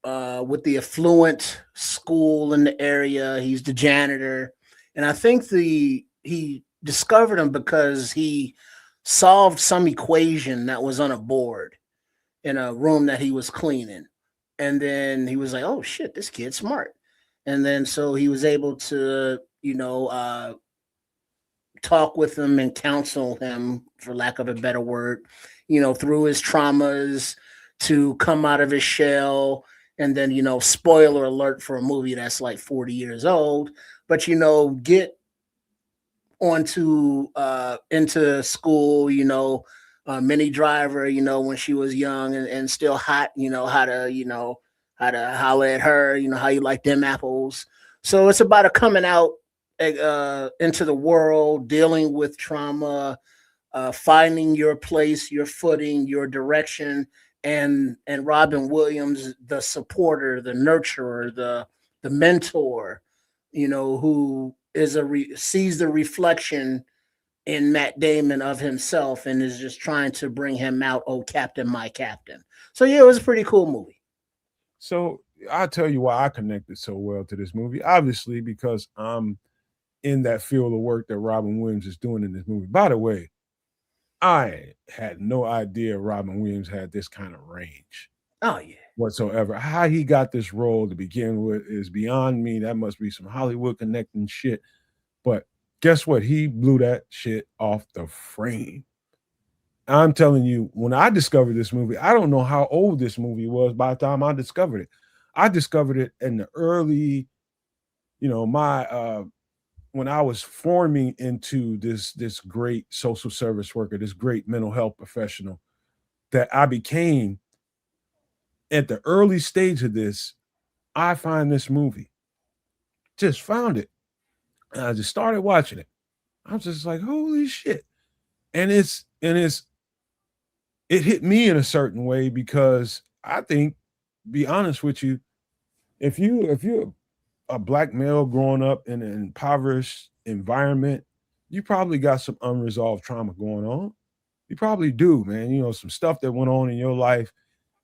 with the affluent school in the area. He's the janitor. And I think he discovered him because he solved some equation that was on a board in a room that he was cleaning. And then he was like, oh shit, this kid's smart. And then so he was able to, talk with him and counsel him, for lack of a better word, through his traumas to come out of his shell. And then, spoiler alert for a movie that's like 40 years old, but, get onto into school, Minnie Driver, when she was young and still hot, how to holler at her, how you like them apples. So it's about a coming out into the world, dealing with trauma, finding your place, your footing, your direction, and Robin Williams, the supporter, the nurturer, the mentor, who is sees the reflection in Matt Damon of himself and is just trying to bring him out. Oh, Captain, my Captain. So yeah, it was a pretty cool movie. So I'll tell you why I connected so well to this movie. Obviously, because I'm in that field of work that Robin Williams is doing in this movie. By the way, I had no idea Robin Williams had this kind of range. Oh yeah. Whatsoever. How he got this role to begin with is beyond me. That must be some Hollywood connecting shit. But guess what? He blew that shit off the frame. I'm telling you, when I discovered this movie, I don't know how old this movie was by the time I discovered it. I discovered it in the early, my when I was forming into this great social service worker, this great mental health professional that I became. At the early stage of this, I find this movie. Just found it. And I just started watching it. I'm just like, holy shit. And it hit me in a certain way because I think, be honest with you, if you're a black male growing up in an impoverished environment, you probably got some unresolved trauma going on. You probably do, man. Some stuff that went on in your life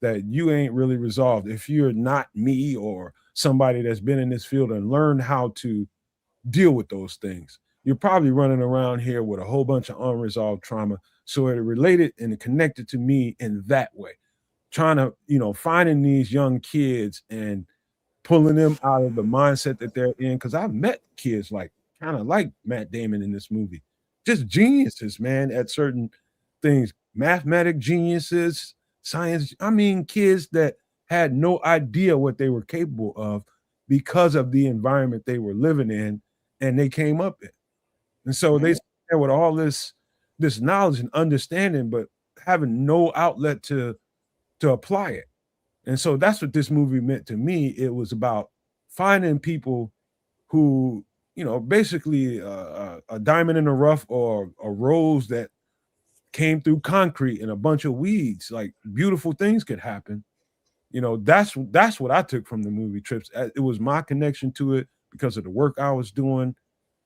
that you ain't really resolved. If you're not me or somebody that's been in this field and learned how to deal with those things. You're probably running around here with a whole bunch of unresolved trauma. So it related and it connected to me in that way. Trying to, finding these young kids and pulling them out of the mindset that they're in. Because I've met kids kind of like Matt Damon in this movie, just geniuses, man, at certain things, mathematic geniuses, science. I mean, kids that had no idea what they were capable of because of the environment they were living in and they came up in. And so they sit there with all this knowledge and understanding, but having no outlet to apply it. And so that's what this movie meant to me. It was about finding people who, basically a diamond in the rough or a rose that came through concrete and a bunch of weeds. Like beautiful things could happen. That's what I took from the movie Trips. It was my connection to it because of the work I was doing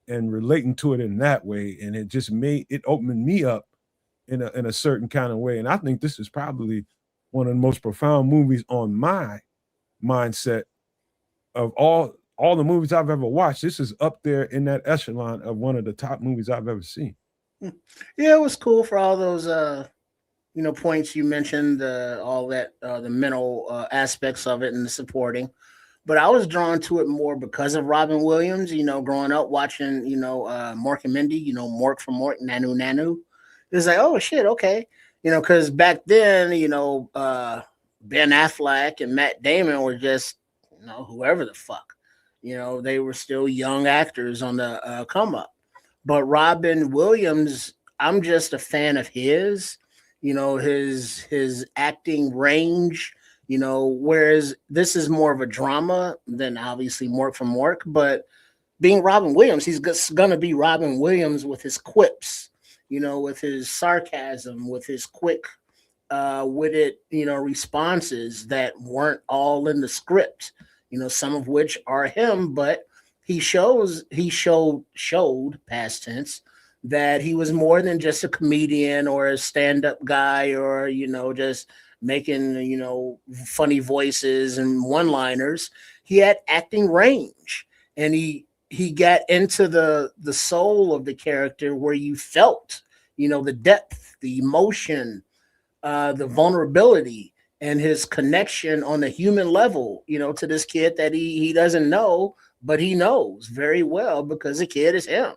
and relating to it in that way. And it just opened me up in a certain kind of way. And I think this is probably one of the most profound movies on my mindset of all the movies I've ever watched. This is up there in that echelon of one of the top movies I've ever seen. Yeah, it was cool for all those points you mentioned, all that the mental aspects of it and the supporting. But I was drawn to it more because of Robin Williams. Growing up watching Mork and Mindy, Mork from Mork, Nanu. It was like, oh shit, okay. Because back then, Ben Affleck and Matt Damon were just, whoever the fuck. They were still young actors on the come up. But Robin Williams, I'm just a fan of his, his acting range, whereas this is more of a drama than obviously Mork from Mork. But being Robin Williams, he's going to be Robin Williams with his quips, with his sarcasm, with his quick witted, responses that weren't all in the script, some of which are him, but he showed past tense that he was more than just a comedian or a stand-up guy or, just making, funny voices and one-liners. He had acting range and he got into the soul of the character where you felt, the depth, the emotion, the vulnerability, and his connection on the human level, to this kid that he doesn't know, but he knows very well because the kid is him.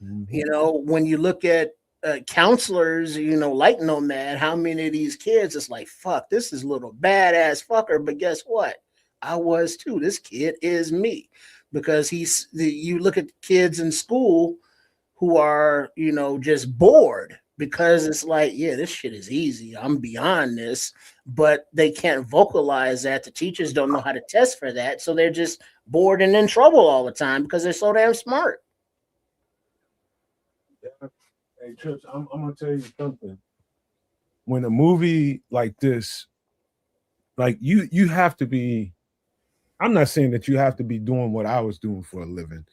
Mm-hmm. When you look at counselors, like Nomad, how many of these kids, it's like, fuck, this is a little badass fucker, but guess what? I was too. This kid is me. Because you look at kids in school who are, just bored because it's like, yeah, this shit is easy. I'm beyond this, but they can't vocalize that. The teachers don't know how to test for that. So they're just bored and in trouble all the time because they're so damn smart. Yeah. Hey, Trips, I'm going to tell you something. When a movie like this, like you have to be, I'm not saying that you have to be doing what I was doing for a living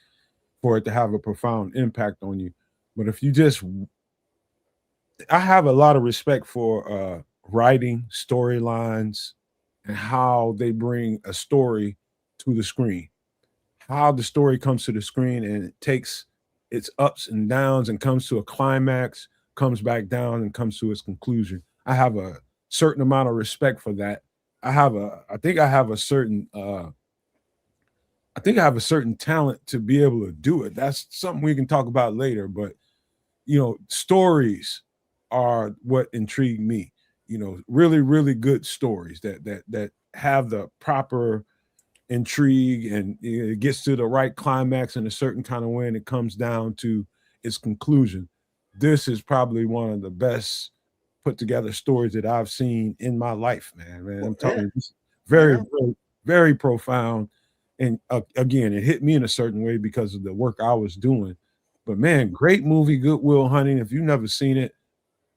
for it to have a profound impact on you. But if you I have a lot of respect for writing storylines and how they bring a story to the screen, how the story comes to the screen and it takes its ups and downs and comes to a climax, comes back down and comes to its conclusion. I have a certain amount of respect for that. I think I have a certain talent to be able to do it. That's something we can talk about later, but stories are what intrigue me. Really, really good stories that have the proper intrigue and it gets to the right climax in a certain kind of way and it comes down to its conclusion. This is probably one of the best put together stories that I've seen in my life, man. I'm telling you, it's very, very, very profound. And again, it hit me in a certain way because of the work I was doing. But man, great movie, Good Will Hunting. If you've never seen it,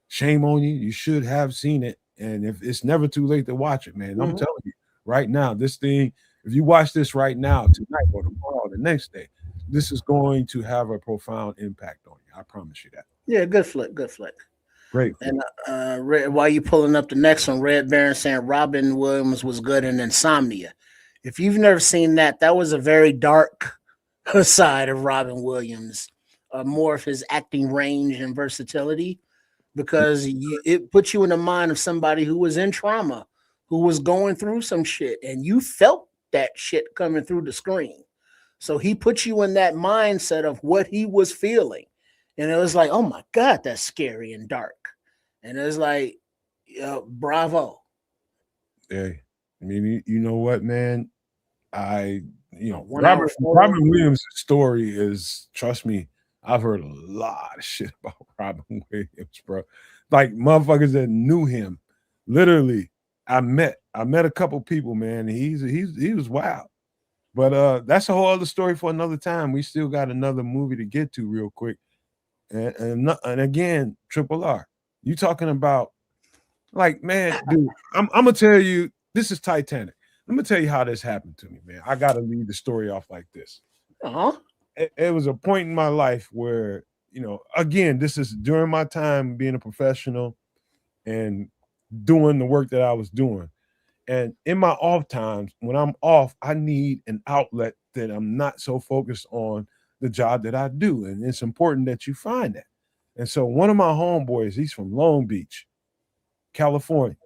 shame on you. You should have seen it. And if it's never too late to watch it, man, I'm telling you right now, this thing, if you watch this right now, tonight or tomorrow or the next day, this is going to have a profound impact on you. I promise you that. Yeah, good flick. Great. And while you pulling up the next one, Red Baron saying Robin Williams was good in Insomnia. If you've never seen that, that was a very dark side of Robin Williams, more of his acting range and versatility, because it puts you in the mind of somebody who was in trauma, who was going through some shit, and you felt that shit coming through the screen. So he put you in that mindset of what he was feeling. And it was like, oh my God, that's scary and dark. And it was like, bravo. Hey, I mean, you know what, man? Hour Robin Williams' story is, trust me, I've heard a lot of shit about Robin Williams, bro. Like motherfuckers that knew him. Literally, I met a couple people, man. He was wild. But that's a whole other story for another time. We still got another movie to get to real quick. And again, Triple R. You talking about, like, man, dude, I'm gonna tell you, this is Titanic. I'm gonna tell you how this happened to me, man. I gotta lead the story off like this. It was a point in my life where, again, this is during my time being a professional and doing the work that I was doing. And in my off times, when I'm off, I need an outlet that I'm not so focused on the job that I do. And it's important that you find that. And so one of my homeboys, he's from Long Beach, California.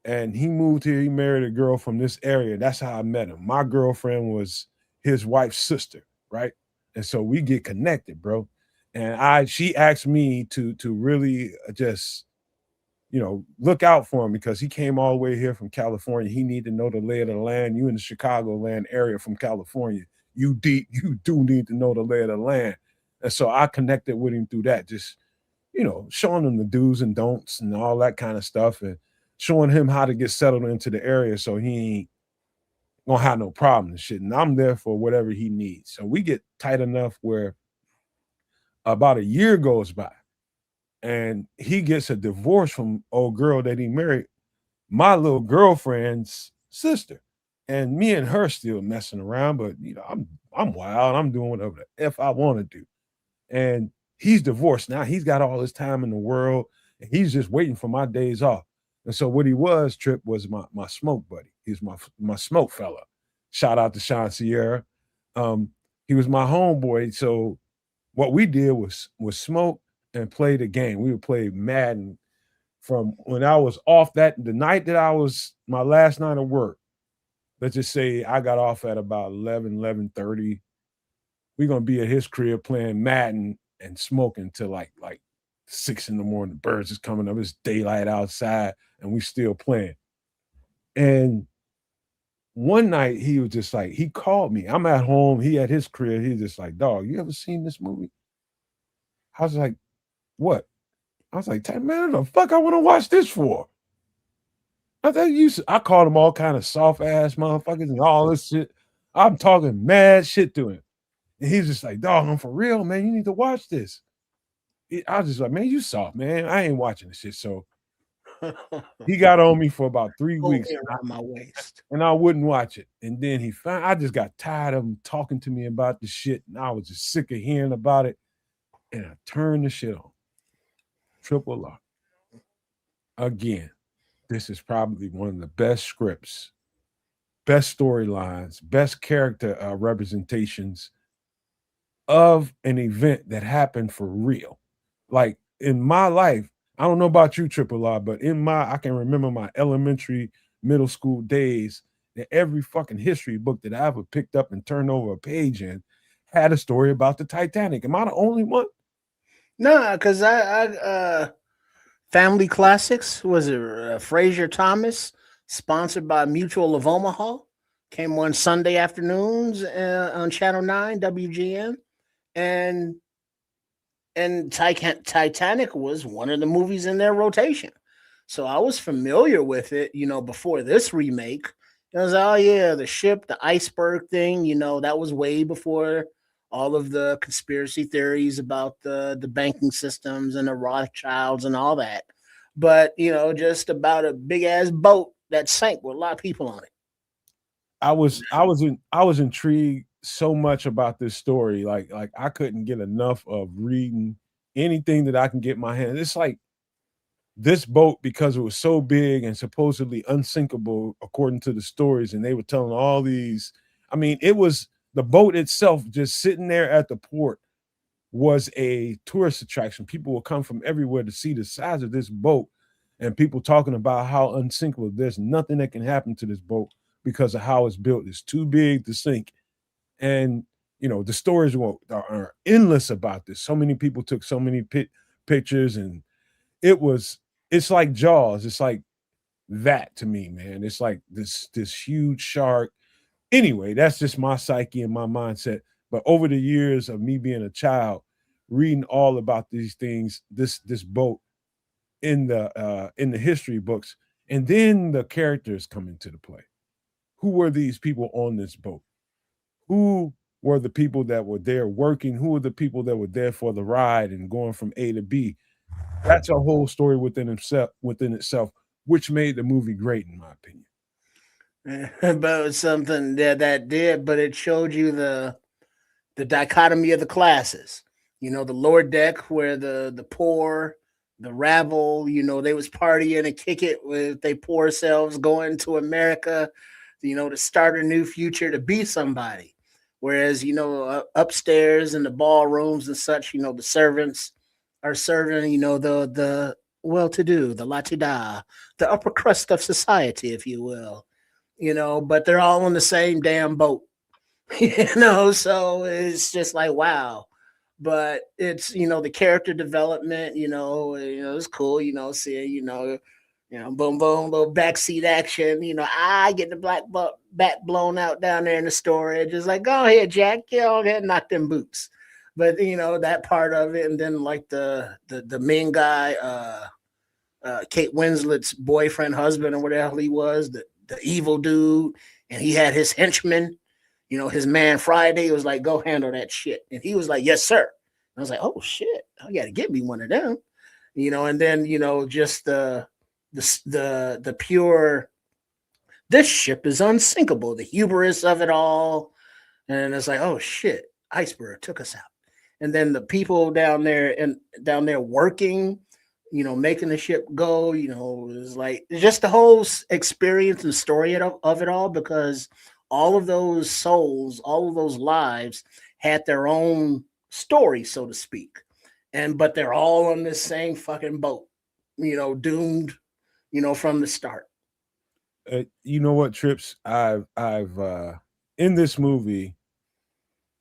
And he moved here. He married a girl from this area. That's how I met him. My girlfriend was his wife's sister, right? And so we get connected, bro. And she asked me to really just, look out for him, because he came all the way here from California. He needed to know the lay of the land. You in the Chicagoland area from California, you do need to know the lay of the land. And so I connected with him through that, just, showing him the do's and don'ts and all that kind of stuff, and showing him how to get settled into the area so he ain't gonna have no problem and shit. And I'm there for whatever he needs. So we get tight enough where about a year goes by and he gets a divorce from old girl that he married, my little girlfriend's sister. And me and her still messing around, but I'm wild. I'm doing whatever the F I want to do. And he's divorced now. He's got all his time in the world, and he's just waiting for my days off. And so what he was, Trip, was my smoke buddy. He's my smoke fella. Shout out to Sean Sierra. He was my homeboy. So what we did was smoke and play the game. We would play Madden from when I was off, the night that I was my last night of work. Let's just say I got off at about 11:30. We're gonna be at his crib playing Madden and smoking till like 6 in the morning. The birds is coming up. It's daylight outside, and we still playing. And one night he was just like, he called me. I'm at home. He at his crib. He's just like, dog, you ever seen this movie? I was like, what? I was like, man, what the fuck I want to watch this for? I called him all kind of soft ass motherfuckers and all this shit. I'm talking mad shit to him. And he's just like, dog, I'm for real, man. You need to watch this. I was just like, man, you soft, man. I ain't watching this shit. So he got on me for about 3 weeks. Around my waist. And I wouldn't watch it. And then I just got tired of him talking to me about the shit. And I was just sick of hearing about it. And I turned the shit on. Triple R. Again, this is probably one of the best scripts, best storylines, best character representations of an event that happened for real. Like in my life, I don't know about you, Triple R, but I can remember my elementary, middle school days that every fucking history book that I ever picked up and turned over a page in had a story about the Titanic. Am I the only one? No, because I Family Classics, was it Fraser Thomas, sponsored by Mutual of Omaha, came on Sunday afternoons on Channel 9 WGN, and Titanic was one of the movies in their rotation. So I was familiar with it, before this remake. It was, oh yeah, the ship, the iceberg thing, that was way before all of the conspiracy theories about the banking systems and the Rothschilds and all that. But, just about a big ass boat that sank with a lot of people on it. I was intrigued so much about this story. Like I couldn't get enough of reading anything that I can get my hands. It's like this boat, because it was so big and supposedly unsinkable according to the stories, and they were telling all these. I mean, the boat itself just sitting there at the port was a tourist attraction. People will come from everywhere to see the size of this boat, and people talking about how unsinkable. There's nothing that can happen to this boat because of how it's built. It's too big to sink. And the stories are endless about this. So many people took so many pictures, and it's like Jaws. It's like that to me, man. It's like this huge shark. Anyway, that's just my psyche and my mindset. But over the years of me being a child, reading all about these things, this boat in the history books, and then the characters come into the play. Who were these people on this boat? Who were the people that were there working? Who were the people that were there for the ride and going from A to B? That's a whole story within itself, which made the movie great, in my opinion. About something that did, but it showed you the dichotomy of the classes. The lower deck where the poor, the rabble, they was partying and kick it with they poor selves going to America, to start a new future, to be somebody. Whereas, upstairs in the ballrooms and such, the servants are serving, the well-to-do, the la-ti-da, the upper crust of society, if you will. But they're all on the same damn boat, so it's just like, wow. But it's, the character development, it's cool, seeing, boom, boom, little backseat action, I get the back blown out down there in the storage. Just like, go ahead, Jack, go ahead and knock them boots. But, that part of it. And then like the main guy, Kate Winslet's boyfriend, husband, or whatever he was, the evil dude, and he had his henchman, his man Friday was like, go handle that shit. And he was like, yes, sir. And I was like, oh shit, I gotta get me one of them. And then, just the pure, this ship is unsinkable, the hubris of it all. And it's like, oh shit, iceberg took us out. And then the people down there working, making the ship go, is like just the whole experience and story of it all, because all of those souls, all of those lives had their own story, so to speak. But they're all on this same fucking boat, doomed, from the start. You know what, Trips? I've in this movie,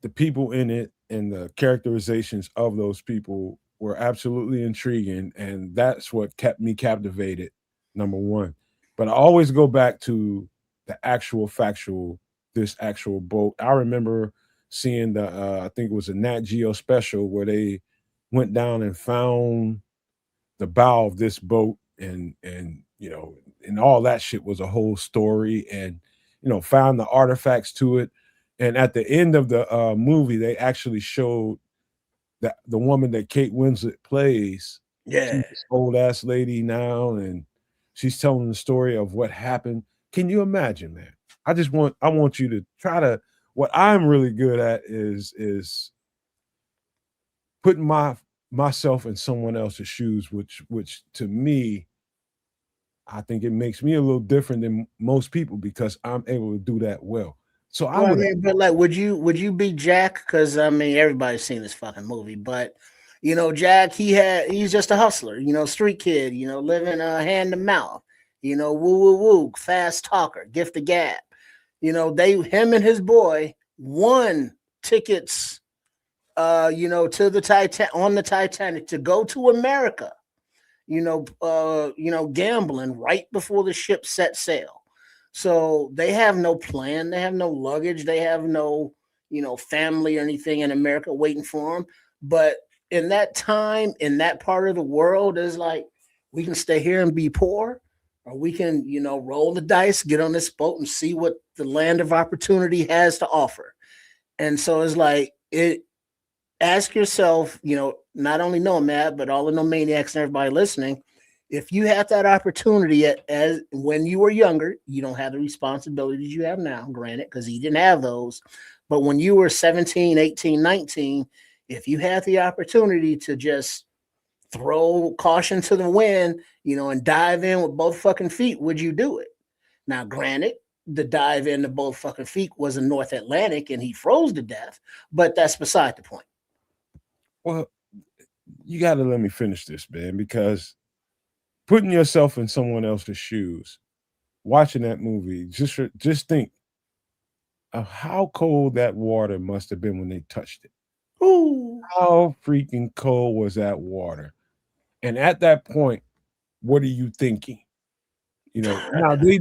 the people in it and the characterizations of those people were absolutely intriguing, and that's what kept me captivated, number one. But I always go back to the this actual boat. I remember seeing I think it was a Nat Geo special where they went down and found the bow of this boat, and all that shit was a whole story, and found the artifacts to it. And at the end of the movie, they actually showed that the woman that Kate Winslet plays, yeah, she's this old ass lady now, and she's telling the story of what happened. Can you imagine, man? I want you to try to. What I'm really good at is putting myself in someone else's shoes, which to me, I think it makes me a little different than most people because I'm able to do that well. So but like, would you be Jack? Because everybody's seen this fucking movie, but Jack, he's just a hustler, street kid, living hand to mouth, woo woo woo, fast talker, gift the gab. Him and his boy won tickets, to the on the Titanic to go to America, gambling right before the ship set sail. So they have no plan. They have no luggage. They have no, family or anything in America waiting for them. But in that time, in that part of the world, is like, we can stay here and be poor, or we can, roll the dice, get on this boat and see what the land of opportunity has to offer. And so it's like, ask yourself, not only Nomad, but all the No Maniacs and everybody listening, if you had that opportunity as when you were younger, you don't have the responsibilities you have now, granted, because he didn't have those. But when you were 17, 18, 19, if you had the opportunity to just throw caution to the wind, and dive in with both fucking feet, would you do it? Now, granted, the dive into both fucking feet was in North Atlantic and he froze to death. But that's beside the point. Well, you got to let me finish this, man, because putting yourself in someone else's shoes, watching that movie, just think of how cold that water must have been when they touched it. Ooh. How freaking cold was that water? And at that point, what are you thinking? You know, now they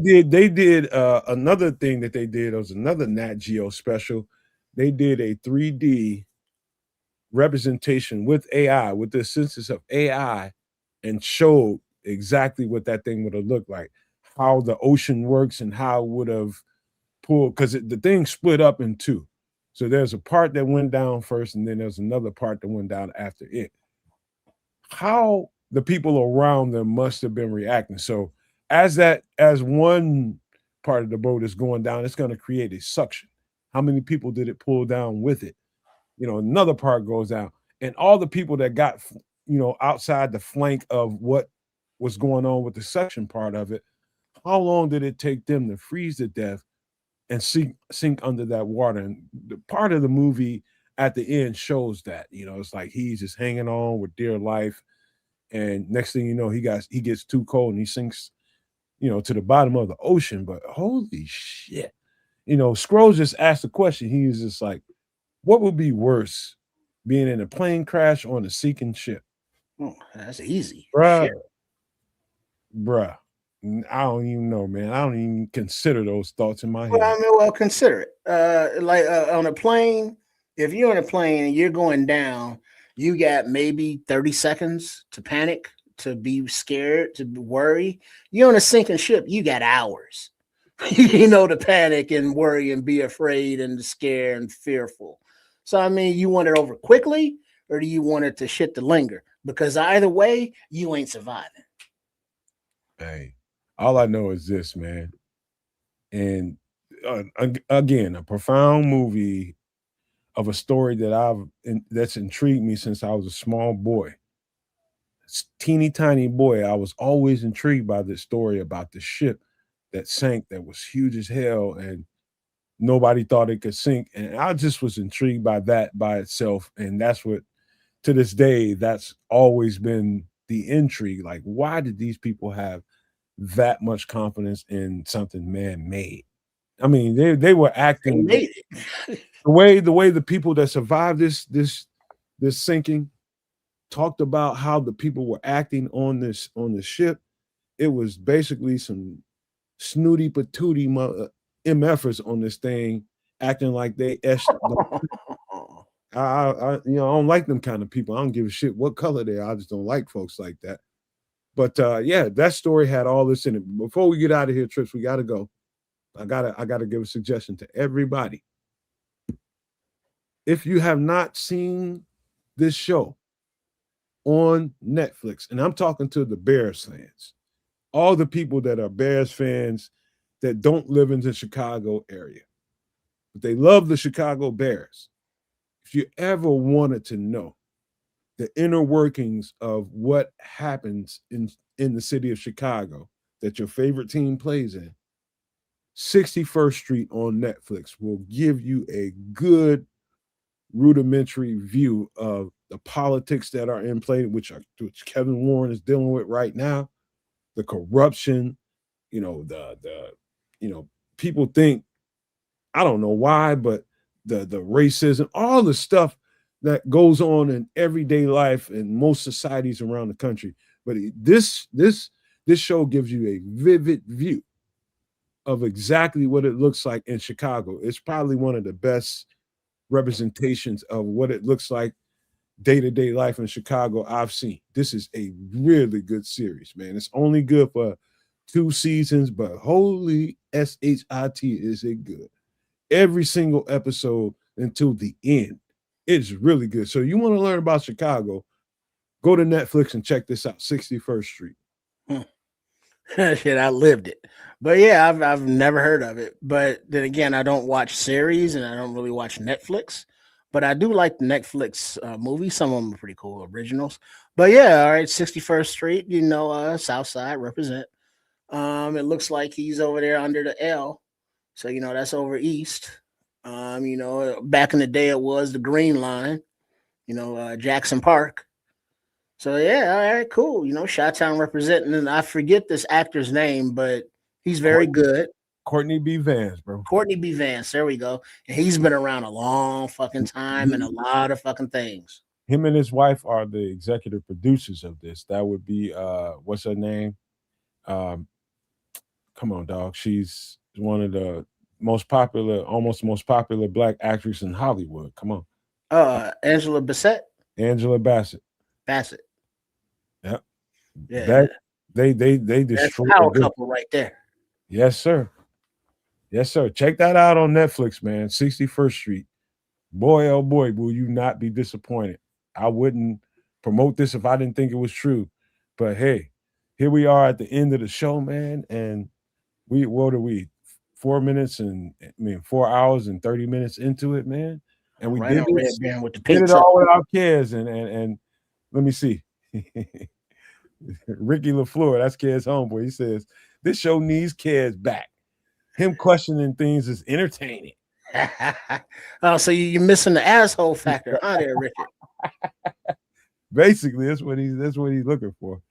did another thing that they did was another Nat Geo special. They did a 3D representation with AI, with the assistance of AI, and showed exactly what that thing would have looked like, how the ocean works, and how it would have pulled, because the thing split up in two. So there's a part that went down first, and then there's another part that went down after it. How the people around them must have been reacting. So as one part of the boat is going down, it's going to create a suction. How many people did it pull down with it? You know, another part goes down, and all the people that got, you know, outside the flank of what was going on with the suction part of it, how long did it take them to freeze to death and sink under that water? And the part of the movie at the end shows that, you know, it's like he's just hanging on with dear life, and next thing you know, he gets too cold and he sinks, you know, to the bottom of the ocean. But holy shit, you know, Scrolls just asked the question. He was just like, what would be worse, being in a plane crash or on a sinking ship? Oh, that's easy. Bruh. Shit. Bruh. I don't even know, man. I don't even consider those thoughts in my head. Well, I mean, well, consider it. On a plane, if you're on a plane and you're going down, you got maybe 30 seconds to panic, to be scared, to worry. You're on a sinking ship, you got hours, you know, to panic and worry and be afraid and scared and fearful. So, I mean, you want it over quickly, or do you want it to shit to linger? Because either way, you ain't surviving. Hey, all I know is this, man. And again, a profound movie of a story that's intrigued me since I was a small boy. Teeny tiny boy, I was always intrigued by this story about the ship that sank, that was huge as hell, and nobody thought it could sink. And I just was intrigued by that by itself. And that's what, to this day, that's always been the intrigue. Like, why did these people have that much confidence in something man-made? I mean, they were acting They made it. the way the people that survived this sinking talked about how the people were acting on the ship. It was basically some snooty patootie MFers on this thing, acting like they eshed. I you know, I don't like them kind of people. I don't give a shit what color they are. I just don't like folks like that. But yeah, that story had all this in it. Before we get out of here, Trips, we gotta go. I gotta give a suggestion to everybody. If you have not seen this show on Netflix, and I'm talking to the Bears fans, all the people that are Bears fans that don't live in the Chicago area, but they love the Chicago Bears. If you ever wanted to know the inner workings of what happens in the city of Chicago that your favorite team plays in, 61st Street on Netflix will give you a good rudimentary view of the politics that are in play, which Kevin Warren is dealing with right now, the corruption, you know, the you know, people think, I don't know why, but the racism, all the stuff that goes on in everyday life in most societies around the country. But this show gives you a vivid view of exactly what it looks like in Chicago. It's probably one of the best representations of what it looks like day-to-day life in Chicago I've seen. This is a really good series, man. It's only good for 2 seasons, but holy shit, is it good. Every single episode until the end. It's really good. So you want to learn about Chicago, go to Netflix and check this out, 61st Street. Shit, I lived it. But yeah, I've never heard of it. But then again, I don't watch series and I don't really watch Netflix. But I do like the Netflix movies. Some of them are pretty cool originals. But yeah, all right, 61st Street, you know, South Side represent. It looks like he's over there under the L. So, that's over east. Back in the day, it was the Green Line, Jackson Park. So, yeah, all right, cool. Chi-Town representing, and I forget this actor's name, but he's very good. Courtney B. Vance, bro. Courtney B. Vance, there we go. And he's been around a long fucking time and a lot of fucking things. Him and his wife are the executive producers of this. That would be what's her name? Come on, dog. She's one of the almost most popular black actress in Hollywood. Come on. Angela Bassett. Angela Bassett. Bassett. Yep. Yeah. That they destroyed That's a power couple right there. Yes, sir. Yes, sir. Check that out on Netflix, man. 61st Street. Boy, oh boy, will you not be disappointed. I wouldn't promote this if I didn't think it was true. But hey, here we are at the end of the show, man. And what are we? 4 hours and 30 minutes into it, man. And we did this. With the did it all without Kez. And let me see. Ricky LaFleur, that's Kez homeboy. He says, this show needs Kez back. Him questioning things is entertaining. Oh, so you're missing the asshole factor, huh, there, Richard? Basically, that's what he's looking for.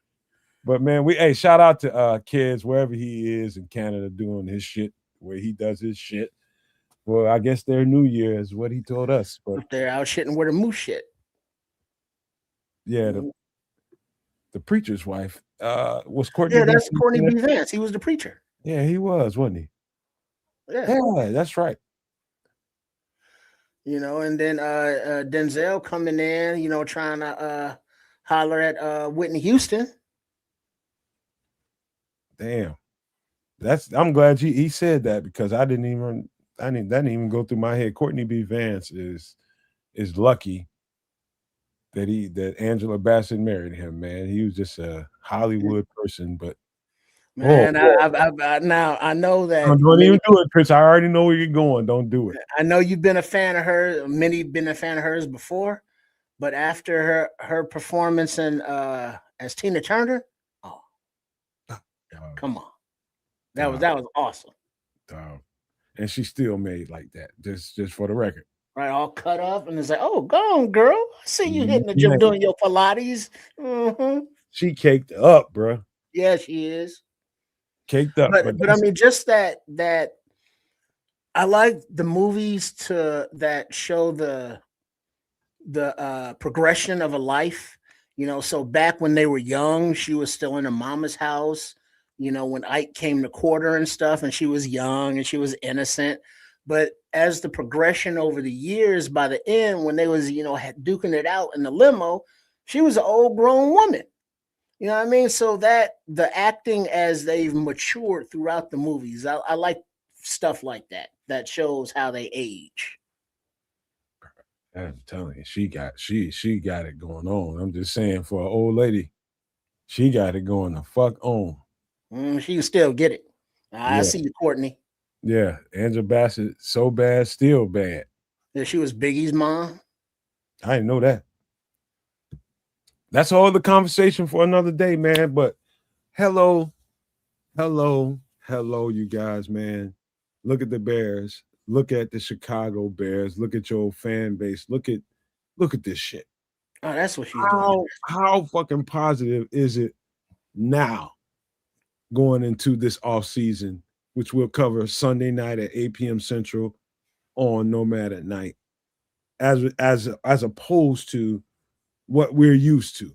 But man, shout out to Kez wherever he is in Canada doing his shit, where he does his shit. Well, I guess their New Year is what he told us. But they're out shitting where the moose shit. Yeah, the preacher's wife was Courtney. Yeah, that's Courtney B. Vance. He was the preacher. Yeah, he was, wasn't he? Yeah, that's right. And then Denzel coming in, trying to holler at Whitney Houston. Damn. I'm glad he said that, because that didn't even go through my head. Courtney B. Vance is lucky that Angela Bassett married him, man. He was just a Hollywood person, but man, I know that. Don't even do it, Chris. I already know where you're going. Don't do it. I know you've been a fan of her. Many been a fan of hers before, but after her performance in as Tina Turner, come on, that was awesome. And she still made like that, just for the record. Right, all cut up, and it's like, oh, go on, girl. I see you hitting the gym doing your Pilates. Mm-hmm. She caked up, bro. Yeah, she is. Caked up. But I mean, just that I like the movies that show the progression of a life. So back when they were young, she was still in her mama's house. When Ike came to court her and stuff, and she was young and she was innocent. But as the progression over the years, by the end, when they was, duking it out in the limo, she was an old grown woman. You know what I mean? So that the acting as they've matured throughout the movies, I like stuff like that shows how they age. I'm telling you, she got it going on. I'm just saying, for an old lady, she got it going the fuck on. She can still get it. I see you, Courtney. Yeah, Angela Bassett, so bad, still bad. Yeah, she was Biggie's mom. I didn't know that. That's all the conversation for another day, man. But hello, you guys, man. Look at the Bears. Look at the Chicago Bears. Look at your fan base. Look at this shit. Oh, that's what she's doing. How fucking positive is it now going into this off season, which we'll cover Sunday night at 8 p.m. Central on Nomad at Night, as opposed to what we're used to.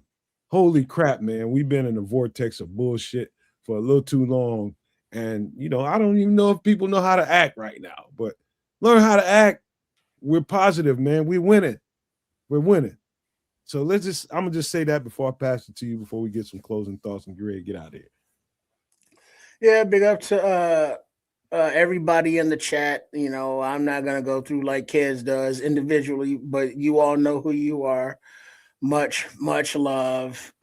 Holy crap, man. We've been in a vortex of bullshit for a little too long. And, I don't even know if people know how to act right now, but learn how to act. We're positive, man. We're winning. So I'm going to just say that before I pass it to you, before we get some closing thoughts and get ready to get out of here. Yeah, big up to everybody in the chat. I'm not going to go through like Kez does individually, but you all know who you are. Much love.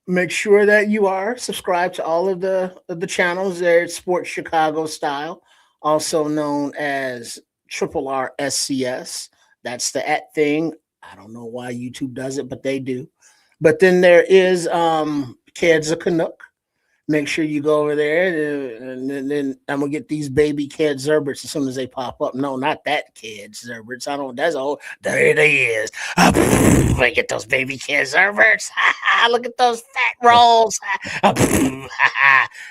Make sure that you are subscribed to all of the channels there at Sports Chicago Style, also known as RRSCS. That's the @ thing. I don't know why YouTube does it, but they do. But then there is Keds a Canuck, make sure you go over there, and then I'm gonna get these baby Ked Zerberts as soon as they pop up. No, not that Ked Zerberts. I don't. That's all. There it is. I get those baby Ked Zerberts. Look at those fat rolls.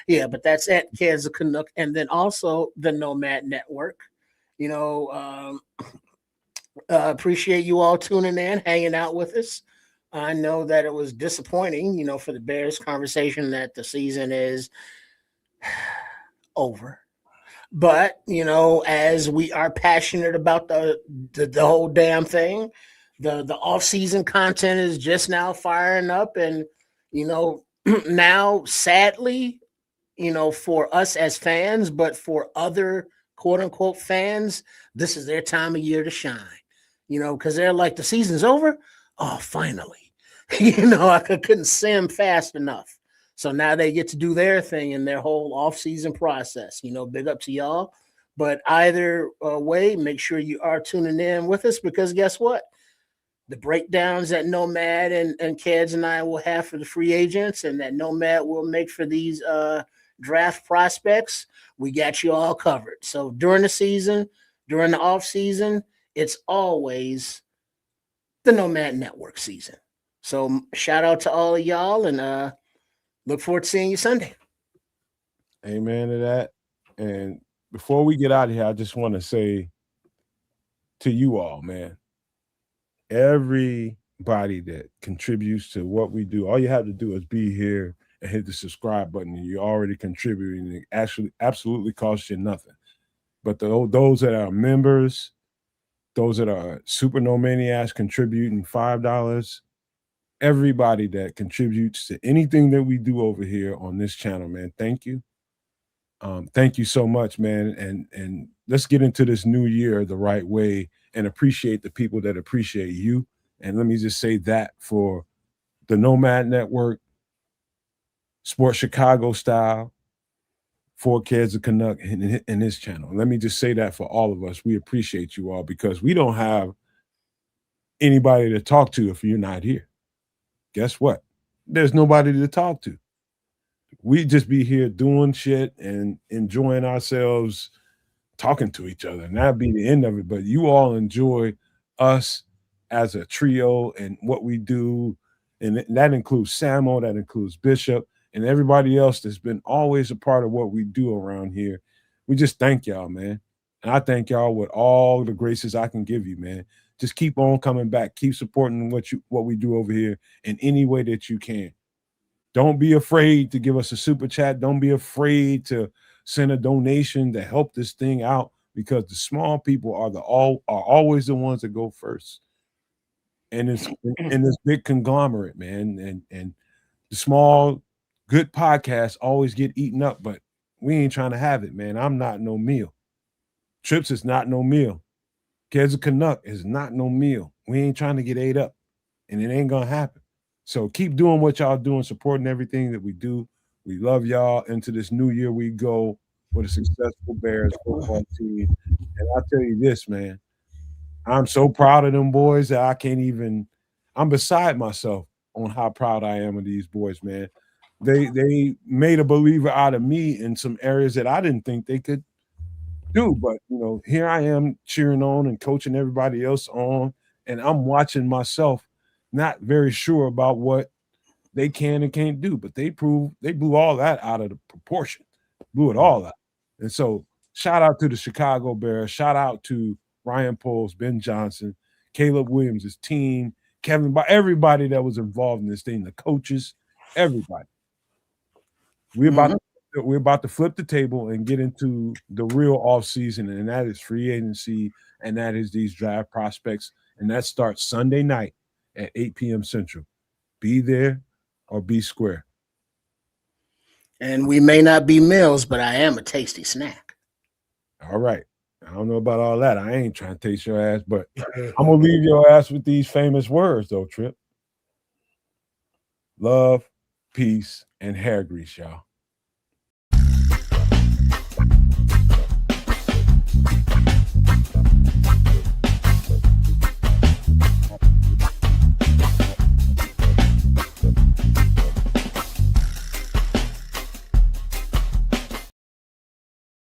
Yeah, but that's at Keds a Canuck, and then also the Nomad Network. You know, appreciate you all tuning in, hanging out with us. I know that it was disappointing, you know, for the Bears conversation that the season is over. But, you know, as we are passionate about the whole damn thing, the off-season content is just now firing up. And, you know, now sadly, you know, for us as fans, but for other quote unquote fans, this is their time of year to shine, you know, because they're like, the season's over. Oh, finally. You know, I couldn't say them fast enough. So now they get to do their thing in their whole off-season process. You know, big up to y'all. But either way, make sure you are tuning in with us, because guess what? The breakdowns that Nomad and Keds and I will have for the free agents, and that Nomad will make for these draft prospects, we got you all covered. So during the season, during the off-season, it's always the Nomad Network season. So shout out to all of y'all, and look forward to seeing you Sunday. Amen to that. And before we get out of here, I just want to say to you all, man, everybody that contributes to what we do, all you have to do is be here and hit the subscribe button, and you're already contributing. It actually absolutely costs you nothing. But those that are members, those that are Super No Maniacs contributing $5, everybody that contributes to anything that we do over here on this channel, man, thank you. Thank you so much, man. And let's get into this new year the right way and appreciate the people that appreciate you. And let me just say that for the Nomad Network, Sports Chicago Style, for Keds a Canuck in this channel. Let me just say that for all of us. We appreciate you all, because we don't have anybody to talk to if you're not here. Guess what? There's nobody to talk to. We just be here doing shit and enjoying ourselves, talking to each other, and that'd be the end of it. But you all enjoy us as a trio and what we do, and that includes Samo, that includes Bishop, and everybody else that's been always a part of what we do around here. We just thank y'all, man. And I thank y'all with all the graces I can give you, man. Just keep on coming back. Keep supporting what we do over here in any way that you can. Don't be afraid to give us a super chat. Don't be afraid to send a donation to help this thing out, because the small people are always the ones that go first. And it's in this big conglomerate, man. And the small good podcasts always get eaten up, but we ain't trying to have it, man. I'm not no meal. Trips is not no meal. Keds a Canuck is not no meal. We ain't trying to get ate up, and it ain't gonna happen. So keep doing what y'all doing, supporting everything that we do. We love y'all. Into this new year we go with a successful Bears football team. And I'll tell you this, man, I'm so proud of them boys that I'm beside myself on how proud I am of these boys, man. They made a believer out of me in some areas that I didn't think they could do. But, you know, here I am cheering on and coaching everybody else on, and I'm watching myself not very sure about what they can and can't do, but they blew all that out of the proportion, blew it all out. And so shout out to the Chicago Bears, shout out to Ryan Poles, Ben Johnson, Caleb Williams, his team, Kevin, everybody that was involved in this thing, the coaches, everybody. We're about to flip the table and get into the real offseason, and that is free agency, and that is these draft prospects, and that starts Sunday night at 8 p.m. Central. Be there or be square. And we may not be meals, but I am a tasty snack. All right. I don't know about all that. I ain't trying to taste your ass, but I'm going to leave your ass with these famous words, though, Trip. Love, peace, and hair grease, y'all.